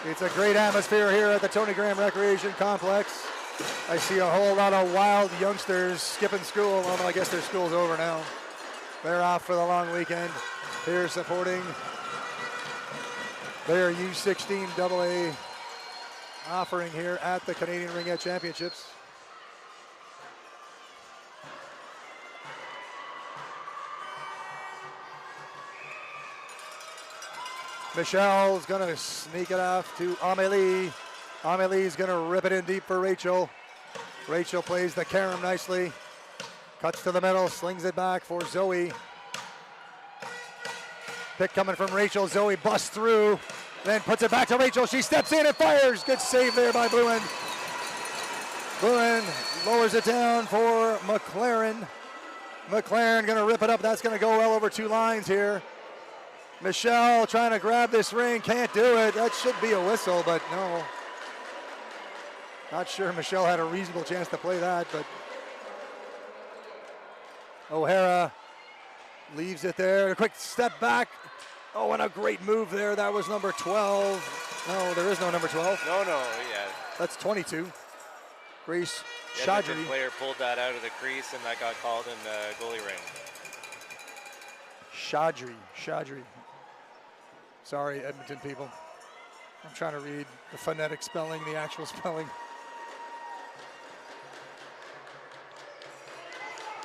It's a great atmosphere here at the Tony Graham Recreation Complex. I see a whole lot of wild youngsters skipping school. Well, I guess their school's over now. They're off for the long weekend. Here supporting their U16 AA offering here at the Canadian Ringette Championships. Michelle's gonna sneak it off to Amélie. Amelie's gonna rip it in deep for Rachel. Rachel plays the carom nicely. Cuts to the middle, slings it back for Zoe. Pick coming from Rachel. Zoe busts through, then puts it back to Rachel. She steps in and fires. Good save there by Bluin. Bluin lowers it down for McLaren. McLaren gonna rip it up. That's gonna go well over 2 lines here. Michelle trying to grab this ring, can't do it. That should be a whistle, but no. Not sure Michelle had a reasonable chance to play that, but O'Hara leaves it there. A quick step back. Oh, and a great move there. That was number 12. No, there is no number 12. No, yeah. That's 22. Grace The Chaudry. Edmonton player pulled that out of the crease, and that got called in the goalie ring. Chaudry. Sorry, Edmonton people. I'm trying to read the phonetic spelling, the actual spelling.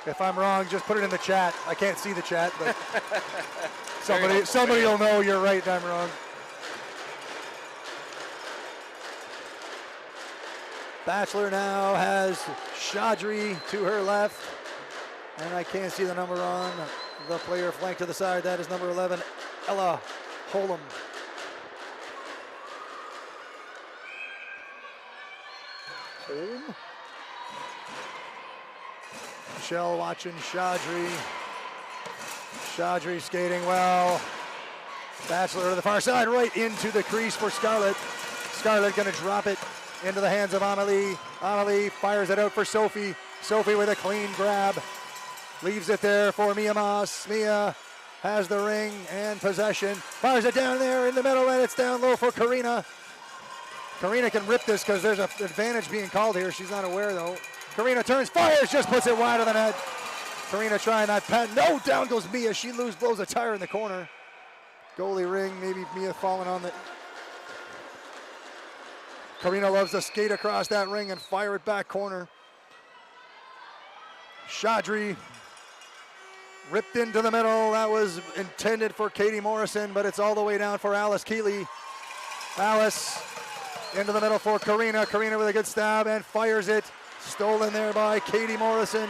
If I'm wrong, just put it in the chat. I can't see the chat, but somebody will know you're right and I'm wrong. Bachelor now has Chaudry to her left, and I can't see the number on the player flank to the side. That is number 11, Ella Holm. Michelle watching Chaudry. Chaudry skating well. Bachelor to the far side, right into the crease for Scarlett. Scarlett gonna drop it into the hands of Amélie. Amélie fires it out for Sophie. Sophie with a clean grab. Leaves it there for Mia Moss. Mia has the ring and possession. Fires it down there in the middle, and it's down low for Karina. Karina can rip this because there's an advantage being called here. She's not aware though. Karina turns, fires, just puts it wide of the net. Karina trying that pat. No, down goes Mia. She blows a tire in the corner. Goalie ring, maybe Mia falling on the. Karina loves to skate across that ring and fire it back corner. Chaudry ripped into the middle. That was intended for Katie Morrison, but it's all the way down for Alice Keeley. Alice into the middle for Karina. Karina with a good stab and fires it. Stolen there by Katie Morrison.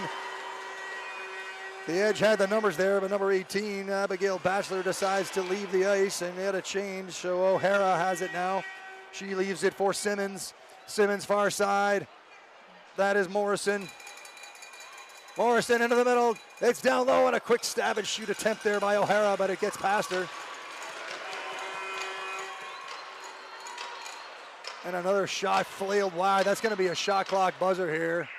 The Edge had the numbers there, but number 18, Abigail Bachelor, decides to leave the ice, and they had a change, so O'Hara has it now. She leaves it for Simmons. Simmons far side. That is Morrison. Morrison into the middle. It's down low, and a quick stab and shoot attempt there by O'Hara, but it gets past her. And another shot flailed wide. That's going to be a shot clock buzzer here.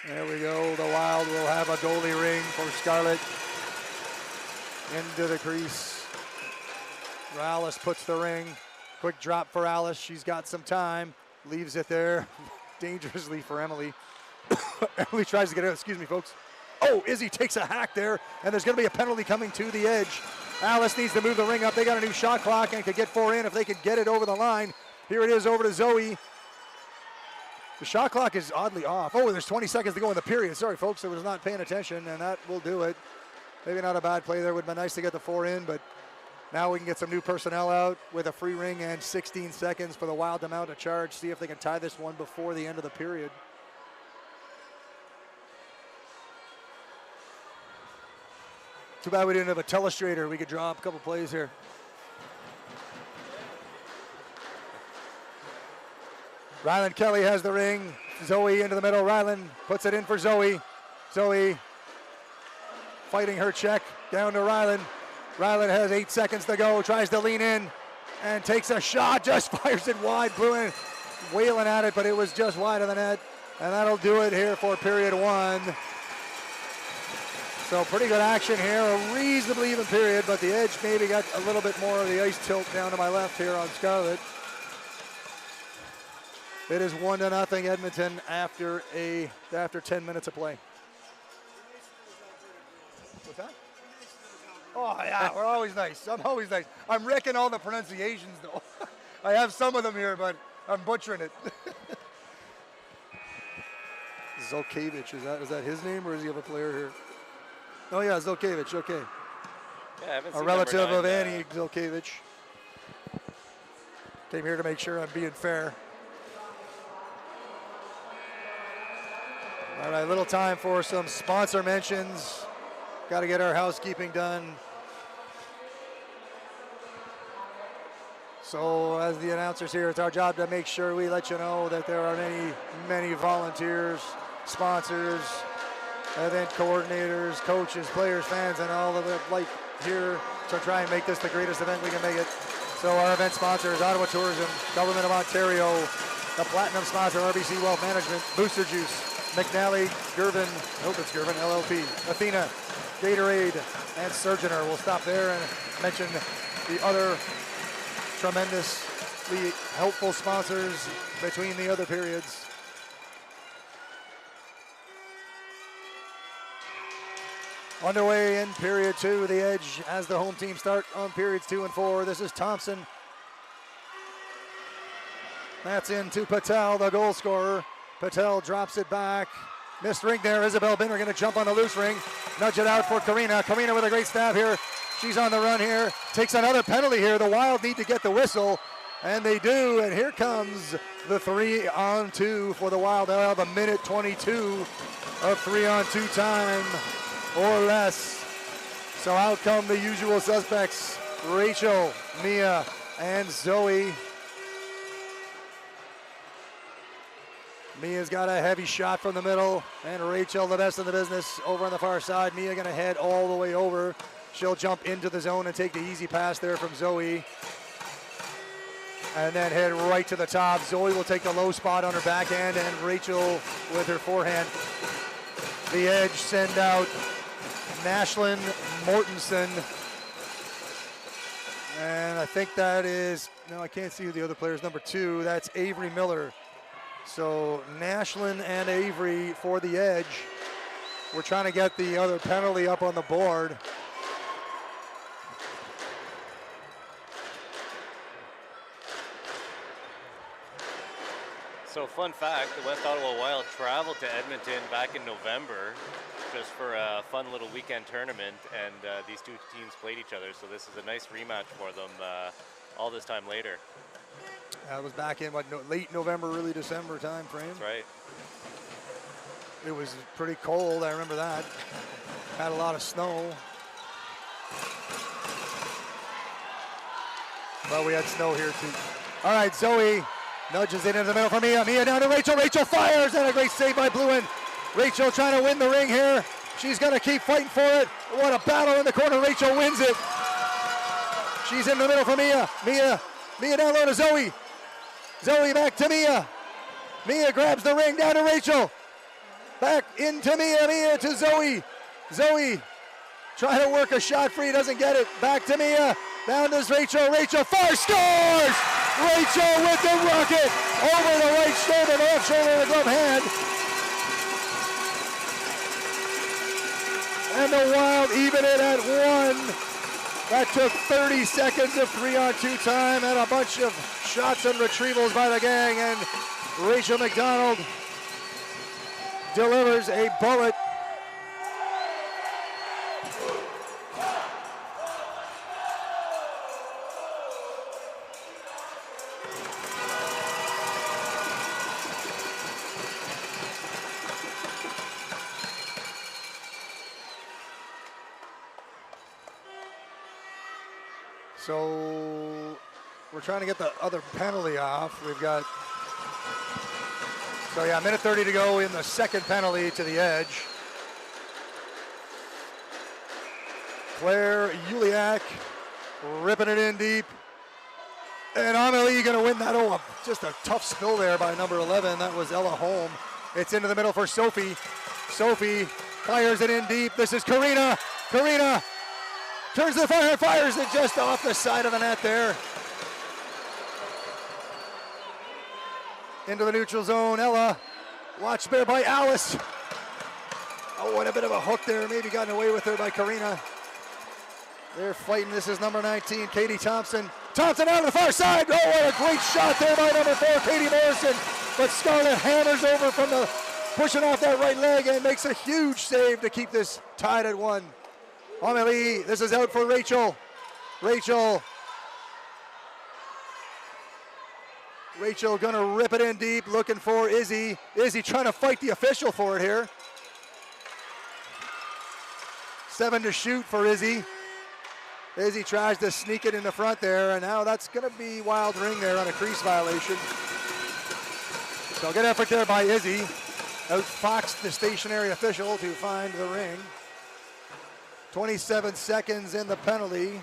There we go. The Wild will have a goalie ring for Scarlett. Into the crease. Alice puts the ring. Quick drop for Alice. She's got some time. Leaves it there dangerously for Emily. Emily tries to get out. Excuse me, folks. Oh, Izzy takes a hack there, and there's going to be a penalty coming to the Edge. Alice needs to move the ring up. They got a new shot clock and could get 4 in if they could get it over the line. Here it is over to Zoe. The shot clock is oddly off. Oh, there's 20 seconds to go in the period. Sorry, folks, I was not paying attention, and that will do it. Maybe not a bad play there. Would have been nice to get the 4 in, but now we can get some new personnel out with a free ring and 16 seconds for the Wild to mount a charge. See if they can tie this one before the end of the period. Too bad we didn't have a telestrator. We could draw up a couple plays here. Ryland Kelly has the ring. Zoe into the middle. Ryland puts it in for Zoe. Zoe fighting her check down to Ryland. Ryland has 8 seconds to go. Tries to lean in and takes a shot. Just fires it wide. Bruin wailing at it, but it was just wide of the net. And that'll do it here for period 1. So pretty good action here. A reasonably even period, but the Edge maybe got a little bit more of the ice tilt down to my left here on Scarlett. It is 1-0 Edmonton after 10 minutes of play. What's that? Oh yeah, we're always nice. I'm always nice. I'm wrecking all the pronunciations though. I have some of them here, but I'm butchering it. Zolkiewicz, is that his name or is he have a player here? Oh yeah, Zolkiewicz, okay. Yeah, I haven't A seen relative number 9, of Annie Zolkiewicz. Came here to make sure I'm being fair. All right, little time for some sponsor mentions. Got to get our housekeeping done. So as the announcers here, it's our job to make sure we let you know that there are many volunteers, sponsors, event coordinators, coaches, players, fans, and all of it like here to try and make this the greatest event we can make it. So our event sponsors, Ottawa Tourism, Government of Ontario, the Platinum sponsor, RBC Wealth Management, Booster Juice, McNally, Gervin, I hope it's Gervin, LLP, Athena, Gatorade, and Surgeoner. We'll stop there and mention the other tremendously helpful sponsors between the other periods. Underway in period 2, the Edge as the home team start on periods 2 and 4. This is Thompson. That's into Patel, the goal scorer. Patel drops it back. Missed ring there. Isabel Binner going to jump on the loose ring. Nudge it out for Karina. Karina with a great stab here. She's on the run here. Takes another penalty here. The Wild need to get the whistle, and they do. And here comes the 3-on-2 for the Wild. They'll have a minute 22 of 3-on-2 time or less. So out come the usual suspects, Rachel, Mia, and Zoe. Mia's got a heavy shot from the middle, and Rachel, the best in the business, over on the far side. Mia gonna head all the way over. She'll jump into the zone and take the easy pass there from Zoe. And then head right to the top. Zoe will take the low spot on her backhand, and Rachel with her forehand. The Edge send out Nashlyn Mortensen. And I think that is, no, I can't see who the other player is, number 2. That's Avery Miller. So Nashlyn and Avery for the Edge. We're trying to get the other penalty up on the board. So fun fact, the West Ottawa Wild traveled to Edmonton back in November just for a fun little weekend tournament, and these two teams played each other, so this is a nice rematch for them all this time later. That was back in late November, early December time frame. That's right. It was pretty cold, I remember that. Had a lot of snow. But we had snow here too. All right, Zoe nudges it into the middle for Mia. Mia down to Rachel. Rachel fires, and a great save by Bluin. Rachel trying to win the ring here. She's gonna keep fighting for it. What a battle in the corner. Rachel wins it. She's in the middle for Mia. Mia down low to Zoe. Zoe back to Mia. Mia grabs the ring down to Rachel. Back into Mia. Mia to Zoe. Zoe trying to work a shot free, doesn't get it. Back to Mia. Down to Rachel. Rachel fire, scores! Rachel with the rocket over the right shoulder, the left shoulder, and the glove hand. And the Wild even it at 1. That took 30 seconds of 3-on-2 time and a bunch of shots and retrievals by the gang, and Rachel McDonald delivers a bullet. So we're trying to get the other penalty off. We've got, so yeah, minute 30 to go in the second penalty to the Edge. Claire Uliak ripping it in deep. And Amelie gonna win that. Oh, just a tough spill there by number 11. That was Ella Holm. It's into the middle for Sophie. Sophie fires it in deep. This is Karina. Karina turns to the fire and fires it just off the side of the net there. into the neutral zone. Ella, watched there by Alice. Oh, and a bit of a hook there, maybe gotten away with her by Karina. They're fighting. This is number 19, Katie Thompson. Thompson out of the far side. Oh, what a great shot there by number 4, Katie Morrison. But Scarlett hammers over from the, pushing off that right leg and makes a huge save to keep this tied at 1. Amelie, this is out for Rachel. Rachel gonna rip it in deep, looking for Izzy. Izzy trying to fight the official for it here. 7 to shoot for Izzy. Izzy tries to sneak it in the front there, and now that's gonna be wild ring there on a crease violation. So good effort there by Izzy. Outfoxed the stationary official to find the ring. 27 seconds in the penalty.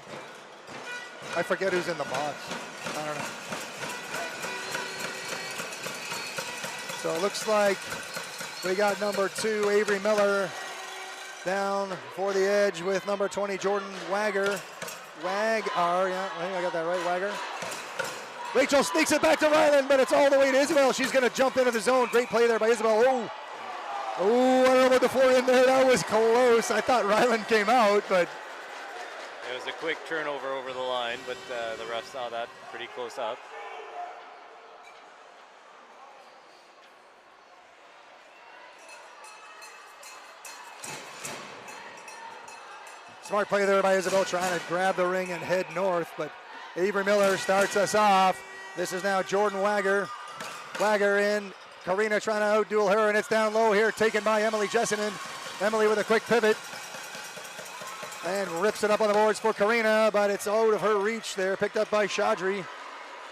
I forget who's in the box. I don't know. So it looks like we got number 2, Avery Miller, down for the edge with number 20, Jordan Wagger. Waggar, yeah, I think I got that right, Wagger. Rachel sneaks it back to Ryland, but it's all the way to Isabel. She's going to jump into the zone. Great play there by Isabel. Oh, I don't know about the forehand there. That was close. I thought Ryland came out, but. It was a quick turnover over the line, but the ref saw that pretty close up. Smart play there by Isabel, trying to grab the ring and head north, but Avery Miller starts us off. This is now Jordan Wagger. Wagger in. Karina trying to outduel her, and it's down low here, taken by Emily Jessinen. Emily with a quick pivot and rips it up on the boards for Karina, but it's out of her reach there, picked up by Chaudhry.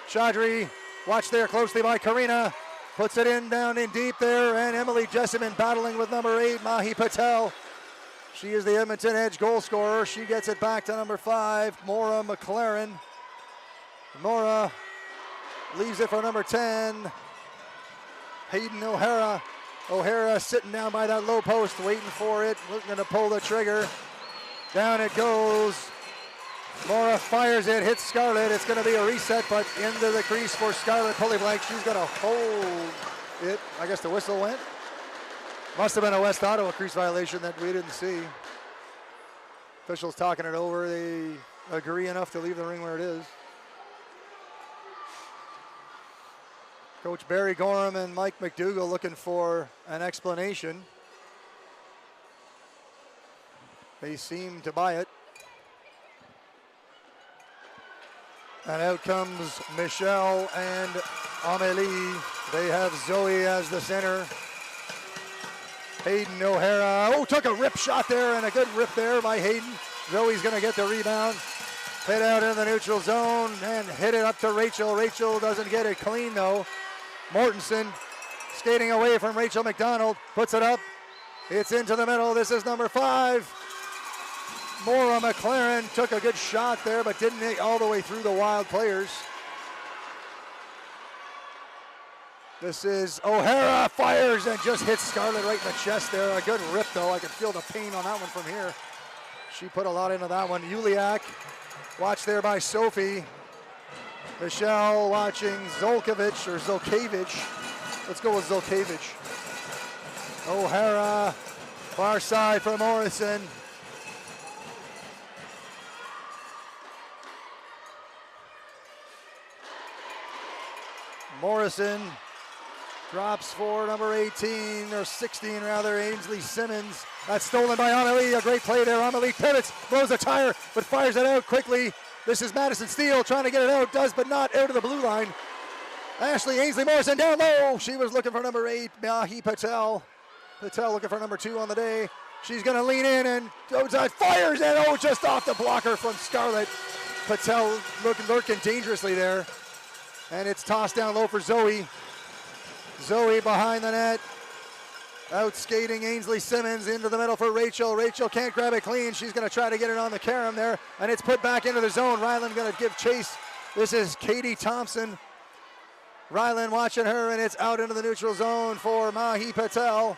Chaudhry, watched there closely by Karina, puts it in down in deep there, and Emily Jessinen battling with number 8, Mahi Patel. She is the Edmonton Edge goal scorer. She gets it back to number 5, Maura McLaren. Maura leaves it for number 10, Hayden O'Hara. O'Hara sitting down by that low post, waiting for it, looking to pull the trigger. Down it goes. Maura fires it, hits Scarlett. It's going to be a reset, but into the crease for Scarlett Pullyblank. She's going to hold it. I guess the whistle went. Must have been a West Ottawa crease violation that we didn't see. Officials talking it over. They agree enough to leave the ring where it is. Coach Barry Gorham and Mike McDougall looking for an explanation. They seem to buy it. And out comes Michelle and Amelie. They have Zoe as the center. Hayden O'Hara, took a rip shot there, and a good rip there by Hayden. Zoe's gonna get the rebound. Hit out in the neutral zone and hit it up to Rachel. Rachel doesn't get it clean though. Mortensen skating away from Rachel McDonald, puts it up. It's into the middle. This is number 5. Maura McLaren took a good shot there, but didn't hit all the way through the Wild players. This is O'Hara, fires and just hits Scarlett right in the chest there. A good rip though. I can feel the pain on that one from here. She put a lot into that one. Juliak, watched there by Sophie. Michelle watching Zolkevich or Zolkevich. Let's go with Zolkevich. O'Hara, far side for Morrison. Morrison drops for number 18, or 16 rather, Ainsley Simmons. That's stolen by Amelie, a great play there. Amelie pivots, blows a tire, but fires it out quickly. This is Madison Steele trying to get it out, does, but not out of the blue line. Ashley Ainsley Morrison down low. She was looking for number 8, Mahi Patel. Patel looking for number 2 on the day. She's gonna lean in and fires and just off the blocker from Scarlett. Patel lurking dangerously there. And it's tossed down low for Zoe. Zoe behind the net. Out skating Ainsley Simmons into the middle for Rachel. Rachel can't grab it clean. She's going to try to get it on the carom there. And it's put back into the zone. Ryland going to give chase. This is Katie Thompson. Ryland watching her, and it's out into the neutral zone for Mahi Patel.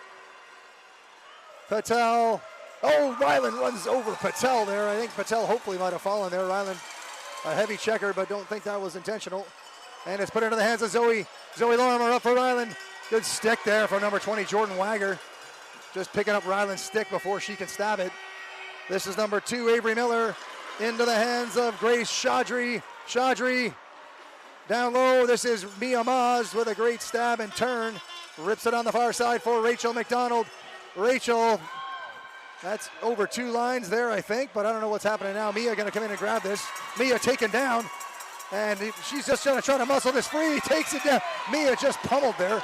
Patel. Ryland runs over Patel there. I think Patel hopefully might have fallen there. Ryland, a heavy checker, but don't think that was intentional. And it's put into the hands of Zoe. Zoe Lorimer up for Ryland. Good stick there from number 20, Jordan Wagger. Just picking up Ryland's stick before she can stab it. This is number 2, Avery Miller. Into the hands of Grace Chaudry. Chaudry down low. This is Mia Maz with a great stab and turn. Rips it on the far side for Rachel McDonald. Rachel, that's over 2 lines there, I think, but I don't know what's happening now. Mia gonna come in and grab this. Mia taken down, and she's just trying to muscle this free. Takes it down. Mia just pummeled there.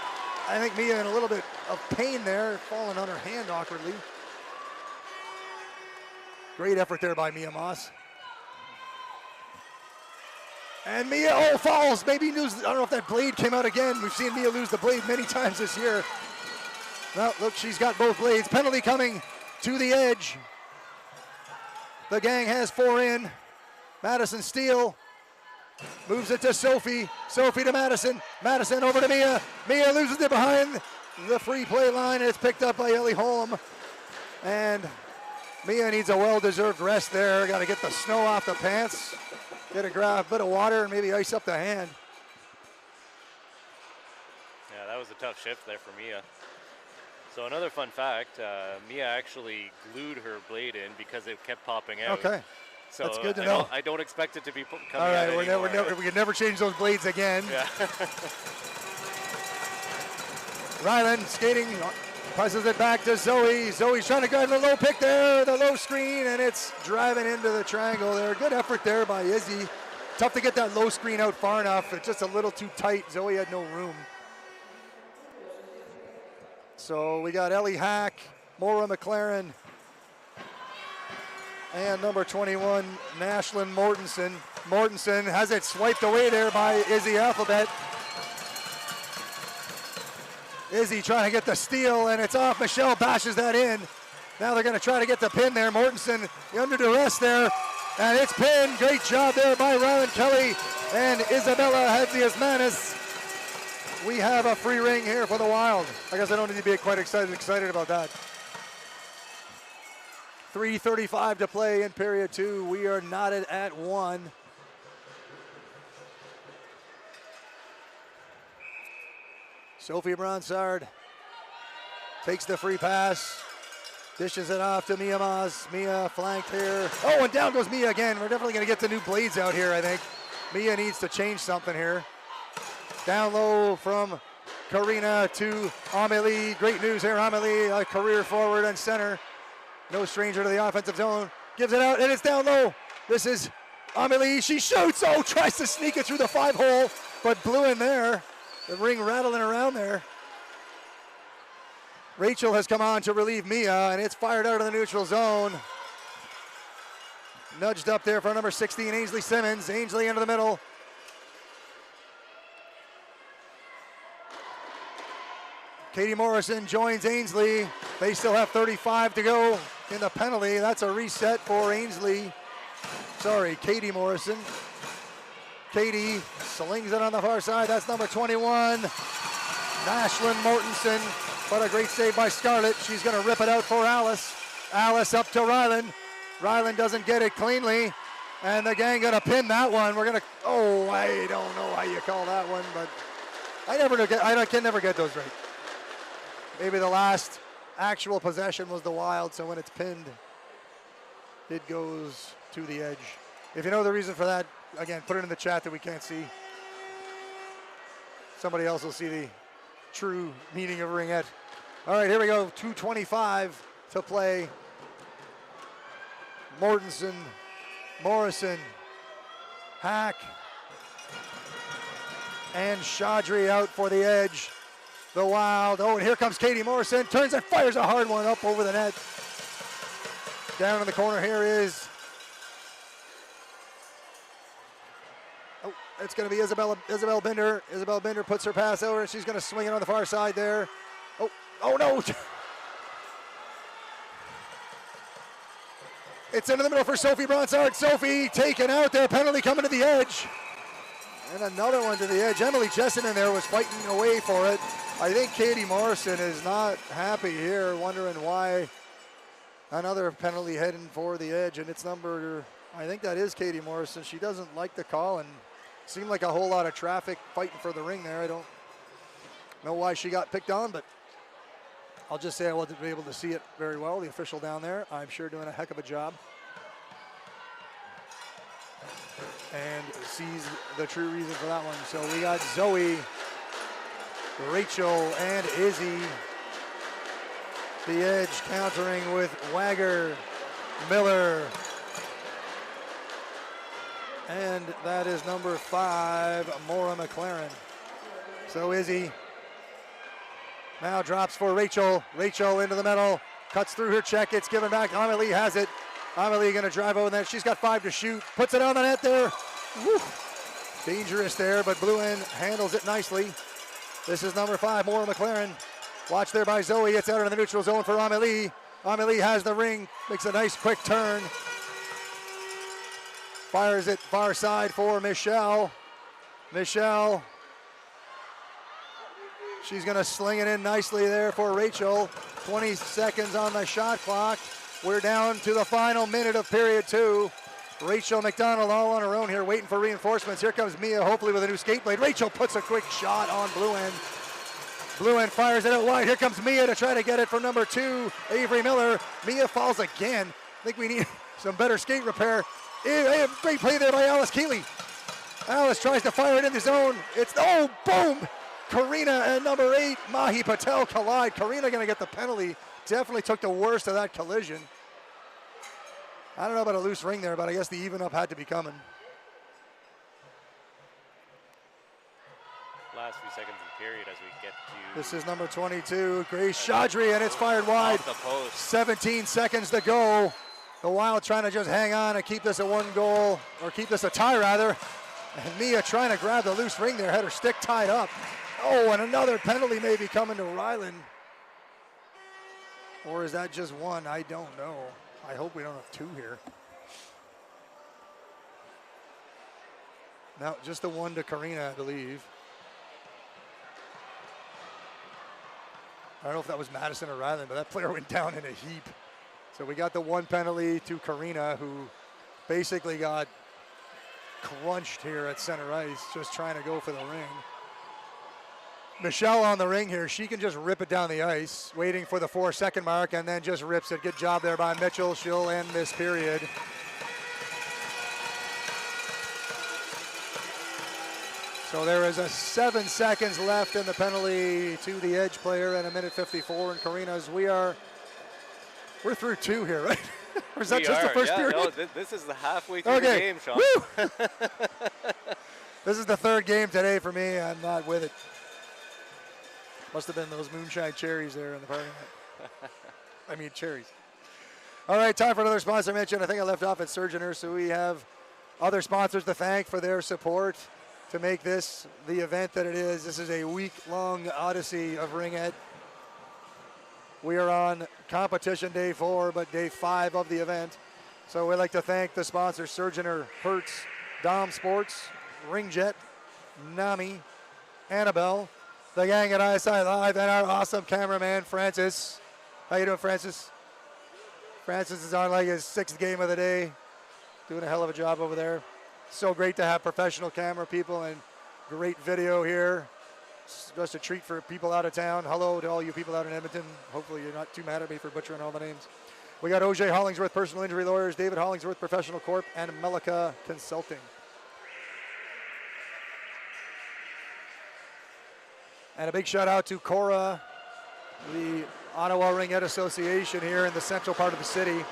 I think Mia in a little bit of pain there, falling on her hand awkwardly. Great effort there by Mia Moss. And Mia, falls. Maybe lose. I don't know if that blade came out again. We've seen Mia lose the blade many times this year. Well, look, she's got both blades. Penalty coming to the edge. The gang has 4 in. Madison Steele moves it to Sophie. Sophie to Madison. Madison over to Mia. Mia loses it behind the free play line. It's picked up by Ellie Holm. And Mia needs a well-deserved rest there. Got to get the snow off the pants. Get a bit of water and maybe ice up the hand. Yeah, that was a tough shift there for Mia. So another fun fact, Mia actually glued her blade in because it kept popping out. Okay, so that's good to know. I don't expect it to be coming All right, out we can never change those blades again. Yeah. Ryland skating, passes it back to Zoe. Zoe's trying to grab the low pick there, the low screen, and it's driving into the triangle there. Good effort there by Izzy. Tough to get that low screen out far enough. It's just a little too tight. Zoe had no room. So we got Ellie Hack, Maura McLaren, and number 21, Nashlyn Mortensen. Mortensen has it swiped away there by Izzy Alphabet. Izzy trying to get the steal, and it's off. Michelle bashes that in. Now they're going to try to get the pin there. Mortensen under duress there, and it's pinned. Great job there by Ryland Kelly and Isabella Hadziasmanis. We have a free ring here for the Wild. I guess I don't need to be quite excited about that. 3:35 to play in period 2. We are knotted at 1. Sophie Bronsard takes the free pass, dishes it off to Mia Maz. Mia flanked here. Oh, and down goes Mia again. We're definitely going to get the new blades out here, I think. Mia needs to change something here. Down low from Karina to Amelie. Great news here, Amelie, a career forward and center. No stranger to the offensive zone. Gives it out, and it's down low. This is Amelie. She shoots. Oh, tries to sneak it through the 5-hole, but blew in there. The ring rattling around there. Rachel has come on to relieve Mia, and it's fired out of the neutral zone. Nudged up there for number 16, Ainsley Simmons. Ainsley into the middle. Katie Morrison joins Ainsley. They still have 35 to go in the penalty. That's a reset for Ainsley. Sorry, Katie Morrison. Katie slings it on the far side. That's number 21, Nashlyn Mortensen. But a great save by Scarlett. She's going to rip it out for Alice. Alice up to Ryland. Ryland doesn't get it cleanly. And the gang going to pin that one. We're going to, I don't know how you call that one, but I can never get those right. Maybe the last actual possession was the Wild, so when it's pinned, it goes to the edge. If you know the reason for that, again, put it in the chat that we can't see. Somebody else will see the true meaning of ringette. All right, here we go. 2:25 to play. Mortensen, Morrison, Hack, and Chaudry out for the edge. The Wild. Oh, and here comes Katie Morrison. Turns and fires a hard one up over the net. Down in the corner here is. Oh, it's going to be Isabel Binder. Isabel Binder puts her pass over, and she's going to swing it on the far side there. Oh no. It's into the middle for Sophie Bronsard. Sophie taken out there. Penalty coming to the edge. And another one to the edge. Emily Jessen in there was fighting away for it. I think Katie Morrison is not happy here, wondering why. Another penalty heading for the edge, and it's number, I think that is Katie Morrison. She doesn't like the call, and seemed like a whole lot of traffic fighting for the ring there. I don't know why she got picked on, but I'll just say I wasn't able to see it very well. The official down there, I'm sure, doing a heck of a job. And sees the true reason for that one. So we got Zoe, Rachel, and Izzy. The edge countering with Wagger, Miller. And that is number 5, Maura McLaren. So Izzy now drops for Rachel. Rachel into the middle, cuts through her check, it's given back. Amelie has it. Amelie gonna drive over there. She's got 5 to shoot. Puts it on the net there. Woo. Dangerous there, but Blue End handles it nicely. This is number 5, Maura McLaren. Watch there by Zoe. It's out in the neutral zone for Amelie. Amelie has the ring, makes a nice quick turn. Fires it far side for Michelle. Michelle. She's gonna sling it in nicely there for Rachel. 20 seconds on the shot clock. We're down to the final minute of period 2. Rachel McDonald all on her own here, waiting for reinforcements. Here comes Mia, hopefully with a new skate blade. Rachel puts a quick shot on Blue End. Blue End fires it out wide. Here comes Mia to try to get it from number 2, Avery Miller. Mia falls again. I think we need some better skate repair. Great play there by Alice Keeley. Alice tries to fire it in the zone. It's, oh, boom! Karina and number 8, Mahi Patel collide. Karina gonna get the penalty. Definitely took the worst of that collision. I don't know about a loose ring there, but I guess the even up had to be coming. Last few seconds of the period as we get to... This is number 22, Grace Chaudhry, and it's fired wide. Off the post. 17 seconds to go. The Wild trying to just hang on and keep this a 1 goal, or keep this a tie rather. And Mia trying to grab the loose ring there, had her stick tied up. Oh, and another penalty may be coming to Ryland. Or is that just 1? I don't know. I hope we don't have 2 here. No, just the 1 to Karina, I believe. I don't know if that was Madison or Ryland, but that player went down in a heap. So we got the 1 penalty to Karina, who basically got crunched here at center ice, just trying to go for the ring. Michelle on the ring here. She can just rip it down the ice, waiting for the 4-second mark, and then just rips it. Good job there by Mitchell. She'll end this period. So there is a 7 seconds left in the penalty to the edge player and 1:54 in Karina's. We're through 2 here, right? Or is that just the first period? No, this is the halfway through the game, Sean. Woo! This is the 3rd game today for me. I'm not with it. Must have been those moonshine cherries there in the parking lot. I mean, cherries. All right, time for another sponsor mention. I think I left off at Surgeoner, so we have other sponsors to thank for their support to make this the event that it is. This is a week-long odyssey of Ringette. We are on competition day 4, but day 5 of the event. So we'd like to thank the sponsors, Surgeoner, Hertz, Dom Sports, Ringjet, Nami, Annabelle, the gang at ISI Live, and our awesome cameraman, Francis. How you doing, Francis? Francis is on like his 6th game of the day, doing a hell of a job over there. So great to have professional camera people and great video here. It's just a treat for people out of town. Hello to all you people out in Edmonton. Hopefully you're not too mad at me for butchering all the names. We got OJ Hollingsworth Personal Injury Lawyers, David Hollingsworth Professional Corp, and Melika Consulting. And a big shout out to Cora, the Ottawa Ringette Association here in the central part of the city.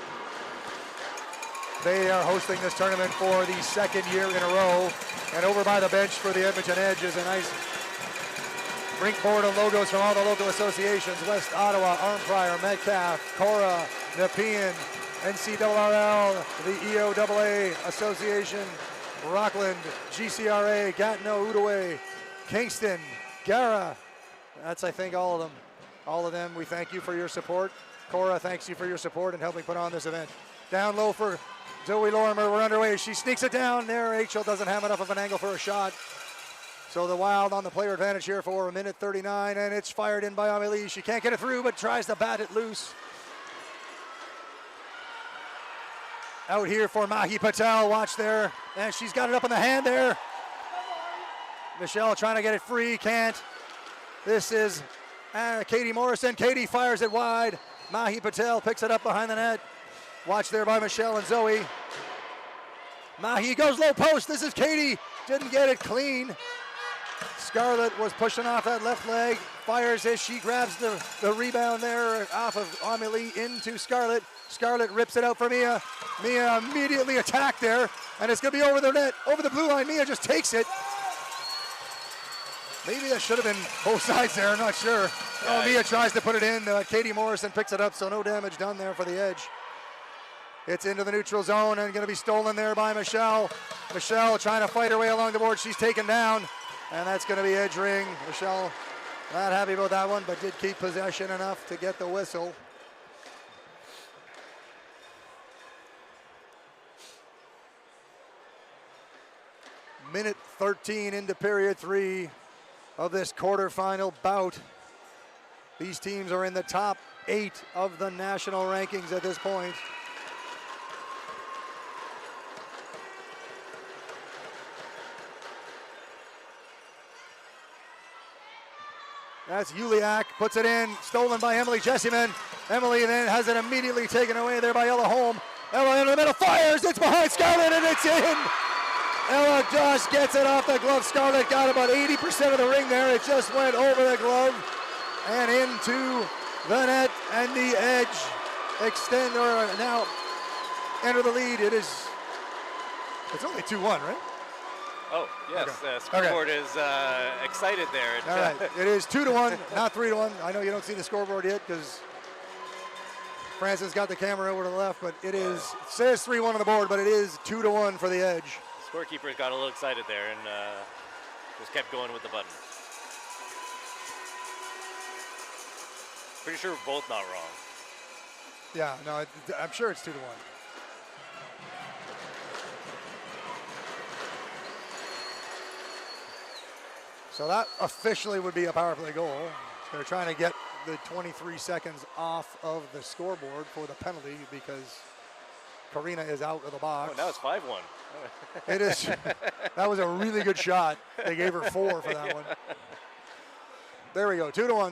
They are hosting this tournament for the 2nd year in a row. And over by the bench for the Edmonton Edge is a nice rink board and logos from all the local associations: West Ottawa, Arnprior, Metcalf, Cora, Nepean, NCRRL, the EOAA Association, Rockland, GCRA, Gatineau, Outaouais, Kingston, Gara. That's, I think, all of them. All of them, we thank you for your support. Cora thanks you for your support in helping put on this event. Down low for Zoe Lorimer, we're underway. She sneaks it down there. Rachel doesn't have enough of an angle for a shot. So the Wild on the player advantage here for 1:39, and it's fired in by Amelie. She can't get it through, but tries to bat it loose. Out here for Mahi Patel, watch there. And she's got it up in the hand there. Michelle trying to get it free, can't. This is Katie Morrison. Katie fires it wide. Mahi Patel picks it up behind the net. Watch there by Michelle and Zoe. Mahi goes low post. This is Katie. Didn't get it clean. Scarlett was pushing off that left leg. Fires it. She grabs the rebound there off of Amelie into Scarlett. Scarlett rips it out for Mia. Mia immediately attacked there. And it's going to be over the net, over the blue line. Mia just takes it. Maybe that should have been both sides there. I'm not sure. Oh, Mia tries to put it in. Katie Morrison picks it up, so no damage done there for the edge. It's into the neutral zone and going to be stolen there by Michelle. Michelle trying to fight her way along the board. She's taken down, and that's going to be edge ring. Michelle not happy about that one, but did keep possession enough to get the whistle. Minute 13 into period 3 of this quarterfinal bout. These teams are in the top 8 of the national rankings at this point. That's Juliak, puts it in, stolen by Emily Jessiman. Emily then has it immediately taken away there by Ella Holm. Ella in the middle, fires, it's behind Scarlett and it's in! Ella just gets it off the glove. Scarlett got about 80% of the ring there. It just went over the glove and into the net, and the edge extend or now enter the lead. It's only 2-1, right? Oh, yes, okay. Scoreboard is excited there. All right, it is 2-1, not 3-1. I know you don't see the scoreboard yet because Francis got the camera over to the left, but it says 3-1 on the board, but it is 2-1 for the edge. Scorekeepers got a little excited there and just kept going with the button. Pretty sure we're both not wrong. Yeah, no, I'm sure it's 2-1. So that officially would be a power play goal. They're trying to get the 23 seconds off of the scoreboard for the penalty because Karina is out of the box. Oh, now it's 5-1. It is. That was a really good shot. They gave her 4 for that one. There we go, 2-1.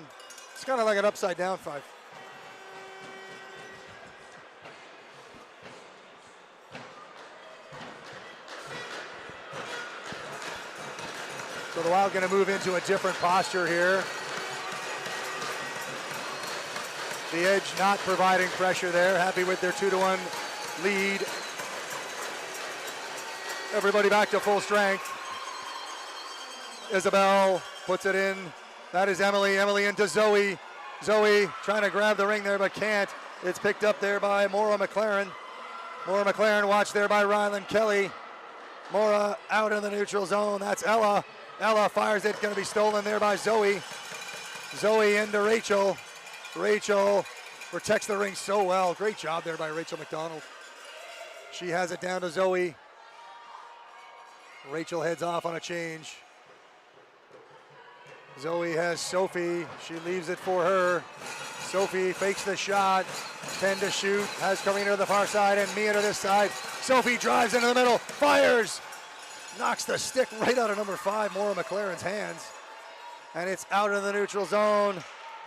It's kind of like an upside down 5. So the Wild going to move into a different posture here. The Edge not providing pressure there. Happy with their 2-1 lead. Everybody back to full strength. Isabel puts it in. That is Emily. Emily into Zoe. Zoe trying to grab the ring there but can't. It's picked up there by Maura McLaren. Maura McLaren watched there by Ryland Kelly. Maura out in the neutral zone. That's Ella. Ella fires it. Going to be stolen there by Zoe. Zoe into Rachel. Rachel protects the ring so well. Great job there by Rachel McDonald. She has it down to Zoe. Rachel heads off on a change. Zoe has Sophie. She leaves it for her. Sophie fakes the shot. 10 to shoot. Has Karina to the far side and Mia to this side. Sophie drives into the middle. Fires. Knocks the stick right out of number 5, Maura McLaren's hands. And it's out of the neutral zone.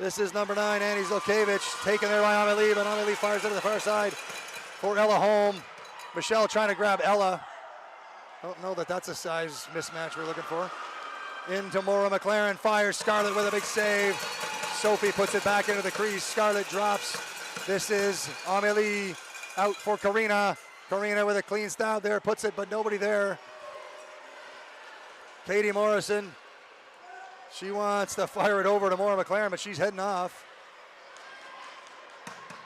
This is number 9, Annie Zilkevich. Taken there by Amelie, but Amelie fires it to the far side for Ella Holm. Michelle trying to grab Ella. Don't know that that's a size mismatch we're looking for. Into Maura McLaren, fires Scarlett with a big save. Sophie puts it back into the crease. Scarlett drops. This is Amelie out for Karina. Karina with a clean stab there, puts it, but nobody there. Katie Morrison, she wants to fire it over to Maura McLaren, but she's heading off.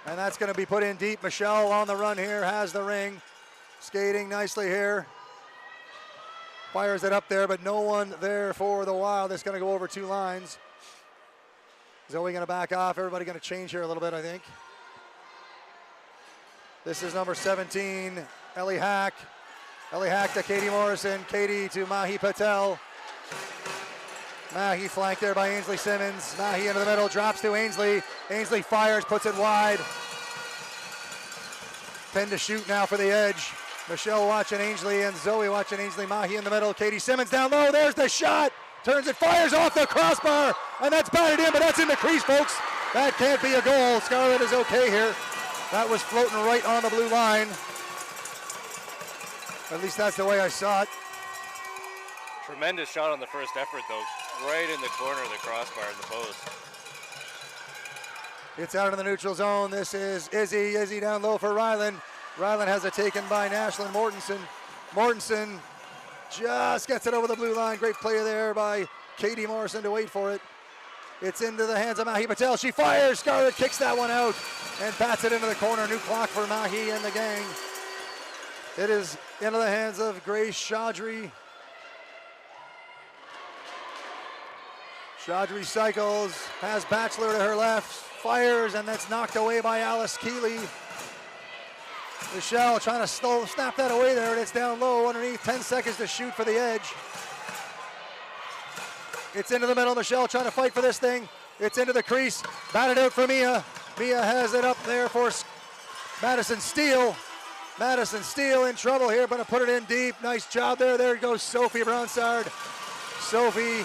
And that's going to be put in deep. Michelle on the run here, has the ring. Skating nicely here. Fires it up there, but no one there for the Wild. It's going to go over 2 lines. Zoe going to back off. Everybody going to change here a little bit, I think. This is number 17, Ellie Hack. Ellie Hack to Katie Morrison. Katie to Mahi Patel. Mahi flanked there by Ainsley Simmons. Mahi into the middle, drops to Ainsley. Ainsley fires, puts it wide. 10 to shoot now for the Edge. Michelle watching Ainsley and Zoe watching Ainsley. Mahi in the middle. Katie Simmons down low. There's the shot. turns it, fires off the crossbar, and that's batted in, but that's in the crease, folks. That can't be a goal. Scarlett is okay here. That was floating right on the blue line. At least that's the way I saw it. Tremendous shot on the first effort, though. Right in the corner of the crossbar in the post. It's out in the neutral zone. This is Izzy. Izzy down low for Ryland. Ryland has it taken by Nashlyn Mortensen. Mortensen just gets it over the blue line. Great play there by Katie Morrison to wait for it. It's into the hands of Mahi Patel. She fires. Scarlett kicks that one out and bats it into the corner. New clock for Mahi and the gang. It is into the hands of Grace Chaudry. Chaudry cycles, has Batchelor to her left, fires, and that's knocked away by Alice Keeley. Michelle trying to snap that away there, and it's down low underneath. 10 seconds to shoot for the edge. It's into the middle. Michelle trying to fight for this thing. It's into the crease. Batted out for Mia. Mia has it up there for Madison Steele. Madison Steele in trouble here, but to put it in deep. Nice job there. There goes Sophie Bronsard. Sophie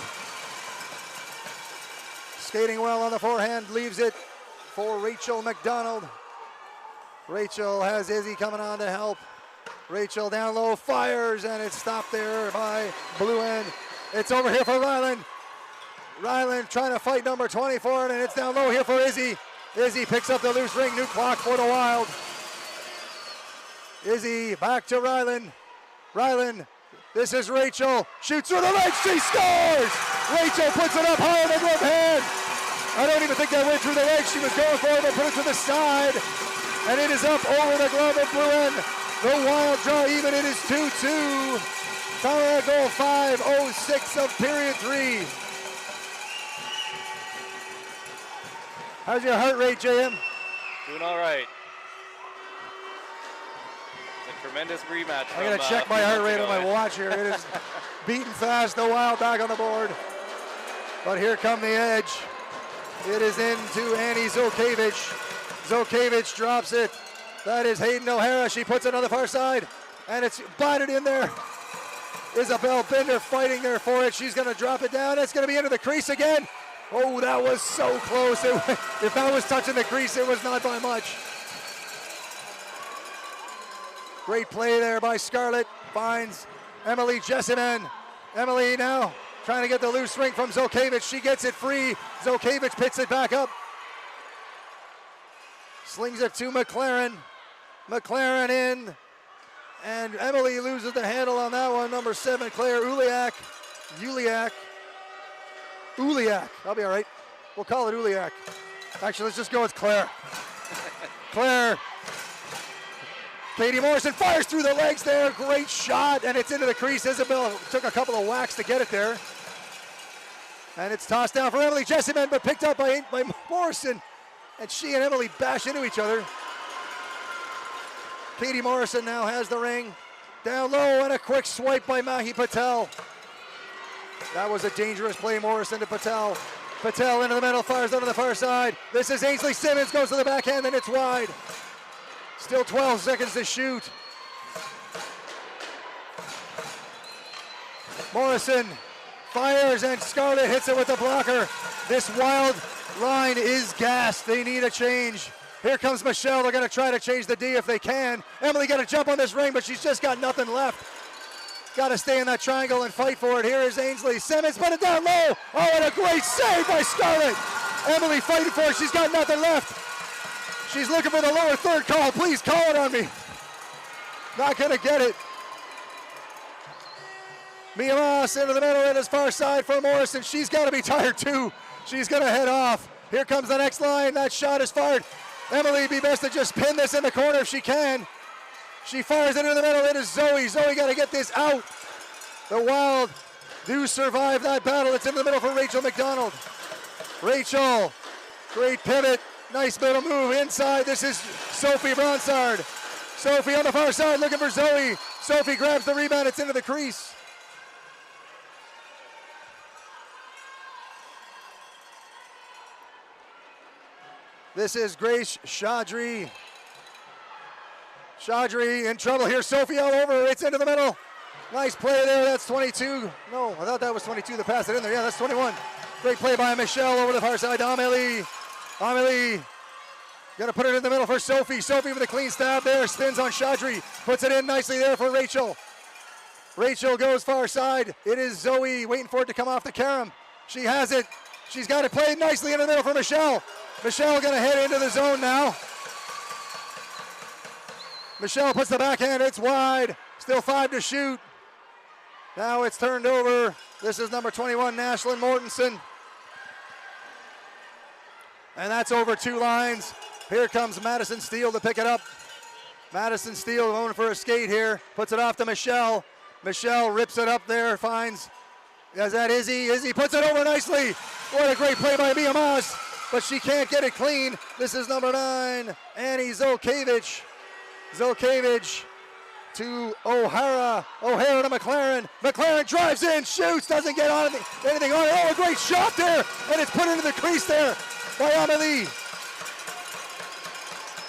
skating well on the forehand, leaves it for Rachel McDonald. Rachel has Izzy coming on to help. Rachel down low, fires, and it's stopped there by blue end. It's over here for Ryland. Ryland trying to fight number 24, and it's down low here for Izzy. Izzy picks up the loose ring, new clock for the Wild. Izzy back to Ryland. Ryland, this is Rachel, shoots through the legs, she scores! Rachel puts it up high in the glove hand. I don't even think that went through the legs. She was going for it, but put it to the side. And it is up over the glove of blue end. The Wild draw even. It is 2-2. Colorado goal 5:06 of period 3. How's your heart rate, JM? Doing all right. It's a tremendous rematch. I gotta check my heart rate on my watch here. It is beating fast. The Wild back on the board. But here come the edge. It is into Annie Zokevich. Zokevich drops it. That is Hayden O'Hara. She puts it on the far side, and it's batted in there. Isabel Bender fighting there for it. She's going to drop it down. It's going to be into the crease again. Oh, that was so close. If that was touching the crease, it was not by much. Great play there by Scarlett. Finds Emily Jesseman. Emily now trying to get the loose ring from Zokevich. She gets it free. Zokevich picks it back up. Slings it to McLaren. McLaren in. And Emily loses the handle on that one. Number 7, Claire Uliak. Uliak. I'll be all right. We'll call it Uliak. Actually, let's just go with Claire. Claire. Katie Morrison fires through the legs there. Great shot, and it's into the crease. Isabel took a couple of whacks to get it there. And it's tossed down for Emily Jesseman, but picked up by Morrison. And she and Emily bash into each other. Katie Morrison now has the ring. Down low, and a quick swipe by Mahi Patel. That was a dangerous play, Morrison to Patel. Patel into the middle, fires out on the far side. This is Ainsley Simmons, goes to the backhand, and it's wide. Still 12 seconds to shoot. Morrison fires, and Scarlett hits it with the blocker. This Wild line is gassed. They need a change. Here comes Michelle. They're going to try to change the D if they can. Emily got to jump on this ring, but she's just got nothing left. Got to stay in that triangle and fight for it. Here is Ainsley Simmons, put it down low. Oh, and a great save by Scarlett. Emily fighting for it. She's got nothing left. She's looking for the lower third call. Please call it on me. Not going to get it. Mia Moss into the middle, in his far side for Morrison. She's got to be tired too. She's going to head off. Here comes the next line. That shot is fired. Emily, be best to just pin this in the corner if she can. She fires it into the middle. It is Zoe. Zoe got to get this out. The Wild do survive that battle. It's in the middle for Rachel McDonald. Rachel, great pivot. Nice middle move inside. This is Sophie Bronsard. Sophie on the far side looking for Zoe. Sophie grabs the rebound. It's into the crease. This is Grace Chaudry. Chaudry in trouble here. Sophie all over. It's into the middle. Nice play there. That's 22. No, I thought that was 22. The pass it in there. Yeah, that's 21. Great play by Michelle over the far side to Amelie. Amelie. Gonna put it in the middle for Sophie. Sophie with a clean stab there. Spins on Chaudry. Puts it in nicely there for Rachel. Rachel goes far side. It is Zoe waiting for it to come off the carom. She has it. She's got it played nicely in the middle for Michelle. Michelle gonna head into the zone now. Michelle puts the backhand. It's wide. Still 5 to shoot. Now it's turned over. This is number 21, Nashlyn Mortensen. And that's over 2 lines. Here comes Madison Steele to pick it up. Madison Steele going for a skate here. Puts it off to Michelle. Michelle rips it up there, finds, is that Izzy? Izzy puts it over nicely. What a great play by Mia Moss, but she can't get it clean. This is number 9, Annie Zolkiewicz. Zolkiewicz to O'Hara. O'Hara to McLaren. McLaren drives in, shoots, doesn't get on anything on it. Oh, a great shot there, and it's put into the crease there by Amelie.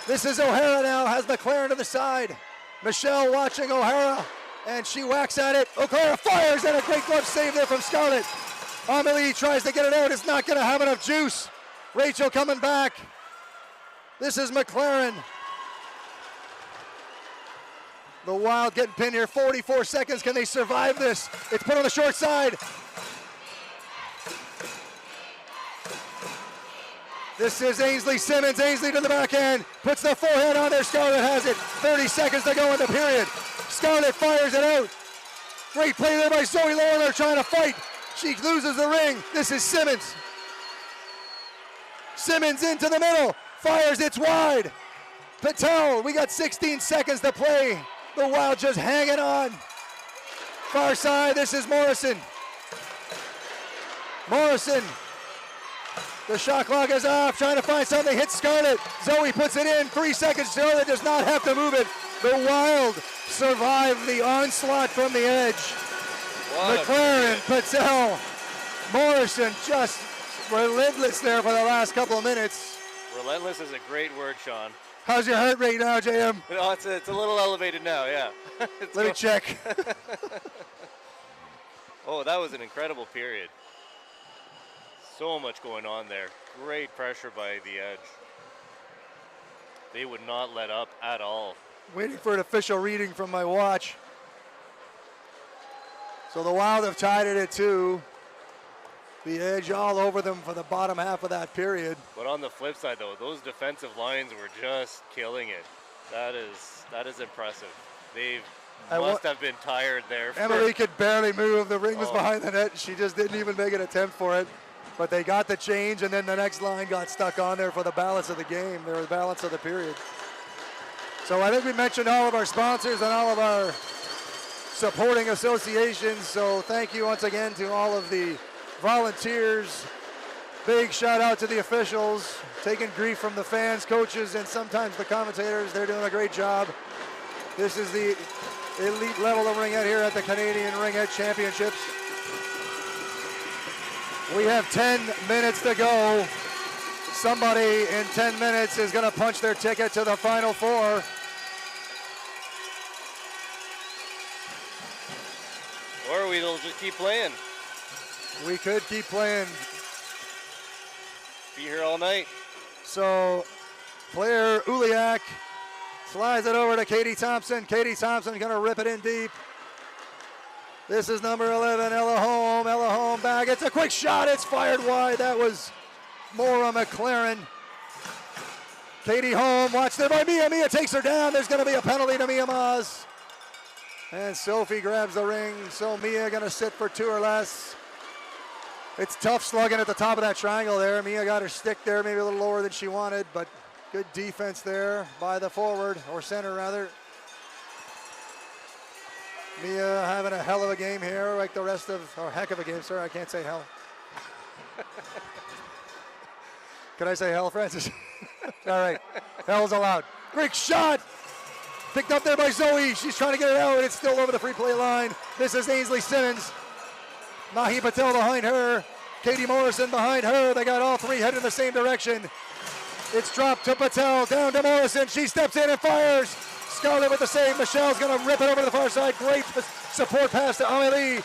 This is O'Hara now, has McLaren to the side. Michelle watching O'Hara, and she whacks at it. O'Hara fires, and a great glove save there from Scarlett. Amelie tries to get it out, it's not gonna have enough juice. Rachel coming back. This is McLaren. The Wild getting pinned here, 44 seconds, can they survive this? It's put on the short side. This is Ainsley Simmons. Ainsley to the backhand. Puts the forehand on there. Scarlett has it. 30 seconds to go in the period. Scarlett fires it out. Great play there by Zoe Lawler trying to fight. She loses the ring. This is Simmons. Simmons into the middle. Fires, it's wide. Patel, we got 16 seconds to play. The Wild just hanging on. Far side, this is Morrison. Morrison. The shot clock is off, trying to find something, hits Scarlett. Zoe puts it in, 3 seconds, Scarlett does not have to move it. The Wild survive the onslaught from the edge. McLaren, Patel, Morrison just relentless there for the last couple of minutes. Relentless is a great word, Sean. How's your heart rate now, JM? No, it's a little elevated now, yeah. Let me check. Oh, that was an incredible period. So much going on there. Great pressure by the edge. They would not let up at all. Waiting for an official reading from my watch. So the Wild have tied it at 2. The edge all over them for the bottom half of that period. But on the flip side, though, those defensive lines were just killing it. That is impressive. They must have been tired there. Emily could barely move. The ring was behind the net. She just didn't even make an attempt for it. But they got the change, and then the next line got stuck on there for the balance of the game, or the balance of the period. So I think we mentioned all of our sponsors and all of our supporting associations. So thank you once again to all of the volunteers. Big shout out to the officials, taking grief from the fans, coaches, and sometimes the commentators. They're doing a great job. This is the elite level of ringette here at the Canadian Ringette Championships. We have 10 minutes to go. Somebody in 10 minutes is going to punch their ticket to the Final Four. Or we'll just keep playing. We could keep playing. Be here all night. So, player Uliak slides it over to Katie Thompson. Katie Thompson going to rip it in deep. This is number 11, Ella Holm. Ella Holm back. It's a quick shot. It's fired wide. That was Maura McLaren. Katie Holm, watch there by Mia. Mia takes her down. There's going to be a penalty to Mia Moss. And Sophie grabs the ring. So Mia going to sit for 2 or less. It's tough slugging at the top of that triangle there. Mia got her stick there, maybe a little lower than she wanted, but good defense there by the forward, or center rather. Mia having a hell of a game here, like the rest of, or heck of a game, sorry, I can't say hell. Can I say hell, Francis? All right, hell's allowed. Great shot! Picked up there by Zoe. She's trying to get it out. It's still over the free play line. This is Ainsley Simmons. Mahi Patel behind her. Katie Morrison behind her. They got all three headed in the same direction. It's dropped to Patel, down to Morrison. She steps in and fires. Scarlett with the save. Michelle's going to rip it over to the far side. Great support pass to Amélie.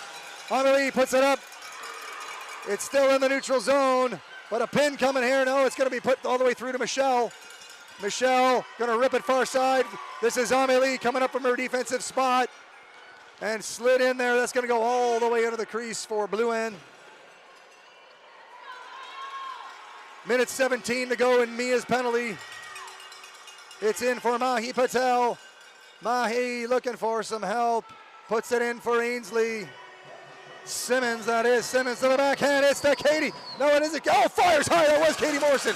Amélie puts it up. It's still in the neutral zone, but a pin coming here. No, it's going to be put all the way through to Michelle. Michelle going to rip it far side. This is Amélie coming up from her defensive spot and slid in there. That's going to go all the way into the crease for Blue End. Minute 17 to go in Mia's penalty. It's in for Mahi Patel. Mahi looking for some help. Puts it in for Ainsley. Simmons, that is. Simmons to the backhand. It's to Katie. No, it isn't. Oh, fires high. That was Katie Morrison.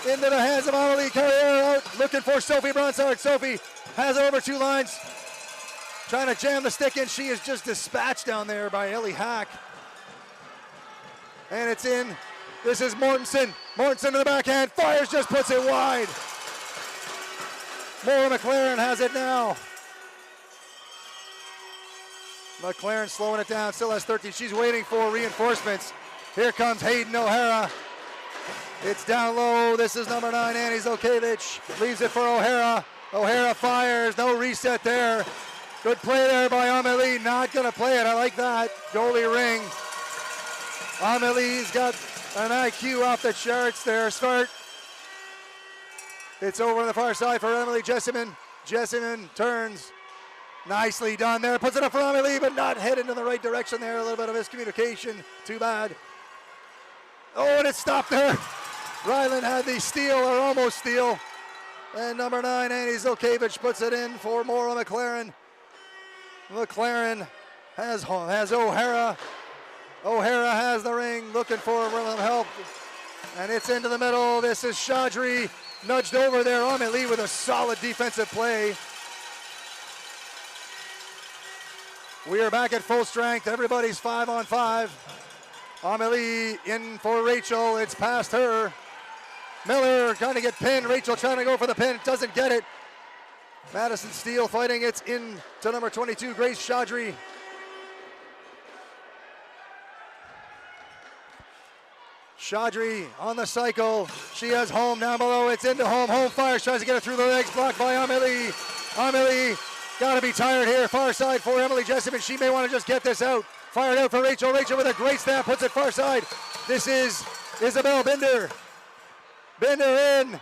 Into the hands of Amélie Carriere out. Looking for Sophie Bronsard. Sophie has it over 2 lines. Trying to jam the stick in. She is just dispatched down there by Ellie Hack. And it's in. This is Mortensen. Mortensen to the backhand. Fires, just puts it wide. Maura McLaren has it now. McLaren slowing it down, still has 13. She's waiting for reinforcements. Here comes Hayden O'Hara. It's down low. This is number 9, Annie Zokevich. Leaves it for O'Hara. O'Hara fires, no reset there. Good play there by Amélie, not gonna play it, I like that. Goalie Ring. Amélie's got an IQ off the charts there. Start. It's over on the far side for Emily Jessamine. Jessamine turns. Nicely done there. Puts it up for Amélie, but not headed in the right direction there. A little bit of miscommunication. Too bad. Oh, and it stopped there. Ryland had the steal, or almost steal. And number 9, Annie Zokevich, puts it in for Maura McLaren. McLaren has O'Hara. O'Hara has the ring, looking for help. And it's into the middle. This is Chaudry. Nudged over there. Amélie with a solid defensive play. We are back at full strength. Everybody's 5-on-5. Amélie in for Rachel. It's past her. Miller trying to get pinned. Rachel trying to go for the pin. Doesn't get it. Madison Steele fighting. It's in to number 22, Grace Chaudry. Chaudry on the cycle. She has Home down below. It's into Home. Home fires. Tries to get it through the legs. Blocked by Amélie. Amélie got to be tired here. Far side for Emily Jessamine. She may want to just get this out. Fired out for Rachel. Rachel with a great snap. Puts it far side. This is Isabel Binder. Binder in.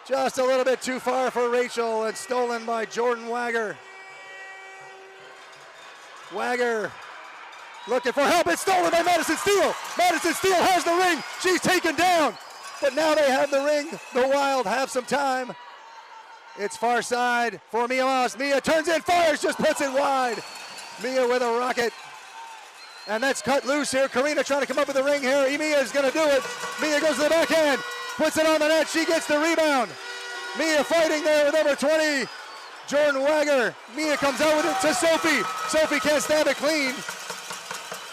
Just a little bit too far for Rachel. And stolen by Jordan Wagger. Wagger looking for help. It's stolen by Madison Steele. Madison Steele has the ring. She's taken down. But now they have the ring. The Wild have some time. It's far side for Mia Moss. Mia turns in, fires, just puts it wide. Mia with a rocket. And that's cut loose here. Karina trying to come up with the ring here. Mia is going to do it. Mia goes to the backhand. Puts it on the net. She gets the rebound. Mia fighting there with number 20. Jordan Wagger. Mia comes out with it to Sophie. Sophie can't stab it clean.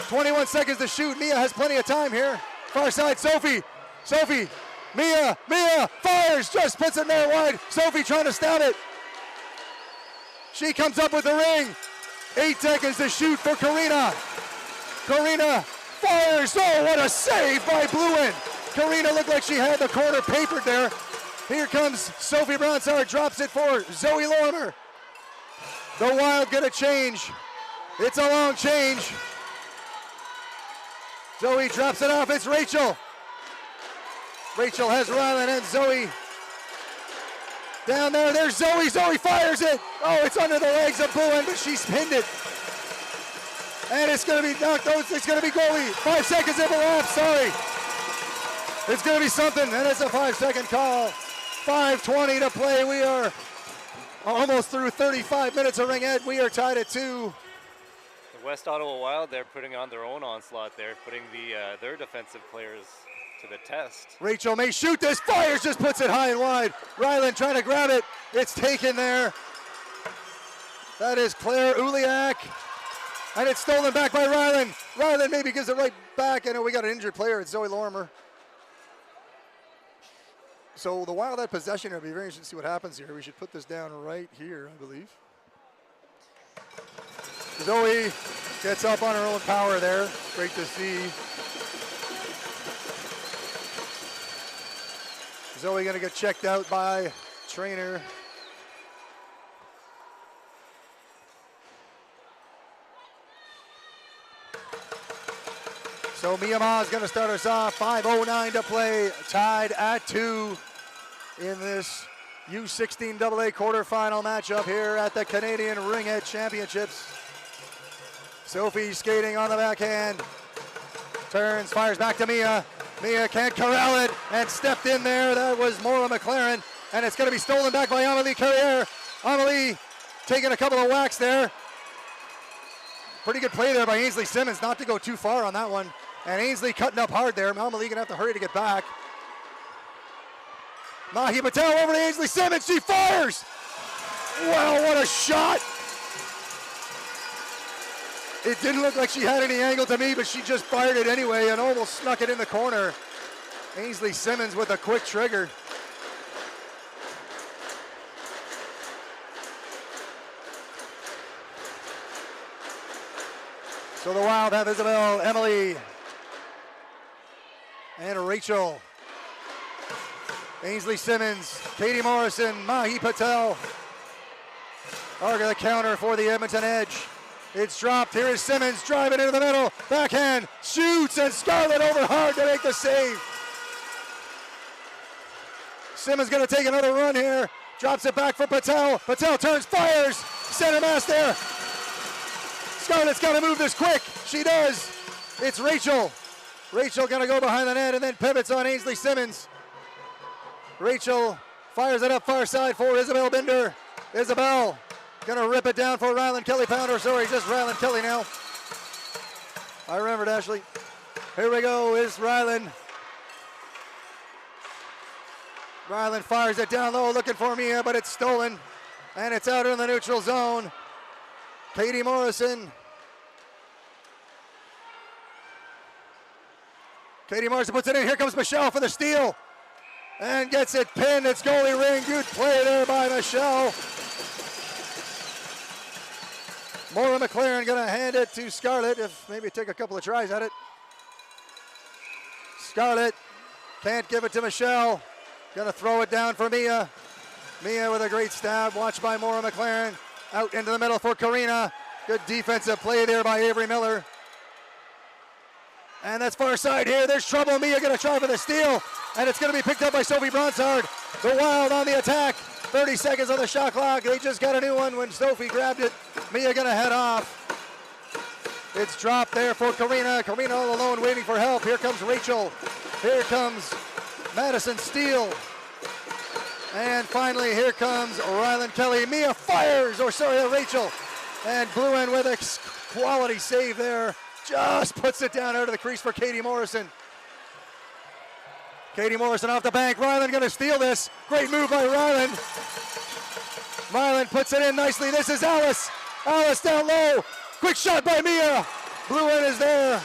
21 seconds to shoot. Mia has plenty of time here. Far side, Sophie. Sophie. Mia fires, just puts it there wide. Sophie trying to stab it. She comes up with the ring. 8 seconds to shoot for Karina. Karina fires. Oh, what a save by Blue End. Karina looked like she had the corner papered there. Here comes Sophie Bronsard, drops it for Zoe Lorimer. The Wild get a change. It's a long change. Zoe drops it off. It's Rachel. Rachel has Ryland and Zoe. Down there, there's Zoe. Zoe fires it. Oh, it's under the legs of Blue End, but she's pinned it. And it's going to be knocked out. It's going to be goalie. 5 seconds if it laps. Sorry. It's going to be something, and it's a 5-second call. 5:20 to play. We are almost through 35 minutes of Ringette. We are tied at 2. The West Ottawa Wild, they're putting on their own onslaught there, putting their defensive players to the test. Rachel may shoot this. Fires, just puts it high and wide. Ryland trying to grab it. It's taken there. That is Claire Uliak. And it's stolen back by Ryland. Ryland maybe gives it right back. I know we got an injured player. It's Zoe Lorimer. So the Wild had possession. It'll be very interesting to see what happens here. We should put this down right here, I believe. Zoe gets up on her own power there. Great to see. Zoe gonna get checked out by trainer. So Mia Ma is going to start us off. 5:09 to play, tied at 2 in this U16 AA quarterfinal matchup here at the Canadian Ringette Championships. Sophie skating on the backhand. Turns, fires back to Mia. Mia can't corral it and stepped in there. That was Maura McLaren. And it's going to be stolen back by Amelie Carrier. Amelie taking a couple of whacks there. Pretty good play there by Ainsley Simmons not to go too far on that one. And Ainsley cutting up hard there. Amelie going to have to hurry to get back. Mahi Patel over to Ainsley Simmons. She fires. Wow, what a shot. It didn't look like she had any angle to me, but she just fired it anyway and almost snuck it in the corner. Ainsley Simmons with a quick trigger. So the Wild have Isabel, Emily, and Rachel. Ainsley Simmons, Katie Morrison, Mahi Patel are the counter for the Edmonton Edge. It's dropped. Here is Simmons driving into the middle. Backhand, shoots, and Scarlett over hard to make the save. Simmons going to take another run here. Drops it back for Patel. Patel turns, fires. Center mass there. Scarlett's got to move this quick. She does. It's Rachel. Rachel going to go behind the net and then pivots on Ainsley Simmons. Rachel fires it up far side for Isabel Binder. Isabel going to rip it down for Ryland Kelly Pounder. Sorry, just Ryland Kelly now. I remembered, Ashley. Here we go, is Ryland. Ryland fires it down low, looking for Mia, but it's stolen. And it's out in the neutral zone. Katie Morrison. Katie Morrison puts it in. Here comes Michelle for the steal. And gets it pinned. It's goalie Ring. Good play there by Michelle. Maura McLaren going to hand it to Scarlett, if maybe take a couple of tries at it. Scarlett can't give it to Michelle. Going to throw it down for Mia. Mia with a great stab, watched by Maura McLaren. Out into the middle for Karina. Good defensive play there by Avery Miller. And that's far side here. There's trouble. Mia going to try for the steal. And it's going to be picked up by Sophie Bronsard. The Wild on the attack. 30 seconds on the shot clock. They just got a new one when Sophie grabbed it. Mia going to head off. It's dropped there for Karina. Karina all alone waiting for help. Here comes Rachel. Here comes Madison Steele. And finally, here comes Ryland Kelly. Mia fires, Rachel. And Bluin with a quality save there. Just puts it down out of the crease for Katie Morrison. Katie Morrison off the bank. Ryland going to steal this. Great move by Ryland. Ryland puts it in nicely. This is Alice. Alice down low. Quick shot by Mia. Bluin is there.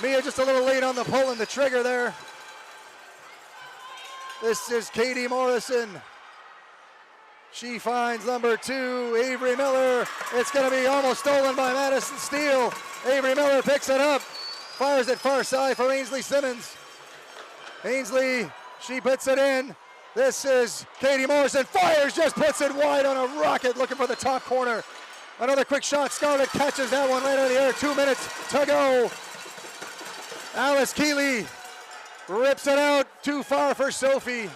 Mia just a little late on the pull and the trigger there. This is Katie Morrison. She finds number 2, Avery Miller. It's going to be almost stolen by Madison Steele. Avery Miller picks it up. Fires it far side for Ainsley Simmons. Ainsley, she puts it in. This is Katie Morrison. Fires, just puts it wide on a rocket, looking for the top corner. Another quick shot. Scarlett catches that one right out of the air. 2 minutes to go. Alice Keeley rips it out. Too far for Sophie.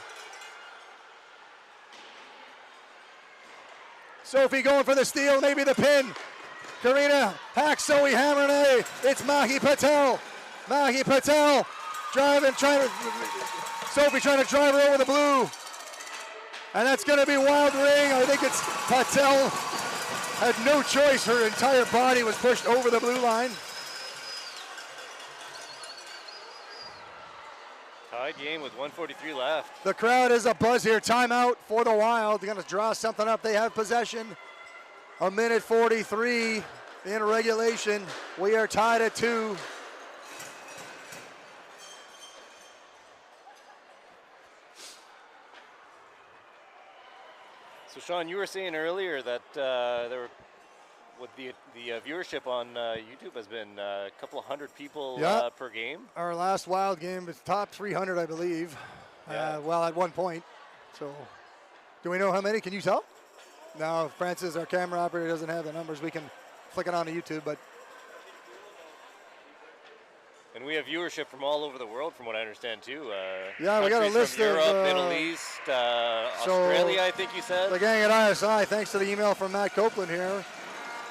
Sophie going for the steal, maybe the pin. Karina hacks Zoe Hammernet. It's Mahi Patel. Mahi Patel driving, Sophie trying to drive her over the blue. And that's going to be Wild Ring. I think it's Patel. Had no choice. Her entire body was pushed over the blue line. Tied game with 1:43 left. The crowd is abuzz here. Timeout for the Wild. They're going to draw something up. They have possession. 1:43 in regulation. We are tied at 2. So Sean, you were saying earlier that there were, with the viewership on YouTube has been a couple of hundred people per game. Our last Wild game was top 300, I believe. Yeah. Well, at one point. So, do we know how many? Can you tell? No, Francis, our camera operator, doesn't have the numbers. We can flick it on to YouTube, but And we have viewership from all over the world, from what I understand, too. Yeah, we got a Countries list from Europe, of, Middle East, Australia, I think you said. The gang at ISI, thanks to the email from Matt Copeland here.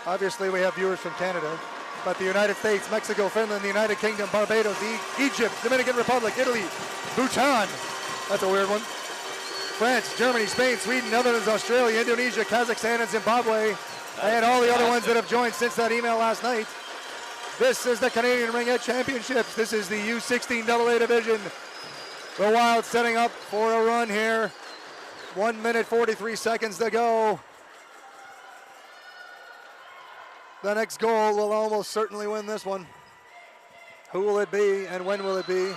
Obviously, we have viewers from Canada, but the United States, Mexico, Finland, the United Kingdom, Barbados, Egypt, Dominican Republic, Italy, Bhutan. That's a weird one. France, Germany, Spain, Sweden, Netherlands, Australia, Indonesia, Kazakhstan, and Zimbabwe, and all the other ones that have joined since that email last night. This is the Canadian Ringette Championships. This is the U16 AA division. The Wild setting up for a run here. 1 minute, 43 seconds to go. The next goal will almost certainly win this one. Who will it be and when will it be?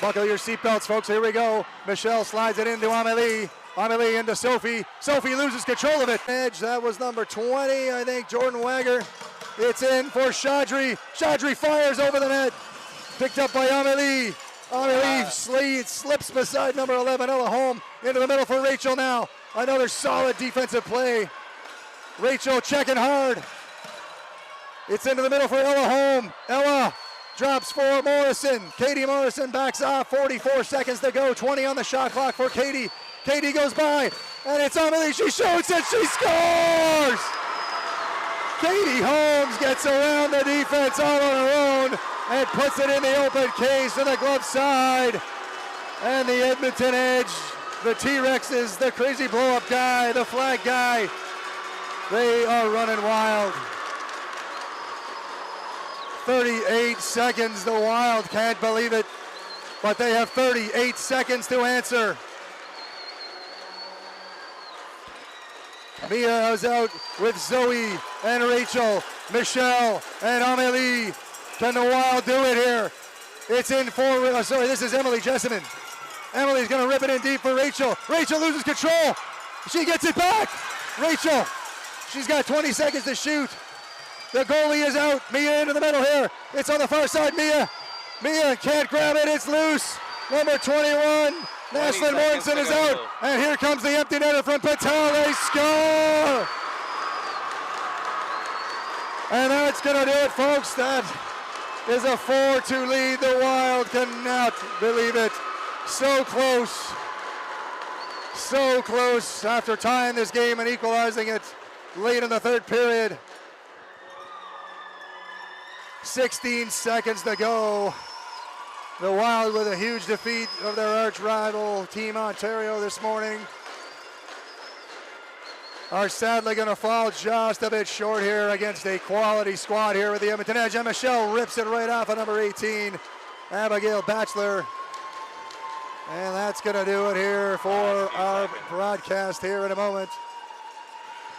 Buckle your seatbelts, folks. Here we go. Michelle slides it into Amelie. Amelie into Sophie. Sophie loses control of it. Edge, that was number 20, I think, Jordan Wagger. It's in for Chaudry. Chaudry fires over the net. Picked up by Amelie. Amelie slips beside number 11, Ella Holm. Into the middle for Rachel now. Another solid defensive play. Rachel checking hard. It's into the middle for Ella Holm. Ella drops for Morrison. Katie Morrison backs off. 44 seconds to go. 20 on the shot clock for Katie. Katie goes by, and it's Amelie. She shoots and she scores! Katie Holmes gets around the defense all on her own and puts it in the open case to the glove side. And the Edmonton Edge, the T-Rexes, the crazy blow-up guy, the flag guy, they are running wild. 38 seconds, the Wild can't believe it, but they have 38 seconds to answer. Mia is out with Zoe and Rachel, Michelle and Amelie. Can the Wild do it here? It's in for, this is Emily Jessamine. Emily's gonna rip it in deep for Rachel. Rachel loses control. She gets it back. Rachel, she's got 20 seconds to shoot. The goalie is out. Mia into the middle here. It's on the far side, Mia. Mia can't grab it, it's loose. Number 21, Naslyn Morrison is out. And here comes the empty netter from Patel. They score! And that's gonna do it, folks. That is a 4-2 lead. The Wild cannot believe it. So close. So close after tying this game and equalizing it late in the third period. 16 seconds to go. The Wild with a huge defeat of their arch rival, Team Ontario, this morning. Are sadly going to fall just a bit short here against a quality squad here with the Edmonton Edge. And Michelle rips it right off of number 18, Abigail Batchelor. And that's going to do it here for our broadcast here in a moment.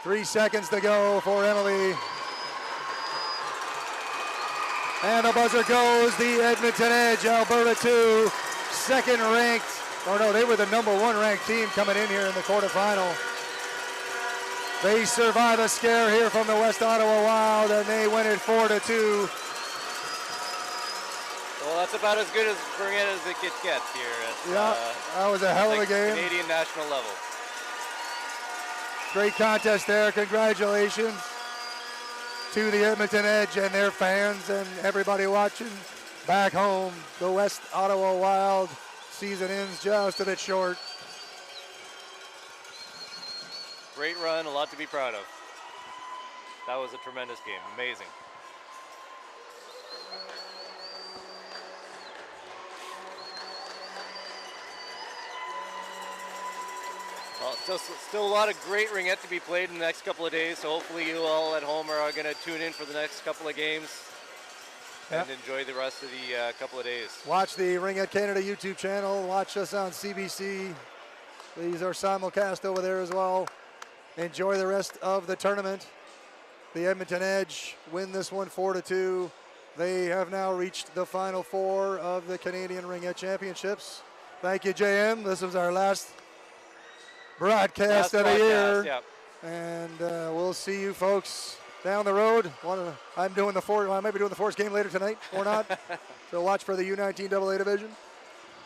3 seconds to go for Emily. And the buzzer goes, the Edmonton Edge, Alberta 2, second ranked, or no, they were the number 1 ranked team coming in here in the quarterfinal. They survive a scare here from the West Ottawa Wild, and they win it 4-2. Well, that's about as good as Ringette as it gets here. Yeah, that was a hell of a game. Canadian national level. Great contest there, congratulations to the Edmonton Edge and their fans and everybody watching back home. The West Ottawa Wild season ends just a bit short. Great run, a lot to be proud of. That was a tremendous game, amazing. Well, still a lot of great ringette to be played in the next couple of days, so hopefully you all at home are going to tune in for the next couple of games and enjoy the rest of the couple of days. Watch the Ringette Canada YouTube channel. Watch us on CBC. These are simulcast over there as well. Enjoy the rest of the tournament. The Edmonton Edge win this one 4-2. They have now reached the Final Four of the Canadian Ringette Championships. Thank you, JM. This was our last broadcast of the year. Yep. And we'll see you folks down the road. I'm doing the I might be doing the Force game later tonight or not. So watch for the U19 AA division.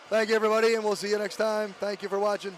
Thank you, everybody, and we'll see you next time. Thank you for watching.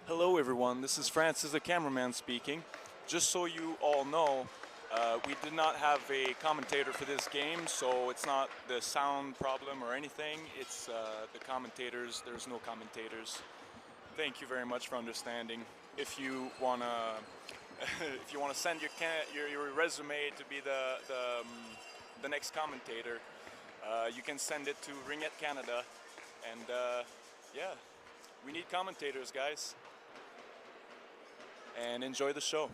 Hello everyone, this is Francis, the cameraman speaking. Just so you all know, we did not have a commentator for this game, so it's not the sound problem or anything, it's the commentators, there's no commentators. Thank you very much for understanding. If you wanna send your resume to be the next commentator, you can send it to Ringette Canada, and yeah, we need commentators, guys. And enjoy the show.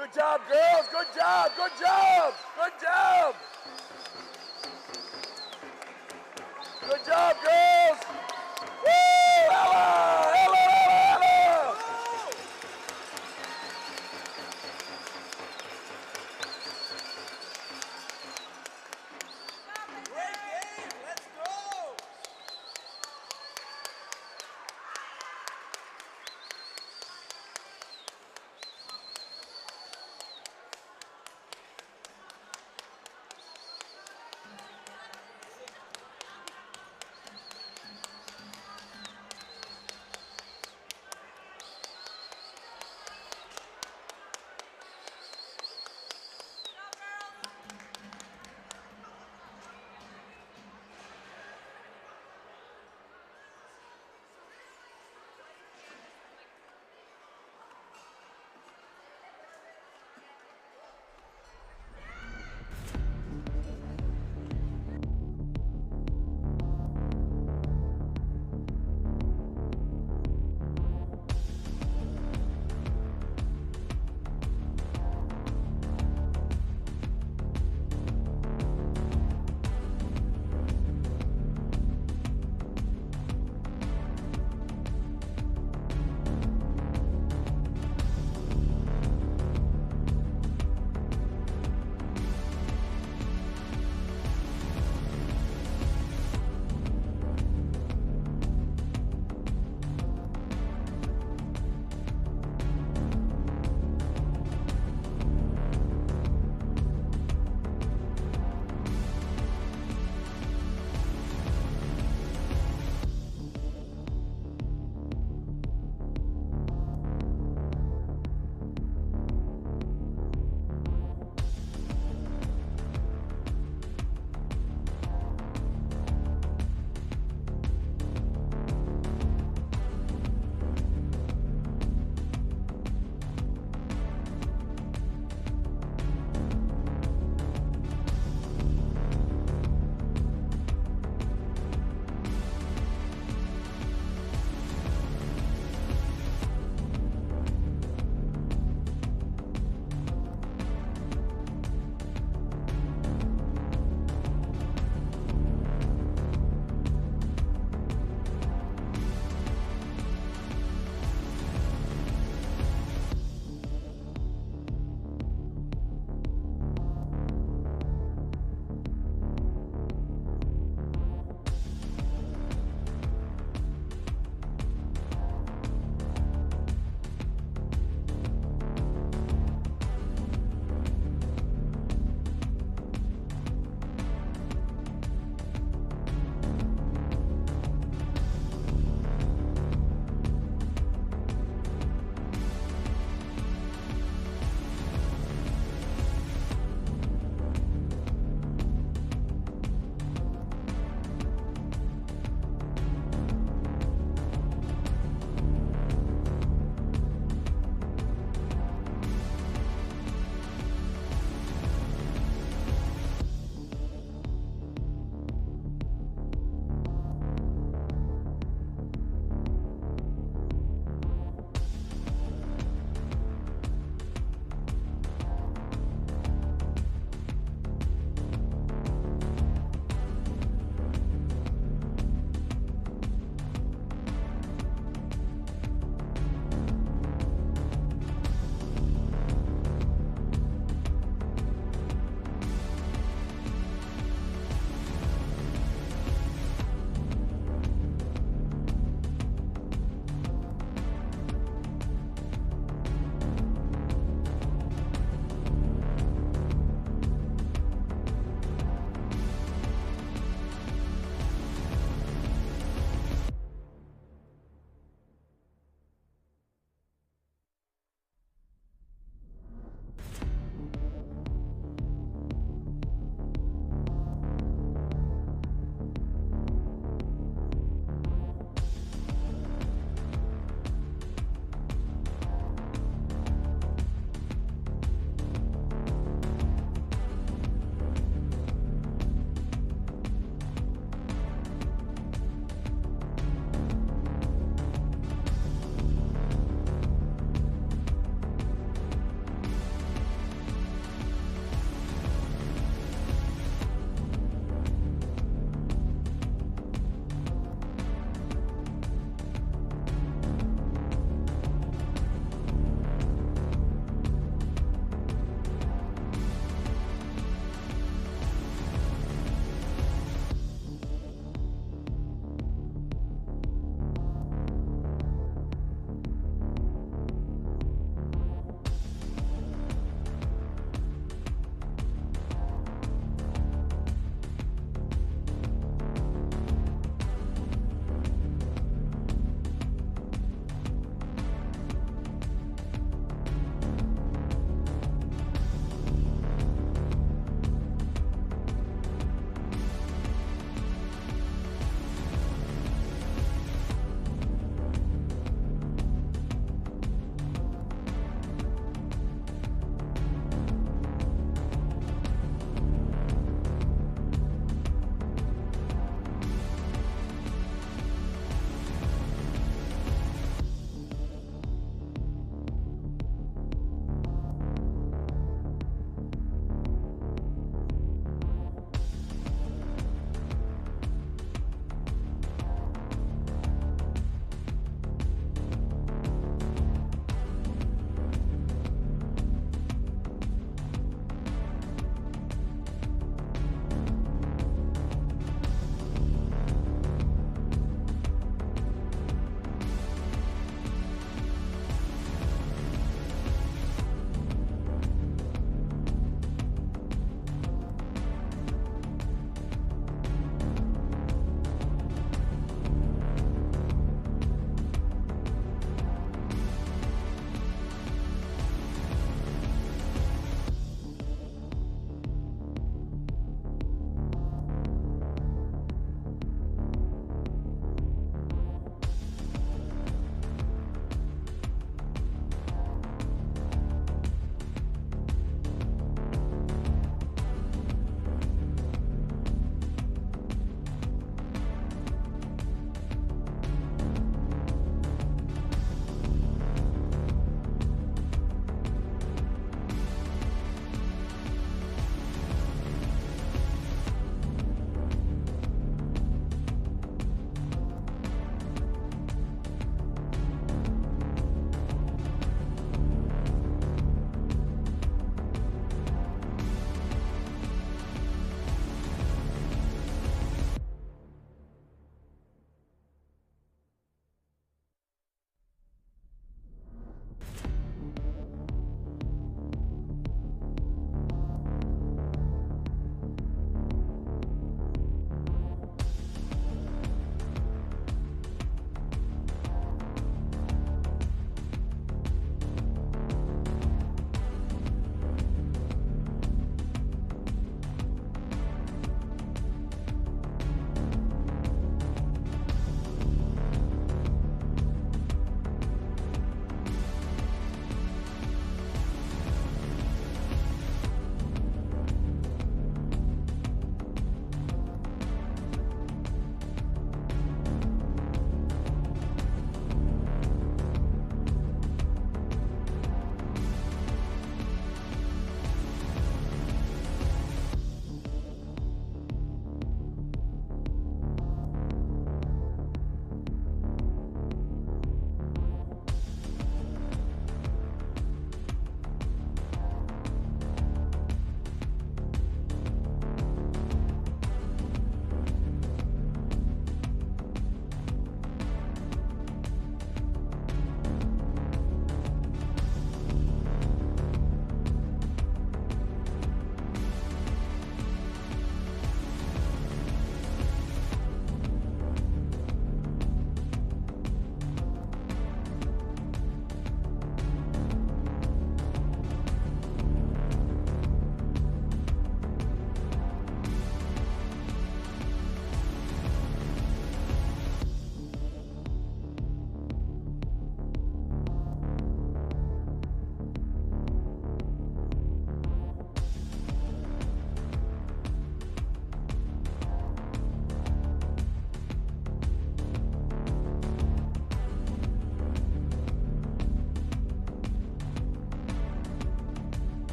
Good job, girls. Good job. Good job. Good job. Good job, girls. Woo, Ella!